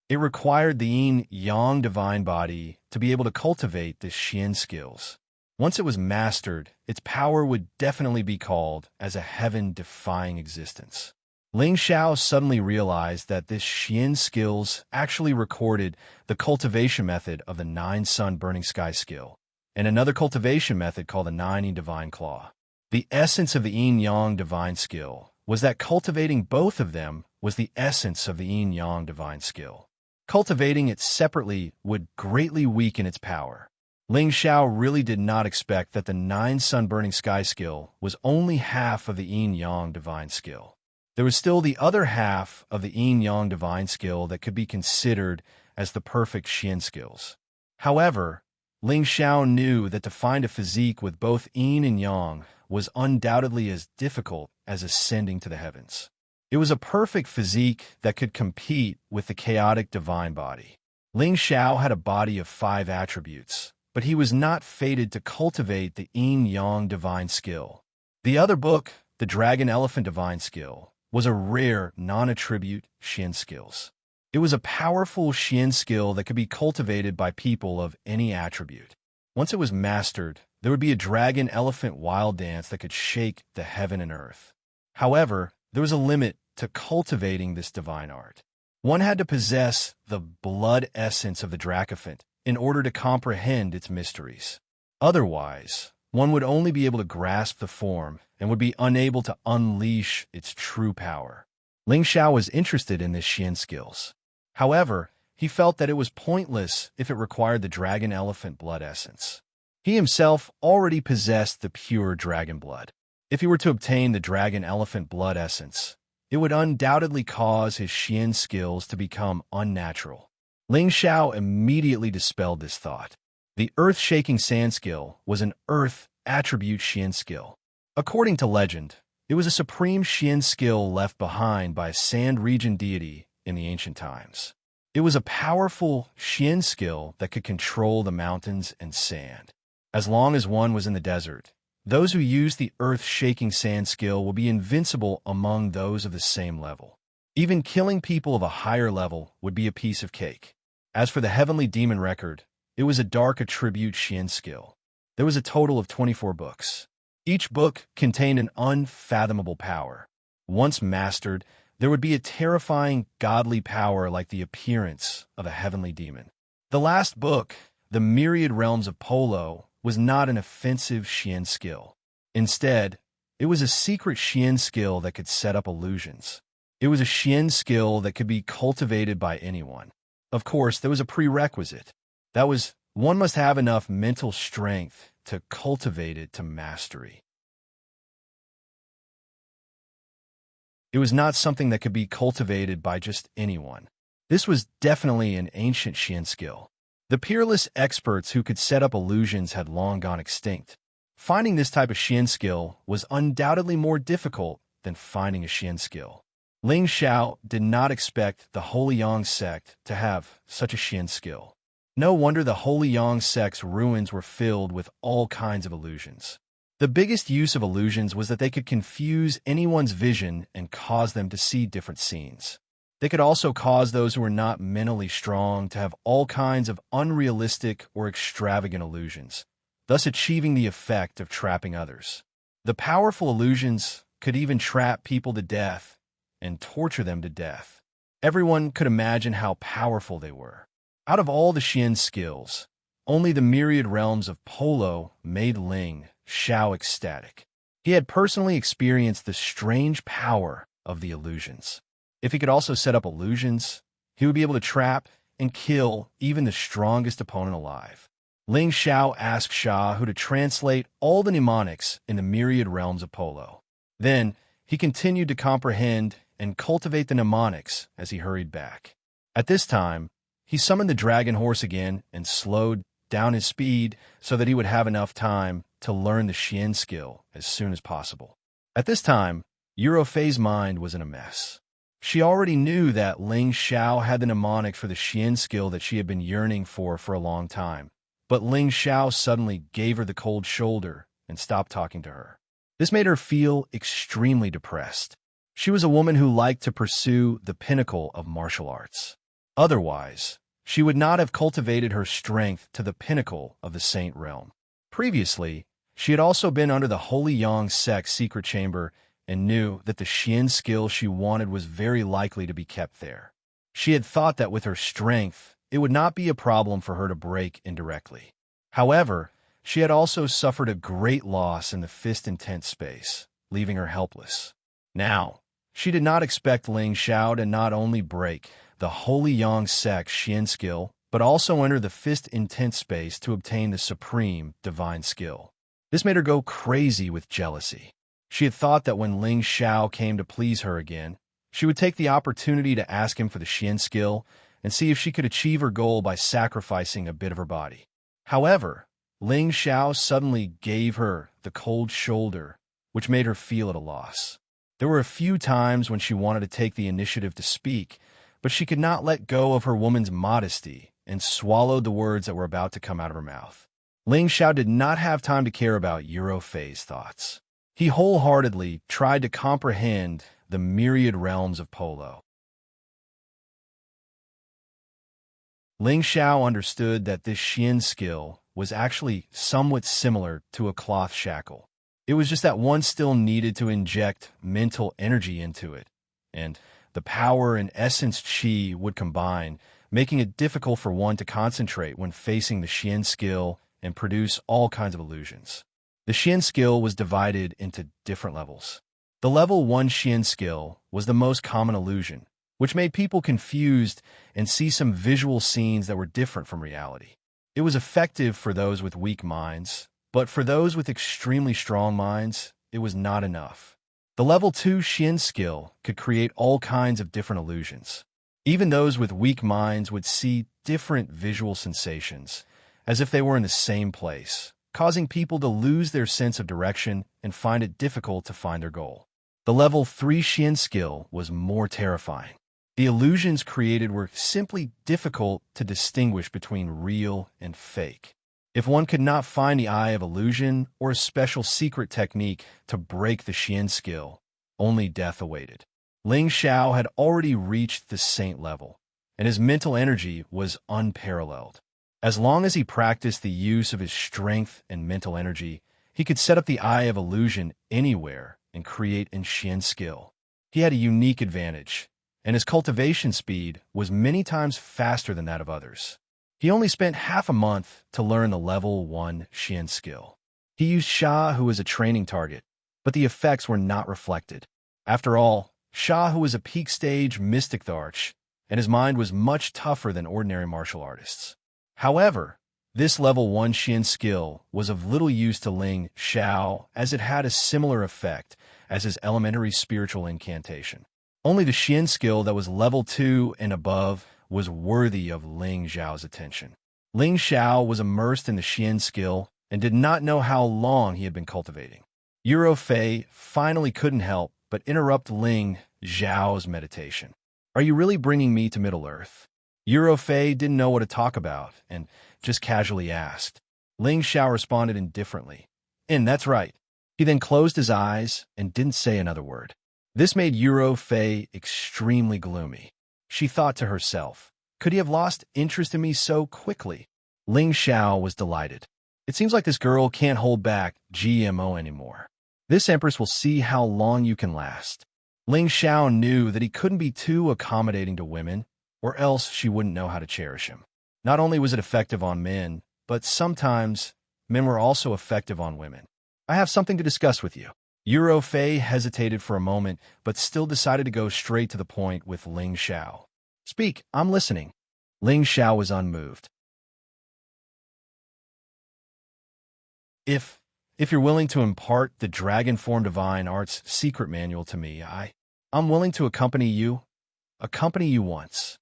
It required the Yin Yang Divine body to be able to cultivate the Xian skills. Once it was mastered, its power would definitely be called as a heaven-defying existence. Ling Xiao suddenly realized that this Xian skills actually recorded the cultivation method of the Nine Sun Burning Sky skill, and another cultivation method called the Nine Yin Divine Claw. The essence of the Yin Yang Divine skill was that cultivating both of them was the essence of the Yin Yang Divine skill. Cultivating it separately would greatly weaken its power. Ling Xiao really did not expect that the 9-sun-burning sky skill was only half of the yin-yang divine skill. There was still the other half of the yin-yang divine skill that could be considered as the perfect Xian skills. However, Ling Xiao knew that to find a physique with both yin and yang was undoubtedly as difficult as ascending to the heavens. It was a perfect physique that could compete with the chaotic divine body. Ling Xiao had a body of 5 attributes, but he was not fated to cultivate the yin-yang divine skill. The other book, the Dragon-Elephant divine skill, was a rare non-attribute Xian skills. It was a powerful Xian skill that could be cultivated by people of any attribute. Once it was mastered, there would be a dragon-elephant wild dance that could shake the heaven and earth. However, there was a limit to cultivating this divine art. One had to possess the blood essence of the dracophant in order to comprehend its mysteries. Otherwise, one would only be able to grasp the form and would be unable to unleash its true power. Ling Xiao was interested in this Xian skills. However, he felt that it was pointless if it required the dragon-elephant blood essence. He himself already possessed the pure dragon blood. If he were to obtain the dragon-elephant blood essence, it would undoubtedly cause his Xian skills to become unnatural. Ling Xiao immediately dispelled this thought. The earth-shaking sand skill was an earth attribute Xian skill. According to legend, it was a supreme Xian skill left behind by a sand region deity in the ancient times. It was a powerful Xian skill that could control the mountains and sand. As long as one was in the desert, those who used the earth-shaking sand skill will be invincible among those of the same level. Even killing people of a higher level would be a piece of cake. As for the heavenly demon record, it was a dark attribute Xian skill. There was a total of 24 books. Each book contained an unfathomable power. Once mastered, there would be a terrifying godly power like the appearance of a heavenly demon. The last book, The Myriad Realms of Polo, was not an offensive Xian skill. Instead, it was a secret Xian skill that could set up illusions. It was a Xian skill that could be cultivated by anyone. Of course, there was a prerequisite. That was, one must have enough mental strength to cultivate it to mastery. It was not something that could be cultivated by just anyone. This was definitely an ancient Xian skill. The peerless experts who could set up illusions had long gone extinct. Finding this type of Xian skill was undoubtedly more difficult than finding a Xian skill. Ling Xiao did not expect the Holy Yang sect to have such a Xian skill. No wonder the Holy Yang sect's ruins were filled with all kinds of illusions. The biggest use of illusions was that they could confuse anyone's vision and cause them to see different scenes. They could also cause those who were not mentally strong to have all kinds of unrealistic or extravagant illusions, thus achieving the effect of trapping others. The powerful illusions could even trap people to death and torture them to death. Everyone could imagine how powerful they were. Out of all the Xian skills, only the myriad realms of Polo made Ling Xiao ecstatic. He had personally experienced the strange power of the illusions. If he could also set up illusions, he would be able to trap and kill even the strongest opponent alive. Ling Xiao asked Hu to translate all the mnemonics in the myriad realms of Polo. Then, he continued to comprehend and cultivate the mnemonics as he hurried back. At this time, he summoned the dragon horse again and slowed down his speed so that he would have enough time to learn the Xian skill as soon as possible. At this time, Eurofei's mind was in a mess. She already knew that Ling Xiao had the mnemonic for the Xian skill that she had been yearning for a long time, but Ling Xiao suddenly gave her the cold shoulder and stopped talking to her. This made her feel extremely depressed. She was a woman who liked to pursue the pinnacle of martial arts. Otherwise, she would not have cultivated her strength to the pinnacle of the Saint Realm. Previously, she had also been under the Holy Yang sect's secret chamber and knew that the Xian skill she wanted was very likely to be kept there. She had thought that with her strength, it would not be a problem for her to break indirectly. However, she had also suffered a great loss in the fist-intent space, leaving her helpless. Now, She did not expect Ling Xiao to not only break the Holy Yang Sect Xian skill, but also enter the fifth intense space to obtain the supreme divine skill. This made her go crazy with jealousy. She had thought that when Ling Xiao came to please her again, she would take the opportunity to ask him for the Xian skill and see if she could achieve her goal by sacrificing a bit of her body. However, Ling Xiao suddenly gave her the cold shoulder, which made her feel at a loss. There were a few times when she wanted to take the initiative to speak, but she could not let go of her woman's modesty and swallowed the words that were about to come out of her mouth. Ling Xiao did not have time to care about Eurofei's thoughts. He wholeheartedly tried to comprehend the myriad realms of polo. Ling Xiao understood that this Xian skill was actually somewhat similar to a cloth shackle. It was just that one still needed to inject mental energy into it, and the power and essence Qi would combine, making it difficult for one to concentrate when facing the Xian skill and produce all kinds of illusions. The Xian skill was divided into different levels. The level 1 Xian skill was the most common illusion, which made people confused and see some visual scenes that were different from reality. It was effective for those with weak minds, but for those with extremely strong minds, it was not enough. The level 2 Xian skill could create all kinds of different illusions. Even those with weak minds would see different visual sensations, as if they were in the same place, causing people to lose their sense of direction and find it difficult to find their goal. The level 3 Xian skill was more terrifying. The illusions created were simply difficult to distinguish between real and fake. If one could not find the eye of illusion or a special secret technique to break the Xian skill, only death awaited. Ling Xiao had already reached the saint level, and his mental energy was unparalleled. As long as he practiced the use of his strength and mental energy, he could set up the eye of illusion anywhere and create an Xian skill. He had a unique advantage, and his cultivation speed was many times faster than that of others. He only spent half a month to learn the level 1 Xian skill. He used Xia, who was a training target, but the effects were not reflected. After all, Xia, who was a peak stage mystic arch, and his mind was much tougher than ordinary martial artists. However, this level 1 Xian skill was of little use to Ling Xiao, as it had a similar effect as his elementary spiritual incantation. Only the Xian skill that was level 2 and above was worthy of Ling Xiao's attention. Ling Xiao was immersed in the Xian skill and did not know how long he had been cultivating. Eurofei finally couldn't help but interrupt Ling Xiao's meditation. "Are you really bringing me to Middle-earth?" Eurofei didn't know what to talk about and just casually asked. Ling Xiao responded indifferently, "And that's right." He then closed his eyes and didn't say another word. This made Eurofei extremely gloomy. She thought to herself, could he have lost interest in me so quickly? Ling Xiao was delighted. It seems like this girl can't hold back GMO anymore. This empress will see how long you can last. Ling Xiao knew that he couldn't be too accommodating to women, or else she wouldn't know how to cherish him. Not only was it effective on men, but sometimes men were also effective on women. "I have something to discuss with you." Eurofei hesitated for a moment, but still decided to go straight to the point with Ling Xiao. "Speak, I'm listening." Ling Xiao was unmoved. If you're willing to impart the Dragon Form Divine Art's secret manual to me, I'm willing to accompany you once,"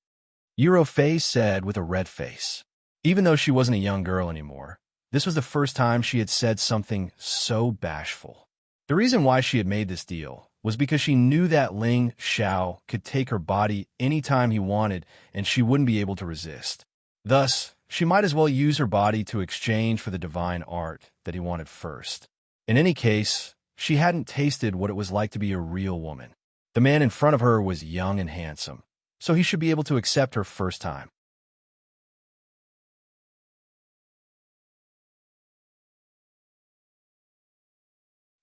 Eurofei said with a red face. Even though she wasn't a young girl anymore, this was the first time she had said something so bashful. The reason why she had made this deal was because she knew that Ling Xiao could take her body anytime he wanted and she wouldn't be able to resist. Thus, she might as well use her body to exchange for the divine art that he wanted first. In any case, she hadn't tasted what it was like to be a real woman. The man in front of her was young and handsome, so he should be able to accept her first time.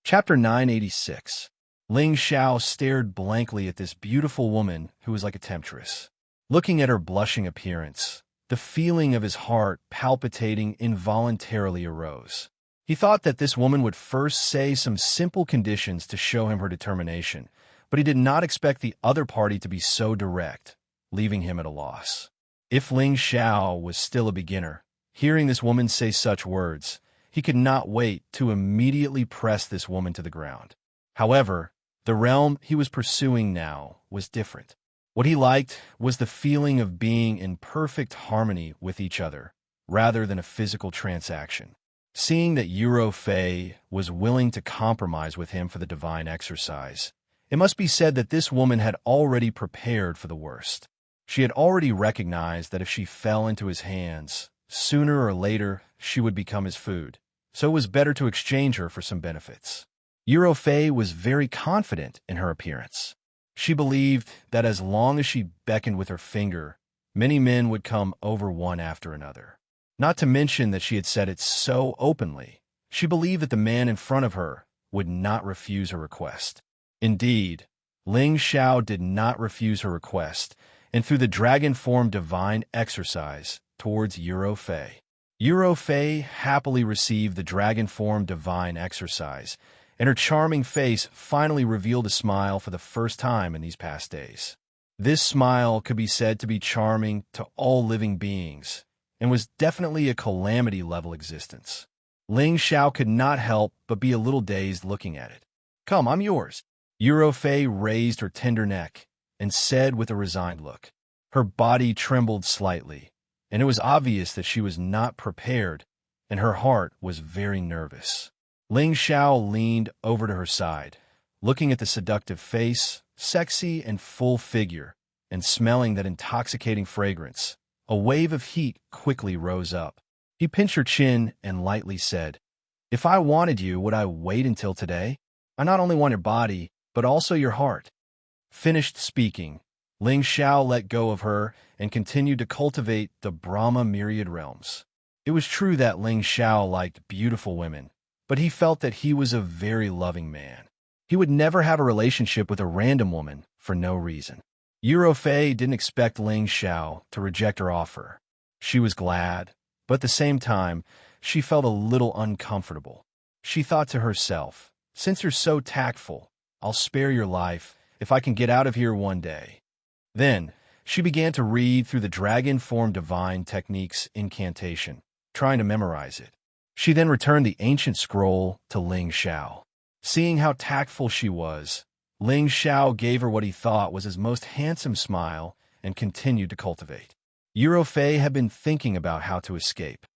Chapter 986. Ling Xiao stared blankly at this beautiful woman who was like a temptress. Looking at her blushing appearance, the feeling of his heart palpitating involuntarily arose. He thought that this woman would first say some simple conditions to show him her determination, but but he did not expect the other party to be so direct, leaving him at a loss. If Ling Xiao was still a beginner, hearing this woman say such words, he could not wait to immediately press this woman to the ground. However, the realm he was pursuing now was different. What he liked was the feeling of being in perfect harmony with each other, rather than a physical transaction. Seeing that Yuro Fei was willing to compromise with him for the divine exercise, it must be said that this woman had already prepared for the worst. She had already recognized that if she fell into his hands, sooner or later she would become his food, so it was better to exchange her for some benefits. Yuro Fei was very confident in her appearance. She believed that as long as she beckoned with her finger, many men would come over one after another. Not to mention that she had said it so openly. She believed that the man in front of her would not refuse her request. Indeed, Ling Xiao did not refuse her request, and through the dragon form divine exercise towards Yuro Fei. Yuro Fei happily received the dragon form divine exercise, and her charming face finally revealed a smile for the first time in these past days. This smile could be said to be charming to all living beings, and was definitely a calamity-level existence. Ling Xiao could not help but be a little dazed looking at it. "Come, I'm yours." Yuro Fei raised her tender neck and said with a resigned look. Her body trembled slightly, and it was obvious that she was not prepared, and her heart was very nervous. Ling Xiao leaned over to her side, looking at the seductive face, sexy and full figure, and smelling that intoxicating fragrance. A wave of heat quickly rose up. He pinched her chin and lightly said, "If I wanted you, would I wait until today? I not only want your body, but also your heart." Finished speaking, Ling Xiao let go of her and continued to cultivate the Brahma myriad realms. It was true that Ling Xiao liked beautiful women, but he felt that he was a very loving man. He would never have a relationship with a random woman for no reason. Yuro Fei didn't expect Ling Xiao to reject her offer. She was glad, but at the same time, she felt a little uncomfortable. She thought to herself, "Since you're so tactful, I'll spare your life if I can get out of here one day." Then, she began to read through the dragon form divine techniques incantation, trying to memorize it. She then returned the ancient scroll to Ling Xiao. Seeing how tactful she was, Ling Xiao gave her what he thought was his most handsome smile and continued to cultivate. Yuro Fei had been thinking about how to escape.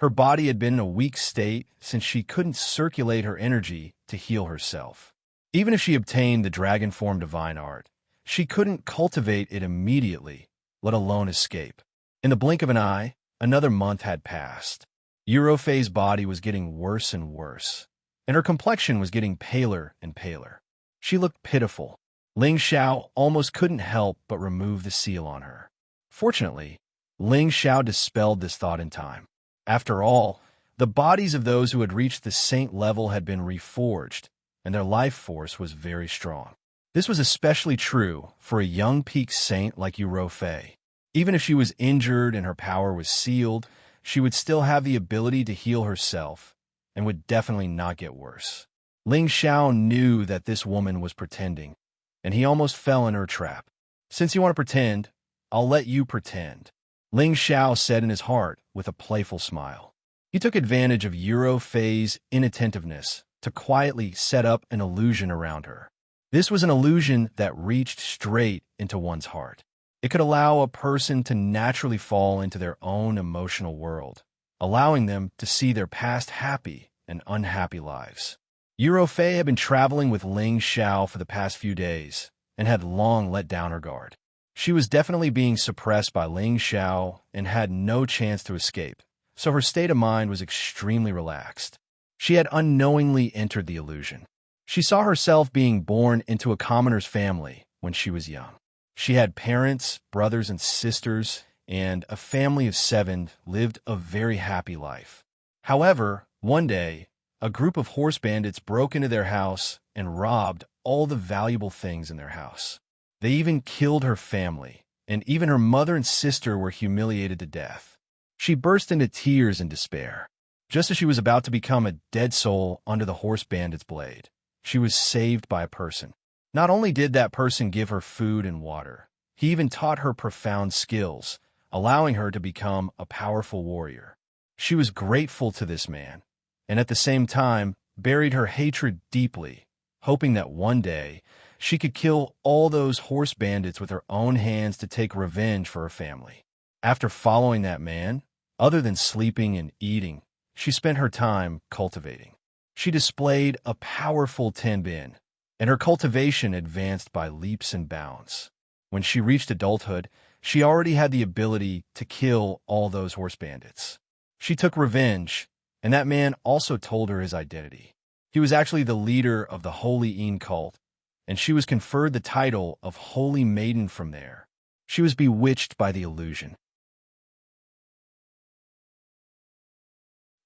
Her body had been in a weak state since she couldn't circulate her energy to heal herself. Even if she obtained the dragon form divine art, she couldn't cultivate it immediately, let alone escape. In the blink of an eye, another month had passed. Yuro Fei's body was getting worse and worse, and her complexion was getting paler and paler. She looked pitiful. Ling Xiao almost couldn't help but remove the seal on her. Fortunately, Ling Xiao dispelled this thought in time. After all, the bodies of those who had reached the saint level had been reforged, and their life force was very strong. This was especially true for a young peak saint like Yuro Fei. Even if she was injured and her power was sealed, she would still have the ability to heal herself and would definitely not get worse. Ling Xiao knew that this woman was pretending, and he almost fell in her trap. "Since you want to pretend, I'll let you pretend," Ling Xiao said in his heart with a playful smile. He took advantage of Yuro Fei's inattentiveness to quietly set up an illusion around her. This was an illusion that reached straight into one's heart. It could allow a person to naturally fall into their own emotional world, allowing them to see their past happy and unhappy lives. Yuro Fei had been traveling with Ling Xiao for the past few days and had long let down her guard. She was definitely being suppressed by Ling Xiao and had no chance to escape, so her state of mind was extremely relaxed. She had unknowingly entered the illusion. She saw herself being born into a commoner's family when she was young. She had parents, brothers and sisters, and a family of 7 lived a very happy life. However, one day, a group of horse bandits broke into their house and robbed all the valuable things in their house. They even killed her family, and even her mother and sister were humiliated to death. She burst into tears in despair. Just as she was about to become a dead soul under the horse bandit's blade, she was saved by a person. Not only did that person give her food and water, he even taught her profound skills, allowing her to become a powerful warrior. She was grateful to this man, and at the same time buried her hatred deeply, hoping that one day she could kill all those horse bandits with her own hands to take revenge for her family. After following that man, other than sleeping and eating, she spent her time cultivating. She displayed a powerful Tenbin, and her cultivation advanced by leaps and bounds. When she reached adulthood, she already had the ability to kill all those horse bandits. She took revenge, and that man also told her his identity. He was actually the leader of the Holy Een cult, and she was conferred the title of Holy Maiden from there. She was bewitched by the illusion.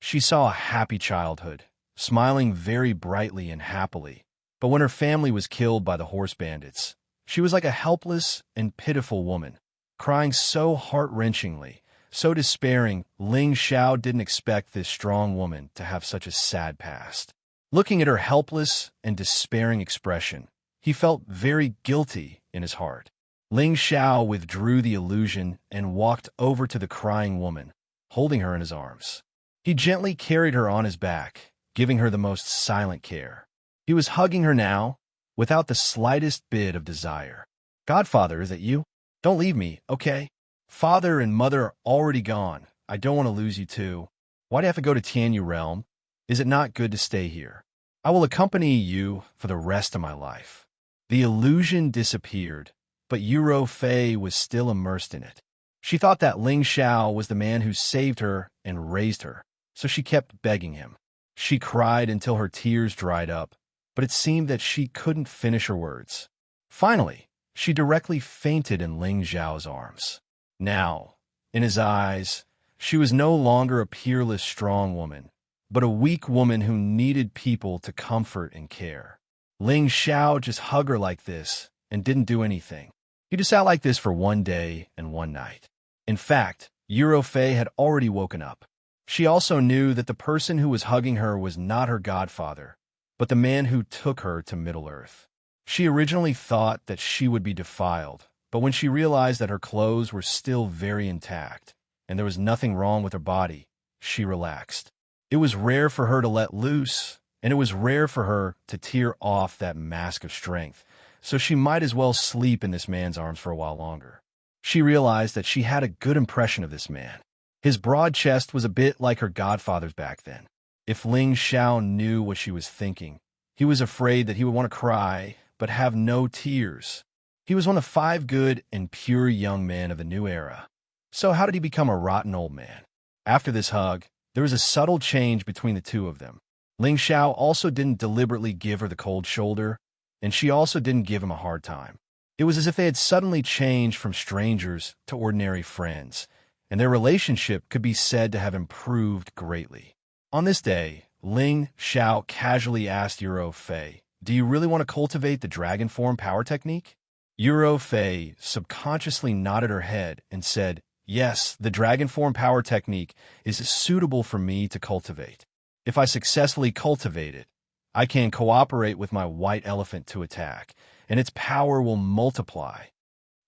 She saw a happy childhood, smiling very brightly and happily. But when her family was killed by the horse bandits, she was like a helpless and pitiful woman, crying so heart-wrenchingly, so despairing. Ling Xiao didn't expect this strong woman to have such a sad past. Looking at her helpless and despairing expression, he felt very guilty in his heart. Ling Xiao withdrew the illusion and walked over to the crying woman, holding her in his arms. He gently carried her on his back, giving her the most silent care. He was hugging her now, without the slightest bit of desire. "Godfather, is that you? Don't leave me, okay? Father and mother are already gone. I don't want to lose you too. Why do you have to go to Tianyu Realm? Is it not good to stay here? I will accompany you for the rest of my life." The illusion disappeared, but Yuro Fei was still immersed in it. She thought that Ling Xiao was the man who saved her and raised her, so she kept begging him. She cried until her tears dried up, but it seemed that she couldn't finish her words. Finally, she directly fainted in Ling Xiao's arms. Now, in his eyes, she was no longer a peerless strong woman, but a weak woman who needed people to comfort and care. Ling Xiao just hugged her like this and didn't do anything. He just sat like this for one day and one night. In fact, Yuro Fei had already woken up. She also knew that the person who was hugging her was not her godfather, but the man who took her to Middle-earth. She originally thought that she would be defiled, but when she realized that her clothes were still very intact, and there was nothing wrong with her body, she relaxed. It was rare for her to let loose, and it was rare for her to tear off that mask of strength, so she might as well sleep in this man's arms for a while longer. She realized that she had a good impression of this man. His broad chest was a bit like her godfather's back then. If Ling Xiao knew what she was thinking, he was afraid that he would want to cry, but have no tears. He was one of 5 good and pure young men of the new era. So how did he become a rotten old man? After this hug, there was a subtle change between the two of them. Ling Xiao also didn't deliberately give her the cold shoulder, and she also didn't give him a hard time. It was as if they had suddenly changed from strangers to ordinary friends, and their relationship could be said to have improved greatly. On this day, Ling Xiao casually asked Yuro Fei, "Do you really want to cultivate the dragon form power technique?" Yuro Fei subconsciously nodded her head and said, "Yes, the dragon form power technique is suitable for me to cultivate. If I successfully cultivate it, I can cooperate with my white elephant to attack, and its power will multiply.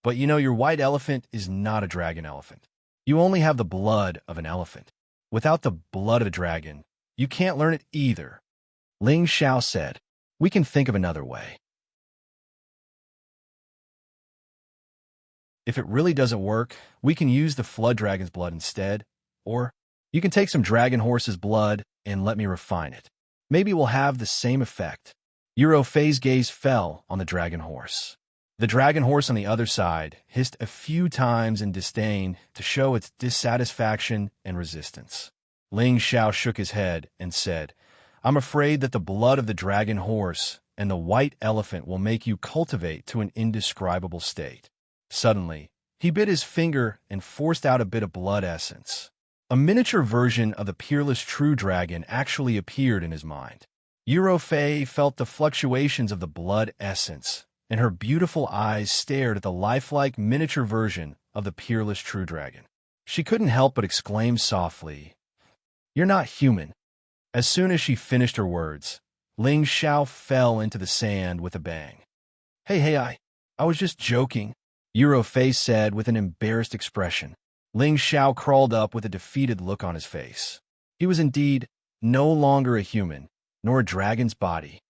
But you know, your white elephant is not a dragon elephant. You only have the blood of an elephant. Without the blood of a dragon, you can't learn it either." Ling Xiao said, "We can think of another way. If it really doesn't work, we can use the flood dragon's blood instead, or you can take some dragon horse's blood and let me refine it. Maybe it will have the same effect." Yuro Fei's gaze fell on the dragon horse. The dragon horse on the other side hissed a few times in disdain to show its dissatisfaction and resistance. Ling Xiao shook his head and said, "I'm afraid that the blood of the dragon horse and the white elephant will make you cultivate to an indescribable state." Suddenly, he bit his finger and forced out a bit of blood essence. A miniature version of the peerless true dragon actually appeared in his mind. Yuro Fei felt the fluctuations of the blood essence, and her beautiful eyes stared at the lifelike miniature version of the peerless true dragon. She couldn't help but exclaim softly, You're not human." As soon as she finished her words, Ling Xiao fell into the sand with a bang. Hey, I was just joking," Euro Fei said with an embarrassed expression. Ling Xiao crawled up with a defeated look on his face. He was indeed no longer a human, nor a dragon's body.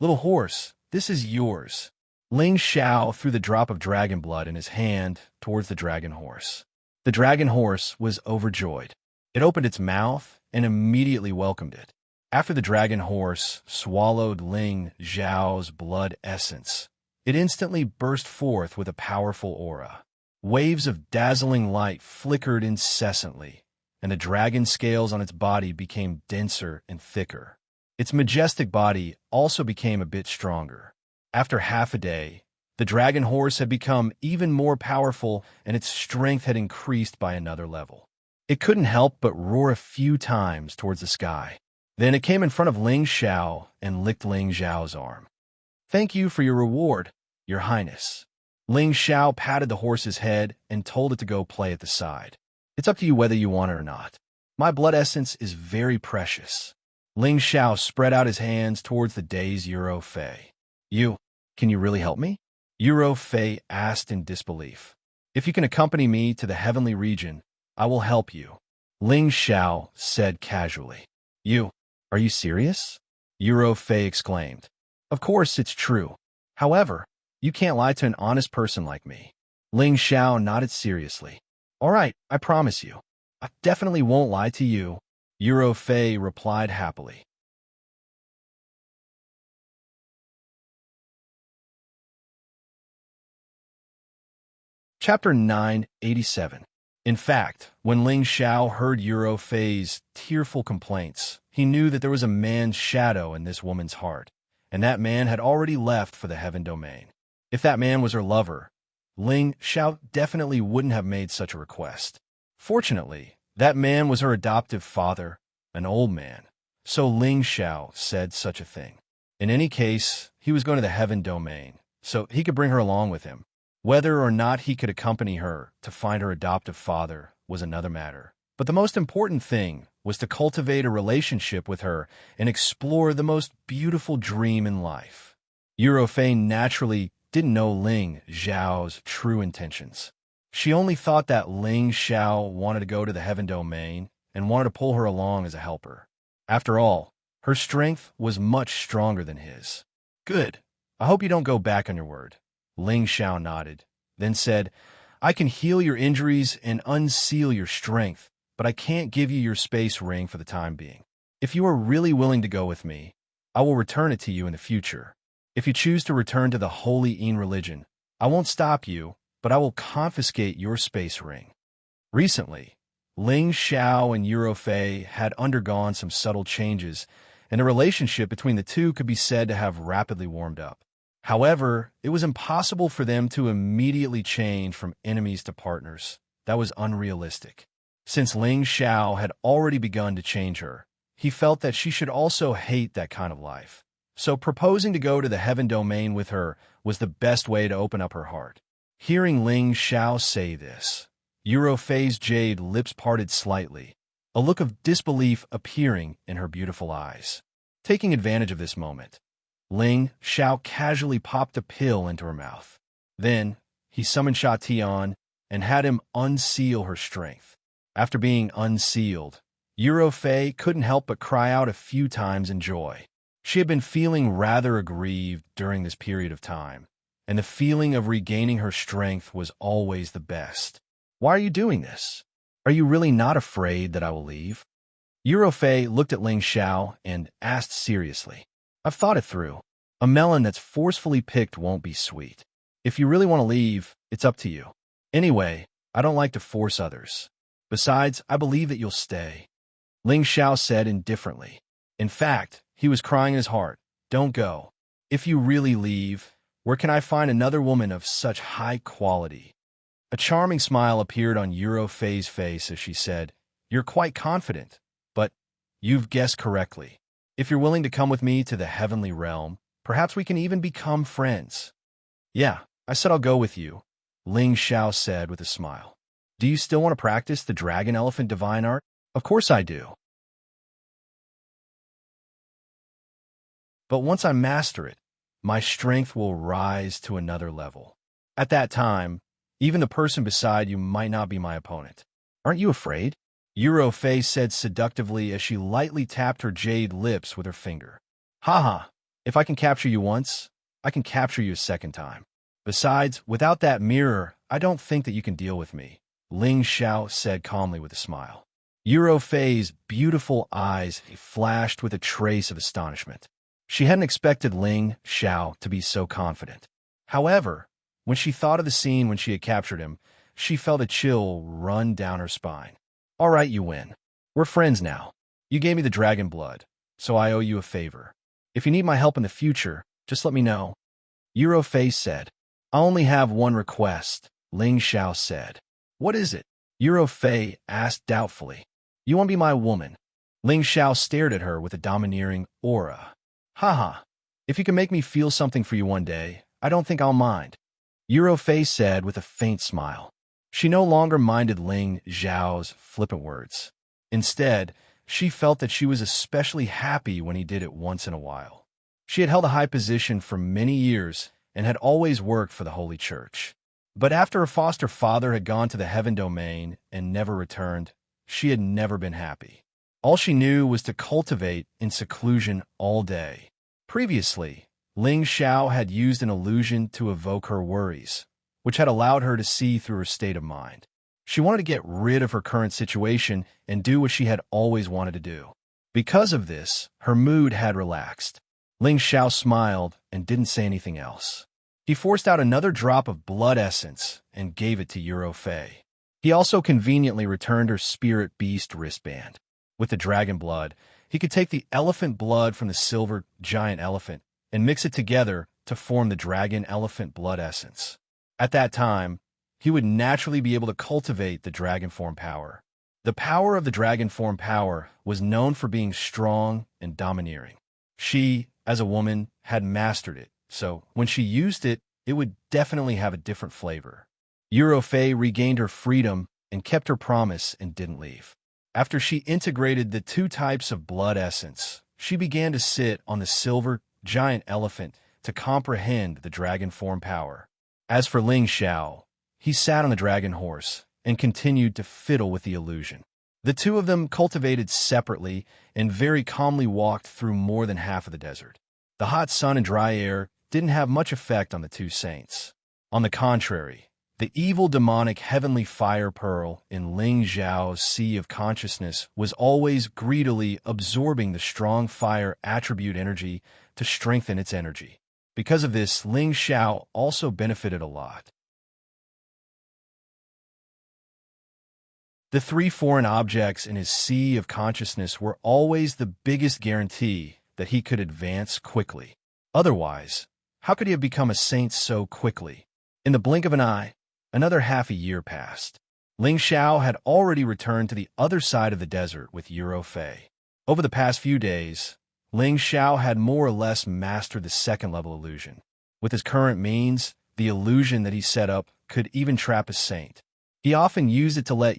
"Little horse, this is yours." Ling Xiao threw the drop of dragon blood in his hand towards the dragon horse. The dragon horse was overjoyed. It opened its mouth and immediately welcomed it. After the dragon horse swallowed Ling Xiao's blood essence, it instantly burst forth with a powerful aura. Waves of dazzling light flickered incessantly, and the dragon scales on its body became denser and thicker. Its majestic body also became a bit stronger. After half a day, the dragon horse had become even more powerful, and its strength had increased by another level. It couldn't help but roar a few times towards the sky. Then it came in front of Ling Xiao and licked Ling Xiao's arm. "Thank you for your reward, Your Highness." Ling Xiao patted the horse's head and told it to go play at the side. "It's up to you whether you want it or not. My blood essence is very precious." Ling Xiao spread out his hands towards the dazed Euro Fei. Can you really help me?" Euro Fei asked in disbelief. "If you can accompany me to the heavenly region, I will help you," Ling Xiao said casually. Are you serious?" Euro Fei exclaimed. "Of course it's true. However, you can't lie to an honest person like me." Ling Xiao nodded seriously. "All right, I promise you. I definitely won't lie to you," Euro Fei replied happily. Chapter 987. In fact, when Ling Xiao heard Euro Fei's tearful complaints, he knew that there was a man's shadow in this woman's heart, and that man had already left for the heaven domain. If that man was her lover, Ling Xiao definitely wouldn't have made such a request. Fortunately, that man was her adoptive father, an old man, so Ling Xiao said such a thing. In any case, he was going to the heaven domain, so he could bring her along with him. Whether or not he could accompany her to find her adoptive father was another matter. But the most important thing was to cultivate a relationship with her and explore the most beautiful dream in life. Euro Fei naturally didn't know Ling Xiao's true intentions. She only thought that Ling Xiao wanted to go to the heaven domain and wanted to pull her along as a helper. After all, her strength was much stronger than his. "Good. I hope you don't go back on your word." Ling Xiao nodded, then said, "I can heal your injuries and unseal your strength, but I can't give you your space ring for the time being. If you are really willing to go with me, I will return it to you in the future. If you choose to return to the Holy Yin religion, I won't stop you, but I will confiscate your space ring." Recently, Ling Xiao and Euro Fei had undergone some subtle changes, and the relationship between the two could be said to have rapidly warmed up. However, it was impossible for them to immediately change from enemies to partners. That was unrealistic. Since Ling Xiao had already begun to change her, he felt that she should also hate that kind of life. So proposing to go to the heaven domain with her was the best way to open up her heart. Hearing Ling Xiao say this, Euro Fei's jade lips parted slightly, a look of disbelief appearing in her beautiful eyes. Taking advantage of this moment, Ling Xiao casually popped a pill into her mouth. Then, he summoned Sha Tian and had him unseal her strength. After being unsealed, Euro Fei couldn't help but cry out a few times in joy. She had been feeling rather aggrieved during this period of time, and the feeling of regaining her strength was always the best. "Why are you doing this? Are you really not afraid that I will leave?" Euro Fei looked at Ling Xiao and asked seriously. "I've thought it through. A melon that's forcefully picked won't be sweet. If you really want to leave, it's up to you. Anyway, I don't like to force others. Besides, I believe that you'll stay," Ling Xiao said indifferently. In fact, he was crying in his heart. "Don't go. If you really leave, where can I find another woman of such high quality?" A charming smile appeared on Euro Fei's face as she said, "You're quite confident, but you've guessed correctly. If you're willing to come with me to the heavenly realm, perhaps we can even become friends." "Yeah, I said I'll go with you," Ling Xiao said with a smile. "Do you still want to practice the dragon elephant divine art?" "Of course I do." but once I master it, my strength will rise to another level. At that time, even the person beside you might not be my opponent. Aren't you afraid? Fei said seductively as she lightly tapped her jade lips with her finger. Haha, if I can capture you once, I can capture you a second time. Besides, without that mirror, I don't think that you can deal with me, Ling Xiao said calmly with a smile. Fei's beautiful eyes flashed with a trace of astonishment. She hadn't expected Ling Xiao to be so confident. However, when she thought of the scene when she had captured him, she felt a chill run down her spine. All right, you win. We're friends now. You gave me the dragon blood, so I owe you a favor. If you need my help in the future, just let me know. Fei said. I only have one request, Ling Xiao said. What is it? Fei asked doubtfully. You want to be my woman? Ling Xiao stared at her with a domineering aura. Haha, if you can make me feel something for you one day, I don't think I'll mind. Fei said with a faint smile. She no longer minded Ling Xiao's flippant words. Instead, she felt that she was especially happy when he did it once in a while. She had held a high position for many years and had always worked for the Holy Church. But after her foster father had gone to the heaven domain and never returned, she had never been happy. All she knew was to cultivate in seclusion all day. Previously, Ling Xiao had used an illusion to evoke her worries, which had allowed her to see through her state of mind. She wanted to get rid of her current situation and do what she had always wanted to do. Because of this, her mood had relaxed. Ling Xiao smiled and didn't say anything else. He forced out another drop of blood essence and gave it to Fei. He also conveniently returned her spirit beast wristband. With the dragon blood, he could take the elephant blood from the silver giant elephant and mix it together to form the dragon elephant blood essence. At that time, he would naturally be able to cultivate the dragon form power. The power of the dragon form power was known for being strong and domineering. She, as a woman, had mastered it, so when she used it, it would definitely have a different flavor. Fei regained her freedom and kept her promise and didn't leave. After she integrated the two types of blood essence, she began to sit on the silver giant elephant to comprehend the dragon form power. As for Ling Xiao, he sat on the dragon horse and continued to fiddle with the illusion. The two of them cultivated separately and very calmly walked through more than half of the desert. The hot sun and dry air didn't have much effect on the two saints. On the contrary, the evil demonic heavenly fire pearl in Ling Xiao's sea of consciousness was always greedily absorbing the strong fire attribute energy to strengthen its energy. Because of this, Ling Xiao also benefited a lot. The three foreign objects in his sea of consciousness were always the biggest guarantee that he could advance quickly. Otherwise, how could he have become a saint so quickly? In the blink of an eye, another half a year passed. Ling Xiao had already returned to the other side of the desert with Fei. Over the past few days, Ling Xiao had more or less mastered the second-level illusion. With his current means, the illusion that he set up could even trap a saint. He often used it to let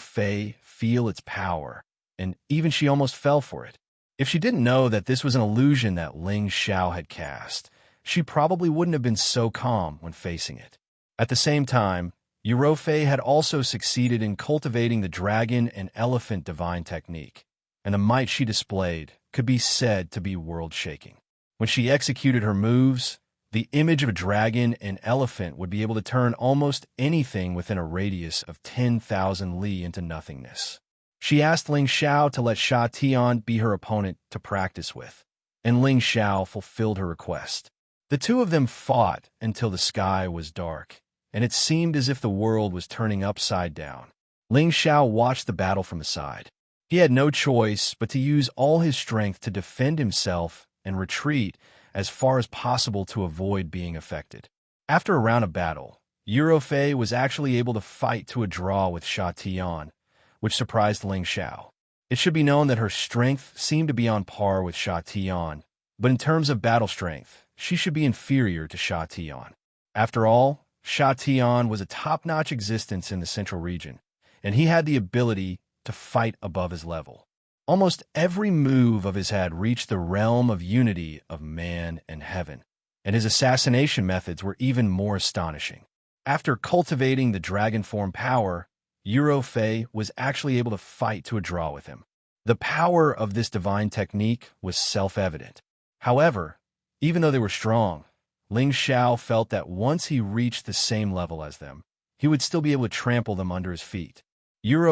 Fei feel its power, and even she almost fell for it. If she didn't know that this was an illusion that Ling Xiao had cast, she probably wouldn't have been so calm when facing it. At the same time, Fei had also succeeded in cultivating the dragon and elephant divine technique, and the might she displayed could be said to be world-shaking. When she executed her moves, the image of a dragon and elephant would be able to turn almost anything within a radius of 10,000 li into nothingness. She asked Ling Xiao to let Sha Tian be her opponent to practice with, and Ling Xiao fulfilled her request. The two of them fought until the sky was dark, and it seemed as if the world was turning upside down. Ling Xiao watched the battle from the side. He had no choice but to use all his strength to defend himself and retreat as far as possible to avoid being affected. After a round of battle, Fei was actually able to fight to a draw with Sha Tian, which surprised Ling Xiao. It should be known that her strength seemed to be on par with Sha Tian, but in terms of battle strength, she should be inferior to Sha Tian. After all, Sha Tian was a top-notch existence in the central region, and he had the ability to fight above his level. Almost every move of his had reached the realm of unity of man and heaven, and his assassination methods were even more astonishing. After cultivating the dragon form power, Fei was actually able to fight to a draw with him. The power of this divine technique was self-evident. However, even though they were strong, Ling Xiao felt that once he reached the same level as them, he would still be able to trample them under his feet.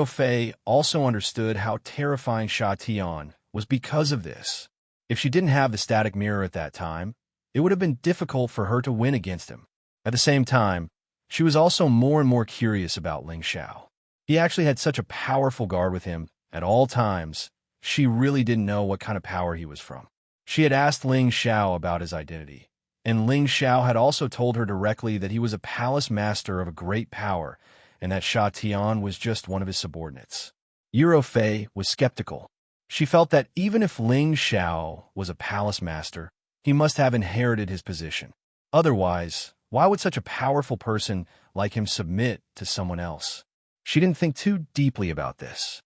Fei also understood how terrifying Sha Tian was because of this. If she didn't have the static mirror at that time, it would have been difficult for her to win against him. At the same time, she was also more and more curious about Ling Xiao. He actually had such a powerful guard with him at all times. She really didn't know what kind of power he was from. She had asked Ling Xiao about his identity, and Ling Xiao had also told her directly that he was a palace master of a great power, and that Sha Tian was just one of his subordinates. Fei was skeptical. She felt that even if Ling Xiao was a palace master, he must have inherited his position. Otherwise, why would such a powerful person like him submit to someone else? She didn't think too deeply about this.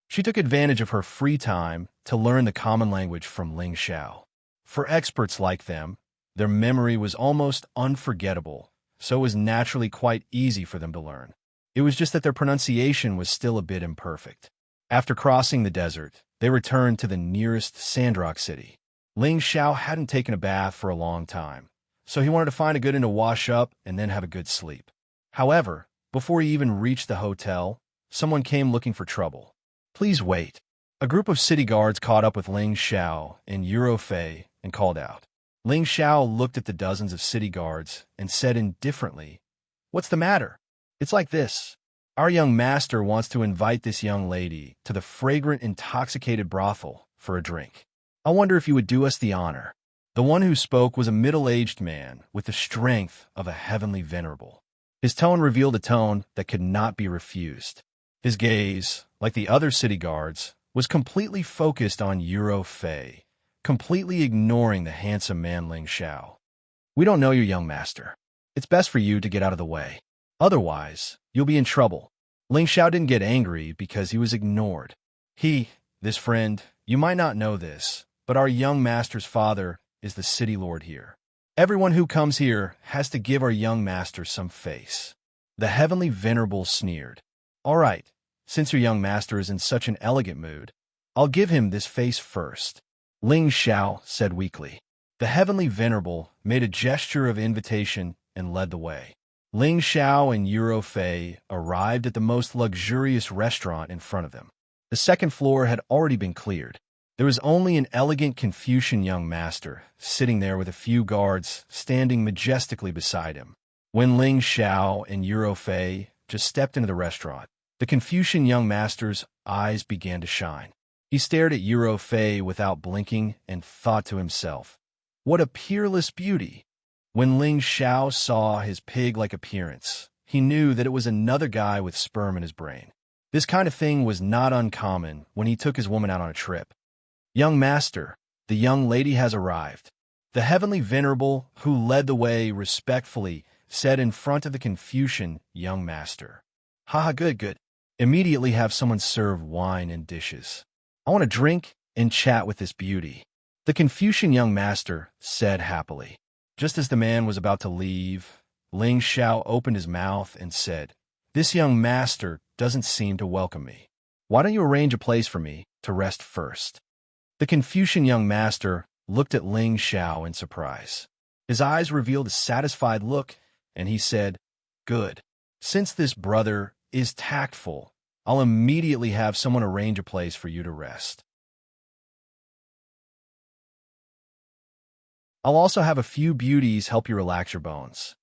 She took advantage of her free time to learn the common language from Ling Xiao. For experts like them, their memory was almost unforgettable, so it was naturally quite easy for them to learn. It was just that their pronunciation was still a bit imperfect. After crossing the desert, they returned to the nearest sandrock city. Ling Xiao hadn't taken a bath for a long time, so he wanted to find a good inn to wash up and then have a good sleep. However, before he even reached the hotel, someone came looking for trouble. "Please wait." A group of city guards caught up with Ling Xiao and Fei and called out. Ling Xiao looked at the dozens of city guards and said indifferently, "What's the matter?" "It's like this. Our young master wants to invite this young lady to the fragrant, intoxicated brothel for a drink. I wonder if you would do us the honor." The one who spoke was a middle-aged man with the strength of a heavenly venerable. His tone revealed a tone that could not be refused. His gaze, like the other city guards, was completely focused on Fei, completely ignoring the handsome man Ling Xiao. "We don't know your young master. It's best for you to get out of the way. Otherwise, you'll be in trouble." Ling Xiao didn't get angry because he was ignored. This friend, you might not know this, but our young master's father is the city lord here. Everyone who comes here has to give our young master some face. The heavenly venerable sneered. "All right, since your young master is in such an elegant mood, I'll give him this face first," Ling Xiao said weakly. The heavenly venerable made a gesture of invitation and led the way. Ling Xiao and Fei arrived at the most luxurious restaurant in front of them. The second floor had already been cleared. There was only an elegant Confucian young master sitting there with a few guards standing majestically beside him. When Ling Xiao and Fei just stepped into the restaurant, the Confucian young master's eyes began to shine. He stared at Fei without blinking and thought to himself, "What a peerless beauty!" When Ling Xiao saw his pig-like appearance, he knew that it was another guy with sperm in his brain. This kind of thing was not uncommon when he took his woman out on a trip. "Young master, the young lady has arrived," the heavenly venerable, who led the way respectfully, said in front of the Confucian young master. "Haha, good. Immediately have someone serve wine and dishes. I want to drink and chat with this beauty," the Confucian young master said happily. Just as the man was about to leave, Ling Xiao opened his mouth and said, "This young master doesn't seem to welcome me. Why don't you arrange a place for me to rest first?" The Confucian young master looked at Ling Xiao in surprise. His eyes revealed a satisfied look, and he said, "Good. Since this brother is tactful, I'll immediately have someone arrange a place for you to rest. I'll also have a few beauties help you relax your bones."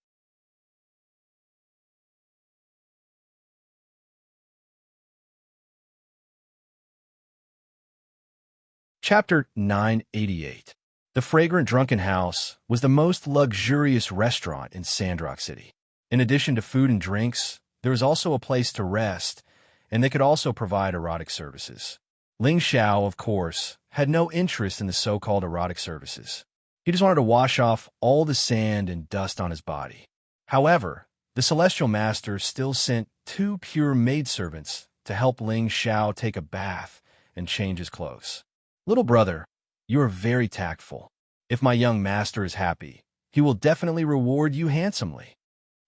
Chapter 988. The Fragrant Drunken House was the most luxurious restaurant in Sandrock City. In addition to food and drinks, there was also a place to rest, and they could also provide erotic services. Ling Xiao, of course, had no interest in the so-called erotic services. He just wanted to wash off all the sand and dust on his body. However, The celestial master still sent 2 pure maidservants to help Ling Xiao take a bath and change his clothes. Little brother, you are very tactful. If my young master is happy, he will definitely reward you handsomely.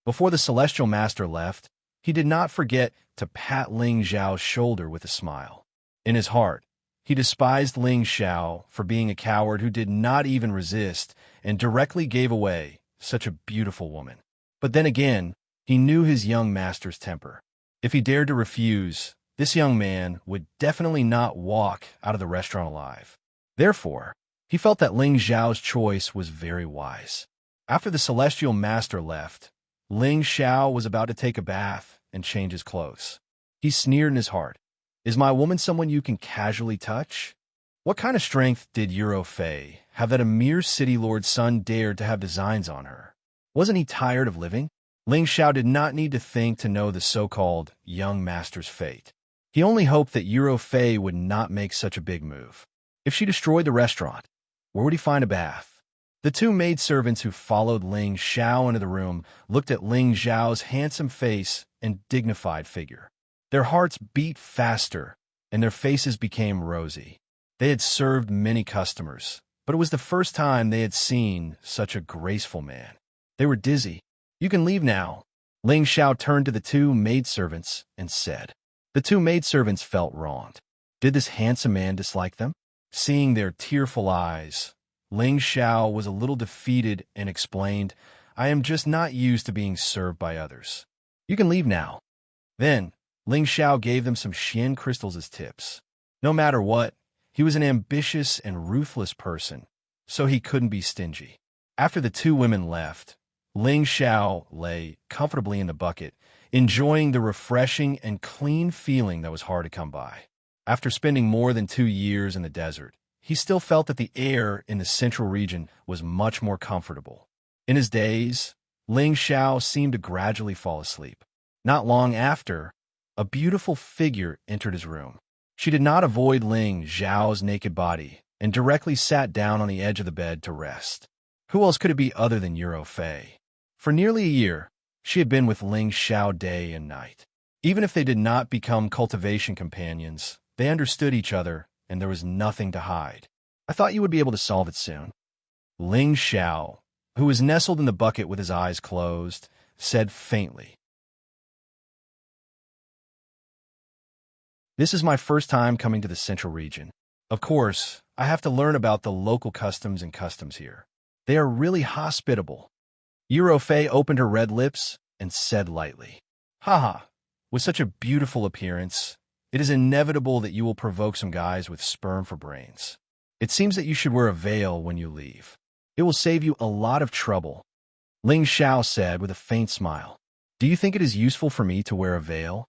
Before the celestial master left, he did not forget to pat Ling Xiao's shoulder with a smile. In his heart, he despised Ling Xiao for being a coward who did not even resist and directly gave away such a beautiful woman. But then again, he knew his young master's temper. If he dared to refuse, this young man would definitely not walk out of the restaurant alive. Therefore, he felt that Ling Xiao's choice was very wise. After the celestial master left, Ling Xiao was about to take a bath and change his clothes. He sneered in his heart. Is my woman someone you can casually touch? What kind of strength did Euro Fei have that a mere city lord's son dared to have designs on her? Wasn't he tired of living? Ling Xiao did not need to think to know the so-called young master's fate. He only hoped that Euro Fei would not make such a big move. If she destroyed the restaurant, where would he find a bath? The 2 maidservants who followed Ling Xiao into the room looked at Ling Xiao's handsome face and dignified figure. Their hearts beat faster, and their faces became rosy. They had served many customers, but it was the first time they had seen such a graceful man. They were dizzy. You can leave now. Ling Xiao turned to the 2 maidservants and said. The 2 maidservants felt wronged. Did this handsome man dislike them? Seeing their tearful eyes, Ling Xiao was a little defeated and explained, I am just not used to being served by others. You can leave now. Then, Ling Xiao gave them some Xian crystals as tips. No matter what, he was an ambitious and ruthless person, so he couldn't be stingy. After the 2 women left, Ling Xiao lay comfortably in the bucket, enjoying the refreshing and clean feeling that was hard to come by. After spending more than 2 years in the desert, he still felt that the air in the central region was much more comfortable. In his days, Ling Xiao seemed to gradually fall asleep. Not long after, a beautiful figure entered his room. She did not avoid Ling Xiao's naked body and directly sat down on the edge of the bed to rest. Who else could it be other than Euro Fei? For nearly a year, she had been with Ling Xiao day and night. Even if they did not become cultivation companions, they understood each other, and there was nothing to hide. I thought you would be able to solve it soon. Ling Xiao, who was nestled in the bucket with his eyes closed, said faintly. This is my first time coming to the central region. Of course, I have to learn about the local customs and customs here. They are really hospitable. Euro Fei opened her red lips and said lightly, Haha, with such a beautiful appearance, it is inevitable that you will provoke some guys with sperm for brains. It seems that you should wear a veil when you leave. It will save you a lot of trouble. Ling Xiao said with a faint smile. Do you think it is useful for me to wear a veil?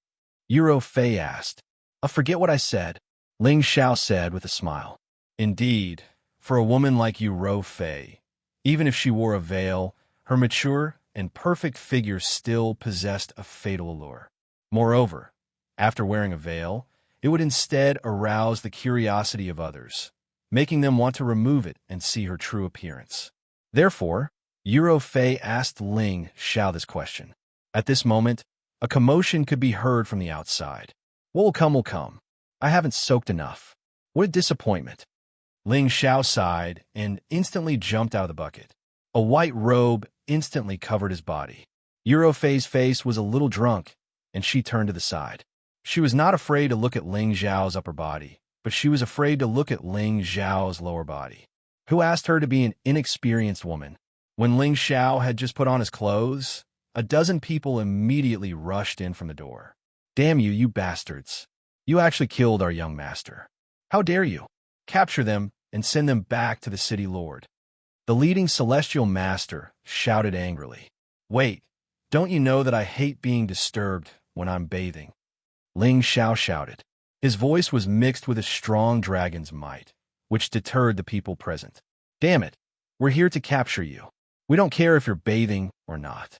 Euro Fei asked. Forget what I said, Ling Xiao said with a smile. Indeed, for a woman like Euro Fei, even if she wore a veil, her mature and perfect figure still possessed a fatal allure. Moreover, after wearing a veil, it would instead arouse the curiosity of others, making them want to remove it and see her true appearance. Therefore, Euro Fei asked Ling Xiao this question. At this moment, a commotion could be heard from the outside. What will come will come. I haven't soaked enough. What a disappointment. Ling Xiao sighed and instantly jumped out of the bucket. A white robe instantly covered his body. Euro Fei's face was a little drunk, and she turned to the side. She was not afraid to look at Ling Xiao's upper body, but she was afraid to look at Ling Xiao's lower body. Who asked her to be an inexperienced woman? When Ling Xiao had just put on his clothes, a dozen people immediately rushed in from the door. Damn you, you bastards. You actually killed our young master. How dare you? Capture them and send them back to the city lord. The leading celestial master shouted angrily. Wait, don't you know that I hate being disturbed when I'm bathing? Ling Xiao shouted. His voice was mixed with a strong dragon's might, which deterred the people present. Damn it, we're here to capture you. We don't care if you're bathing or not.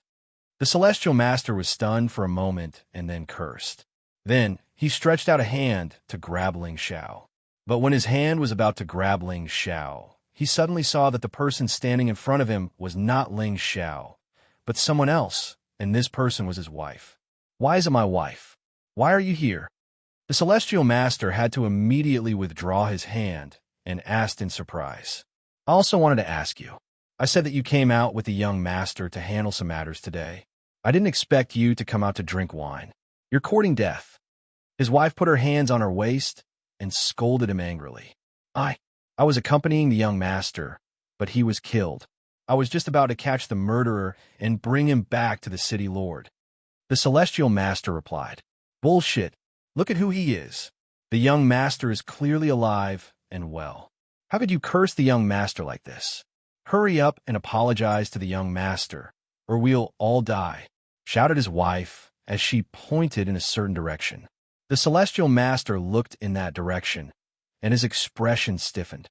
The celestial master was stunned for a moment and then cursed. Then he stretched out a hand to grab Ling Xiao. But when his hand was about to grab Ling Xiao, he suddenly saw that the person standing in front of him was not Ling Xiao, but someone else, and this person was his wife. "Why is it my wife? Why are you here?" The celestial master had to immediately withdraw his hand and asked in surprise. "I also wanted to ask you. I said that you came out with the young master to handle some matters today. I didn't expect you to come out to drink wine. You're courting death." His wife put her hands on her waist and scolded him angrily. I was accompanying the young master, but he was killed. I was just about to catch the murderer and bring him back to the city lord." The celestial master replied, "Bullshit. Look at who he is. The young master is clearly alive and well. How could you curse the young master like this? Hurry up and apologize to the young master, or we'll all die," shouted his wife as she pointed in a certain direction. The celestial master looked in that direction, and his expression stiffened.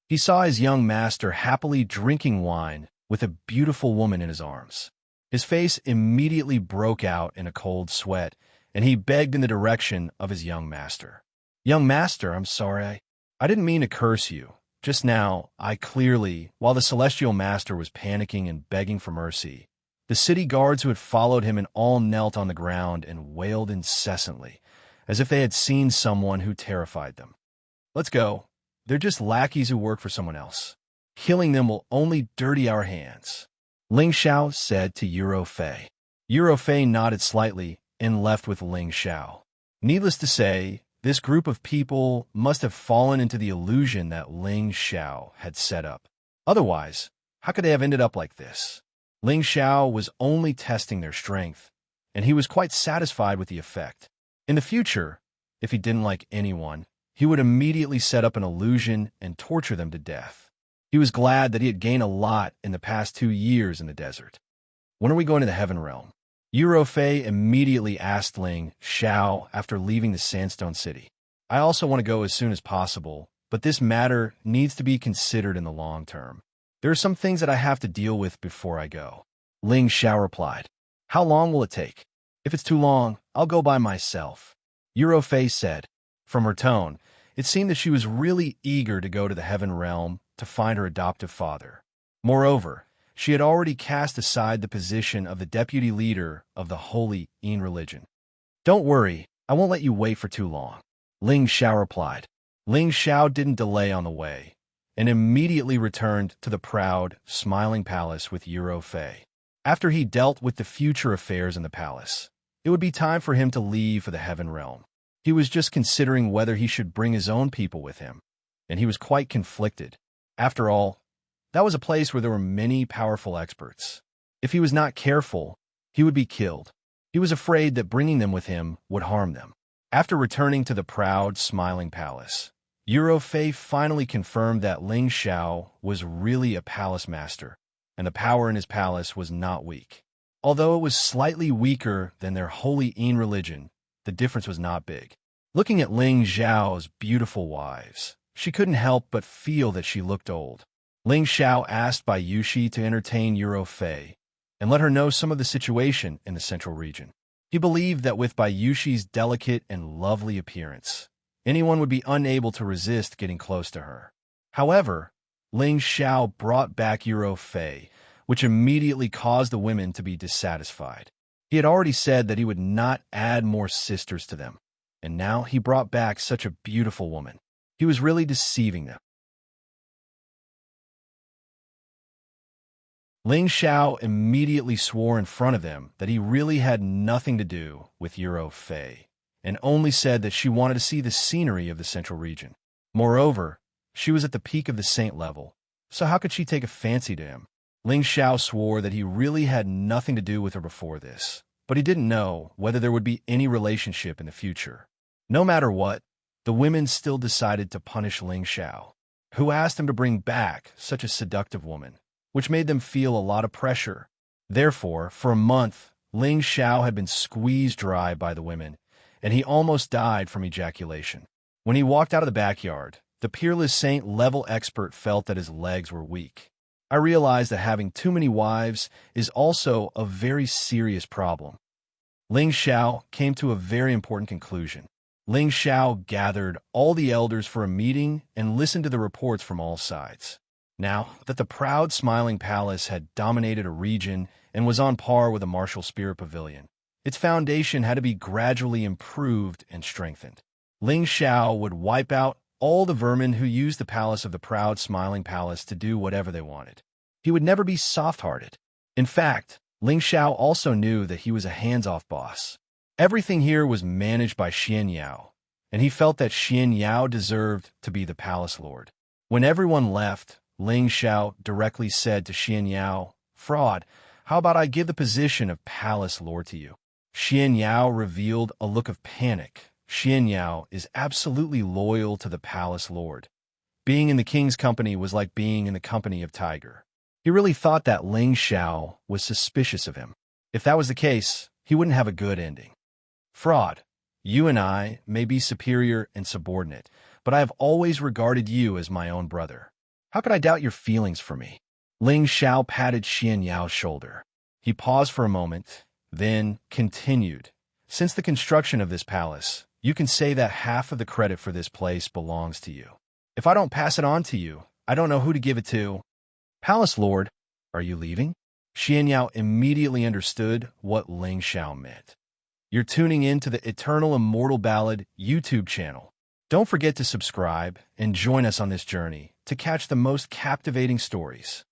He saw his young master happily drinking wine with a beautiful woman in his arms. His face immediately broke out in a cold sweat, and he begged in the direction of his young master. "Young master, I'm sorry. I didn't mean to curse you. Just now, while the celestial master was panicking and begging for mercy, the city guards who had followed him and all knelt on the ground and wailed incessantly, as if they had seen someone who terrified them. Let's go. They're just lackeys who work for someone else. Killing them will only dirty our hands," Ling Xiao said to Yuro Fei. Yuro Fei nodded slightly and left with Ling Xiao. Needless to say, this group of people must have fallen into the illusion that Ling Xiao had set up. Otherwise, how could they have ended up like this? Ling Xiao was only testing their strength, and he was quite satisfied with the effect. In the future, if he didn't like anyone, he would immediately set up an illusion and torture them to death. He was glad that he had gained a lot in the past 2 years in the desert. "When are we going to the Heaven Realm?" Yuro Fei immediately asked Ling Xiao after leaving the Sandstone City. "I also want to go as soon as possible, but this matter needs to be considered in the long term. There are some things that I have to deal with before I go," Ling Xiao replied. "How long will it take?" "If it's too long, I'll go by myself," Yuro Fei said. From her tone, it seemed that she was really eager to go to the Heaven Realm to find her adoptive father. Moreover, she had already cast aside the position of the deputy leader of the Holy Yin religion. "Don't worry, I won't let you wait for too long," Ling Xiao replied. Ling Xiao didn't delay on the way, and immediately returned to the proud, smiling palace with Yuro Fei. After he dealt with the future affairs in the palace, it would be time for him to leave for the Heaven Realm. He was just considering whether he should bring his own people with him, and he was quite conflicted. After all, that was a place where there were many powerful experts. If he was not careful, he would be killed. He was afraid that bringing them with him would harm them. After returning to the proud, smiling palace, Yuro Fei finally confirmed that Ling Xiao was really a palace master, and the power in his palace was not weak. Although it was slightly weaker than their Holy Yin religion, the difference was not big. Looking at Ling Xiao's beautiful wives, she couldn't help but feel that she looked old. Ling Xiao asked Bai Yushi to entertain Yuro Fei and let her know some of the situation in the central region. He believed that with Bai Yushi's delicate and lovely appearance, anyone would be unable to resist getting close to her. However, Ling Xiao brought back Yuro Fei, which immediately caused the women to be dissatisfied. He had already said that he would not add more sisters to them, and now he brought back such a beautiful woman. He was really deceiving them. Ling Xiao immediately swore in front of them that he really had nothing to do with Yuro Fei, and only said that she wanted to see the scenery of the central region. Moreover, she was at the peak of the saint level, so how could she take a fancy to him? Ling Xiao swore that he really had nothing to do with her before this, but he didn't know whether there would be any relationship in the future. No matter what, the women still decided to punish Ling Xiao, who asked him to bring back such a seductive woman, which made them feel a lot of pressure. Therefore, for a month, Ling Xiao had been squeezed dry by the women, and he almost died from ejaculation. When he walked out of the backyard, the peerless saint-level expert felt that his legs were weak. I realized that having too many wives is also a very serious problem. Ling Xiao came to a very important conclusion. Ling Xiao gathered all the elders for a meeting and listened to the reports from all sides. Now that the proud, smiling palace had dominated a region and was on par with a martial spirit pavilion, its foundation had to be gradually improved and strengthened. Ling Xiao would wipe out all the vermin who used the palace of the proud, smiling palace to do whatever they wanted. He would never be soft-hearted. In fact, Ling Xiao also knew that he was a hands-off boss. Everything here was managed by Xianxia, and he felt that Xianxia deserved to be the palace lord. When everyone left, Ling Xiao directly said to Xianxia, "Fraud, how about I give the position of palace lord to you?" Xianxia revealed a look of panic. Xianxia is absolutely loyal to the palace lord. Being in the king's company was like being in the company of Tiger. He really thought that Ling Xiao was suspicious of him. If that was the case, he wouldn't have a good ending. "Fraud, you and I may be superior and subordinate, but I have always regarded you as my own brother. How could I doubt your feelings for me?" Ling Xiao patted Xianxiao's shoulder. He paused for a moment, then continued. "Since the construction of this palace, you can say that half of the credit for this place belongs to you. If I don't pass it on to you, I don't know who to give it to." "Palace Lord, are you leaving?" Xianxiao immediately understood what Ling Xiao meant. "You're tuning in to the Eternal Immortal Ballad YouTube channel. Don't forget to subscribe and join us on this journey to catch the most captivating stories.